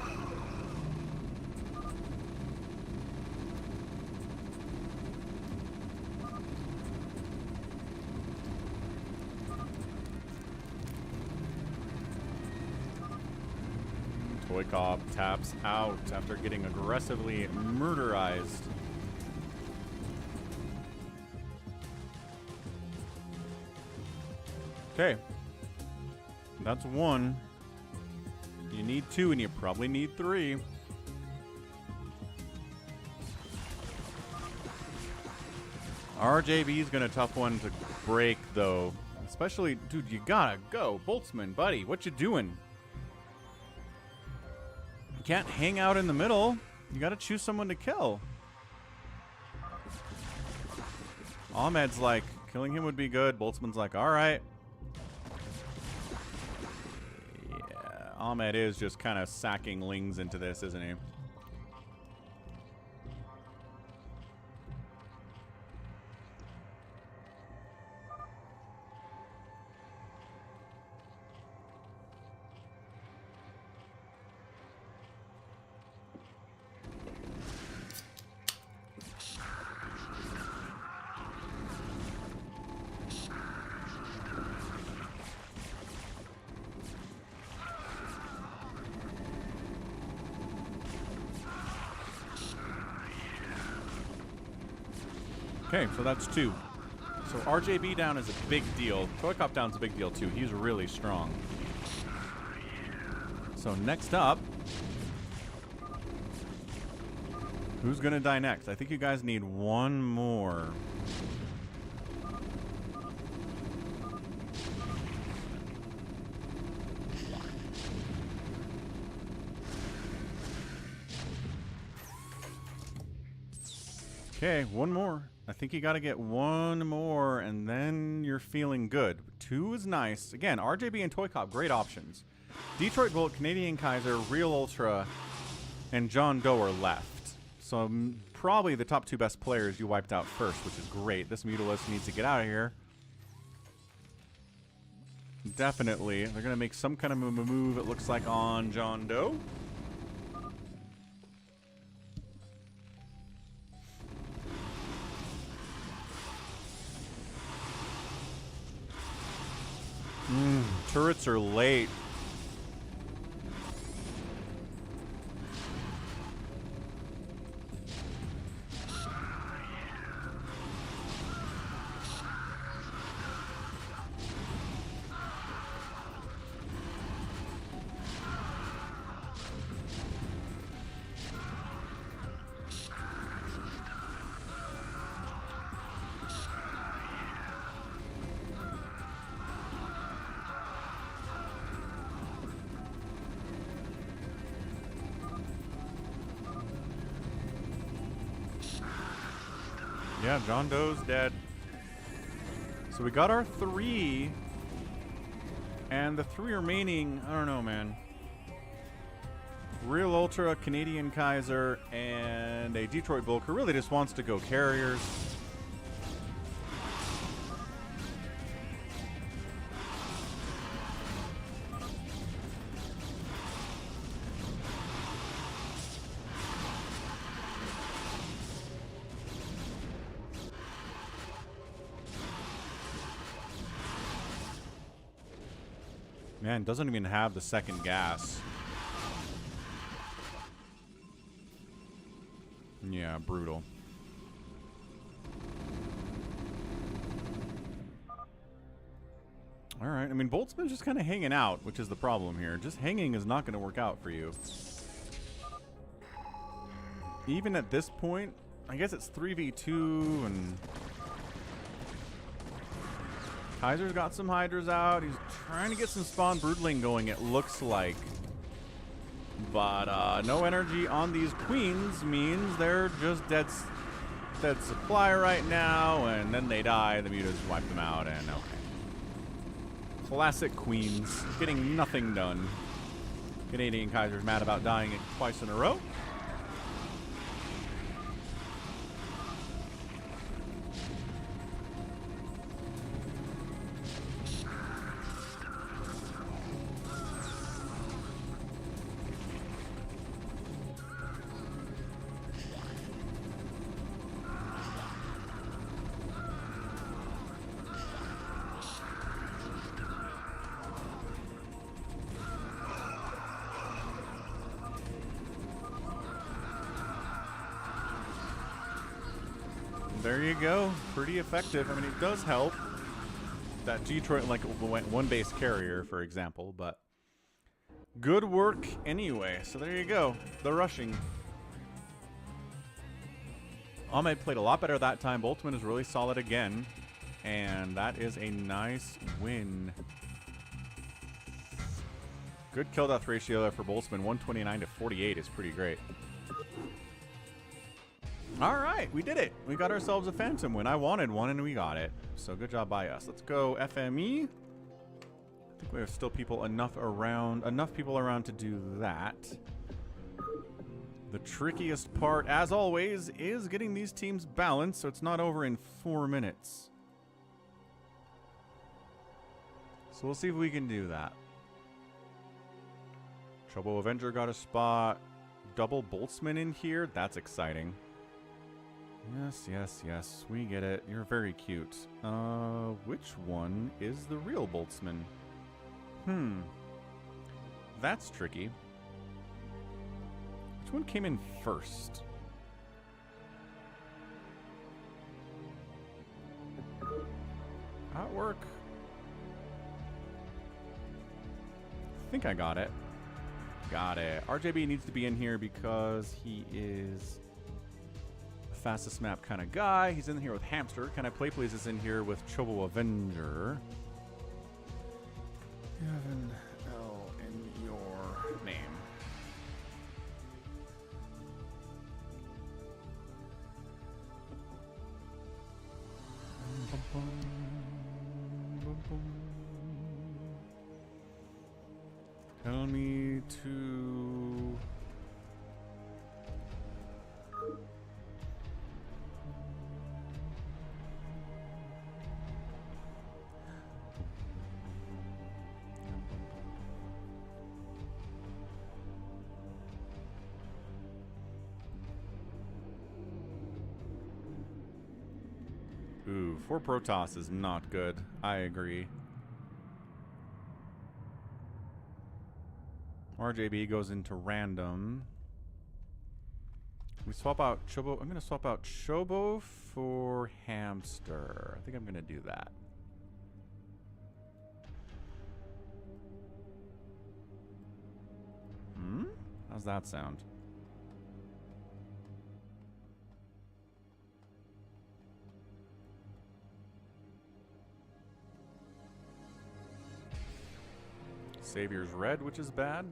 ToyCop taps out after getting aggressively murderized. Okay. That's 1. You need 2, and you probably need 3. RJB's gonna tough one to break, though. Especially, dude, you gotta go. Boltzmann, buddy, what you doing? You can't hang out in the middle. You gotta choose someone to kill. Ahmed's like, killing him would be good. Boltzmann's like, alright. Ahmed is just kind of sacking lings into this, isn't he? Okay, so that's 2. So RJB down is a big deal. ToyCop down's a big deal too. He's really strong. So next up, who's gonna die next? I think you guys need 1 more. Okay, 1 more. I think you got to get 1 more, and then you're feeling good. 2 is nice. Again, RJB and ToyCop, great options. Detroit Bolt, KanadianKaizer, Realultra, and JohnDoe are left. So probably the top 2 best players you wiped out first, which is great. This Mutalist needs to get out of here. Definitely. They're going to make some kind of move, it looks like, on JohnDoe. Turrets are late. Yeah, JohnDoe's dead. So we got our 3. And the 3 remaining, I don't know, man. Realultra, KanadianKaizer, and a Detroit Bulk who really just wants to go carriers. Man, doesn't even have the second gas. Yeah, brutal. Alright, I mean, Boltzmann's just kind of hanging out, which is the problem here. Just hanging is not going to work out for you. Even at this point, I guess it's 3v2 and... Kaiser's got some Hydras out. He's trying to get some Spawn Broodling going, it looks like. But no energy on these queens means they're just dead supply right now, and then they die. The mutas wipe them out, and okay. Classic queens, getting nothing done. KanadianKaizer's mad about dying twice in a row. There you go. Pretty effective. I mean, it does help. That Detroit, like, went one base carrier, for example, but good work anyway. So there you go. The rushing. Ahmed played a lot better that time. Boltzmann is really solid again. And that is a nice win. Good kill death ratio there for Boltzmann. 129 to 48 is pretty great. All right, we did it. We got ourselves a Phantom win. I wanted one, and we got it. So good job by us. Let's go FME. I think we have still enough people around to do that. The trickiest part, as always, is getting these teams balanced so it's not over in 4 minutes. So we'll see if we can do that. ChoboAvenger got a spot. Double Boltzmann in here. That's exciting. Yes, yes, yes. We get it. You're very cute. Which one is the real Boltzmann? That's tricky. Which one came in first? Artwork. I think I got it. Got it. RJB needs to be in here because he is fastest map kind of guy. He's in here with Hamster. CanIplayplz is in here with ChoboAvenger. You have an L in your name. Tell me to... Ooh, 4 PROTOSS is not good. I agree. RJB goes into random. We swap out Chobo. I'm going to swap out Chobo for Hamster. I think I'm going to do that. How's that sound? Savior's red, which is bad.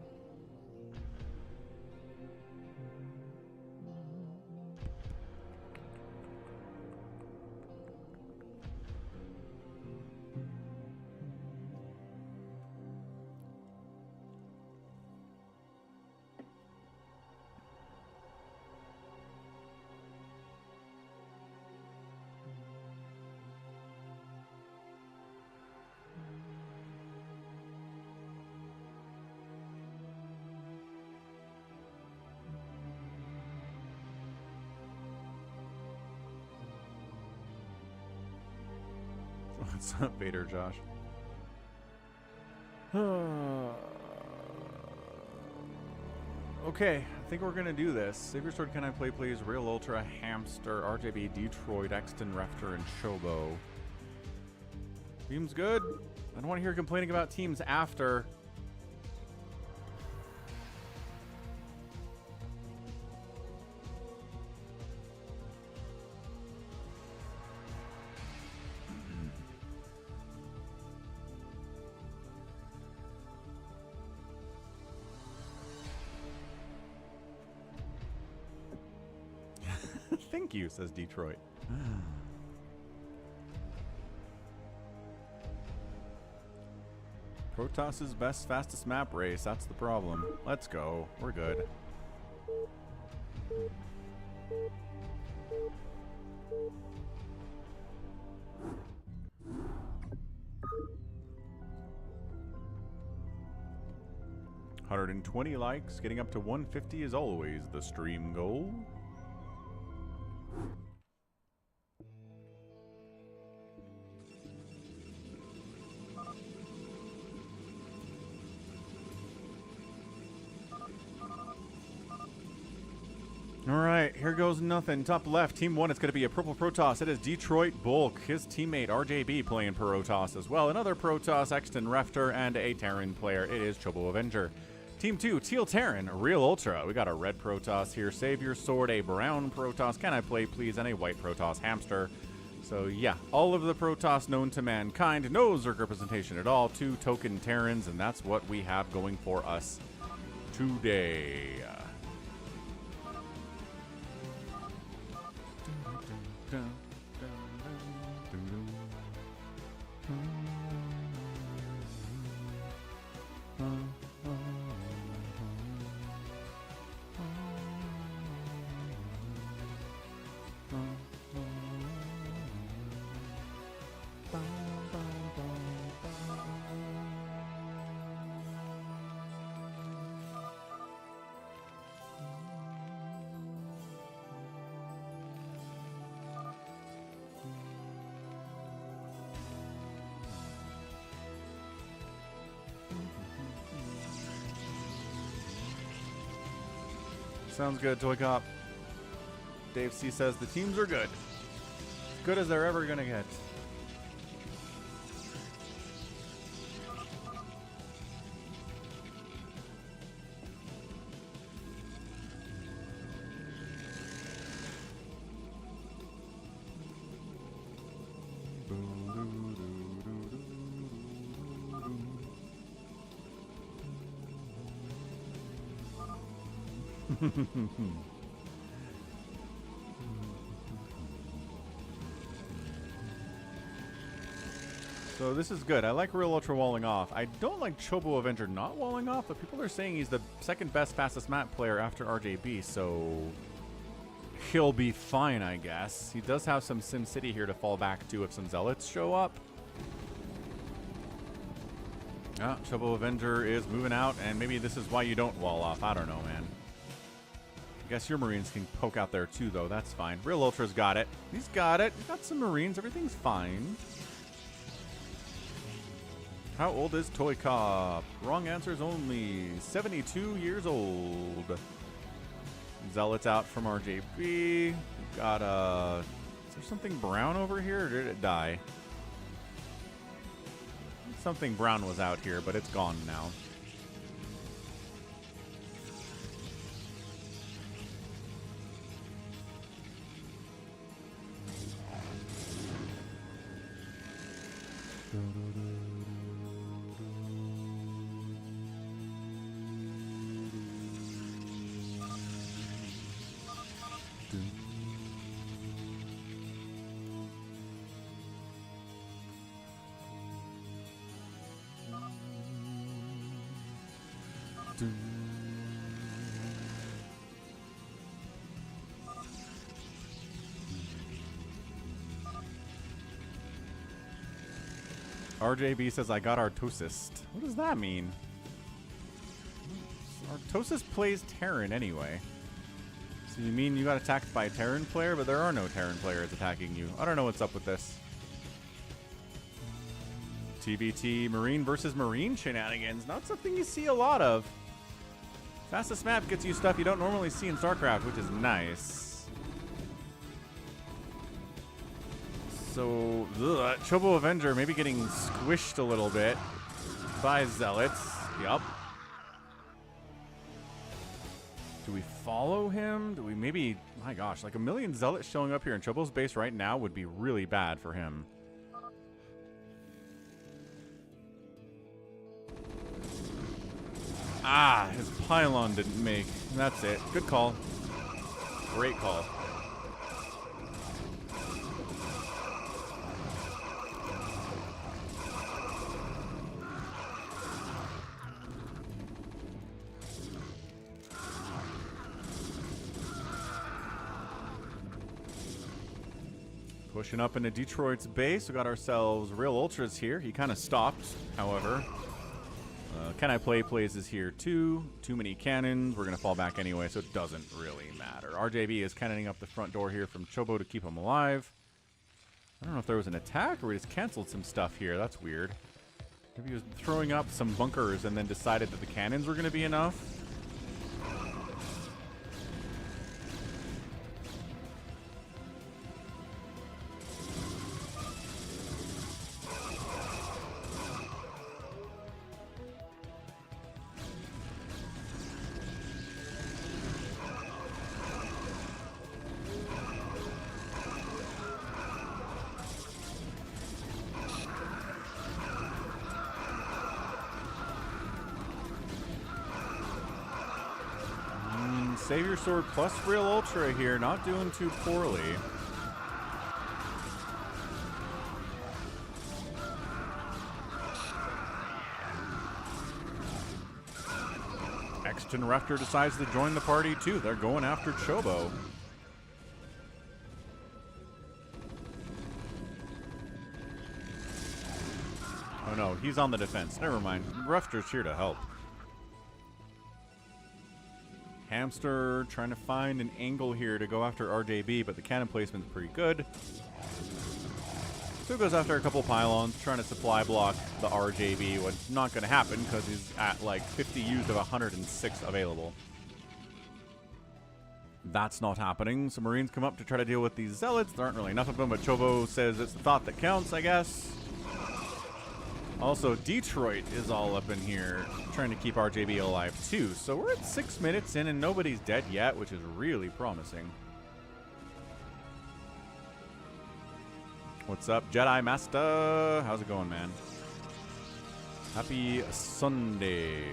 What's up, Vader Josh? Okay, I think we're gonna do this. SaviorSword, KanIplayplz, Realultra, Hamster, RJB, Detroit, Exton, Refter, and Chobo. Seems good. I don't want to hear complaining about teams after. Thank you, says Detroit. PROTOSS' best, fastest map race. That's the problem. Let's go. We're good. $120 likes. Getting up to 150 is always the stream goal. Alright, here goes nothing. Top left, team 1, it's going to be a purple PROTOSS. It is Detroit Bulk, his teammate RJB playing PROTOSS as well. Another PROTOSS, Exton Refter, and a Terran player. It is ChoboAvenger. Team 2, Teal Terran, Realultra. We got a red PROTOSS here, SaviorSword, a brown PROTOSS, CanIplayplz, and a white PROTOSS, Hamster. So yeah, all of the PROTOSS known to mankind, no Zerg representation at all, 2 token Terrans, and that's what we have going for us today. Sounds good, ToyCop. Dave C says the teams are good. As good as they're ever gonna get. So this is good. I like Realultra walling off. I don't like ChoboAvenger not walling off, but people are saying he's the second best, fastest map player after RJB, so he'll be fine, I guess. He does have some SimCity here to fall back to if some Zealots show up. Ah, ChoboAvenger is moving out, and maybe this is why you don't wall off. I don't know, man. I guess your Marines can poke out there too, though. That's fine. Realultra's got it. He's got it. He's got some Marines. Everything's fine. How old is ToyCop? Wrong answers only. 72 years old. Zealots out from RJB. We've got is there something brown over here, or did it die? Something brown was out here, but it's gone now. RJB says, I got Artosis. What does that mean? Artosis plays Terran anyway. So you mean you got attacked by a Terran player? But there are no Terran players attacking you. I don't know what's up with this. TBT Marine versus Marine shenanigans. Not something you see a lot of. Fastest map gets you stuff you don't normally see in StarCraft, which is nice. So, ChoboAvenger maybe getting squished a little bit by Zealots. Yup. Do we follow him? Do we maybe... My gosh, like 1 million Zealots showing up here in Chobo's base right now would be really bad for him. Ah, his pylon didn't make. That's it. Good call. Great call. Pushing up into Detroit's base. We got ourselves Realultras here. He kind of stopped, however. CanIplayplz is here too. Too many cannons. We're going to fall back anyway, so it doesn't really matter. RJB is cannoning up the front door here from Chobo to keep him alive. I don't know if there was an attack or we just canceled some stuff here. That's weird. Maybe he was throwing up some bunkers and then decided that the cannons were going to be enough. SaviorSword plus Realultra here, not doing too poorly. Exton Raptor decides to join the party too. They're going after Chobo. Oh no, he's on the defense. Never mind. Raptor's here to help. Hamster trying to find an angle here to go after RJB, but the cannon placement's pretty good. So he goes after a couple pylons, trying to supply block the RJB. What's not going to happen because he's at like 50 used of 106 available. That's not happening. So Marines come up to try to deal with these zealots. There aren't really enough of them, but Chobo says it's the thought that counts, I guess. Also, Detroit is all up in here trying to keep RJB alive too. So we're at 6 minutes in and nobody's dead yet, which is really promising. What's up, Jedi Master? How's it going, man? Happy Sunday.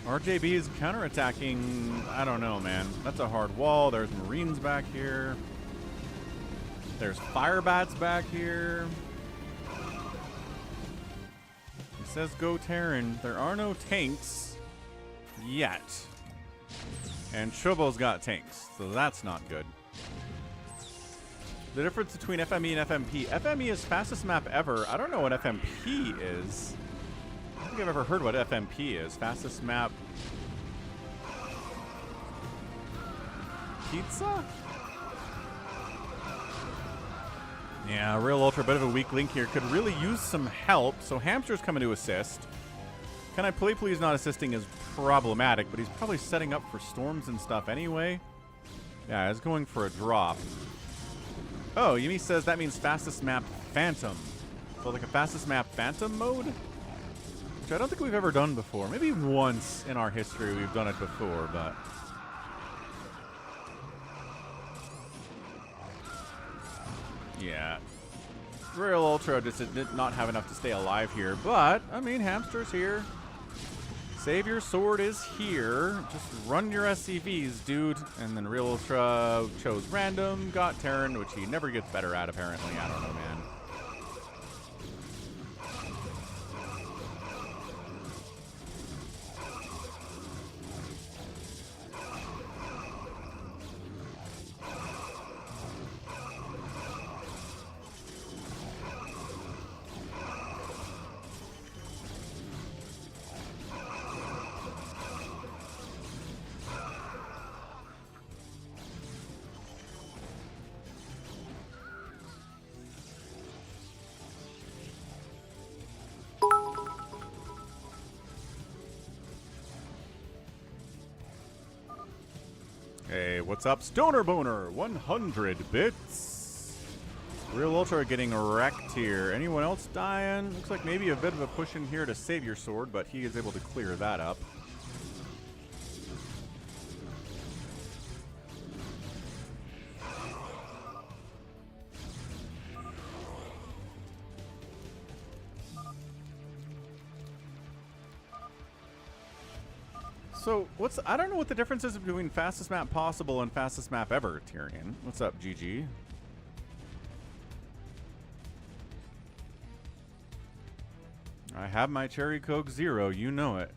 RJB is counterattacking. I don't know, man. That's a hard wall. There's Marines back here. There's Firebats back here. It says go Terran. There are no tanks yet. And Chobo's got tanks, so that's not good. The difference between FME and FMP. FME is fastest map ever. I don't know what FMP is. I don't think I've ever heard what FMP is. Fastest map. Pizza? Yeah, Realultra, bit of a weak link here. Could really use some help. So Hamster's coming to assist. CanIplayplz not assisting is problematic, but he's probably setting up for storms and stuff anyway. Yeah, he's going for a drop. Oh, Yimmy says that means fastest map Phantom. So like a fastest map Phantom mode? Which I don't think we've ever done before. Maybe once in our history we've done it before, but... yeah. Realultra just did not have enough to stay alive here, but, I mean, Hamster's here. SaviorSword is here. Just run your SCVs, dude. And then Realultra chose random, got Terran, which he never gets better at, apparently. I don't know, man. what's up? Stoner Boner, 100 bits. Realultra getting wrecked here. Anyone else dying? Looks like maybe a bit of a push in here to SaviorSword, but he is able to clear that up. So, I don't know what the difference is between fastest map possible and fastest map ever, Tyrion. What's up, GG? I have my Cherry Coke Zero, you know it.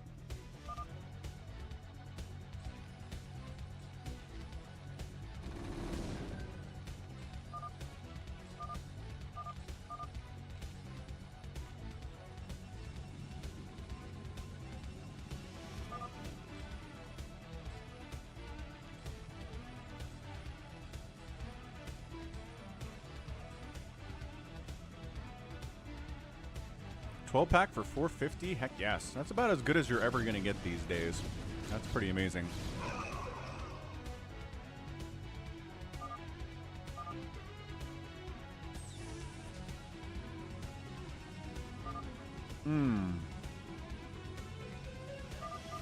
Pack for 450? Heck yes. That's about as good as you're ever going to get these days. That's pretty amazing.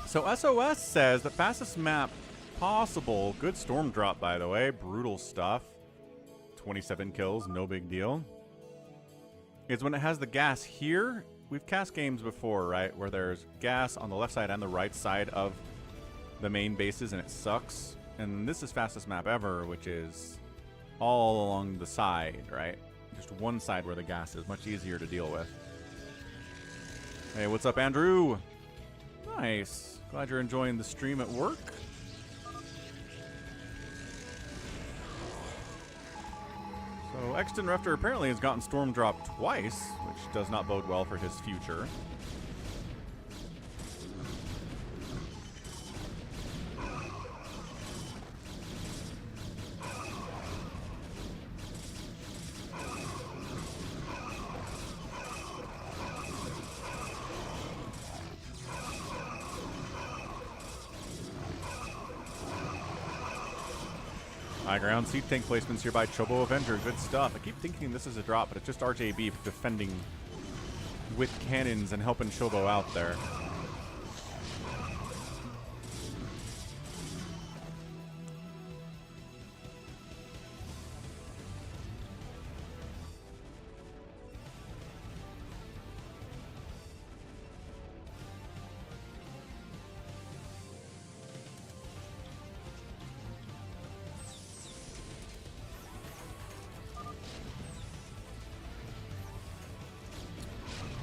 So SOS says the fastest map possible, good storm drop by the way, brutal stuff. 27 kills, no big deal. Is when it has the gas here. We've cast games before, right, where there's gas on the left side and the right side of the main bases, and it sucks. And this is fastest map ever, which is all along the side, right? Just one side where the gas is much easier to deal with. Hey, what's up, Andrew? Nice. Glad you're enjoying the stream at work. So, Exton Refter apparently has gotten Storm Drop twice, which does not bode well for his future. High ground seat tank placements here by ChoboAvenger. Good stuff. I keep thinking this is a drop, but it's just RJB defending with cannons and helping Chobo out there.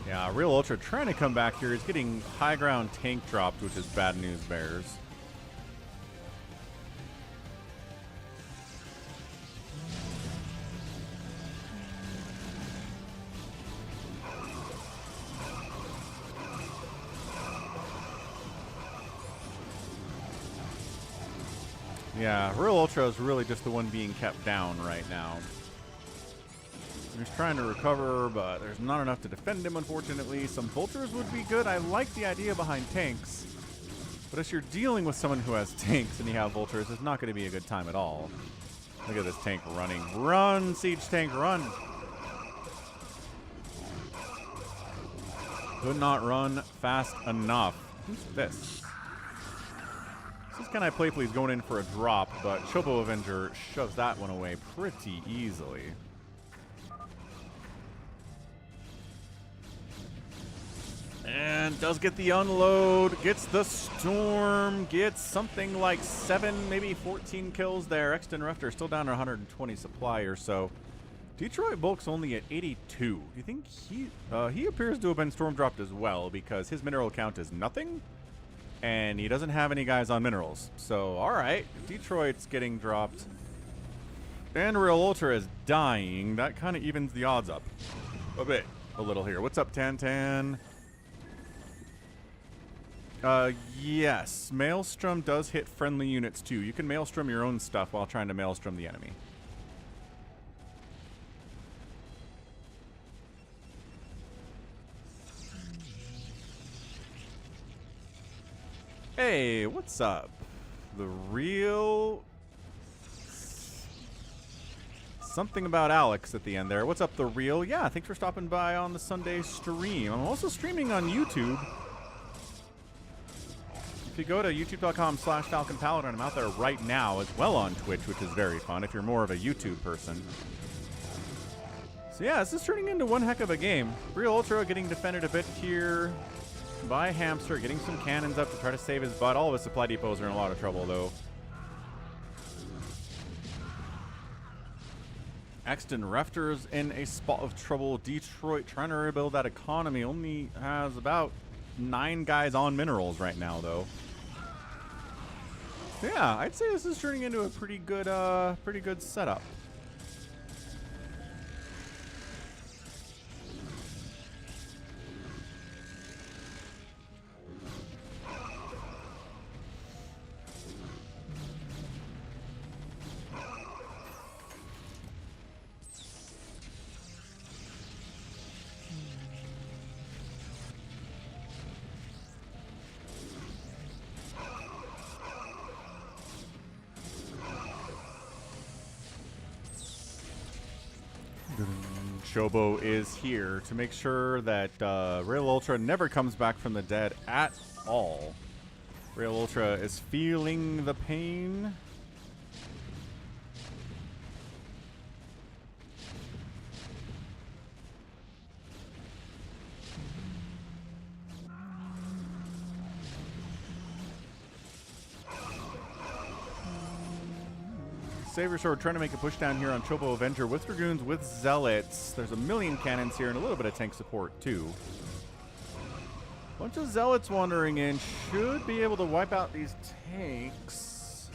Yeah, Realultra trying to come back here. He's getting high ground tank dropped, which is bad news bears. Yeah, Realultra is really just the one being kept down right now. He's trying to recover, but there's not enough to defend him, unfortunately. Some vultures would be good. I like the idea behind tanks. But if you're dealing with someone who has tanks and you have vultures, it's not going to be a good time at all. Look at this tank running. Run, siege tank, run! Could not run fast enough. Who's this? This is KanIplayplz going in for a drop, but ChoboAvenger shoves that one away pretty easily. And does get the unload, gets the storm, gets something like 7, maybe 14 kills there. Exton Refter still down to 120 supply or so. Detroit Bulk's only at 82. Do you think he appears to have been storm dropped as well, because his mineral count is nothing, and he doesn't have any guys on minerals. So, alright, Detroit's getting dropped, and Realultra is dying. That kind of evens the odds up a little here. What's up, Tantan? Yes, Maelstrom does hit friendly units too. You can Maelstrom your own stuff while trying to Maelstrom the enemy. Hey, what's up? The Realultra something about Alex at the end there. What's up, The Real? Yeah, thanks for stopping by on the Sunday stream. I'm also streaming on YouTube. If you go to youtube.com/FalconPaladin, I'm out there right now, as well on Twitch, which is very fun if you're more of a YouTube person. So yeah, this is turning into one heck of a game. Reaultra getting defended a bit here by Hamster, getting some cannons up to try to save his butt. All of his supply depots are in a lot of trouble, though. Exton Refter's in a spot of trouble. Detroit trying to rebuild that economy. Only has about 9 guys on minerals right now, though. Yeah, I'd say this is turning into a pretty good setup. Chobo is here to make sure that Realultra never comes back from the dead at all. Realultra is feeling the pain. SaviorSword trying to make a push down here on ChoboAvenger with Dragoons, with Zealots. There's a million cannons here and a little bit of tank support too. Bunch of Zealots wandering in. Should be able to wipe out these tanks.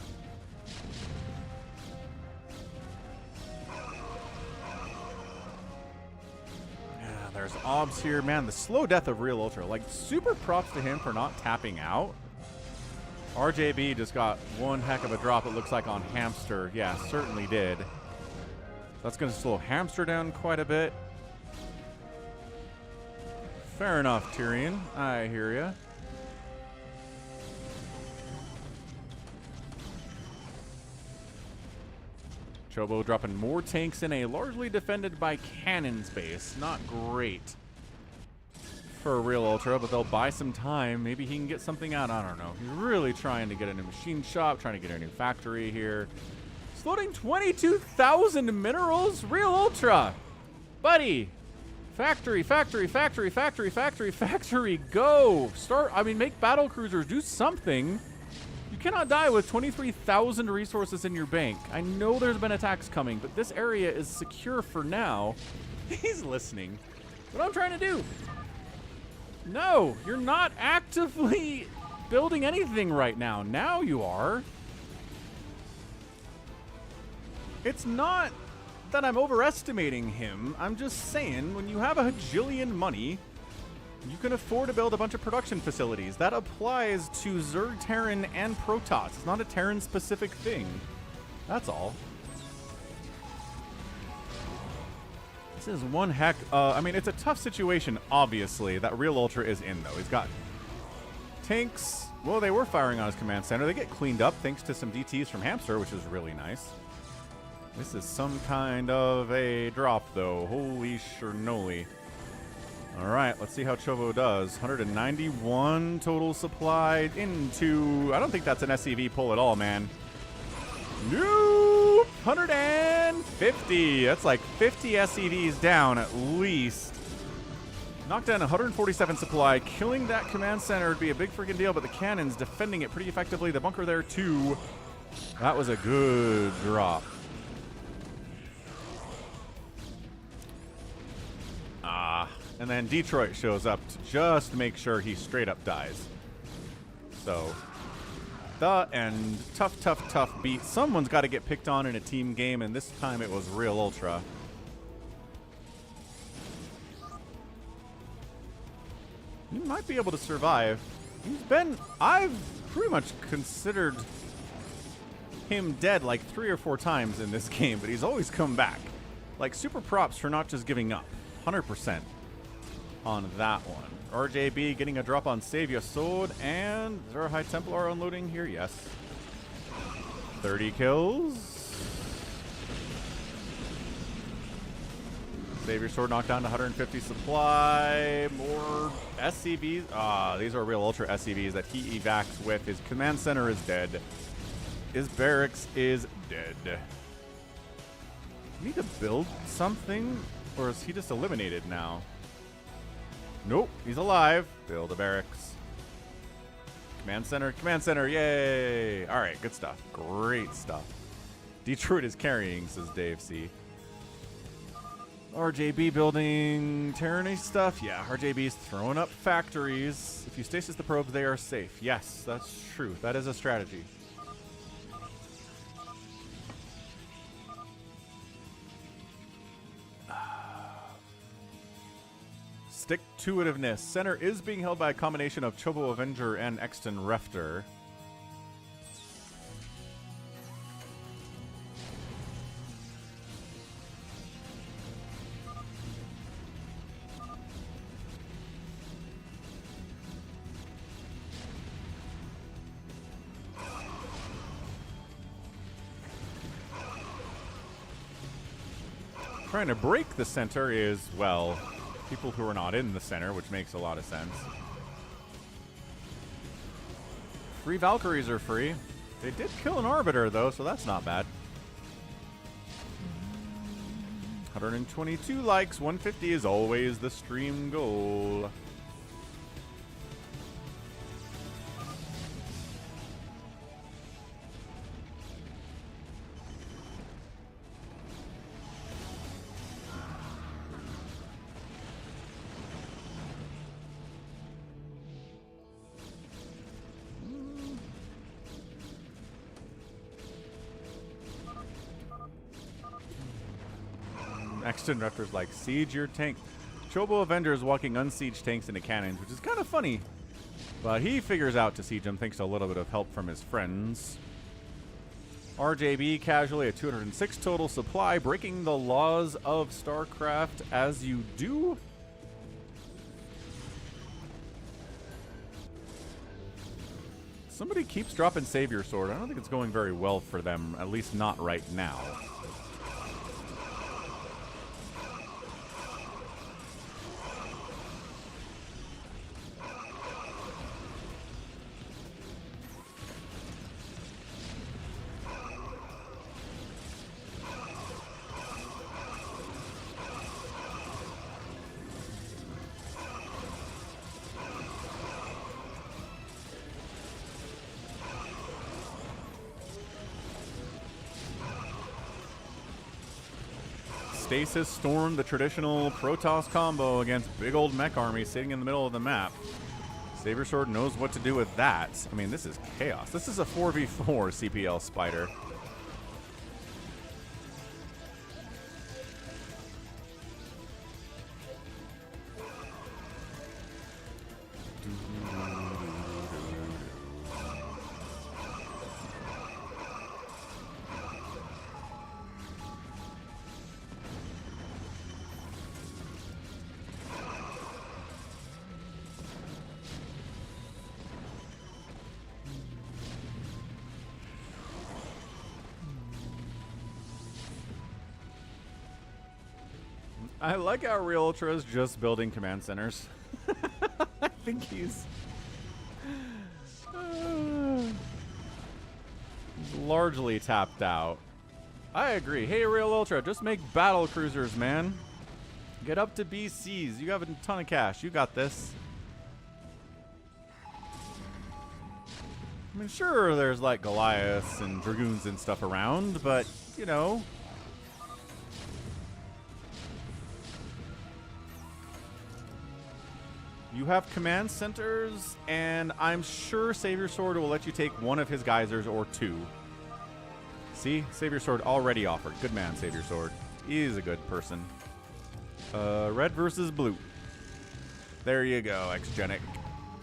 Yeah, there's Obs here. Man, the slow death of Realultra. Like, super props to him for not tapping out. RJB just got one heck of a drop, it looks like, on Hamster. Yeah, certainly did. That's going to slow Hamster down quite a bit. Fair enough, Tyrion. I hear ya. Chobo dropping more tanks in a largely defended by cannon space. Not great for Realultra, but they'll buy some time. Maybe he can get something out. I don't know. He's really trying to get a new machine shop, trying to get a new factory here. Floating 22,000 minerals. Realultra, buddy. Factory, factory, factory, factory, factory, factory. Go. Start. I mean, make battle cruisers. Do something. You cannot die with 23,000 resources in your bank. I know there's been attacks coming, but this area is secure for now. He's listening. What I'm trying to do. No, you're not actively building anything right now. Now you are. It's not that I'm overestimating him. I'm just saying, when you have a bajillion money, you can afford to build a bunch of production facilities. That applies to Zerg, Terran, and Protoss. It's not a Terran-specific thing. That's all. This is one heck. I mean, it's a tough situation, obviously, that Realultra is in, though. He's got tanks. Well, they were firing on his command center. They get cleaned up thanks to some DTs from Hamster, which is really nice. This is some kind of a drop, though. Holy shernoli. All right, let's see how Chobo does. 191 total supply into... I don't think that's an SCV pull at all, man. Nope! 150. That's like 50 SCVs down at least. Knocked down 147 supply. Killing that command center would be a big freaking deal, but the cannons defending it pretty effectively. The bunker there, too. That was a good drop. And then Detroit shows up to just make sure he straight up dies. So, the end. Tough, tough, tough beat. Someone's got to get picked on in a team game, and this time it was Realultra. He might be able to survive. I've pretty much considered him dead like 3 or 4 times in this game, but he's always come back. Like, super props for not just giving up. 100% on that one. RJB getting a drop on SaviorSword, and is there a High Templar unloading here? Yes. 30 kills. SaviorSword knocked down to 150 supply. More SCVs. These are Realultra SCVs that he evacs with. His command center is dead. His barracks is dead. Need to build something? Or is he just eliminated now? Nope, he's alive. Build a barracks. Command center, yay! Alright, good stuff. Great stuff. Detroit is carrying, says Dave C. RJB building tyranny stuff. Yeah, RJB's throwing up factories. If you stasis the probes, they are safe. Yes, that's true. That is a strategy. Stick-to-itiveness. Center is being held by a combination of ChoboAvenger and Exton Refter. Trying to break the center is, well, people who are not in the center, which makes a lot of sense. Free Valkyries are free. They did kill an Arbiter, though, so that's not bad. 122 likes, 150 is always the stream goal. Exton Raptor's like, siege your tank. ChoboAvenger is walking unsieged tanks into cannons, which is kind of funny. But he figures out to siege them thanks to a little bit of help from his friends. RJB casually at 206 total supply, breaking the laws of StarCraft as you do. Somebody keeps dropping SaviorSword. I don't think it's going very well for them, at least not right now. Stasis Storm, the traditional PROTOSS combo against big old mech army sitting in the middle of the map. SaviorSword knows what to do with that. I mean, this is chaos. This is a 4v4 CPL Spider. I like how Reaultra is just building command centers. I think he's largely tapped out. I agree. Hey, Realultra, just make battle cruisers, man. Get up to BCs. You have a ton of cash. You got this. I mean, sure, there's like Goliaths and Dragoons and stuff around, but, you know. You have command centers, and I'm sure SaviorSword will let you take one of his geysers or two. See? SaviorSword already offered. Good man, SaviorSword. He is a good person. Red versus blue. There you go, Xgenic.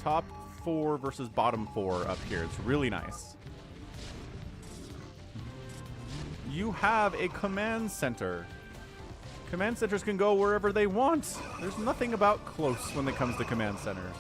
Top 4 versus bottom 4 up here. It's really nice. You have a command center. Command centers can go wherever they want. There's nothing about close when it comes to command centers.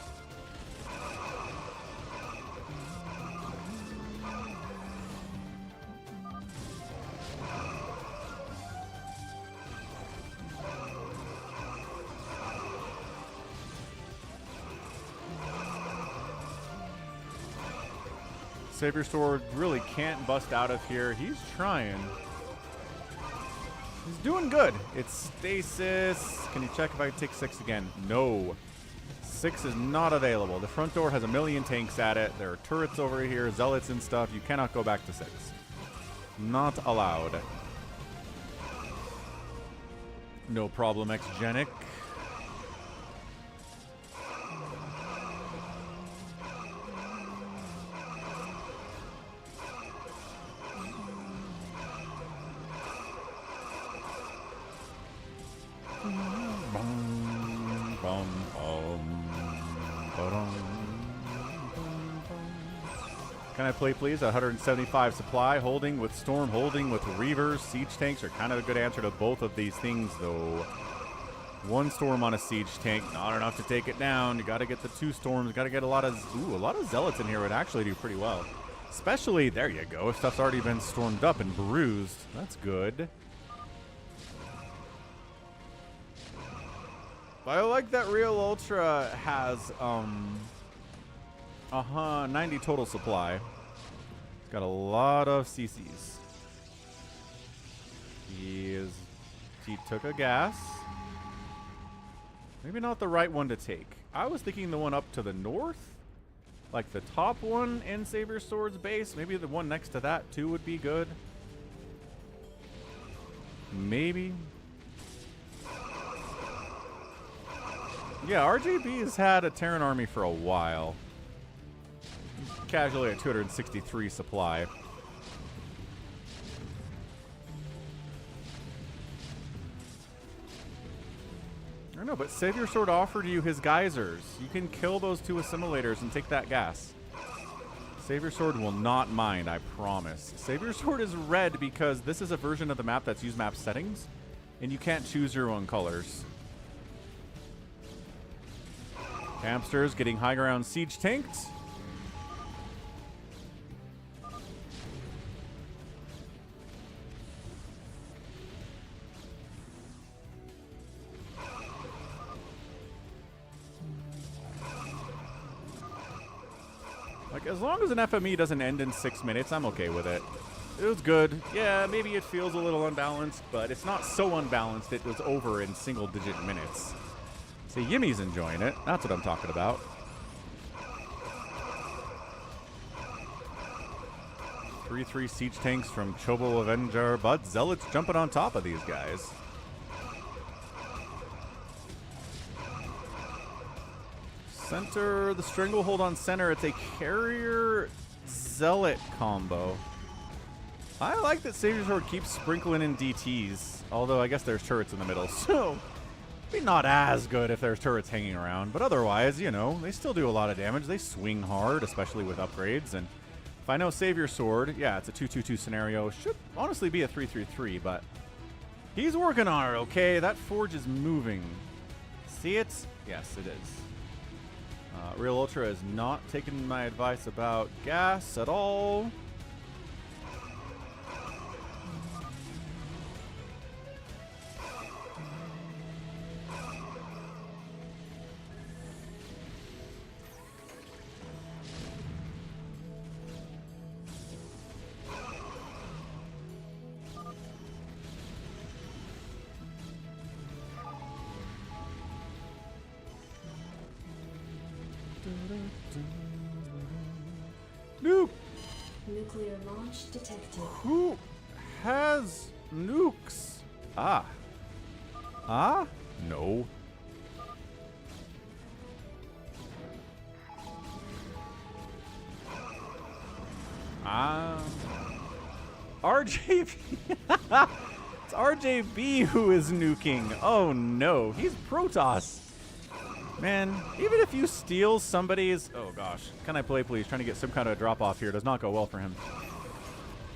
SaviorSword really can't bust out of here. He's trying. He's doing good. It's stasis. Can you check if I can take 6 again? No. 6 is not available. The front door has a million tanks at it. There are turrets over here, zealots and stuff. You cannot go back to 6. Not allowed. No problem, Xgenic. Can I play, please? 175 supply, holding with Storm, holding with Reavers. Siege tanks are kind of a good answer to both of these things, though. 1 Storm on a Siege tank, not enough to take it down. You got to get the 2 Storms. Got to get a lot of Zealots in here would actually do pretty well. Especially, there you go, if stuff's already been stormed up and bruised. That's good. But I like that Realultra has 90 total supply. It's got a lot of CCs. He took a gas. Maybe not the right one to take. I was thinking the one up to the north, like the top one in SaviorSword's base. Maybe the one next to that too would be good. Maybe. Yeah, RJB has had a Terran army for a while. Casually at 263 supply. I don't know, but SaviorSword offered you his geysers. You can kill those 2 assimilators and take that gas. SaviorSword will not mind, I promise. SaviorSword is red because this is a version of the map that's used map settings, and you can't choose your own colors. Hamsters getting high ground siege tanked. Like, as long as an FME doesn't end in 6 minutes, I'm okay with it. It was good. Yeah, maybe it feels a little unbalanced, but it's not so unbalanced it was over in single-digit minutes. See, Yimmy's enjoying it. That's what I'm talking about. 3-3 siege tanks from ChoboAvenger, but Zealots jumping on top of these guys. Center, the stranglehold on center. It's a carrier zealot combo. I like that SaviorSword keeps sprinkling in DTs, although I guess there's turrets in the middle, so be not as good if there's turrets hanging around. But otherwise, you know, they still do a lot of damage. They swing hard, especially with upgrades. And if I know SaviorSword, yeah, it's a 2-2-2 scenario. Should honestly be a 3-3-3, but he's working on it, okay? That forge is moving. See it? Yes, it is. Realultra is not taking my advice about gas at all. Nuke! Nuclear launch detected. Who has nukes? Ah. Ah? No. Ah. RJB. It's RJB who is nuking. Oh no. He's PROTOSS. Man, even if you steal somebody's... Oh, gosh. Can I play, please? Trying to get some kind of drop-off here does not go well for him.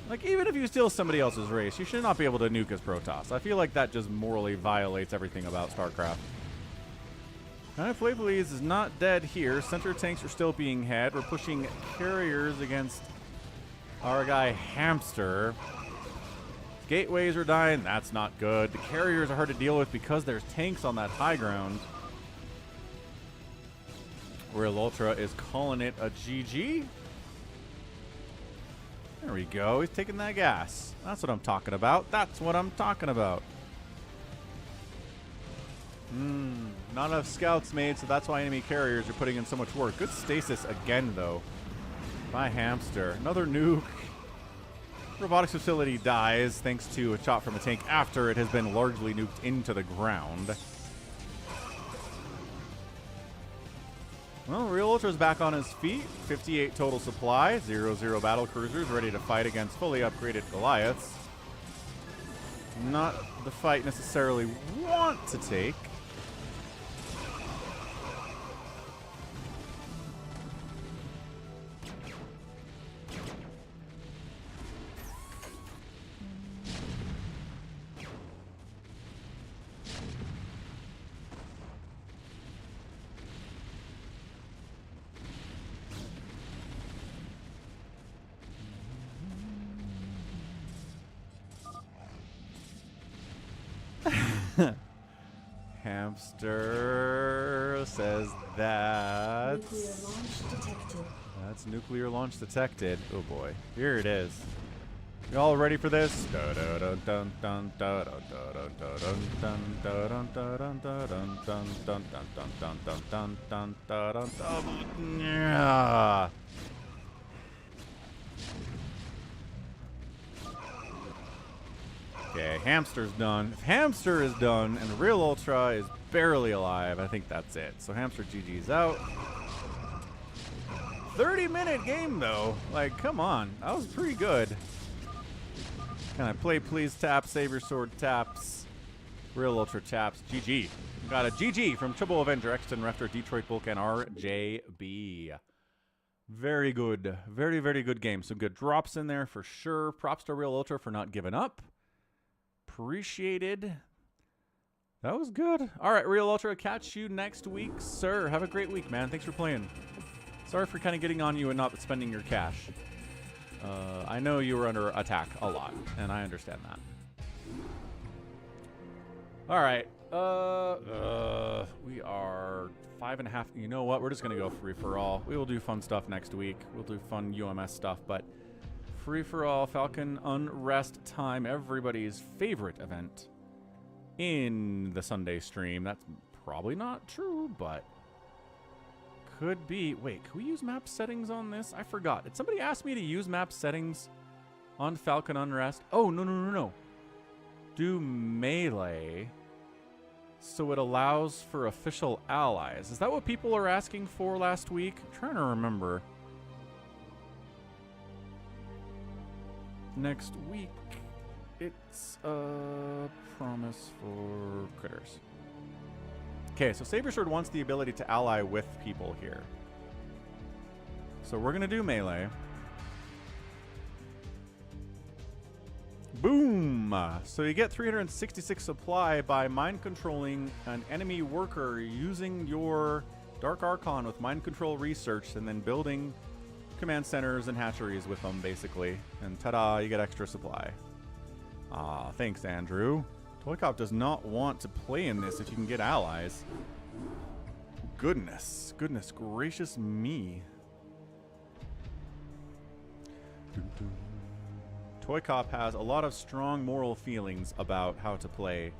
Like, even if you steal somebody else's race, you should not be able to nuke as PROTOSS. I feel like that just morally violates everything about StarCraft. Can I play, please? Is not dead here. Center tanks are still being had. We're pushing carriers against our guy Hamster. Gateways are dying. That's not good. The carriers are hard to deal with because there's tanks on that high ground. Realultra is calling it a GG. There we go. He's taking that gas. That's what I'm talking about. That's what I'm talking about. Not enough scouts made, so that's why enemy carriers are putting in so much work. Good stasis again, though. By Hamster. Another nuke. Robotics facility dies thanks to a shot from a tank after it has been largely nuked into the ground. Well, Realultra's back on his feet. 58 total supply. 0-0 battle cruisers ready to fight against fully upgraded Goliaths. Not the fight necessarily want to take. Hamster says that's... Nuclear launch detected. That's nuclear launch detected. Oh boy. Here it is. You all ready for this? Yeah. Okay, Hamster's done. If Hamster is done and Realultra is barely alive, I think that's it. So Hamster GG's out. 30-minute game, though. Like, come on. That was pretty good. Can I play please taps, SaviorSword taps, Realultra taps, GG. Got a GG from ChoboAvenger, Exton, Refter, Detroit Vulcan, RJB. Very good. Very, very good game. Some good drops in there for sure. Props to Realultra for not giving up. Appreciated. That was good. All right, Realultra, catch you next week, sir. Have a great week, man. Thanks for playing. Sorry for kind of getting on you and not spending your cash. I know you were under attack a lot, and I understand that. All right. We are 5.5. You know what? We're just going to go free for all. We will do fun stuff next week. We'll do fun UMS stuff, but free for all, Falcon Unrest time, everybody's favorite event in the Sunday stream. That's probably not true, but could be. Wait, can we use map settings on this? I forgot. Did somebody ask me to use map settings on Falcon Unrest? Oh, no. Do melee so it allows for official allies. Is that what people are asking for last week? I'm trying to remember. Next week, it's a promise for critters. Okay, so SaviorSword wants the ability to ally with people here. So we're going to do melee. Boom! So you get 366 supply by mind controlling an enemy worker using your Dark Archon with mind control research and then building command centers and hatcheries with them, basically. And ta-da, you get extra supply. Ah, thanks, Andrew. ToyCop does not want to play in this if you can get allies. Goodness gracious me. ToyCop has a lot of strong moral feelings about how to play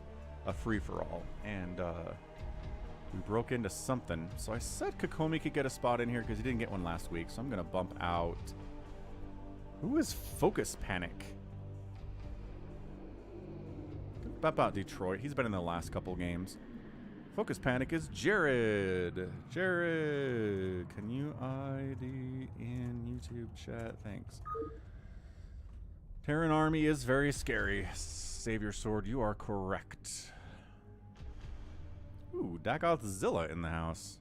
a free-for-all. And we broke into something. So I said Kokomi could get a spot in here because he didn't get one last week. So I'm going to bump out. Who is FocusPanic? Bump out Detroit. He's been in the last couple games. FocusPanic is Jared. Jared, can you ID in YouTube chat? Thanks. Terran Army is very scary. SaviorSword, you are correct. Ooh, DaggothZilla in the house.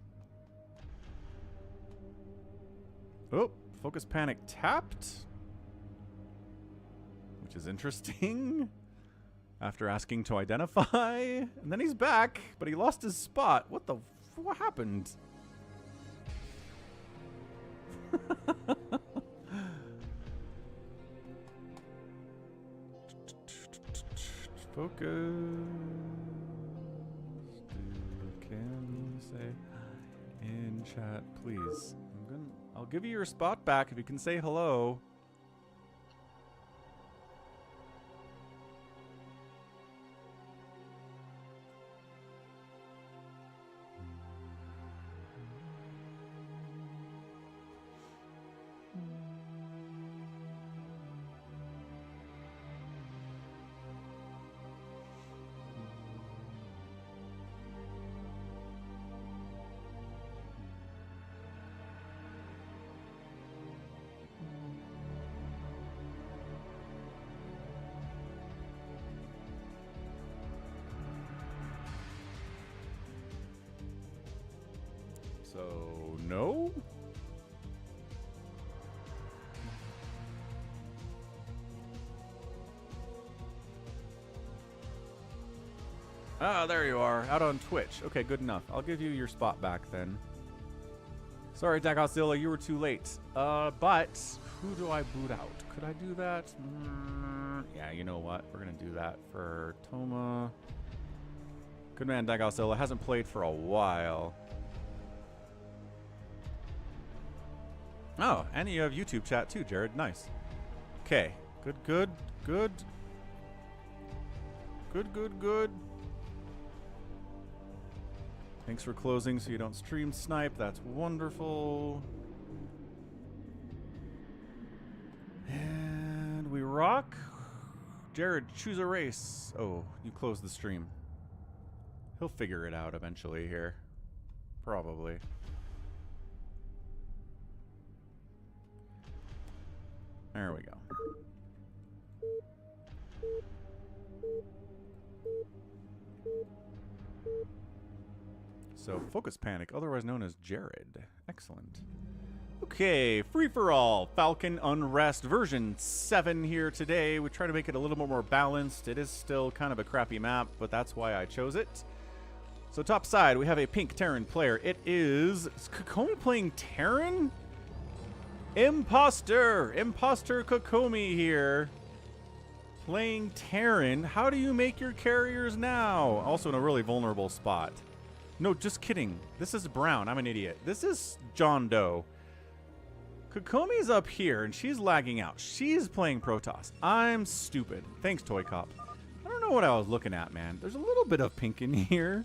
Oh, FocusPanic tapped. Which is interesting. After asking to identify. And then he's back, but he lost his spot. What happened? Focus. Can you say in chat, please? I'll give you your spot back if you can say hello. So, no? Ah, there you are, out on Twitch. Okay, good enough. I'll give you your spot back then. Sorry, DaggothZilla, you were too late. But who do I boot out? Could I do that? Yeah, you know what? We're gonna do that for Toma. Good man, DaggothZilla. Hasn't played for a while. Oh, and you have YouTube chat too, Jared. Nice. Okay. Good, good, good. Good, good, good. Thanks for closing so you don't stream snipe. That's wonderful. And we rock. Jared, choose a race. Oh, you closed the stream. He'll figure it out eventually here. Probably. There we go. So, FocusPanic, otherwise known as Jared. Excellent. Okay, free-for-all. Falcon Unrest version 7 here today. We try to make it a little bit more balanced. It is still kind of a crappy map, but that's why I chose it. So, top side, we have a pink Terran player. Is kokomi playing Terran? Imposter kokomi here. Playing Terran. How do you make your carriers now? Also in a really vulnerable spot. No, just kidding. This is Brown. I'm an idiot. This is JohnDoe. Kokomi's up here, and she's lagging out. She's playing PROTOSS. I'm stupid. Thanks, ToyCop. I don't know what I was looking at, man. There's a little bit of pink in here.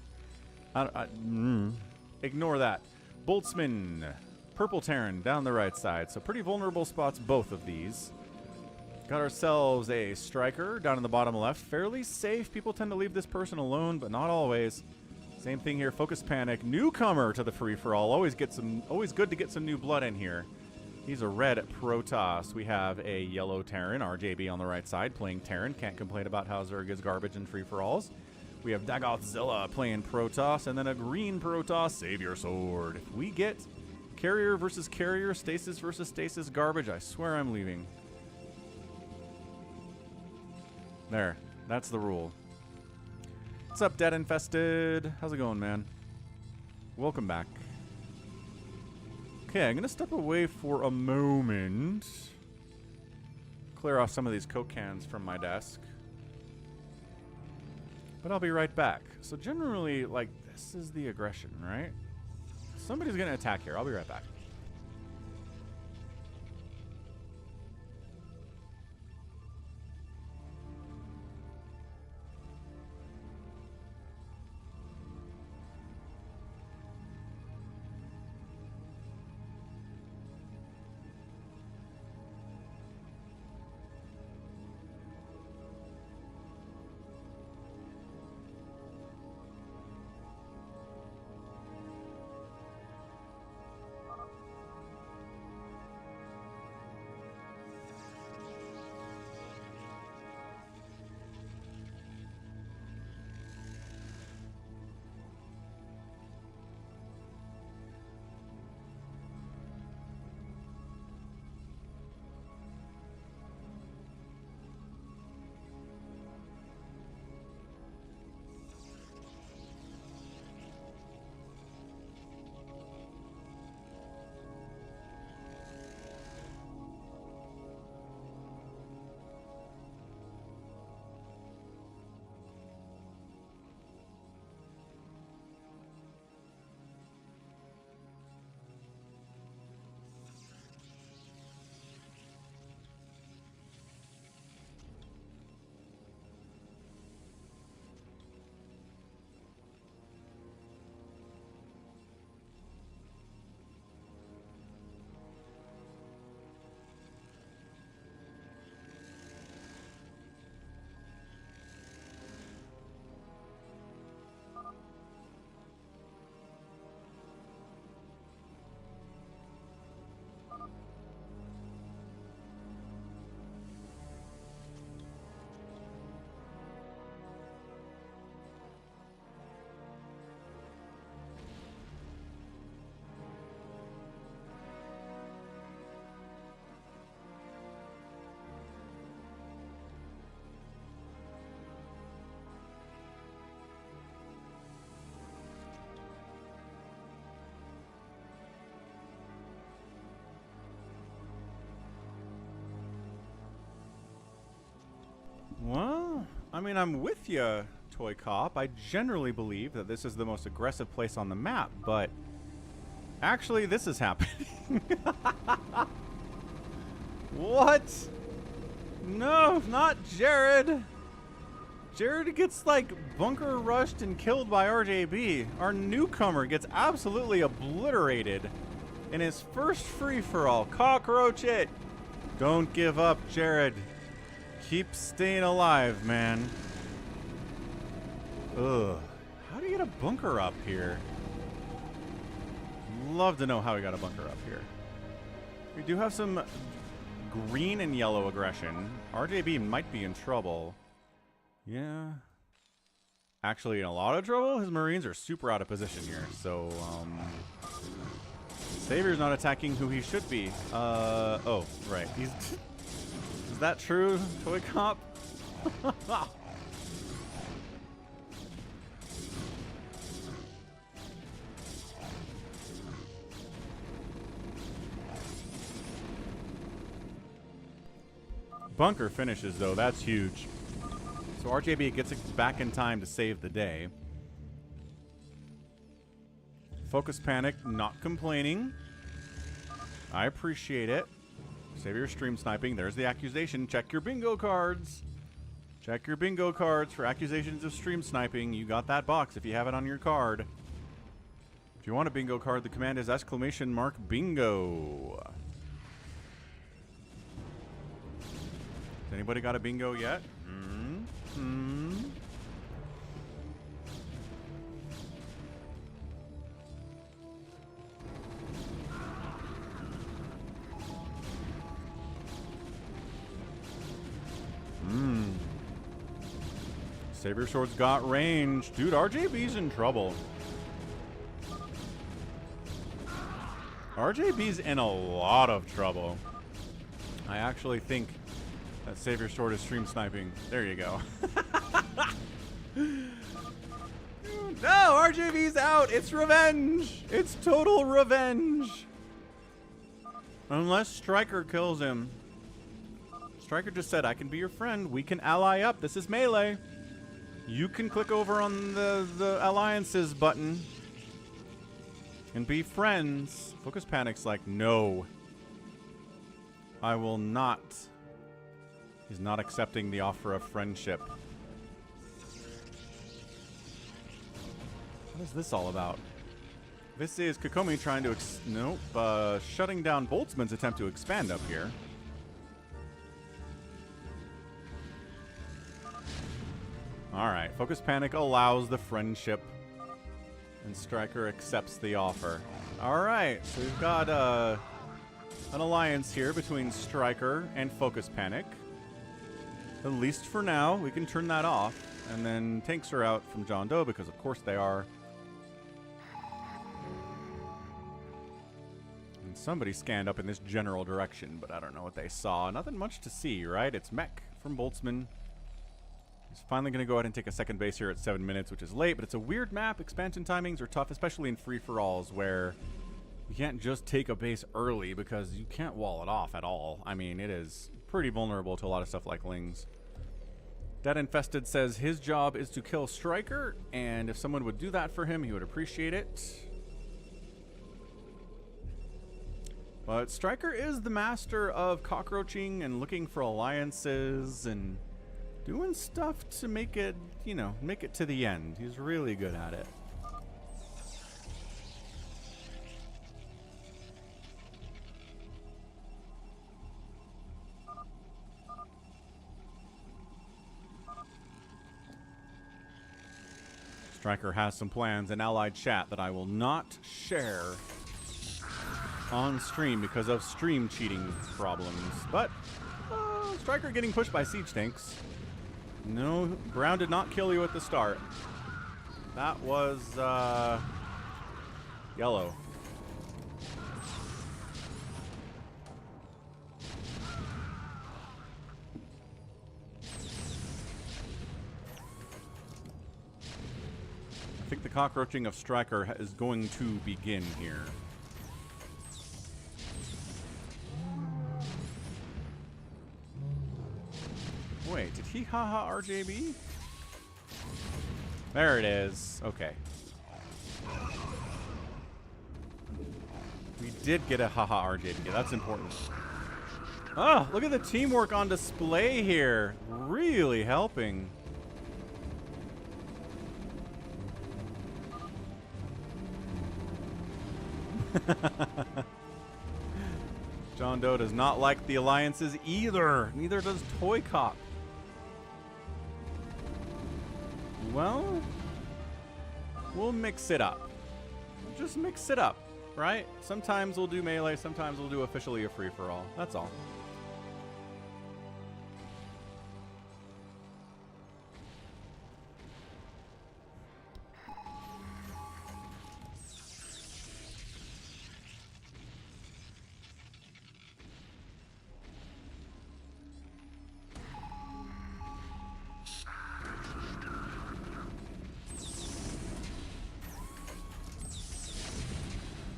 Ignore that. Boltzmann. Purple Terran down the right side. So pretty vulnerable spots, both of these. Got ourselves a striker down in the bottom left. Fairly safe. People tend to leave this person alone, but not always. Same thing here. FocusPanic, newcomer to the free-for-all. Always good to get some new blood in here. He's a red at PROTOSS. We have a yellow Terran, RJB on the right side, playing Terran. Can't complain about how Zerg is garbage in free-for-alls. We have DaggothZilla playing PROTOSS, and then a green PROTOSS, SaviorSword. If we get carrier versus carrier, stasis versus stasis garbage, I swear I'm leaving. There. That's the rule. What's up, Dead Infested? How's it going, man? Welcome back. Okay, I'm going to step away for a moment. Clear off some of these Coke cans from my desk. But I'll be right back. So generally, like, this is the aggression, right? Somebody's going to attack here. I'll be right back. mean, I'm with you, ToyCop. I generally believe that this is the most aggressive place on the map, but actually this is happening. What? No, not Jared. Jared gets, like, bunker rushed and killed by RJB. Our newcomer gets absolutely obliterated in his first free-for-all. Cockroach it. Don't give up, Jared. Keep staying alive, man. Ugh. How do you get a bunker up here? Love to know how we got a bunker up here. We do have some green and yellow aggression. RJB might be in trouble. Yeah. Actually, in a lot of trouble. His Marines are super out of position here. So, Savior's not attacking who he should be. Oh, right. He's... Is that true, ToyCop? Bunker finishes, though. That's huge. So RJB gets it back in time to save the day. FocusPanic not complaining. I appreciate it. Savior stream sniping. There's the accusation. Check your bingo cards. Check your bingo cards for accusations of stream sniping. You got that box if you have it on your card. If you want a bingo card, the command is !bingo. Has anybody got a bingo yet? SaviorSword's got range. Dude, RJB's in trouble. RJB's in a lot of trouble. I actually think that SaviorSword is stream sniping. There you go. No, RJB's out. It's revenge. It's total revenge. Unless Striker kills him. Striker just said, I can be your friend. We can ally up. This is melee. You can click over on the alliances button and be friends. FocusPanic's like, no. I will not. He's not accepting the offer of friendship. What is this all about? This is Kokomi trying to shutting down Boltzmann's attempt to expand up here. Alright, FocusPanic allows the friendship, and Striker accepts the offer. Alright, so we've got an alliance here between Striker and FocusPanic. At least for now, we can turn that off. And then tanks are out from JohnDoe, because of course they are. And somebody scanned up in this general direction, but I don't know what they saw. Nothing much to see, right? It's mech from Boltzmann. He's finally going to go ahead and take a second base here at 7 minutes, which is late, but it's a weird map. Expansion timings are tough, especially in free-for-alls, where you can't just take a base early because you can't wall it off at all. I mean, it is pretty vulnerable to a lot of stuff like Lings. Dead Infested says his job is to kill Striker, and if someone would do that for him, he would appreciate it. But Striker is the master of cockroaching and looking for alliances and doing stuff to make it, you know, make it to the end. He's really good at it. Striker has some plans in allied chat that I will not share on stream because of stream cheating problems. But Striker getting pushed by siege tanks. No, ground did not kill you at the start. That was yellow. I think the cockroaching of Striker is going to begin here. Wait, did he haha RJB? There it is. Okay. We did get a haha RJ to get. That's important. Oh, look at the teamwork on display here. Really helping. JohnDoe does not like the alliances either. Neither does ToyCop. Well, we'll mix it up. Just mix it up, right? Sometimes we'll do melee, sometimes we'll do officially a free-for-all. That's all.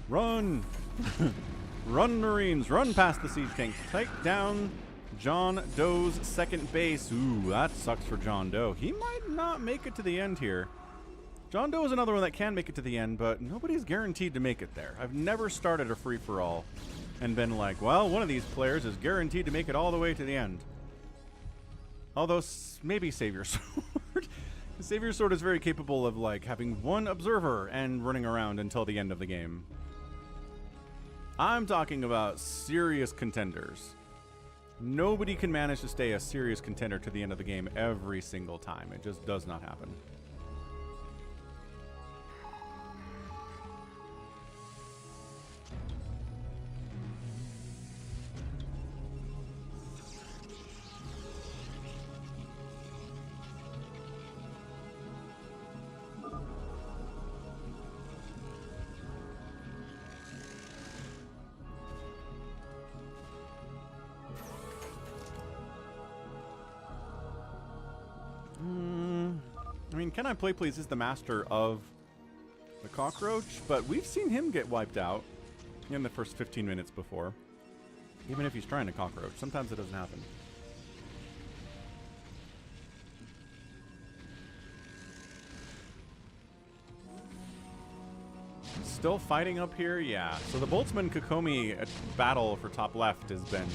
Run! Run, Marines! Run past the siege tank. Take down JohnDoe's second base. Ooh, that sucks for JohnDoe. He might not make it to the end here. JohnDoe is another one that can make it to the end, but nobody's guaranteed to make it there. I've never started a free-for-all and been like, well, one of these players is guaranteed to make it all the way to the end. Although, maybe SaviorSword. SaviorSword is very capable of, like, having one observer and running around until the end of the game. I'm talking about serious contenders. Nobody can manage to stay a serious contender to the end of the game every single time. It just does not happen. I mean, CanIplayplz is the master of the cockroach, but we've seen him get wiped out in the first 15 minutes before. Even if he's trying to cockroach, sometimes it doesn't happen. Still fighting up here? Yeah. So the Boltzmann kokomi battle for top left has been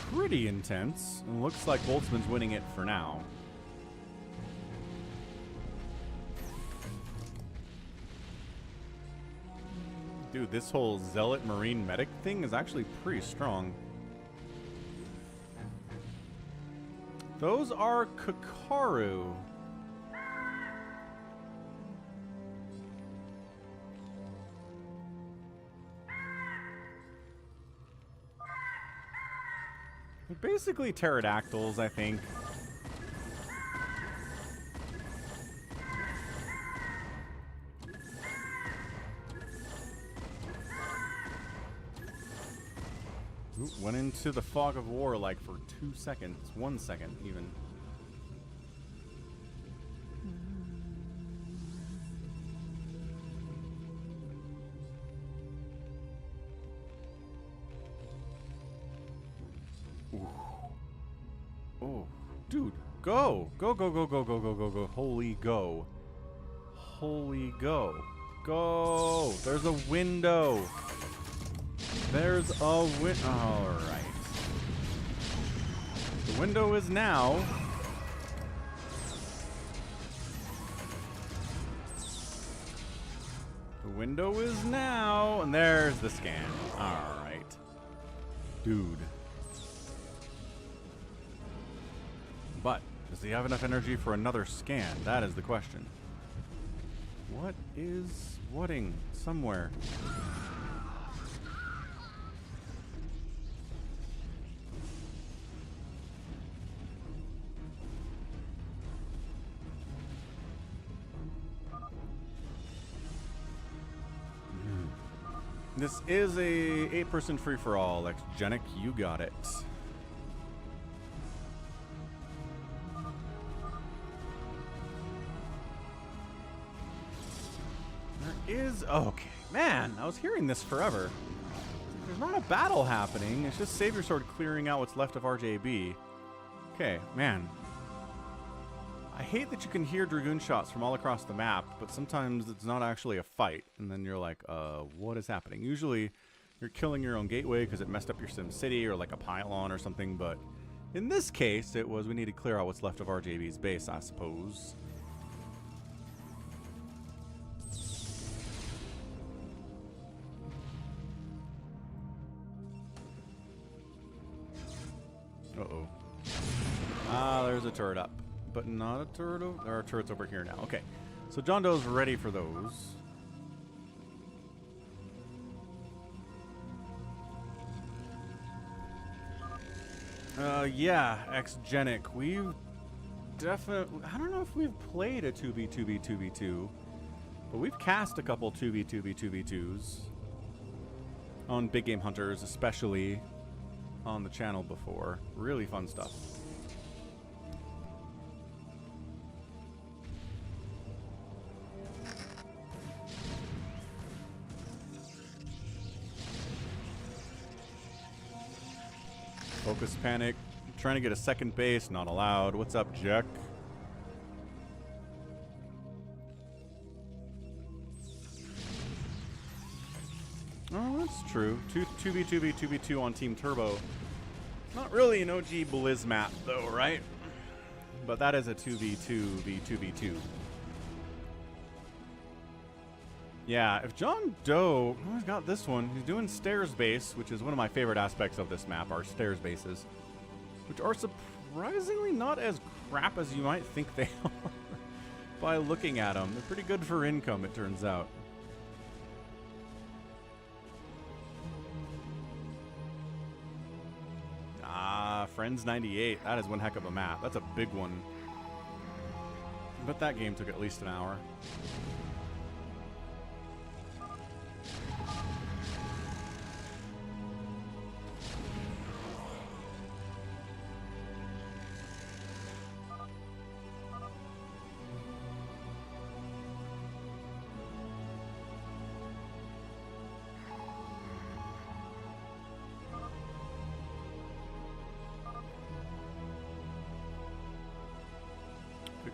pretty intense. It looks like Boltzmann's winning it for now. Dude, this whole Zealot Marine Medic thing is actually pretty strong. Those are Kakaru. They're basically pterodactyls, I think. Went into the fog of war like for 2 seconds, 1 second even. Ooh. Oh, dude, go! Go, go, go, go, go, go, go, go. Holy go. Holy go. Go! There's a window. There's a window. All right. The window is now. The window is now. And there's the scan. All right. Dude. But does he have enough energy for another scan? That is the question. What is whatting somewhere? This is a 8-person free-for-all. Exgenic, you got it. There is... Okay. Man, I was hearing this forever. There's not a battle happening. It's just SaviorSword clearing out what's left of RJB. Okay, man. I hate that you can hear Dragoon shots from all across the map, but sometimes it's not actually a fight, and then you're like, what is happening? Usually, you're killing your own gateway because it messed up your Sim City or like a pylon or something, but in this case, it was we need to clear out what's left of RJB's base, I suppose. Uh-oh. Ah, there's a turret up. But not a turret over... There are turrets over here now. Okay. So JohnDoe's ready for those. Yeah, Xgenic. We've definitely... I don't know if we've played a 2v2v2v2, but we've cast a couple 2v2v2v2s on Big Game Hunters, especially on the channel before. Really fun stuff. FocusPanic. Trying to get a second base. Not allowed. What's up, Jack? Oh, that's true. 2v2v2v2 on Team Turbo. Not really an OG Blizz map, though, right? But that is a 2v2v2v2. Yeah, if JohnDoe, oh, he's got this one. He's doing stairs base, which is one of my favorite aspects of this map, are stairs bases, which are surprisingly not as crap as you might think they are by looking at them. They're pretty good for income, it turns out. Ah, Friends 98. That is one heck of a map. That's a big one. But that game took at least an hour.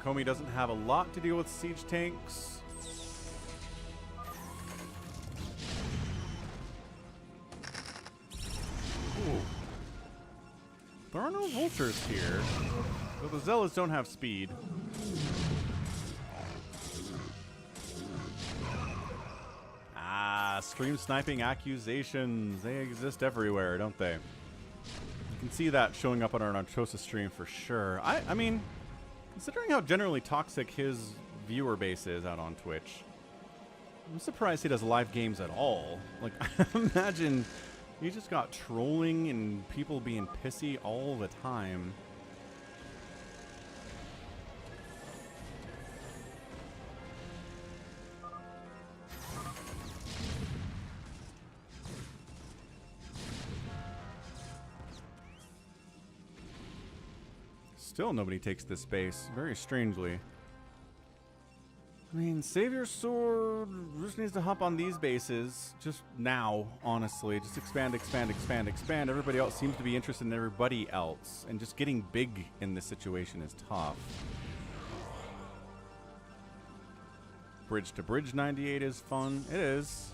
Kokomi doesn't have a lot to deal with siege tanks. Ooh. There are no vultures here. But the Zealots don't have speed. Ah, stream sniping accusations. They exist everywhere, don't they? You can see that showing up on our Narcosa stream for sure. I mean... Considering how generally toxic his viewer base is out on Twitch, I'm surprised he does live games at all. Like, imagine he just got trolling and people being pissy all the time. Still nobody takes this base, very strangely. I mean, SaviorSword just needs to hop on these bases just now, honestly. Just expand, expand, expand, expand. Everybody else seems to be interested in everybody else, and just getting big in this situation is tough. Bridge to bridge 98 is fun. It is.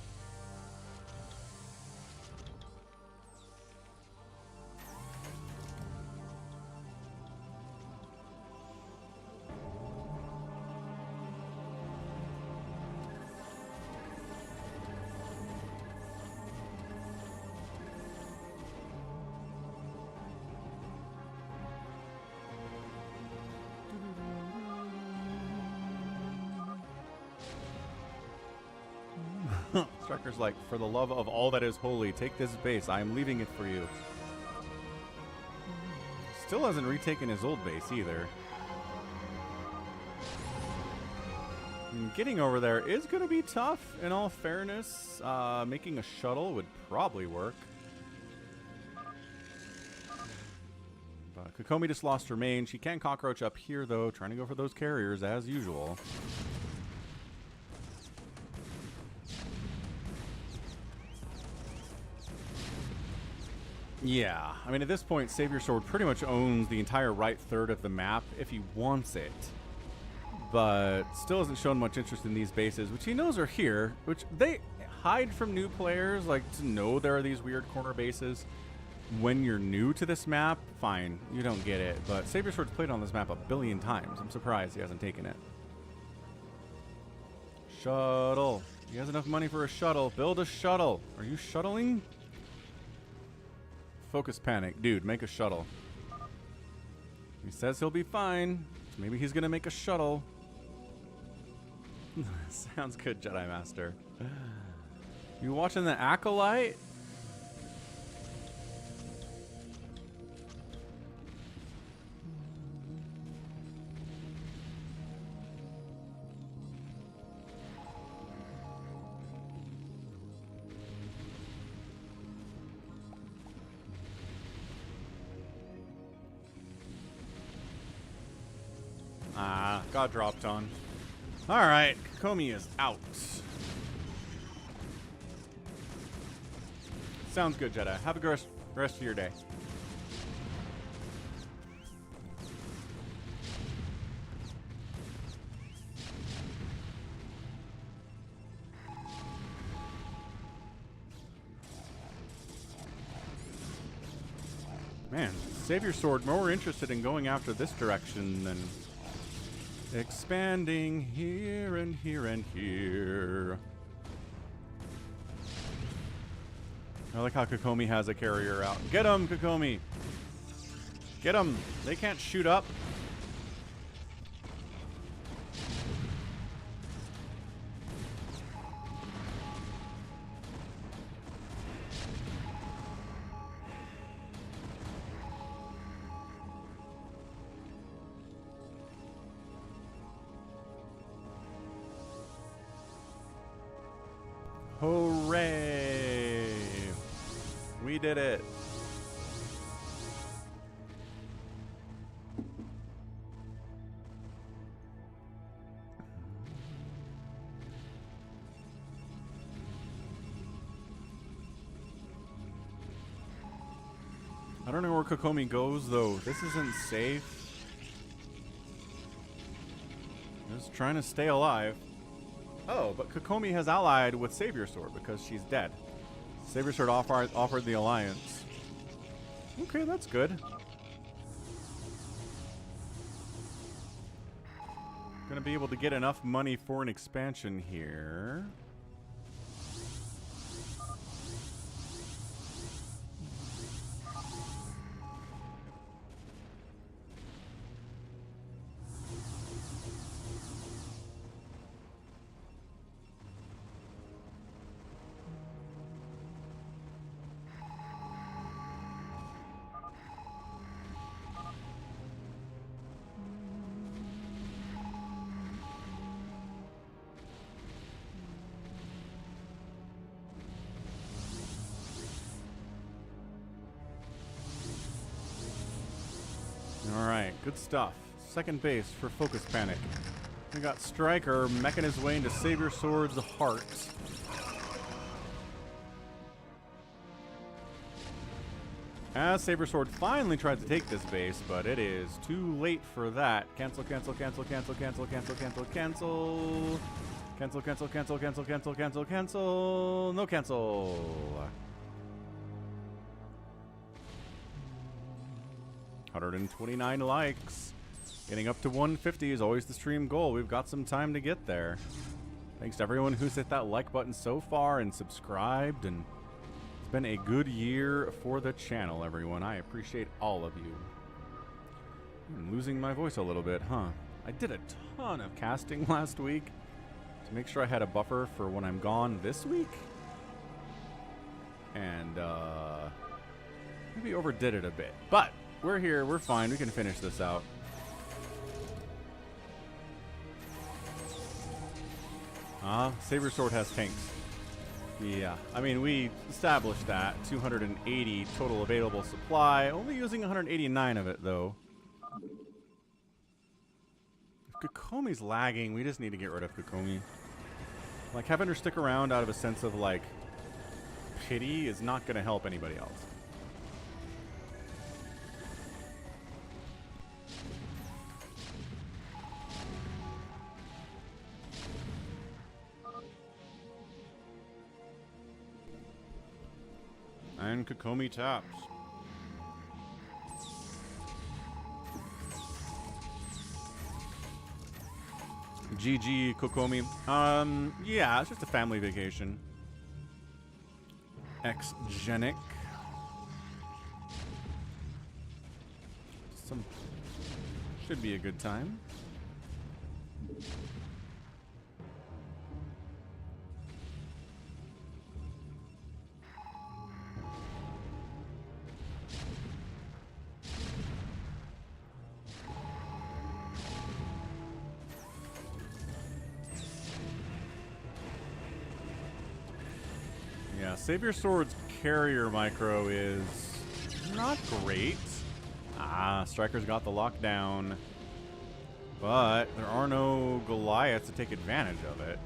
Striker's like, for the love of all that is holy, take this base. I am leaving it for you. Still hasn't retaken his old base either. And getting over there is going to be tough, in all fairness. Making a shuttle would probably work. But Kokomi just lost her main. She can cockroach up here, though, trying to go for those carriers as usual. Yeah, I mean, at this point, SaviorSword pretty much owns the entire right third of the map if he wants it. but still hasn't shown much interest in these bases, which he knows are here, which they hide from new players, like to know there are these weird corner bases. When you're new to this map, fine, you don't get it, but SaviorSword's played on this map a billion times. I'm surprised he hasn't taken it. Shuttle. He has enough money for a shuttle. Build a shuttle. Are you shuttling? FocusPanic. Dude, make a shuttle. He says he'll be fine. Maybe he's gonna make a shuttle. Sounds good, Jedi Master. You watching the Acolyte? Got dropped on. Alright, Kokomi is out. Sounds good, Jedi. Have a good rest of your day. Man, SaviorSword more interested in going after this direction than expanding here and here and here. I like how Kokomi has a carrier out. Get him, Kokomi! Get him! They can't shoot up. Hooray! We did it. I don't know where Kokomi goes though. This isn't safe. Just trying to stay alive. Oh, but Kokomi has allied with SaviorSword because she's dead. SaviorSword offered the alliance. Okay, that's good. Gonna be able to get enough money for an expansion here. Alright, good stuff. Second base for FocusPanic. We got Striker meching his way into SaviorSword's heart. As SaviorSword finally tried to take this base, but it is too late for that. Cancel, cancel, cancel, cancel, cancel, cancel, cancel, cancel. Cancel, cancel, cancel, cancel, cancel, cancel, cancel. No cancel. 129 likes. Getting up to 150 is always the stream goal. We've got some time to get there. Thanks to everyone who's hit that like button so far and subscribed. And it's been a good year for the channel, everyone. I appreciate all of you. I'm losing my voice a little bit, huh? I did a ton of casting last week to make sure I had a buffer for when I'm gone this week. And maybe overdid it a bit. But we're here, we're fine, we can finish this out. SaviorSword has tanks. Yeah, I mean, we established that. 280 total available supply, only using 189 of it, though. If Kokomi's lagging, we just need to get rid of Kokomi. Like, having her stick around out of a sense of, like, pity is not going to help anybody else. And Kokomi taps. GG, Kokomi. Yeah, it's just a family vacation. Ex-genic. Should be a good time. Yeah, SaviorSword's carrier micro is not great. Ah, Striker's got the lockdown. But there are no Goliaths to take advantage of it.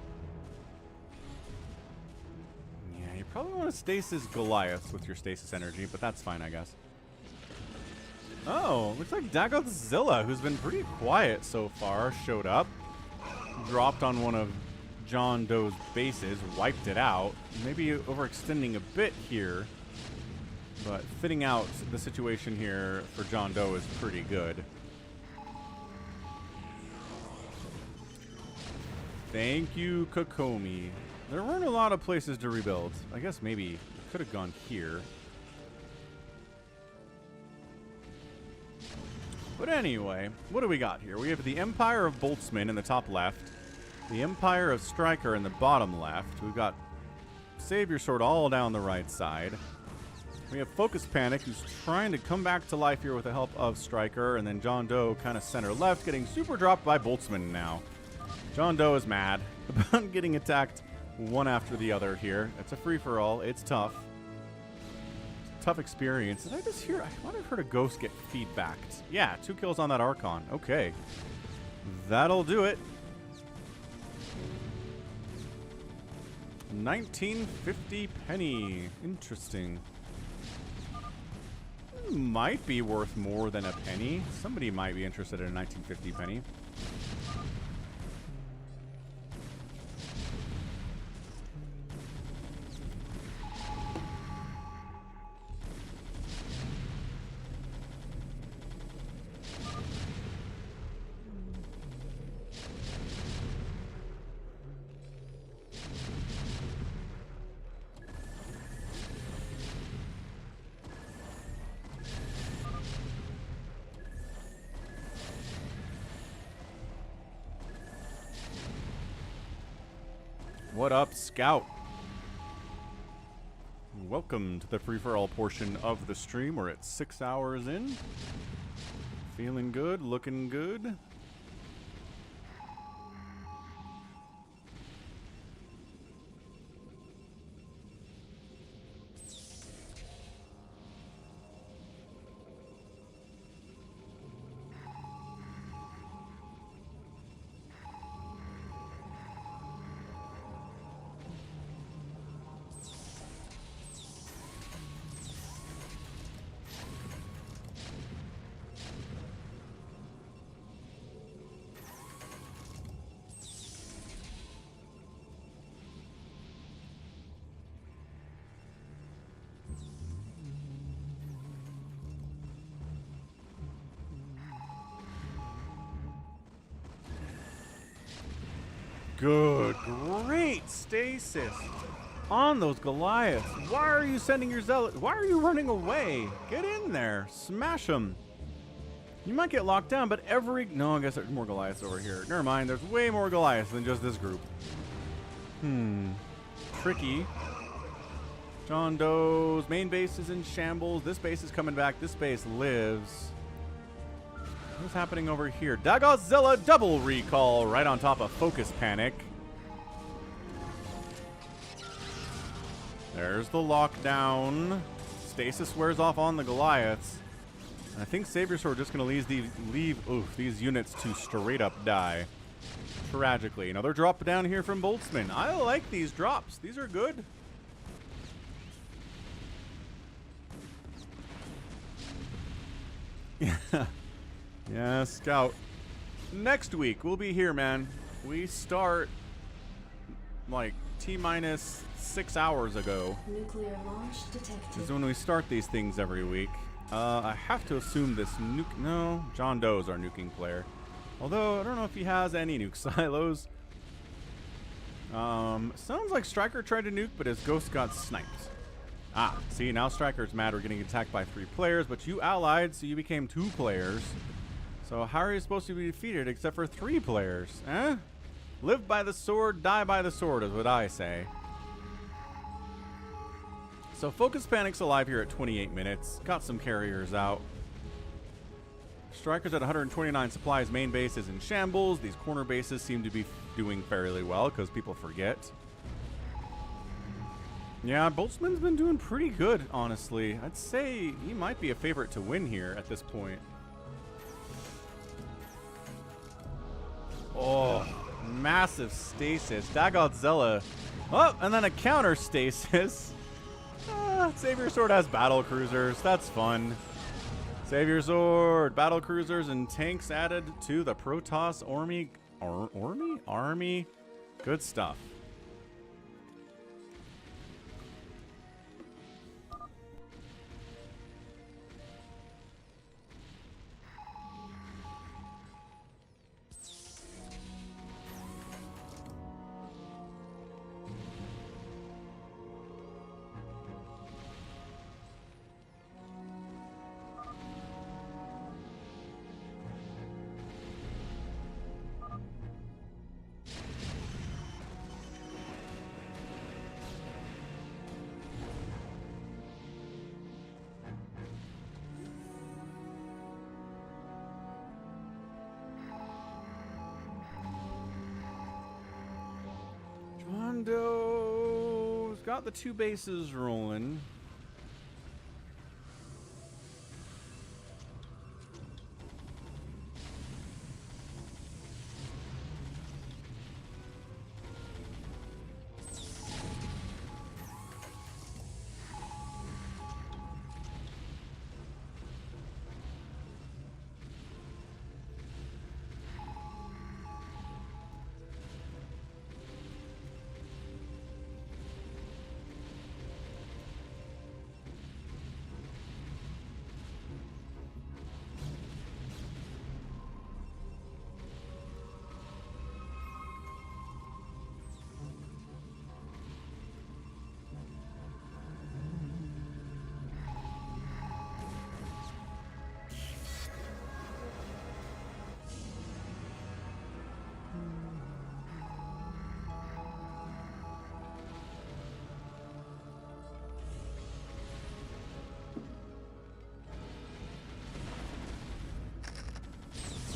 Yeah, you probably want to stasis Goliaths with your stasis energy, but that's fine, I guess. Oh, looks like DaggothZilla, who's been pretty quiet so far, showed up. Dropped on one of JohnDoe's bases, wiped it out. Maybe overextending a bit here. But fitting out the situation here for JohnDoe is pretty good. Thank you, Kokomi. There weren't a lot of places to rebuild. I guess maybe could have gone here. But anyway, what do we got here? We have the Empire of Boltzmann in the top left. The Empire of Striker in the bottom left. We've got SaviorSword all down the right side. We have FocusPanic, who's trying to come back to life here with the help of Striker. And then JohnDoe kind of center left, getting super dropped by Boltzmann now. JohnDoe is mad about getting attacked one after the other here. It's a free-for-all. It's tough. Tough experience. Did I just hear? I might have heard a ghost get feedbacked. Yeah, 2 kills on that Archon. Okay. That'll do it. 1950 penny. Interesting. Might be worth more than a penny. Somebody might be interested in a 1950 penny. What up, Scout? Welcome to the free-for-all portion of the stream. We're at 6 hours in. Feeling good, looking good. Good, great stasis on those Goliaths. Why are you sending your zealot? Why are you running away? Get in there, smash them. You might get locked down, but no, I guess there's more Goliaths over here. Never mind, there's way more Goliaths than just this group. Tricky. JohnDoe's main base is in shambles. This base is coming back. This base lives. What's happening over here? DaggothZilla double recall right on top of FocusPanic. There's the lockdown. Stasis wears off on the Goliaths. And I think SaviorSword just going to leave these units to straight up die. Tragically. Another drop down here from Boltzmann. I like these drops. These are good. Yeah. Yeah, Scout. Next week, we'll be here, man. We start like T-minus 6 hours ago. Nuclear launch detected. Is when we start these things every week. I have to assume this nuke. No, JohnDoe is our nuking player. Although I don't know if he has any nuke silos. Sounds like Striker tried to nuke, but his ghost got sniped. Ah, see, now Striker's mad we're getting attacked by 3 players, but you allied, so you became 2 players. So how are you supposed to be defeated except for 3 players? Eh? Live by the sword, die by the sword is what I say. So FocusPanic's alive here at 28 minutes. Got some carriers out. Striker's at 129 supplies. Main base is in shambles. These corner bases seem to be doing fairly well because people forget. Yeah, Boltzmann's been doing pretty good, honestly. I'd say he might be a favorite to win here at this point. Oh, massive stasis. DaggothZilla. Oh, and then a counter stasis. SaviorSword has battle cruisers. That's fun. SaviorSword, battle cruisers, and tanks added to the PROTOSS army. Good stuff. JohnDoe's got the 2 bases rolling.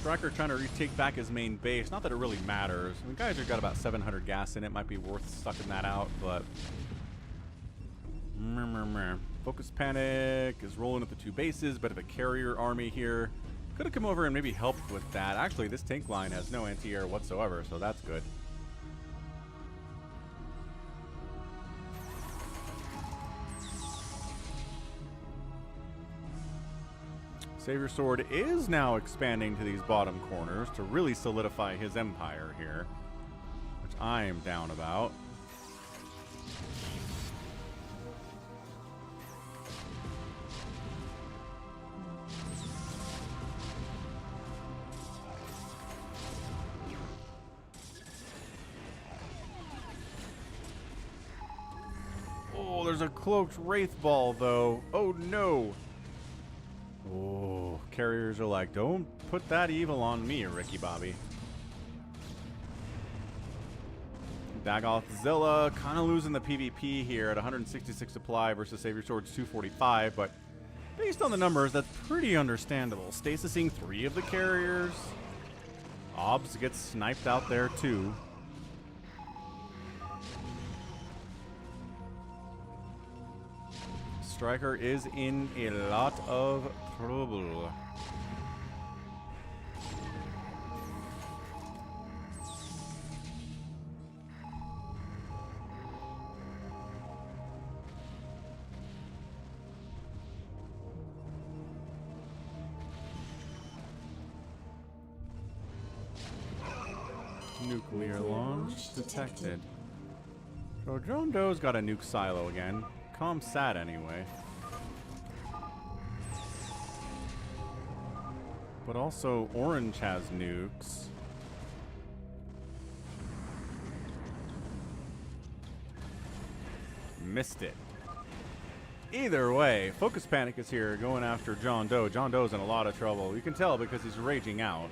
Striker trying to retake back his main base. Not that it really matters. I mean, Kaizer got about 700 gas in it. Might be worth sucking that out, but... FocusPanic is rolling at the 2 bases. Bit of a carrier army here. Could have come over and maybe helped with that. Actually, this tank line has no anti-air whatsoever, so that's good. SaviorSword is now expanding to these bottom corners to really solidify his empire here, which I am down about. Oh, there's a cloaked Wraith Ball, though. Oh, no. Oh, carriers are like, don't put that evil on me, Ricky Bobby. DaggothZilla kind of losing the PvP here at 166 supply versus SaviorSword's 245, but based on the numbers, that's pretty understandable. Stasising 3 of the carriers. Obs gets sniped out there too. Striker is in a lot of trouble. Nuclear launch detected. So JohnDoe's got a nuke silo again. Calm sad anyway. But also Orange has nukes. Missed it. Either way, FocusPanic is here going after JohnDoe. JohnDoe's in a lot of trouble. You can tell because he's raging out.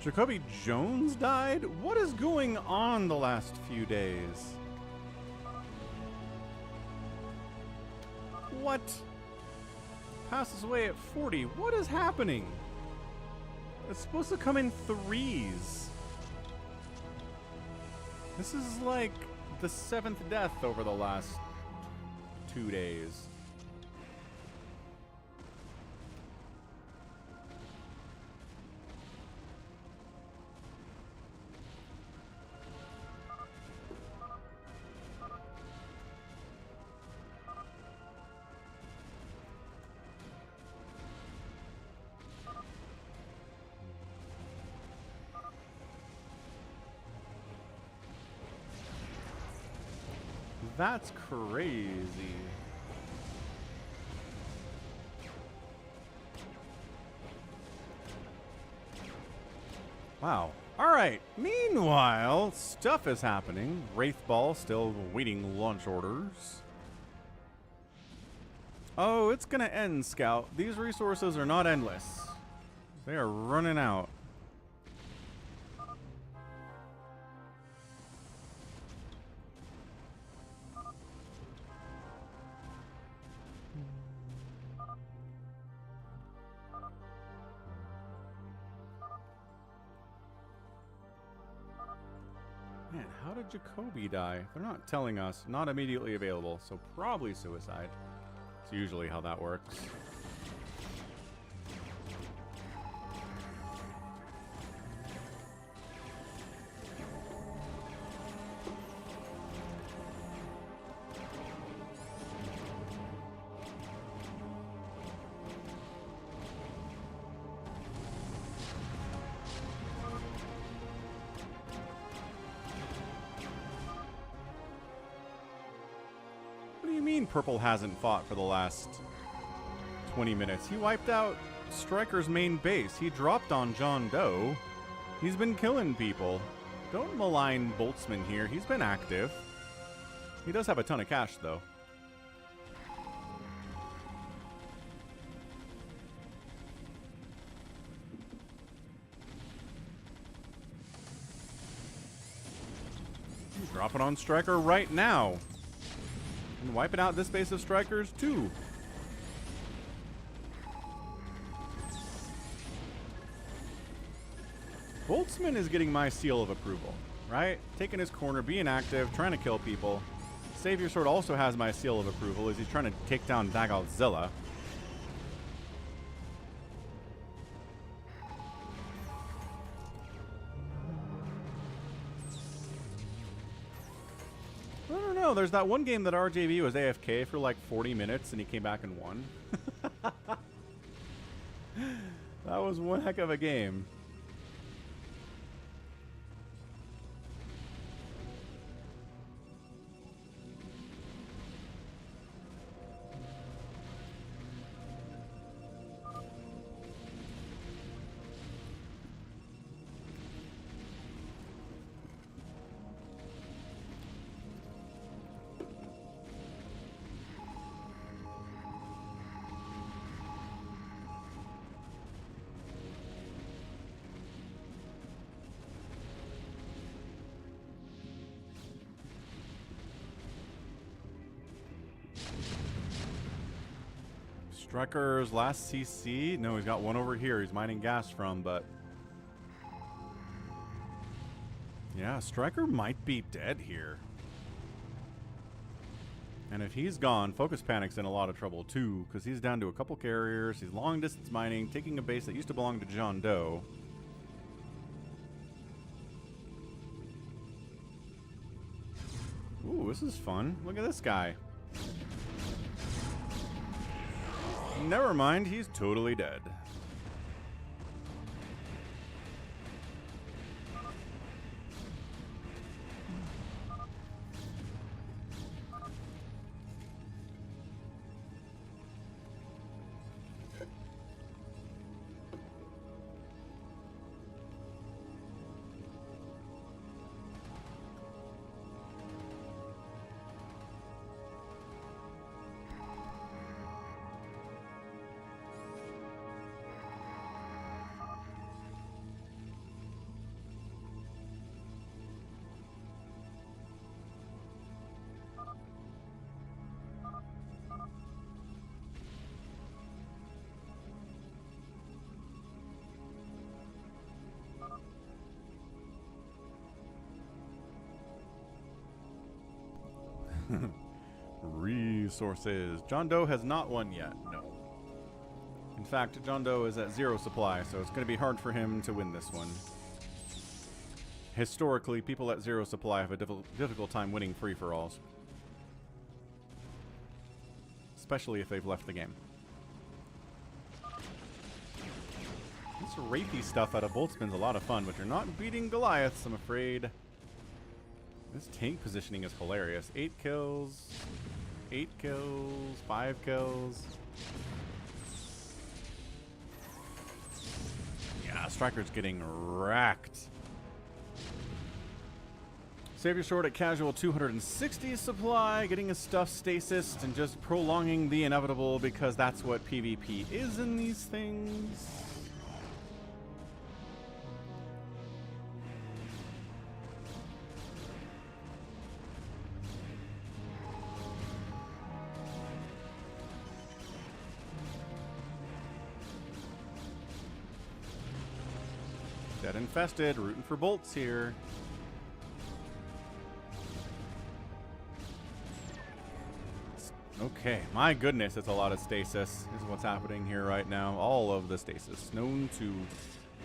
Jacoby Jones died? What is going on the last few days? What? Passes away at 40. What is happening? It's supposed to come in threes. This is like the 7th death over the last 2 days. That's crazy. Wow. All right. Meanwhile, stuff is happening. Wraithball still waiting launch orders. Oh, it's gonna end, Scout. These resources are not endless. They are running out. Man, how did Jacoby die? They're not telling us. Not immediately available, so probably suicide. It's usually how that works. Purple hasn't fought for the last 20 minutes. He wiped out Striker's main base. He dropped on JohnDoe. He's been killing people. Don't malign Boltzmann here. He's been active. He does have a ton of cash, though. He's dropping on Striker right now. And wiping out this base of Strikers, too. Boltzmann is getting my seal of approval, right? Taking his corner, being active, trying to kill people. SaviorSword also has my seal of approval as he's trying to take down DaggothZilla. There's that one game that RJV was AFK for like 40 minutes and he came back and won. That was one heck of a game. Striker's last CC. No, he's got one over here. He's mining gas from, but yeah, Striker might be dead here. And if he's gone, FocusPanic's in a lot of trouble too, because he's down to a couple carriers. He's long distance mining, taking a base that used to belong to JohnDoe. Ooh, this is fun. Look at this guy. Never mind, he's totally dead. Resources. JohnDoe has not won yet, no. In fact, JohnDoe is at 0 supply, so it's going to be hard for him to win this one. Historically, people at 0 supply have a difficult time winning free-for-alls. Especially if they've left the game. This rapey stuff out of Boltzmann's a lot of fun, but you're not beating Goliaths, I'm afraid. This tank positioning is hilarious. 8 kills, 8 kills, 5 kills. Yeah, Striker's getting wrecked. SaviorSword at casual 260 supply, getting his stuff stasis and just prolonging the inevitable because that's what PvP is in these things. Dead infested, rooting for bolts here. Okay, my goodness, it's a lot of stasis is what's happening here right now. All of the stasis known to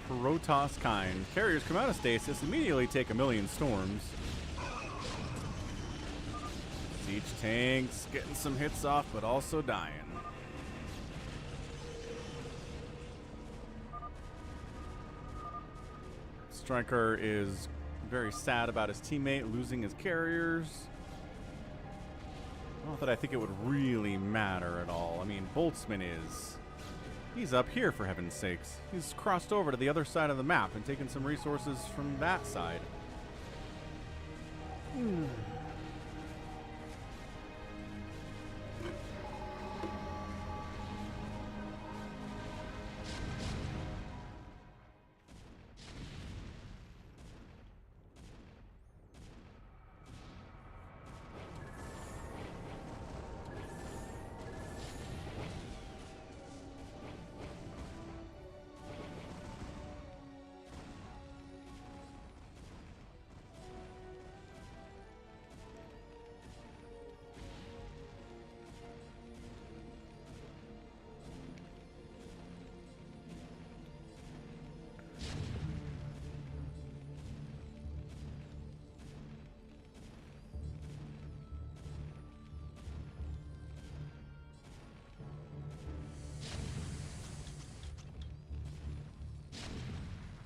PROTOSS kind. Carriers come out of stasis, immediately take a million storms. Siege tanks getting some hits off, but also dying. Striker is very sad about his teammate losing his carriers. Not that I think it would really matter at all. I mean, Boltzmann he's up here for heaven's sakes. He's crossed over to the other side of the map and taken some resources from that side.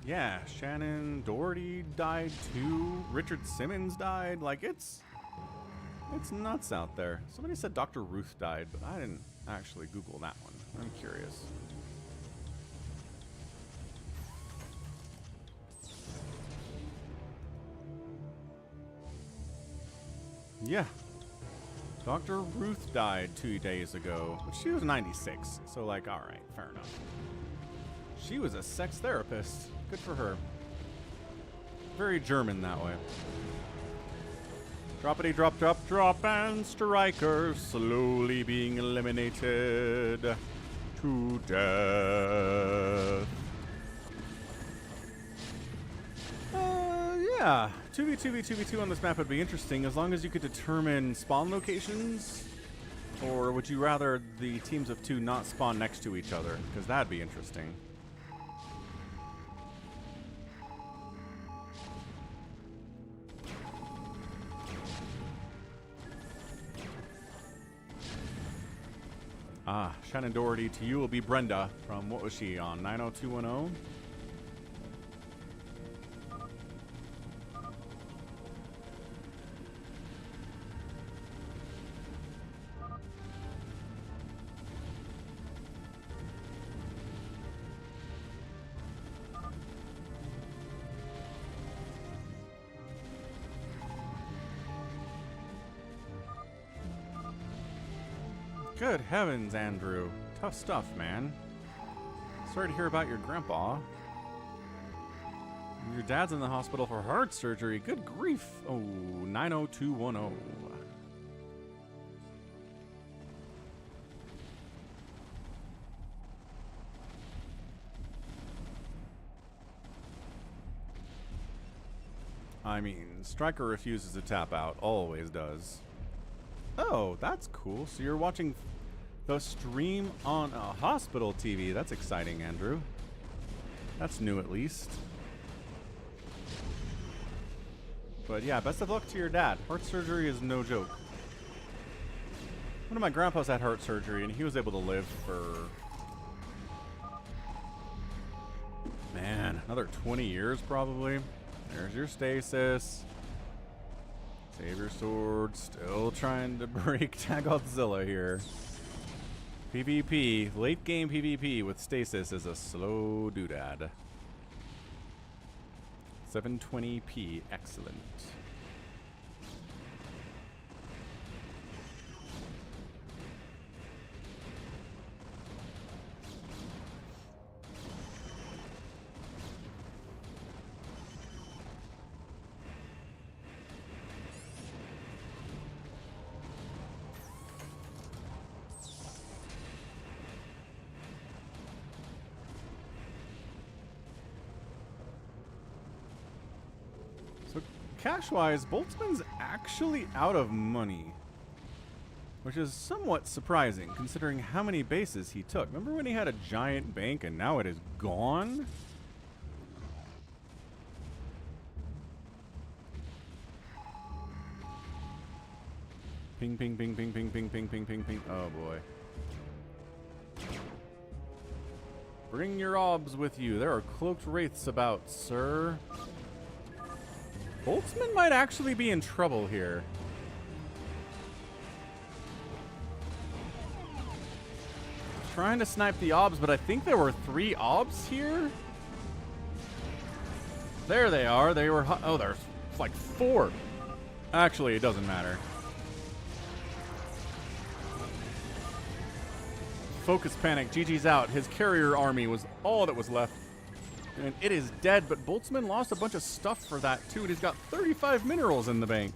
Yeah, Shannon Doherty died too. Richard Simmons died. Like, it's nuts out there. Somebody said Dr. Ruth died, but I didn't actually Google that one. I'm curious. Yeah. Dr. Ruth died 2 days ago, but she was 96. So, like, all right, fair enough. She was a sex therapist. Good for her. Very German that way. Droppity drop drop drop and Striker slowly being eliminated. to death. Yeah, 2v2v2v2 on this map would be interesting as long as you could determine spawn locations. Or would you rather the teams of two not spawn next to each other? Because that'd be interesting. Ah, Shannon Doherty, to you will be Brenda from, what was she on, 90210? Good heavens, Andrew. Tough stuff, man. Sorry to hear about your grandpa. Your dad's in the hospital for heart surgery. Good grief. Oh, 90210. I mean, Striker refuses to tap out. Always does. Oh, that's cool. So you're watching the stream on a hospital TV. That's exciting, Andrew. That's new, at least. But yeah, best of luck to your dad. Heart surgery is no joke. One of my grandpas had heart surgery, and he was able to live for... man, another 20 years, probably. There's your stasis. SaviorSword still trying to break DaggothZilla here. PvP, late game PvP with stasis is a slow doodad. 720p, excellent. Cash-wise, Boltzmann's actually out of money, which is somewhat surprising considering how many bases he took. Remember when he had a giant bank and now it is gone? Ping, ping, ping, ping, ping, ping, ping, ping, ping, ping. Oh boy. Bring your obs with you. There are cloaked wraiths about, sir. Boltzmann might actually be in trouble here. Trying to snipe the obs, but I think there were 3 obs here. There they are. They were... oh, there's like 4. Actually, it doesn't matter. FocusPanic, GG's out. His carrier army was all that was left. And it is dead, but Boltzmann lost a bunch of stuff for that, too. And he's got 35 minerals in the bank.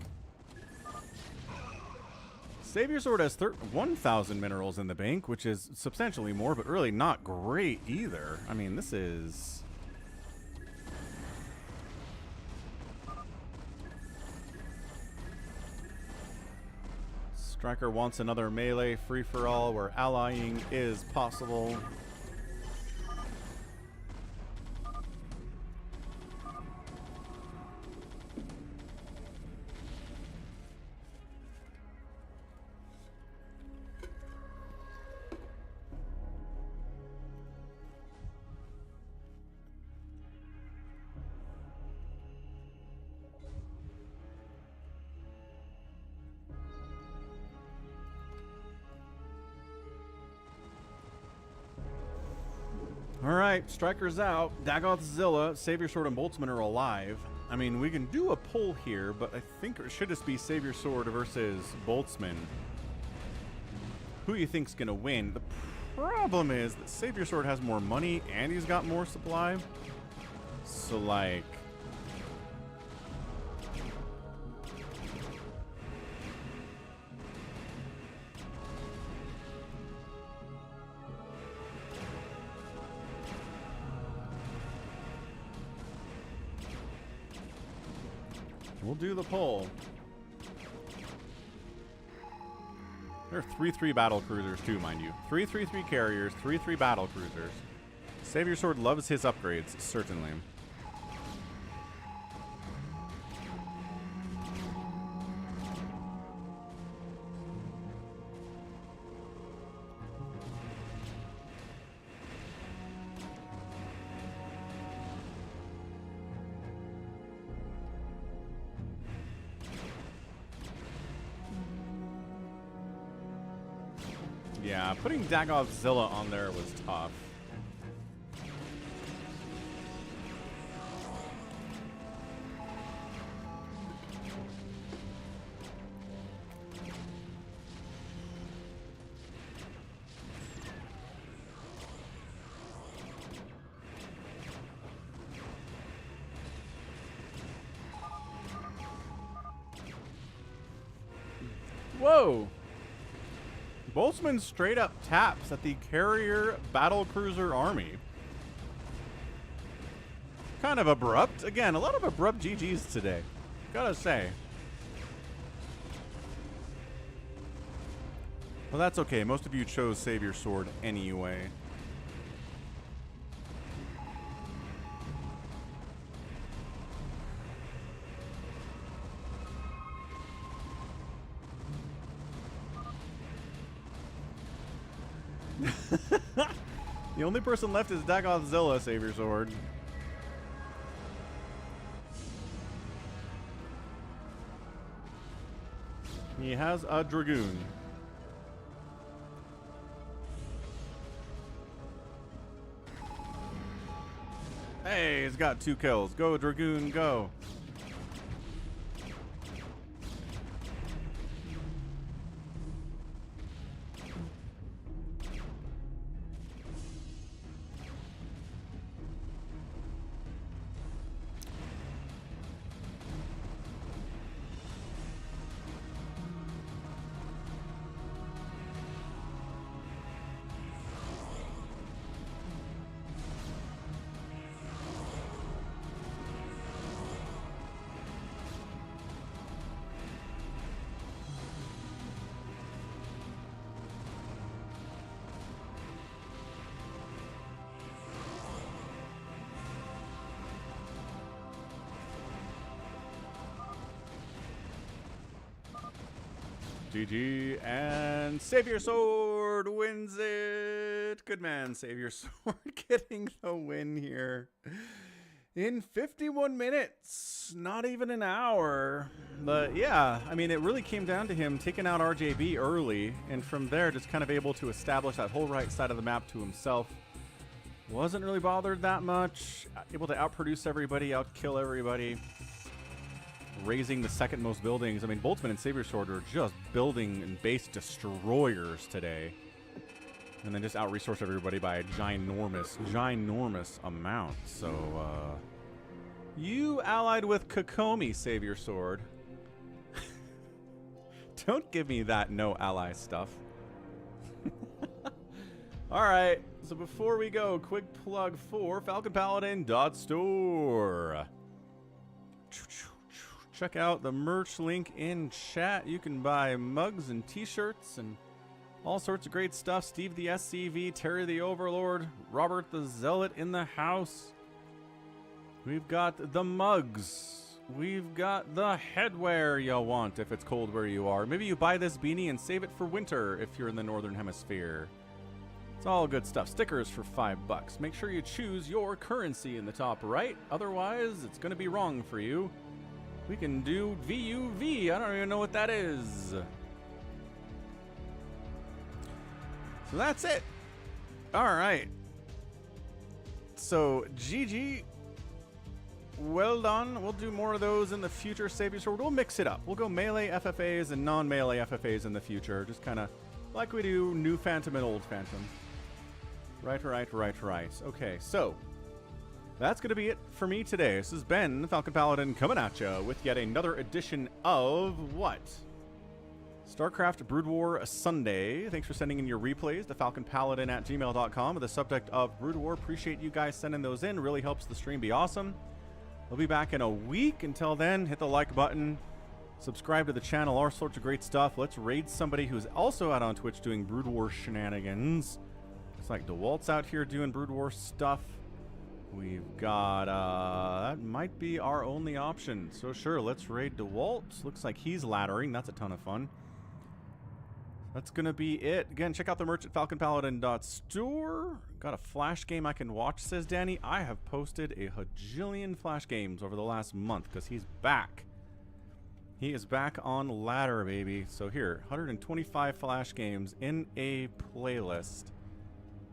SaviorSword has 1,000 minerals in the bank, which is substantially more, but really not great either. I mean, this is... Striker wants another melee free-for-all where allying is possible. Alright, Striker's out. DaggothZilla, SaviorSword, and Boltzmann are alive. I mean, we can do a poll here, but I think it should just be SaviorSword versus Boltzmann. Who do you think's gonna win? The problem is that SaviorSword has more money and he's got more supply. So, like... We'll do the poll. There are 3-3 battle cruisers too, mind you. 3-3-3 carriers, 3-3 battle cruisers. SaviorSword loves his upgrades, certainly. Yeah, putting DaggothZilla on there was tough. Whoa! Boltzmann straight up taps at the carrier battlecruiser army. Kind of abrupt. Again, a lot of abrupt GGs today. Gotta say. Well, that's okay. Most of you chose SaviorSword anyway. The only person left is DaggothZilla, SaviorSword. He has a Dragoon. Hey, he's got 2 kills. Go, Dragoon, go. GG, and SaviorSword wins it. Good man, SaviorSword getting the win here in 51 minutes. Not even an hour. But yeah, I mean, it really came down to him taking out RJB early, and from there just kind of able to establish that whole right side of the map to himself. Wasn't really bothered that much. Able to outproduce everybody, outkill everybody. Raising the second most buildings. I mean, Boltzmann and SaviorSword are just building and base destroyers today. And then just out-resource everybody by a ginormous amount. So, you allied with Kokomi, SaviorSword. Don't give me that no ally stuff. Alright, so before we go, quick plug for FalconPaladin.store. Check out the merch link in chat. You can buy mugs and t-shirts and all sorts of great stuff. Steve the SCV, Terry the Overlord, Robert the Zealot in the house. We've got the mugs. We've got the headwear you want if it's cold where you are. Maybe you buy this beanie and save it for winter if you're in the Northern Hemisphere. It's all good stuff. Stickers for $5. Make sure you choose your currency in the top right. Otherwise, it's going to be wrong for you. We can do VUV. I don't even know what that is. So that's it. All right. So GG. Well done. We'll do more of those in the future, SaviorSword. We'll mix it up. We'll go melee FFAs and non-melee FFAs in the future. Just kind of like we do new Phantom and old Phantom. Right. Okay, so that's going to be it for me today. This has been Falcon Paladin coming at you with yet another edition of what? StarCraft Brood War Sunday. Thanks for sending in your replays to falconpaladin@gmail.com with the subject of Brood War. Appreciate you guys sending those in. Really helps the stream be awesome. We'll be back in a week. Until then, hit the like button. Subscribe to the channel. All sorts of great stuff. Let's raid somebody who's also out on Twitch doing Brood War shenanigans. Looks like DeWalt's out here doing Brood War stuff. We've got, that might be our only option. So sure, let's raid DeWalt. Looks like he's laddering. That's a ton of fun. That's going to be it. Again, check out the merch at FalconPaladin.store. Got a Flash game I can watch, says Danny. I have posted a hajillion Flash games over the last month because he's back. He is back on ladder, baby. So here, 125 Flash games in a playlist.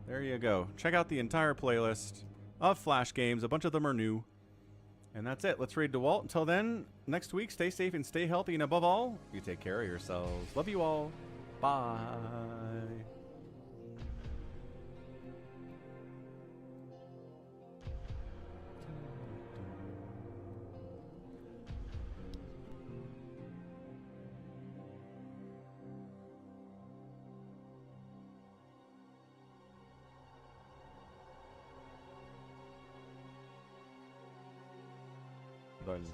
There you go. Check out the entire playlist of Flash games. A bunch of them are new. And that's it. Let's raid DeWalt. Until then, next week, stay safe and stay healthy. And above all, you take care of yourselves. Love you all. Bye. Buttons.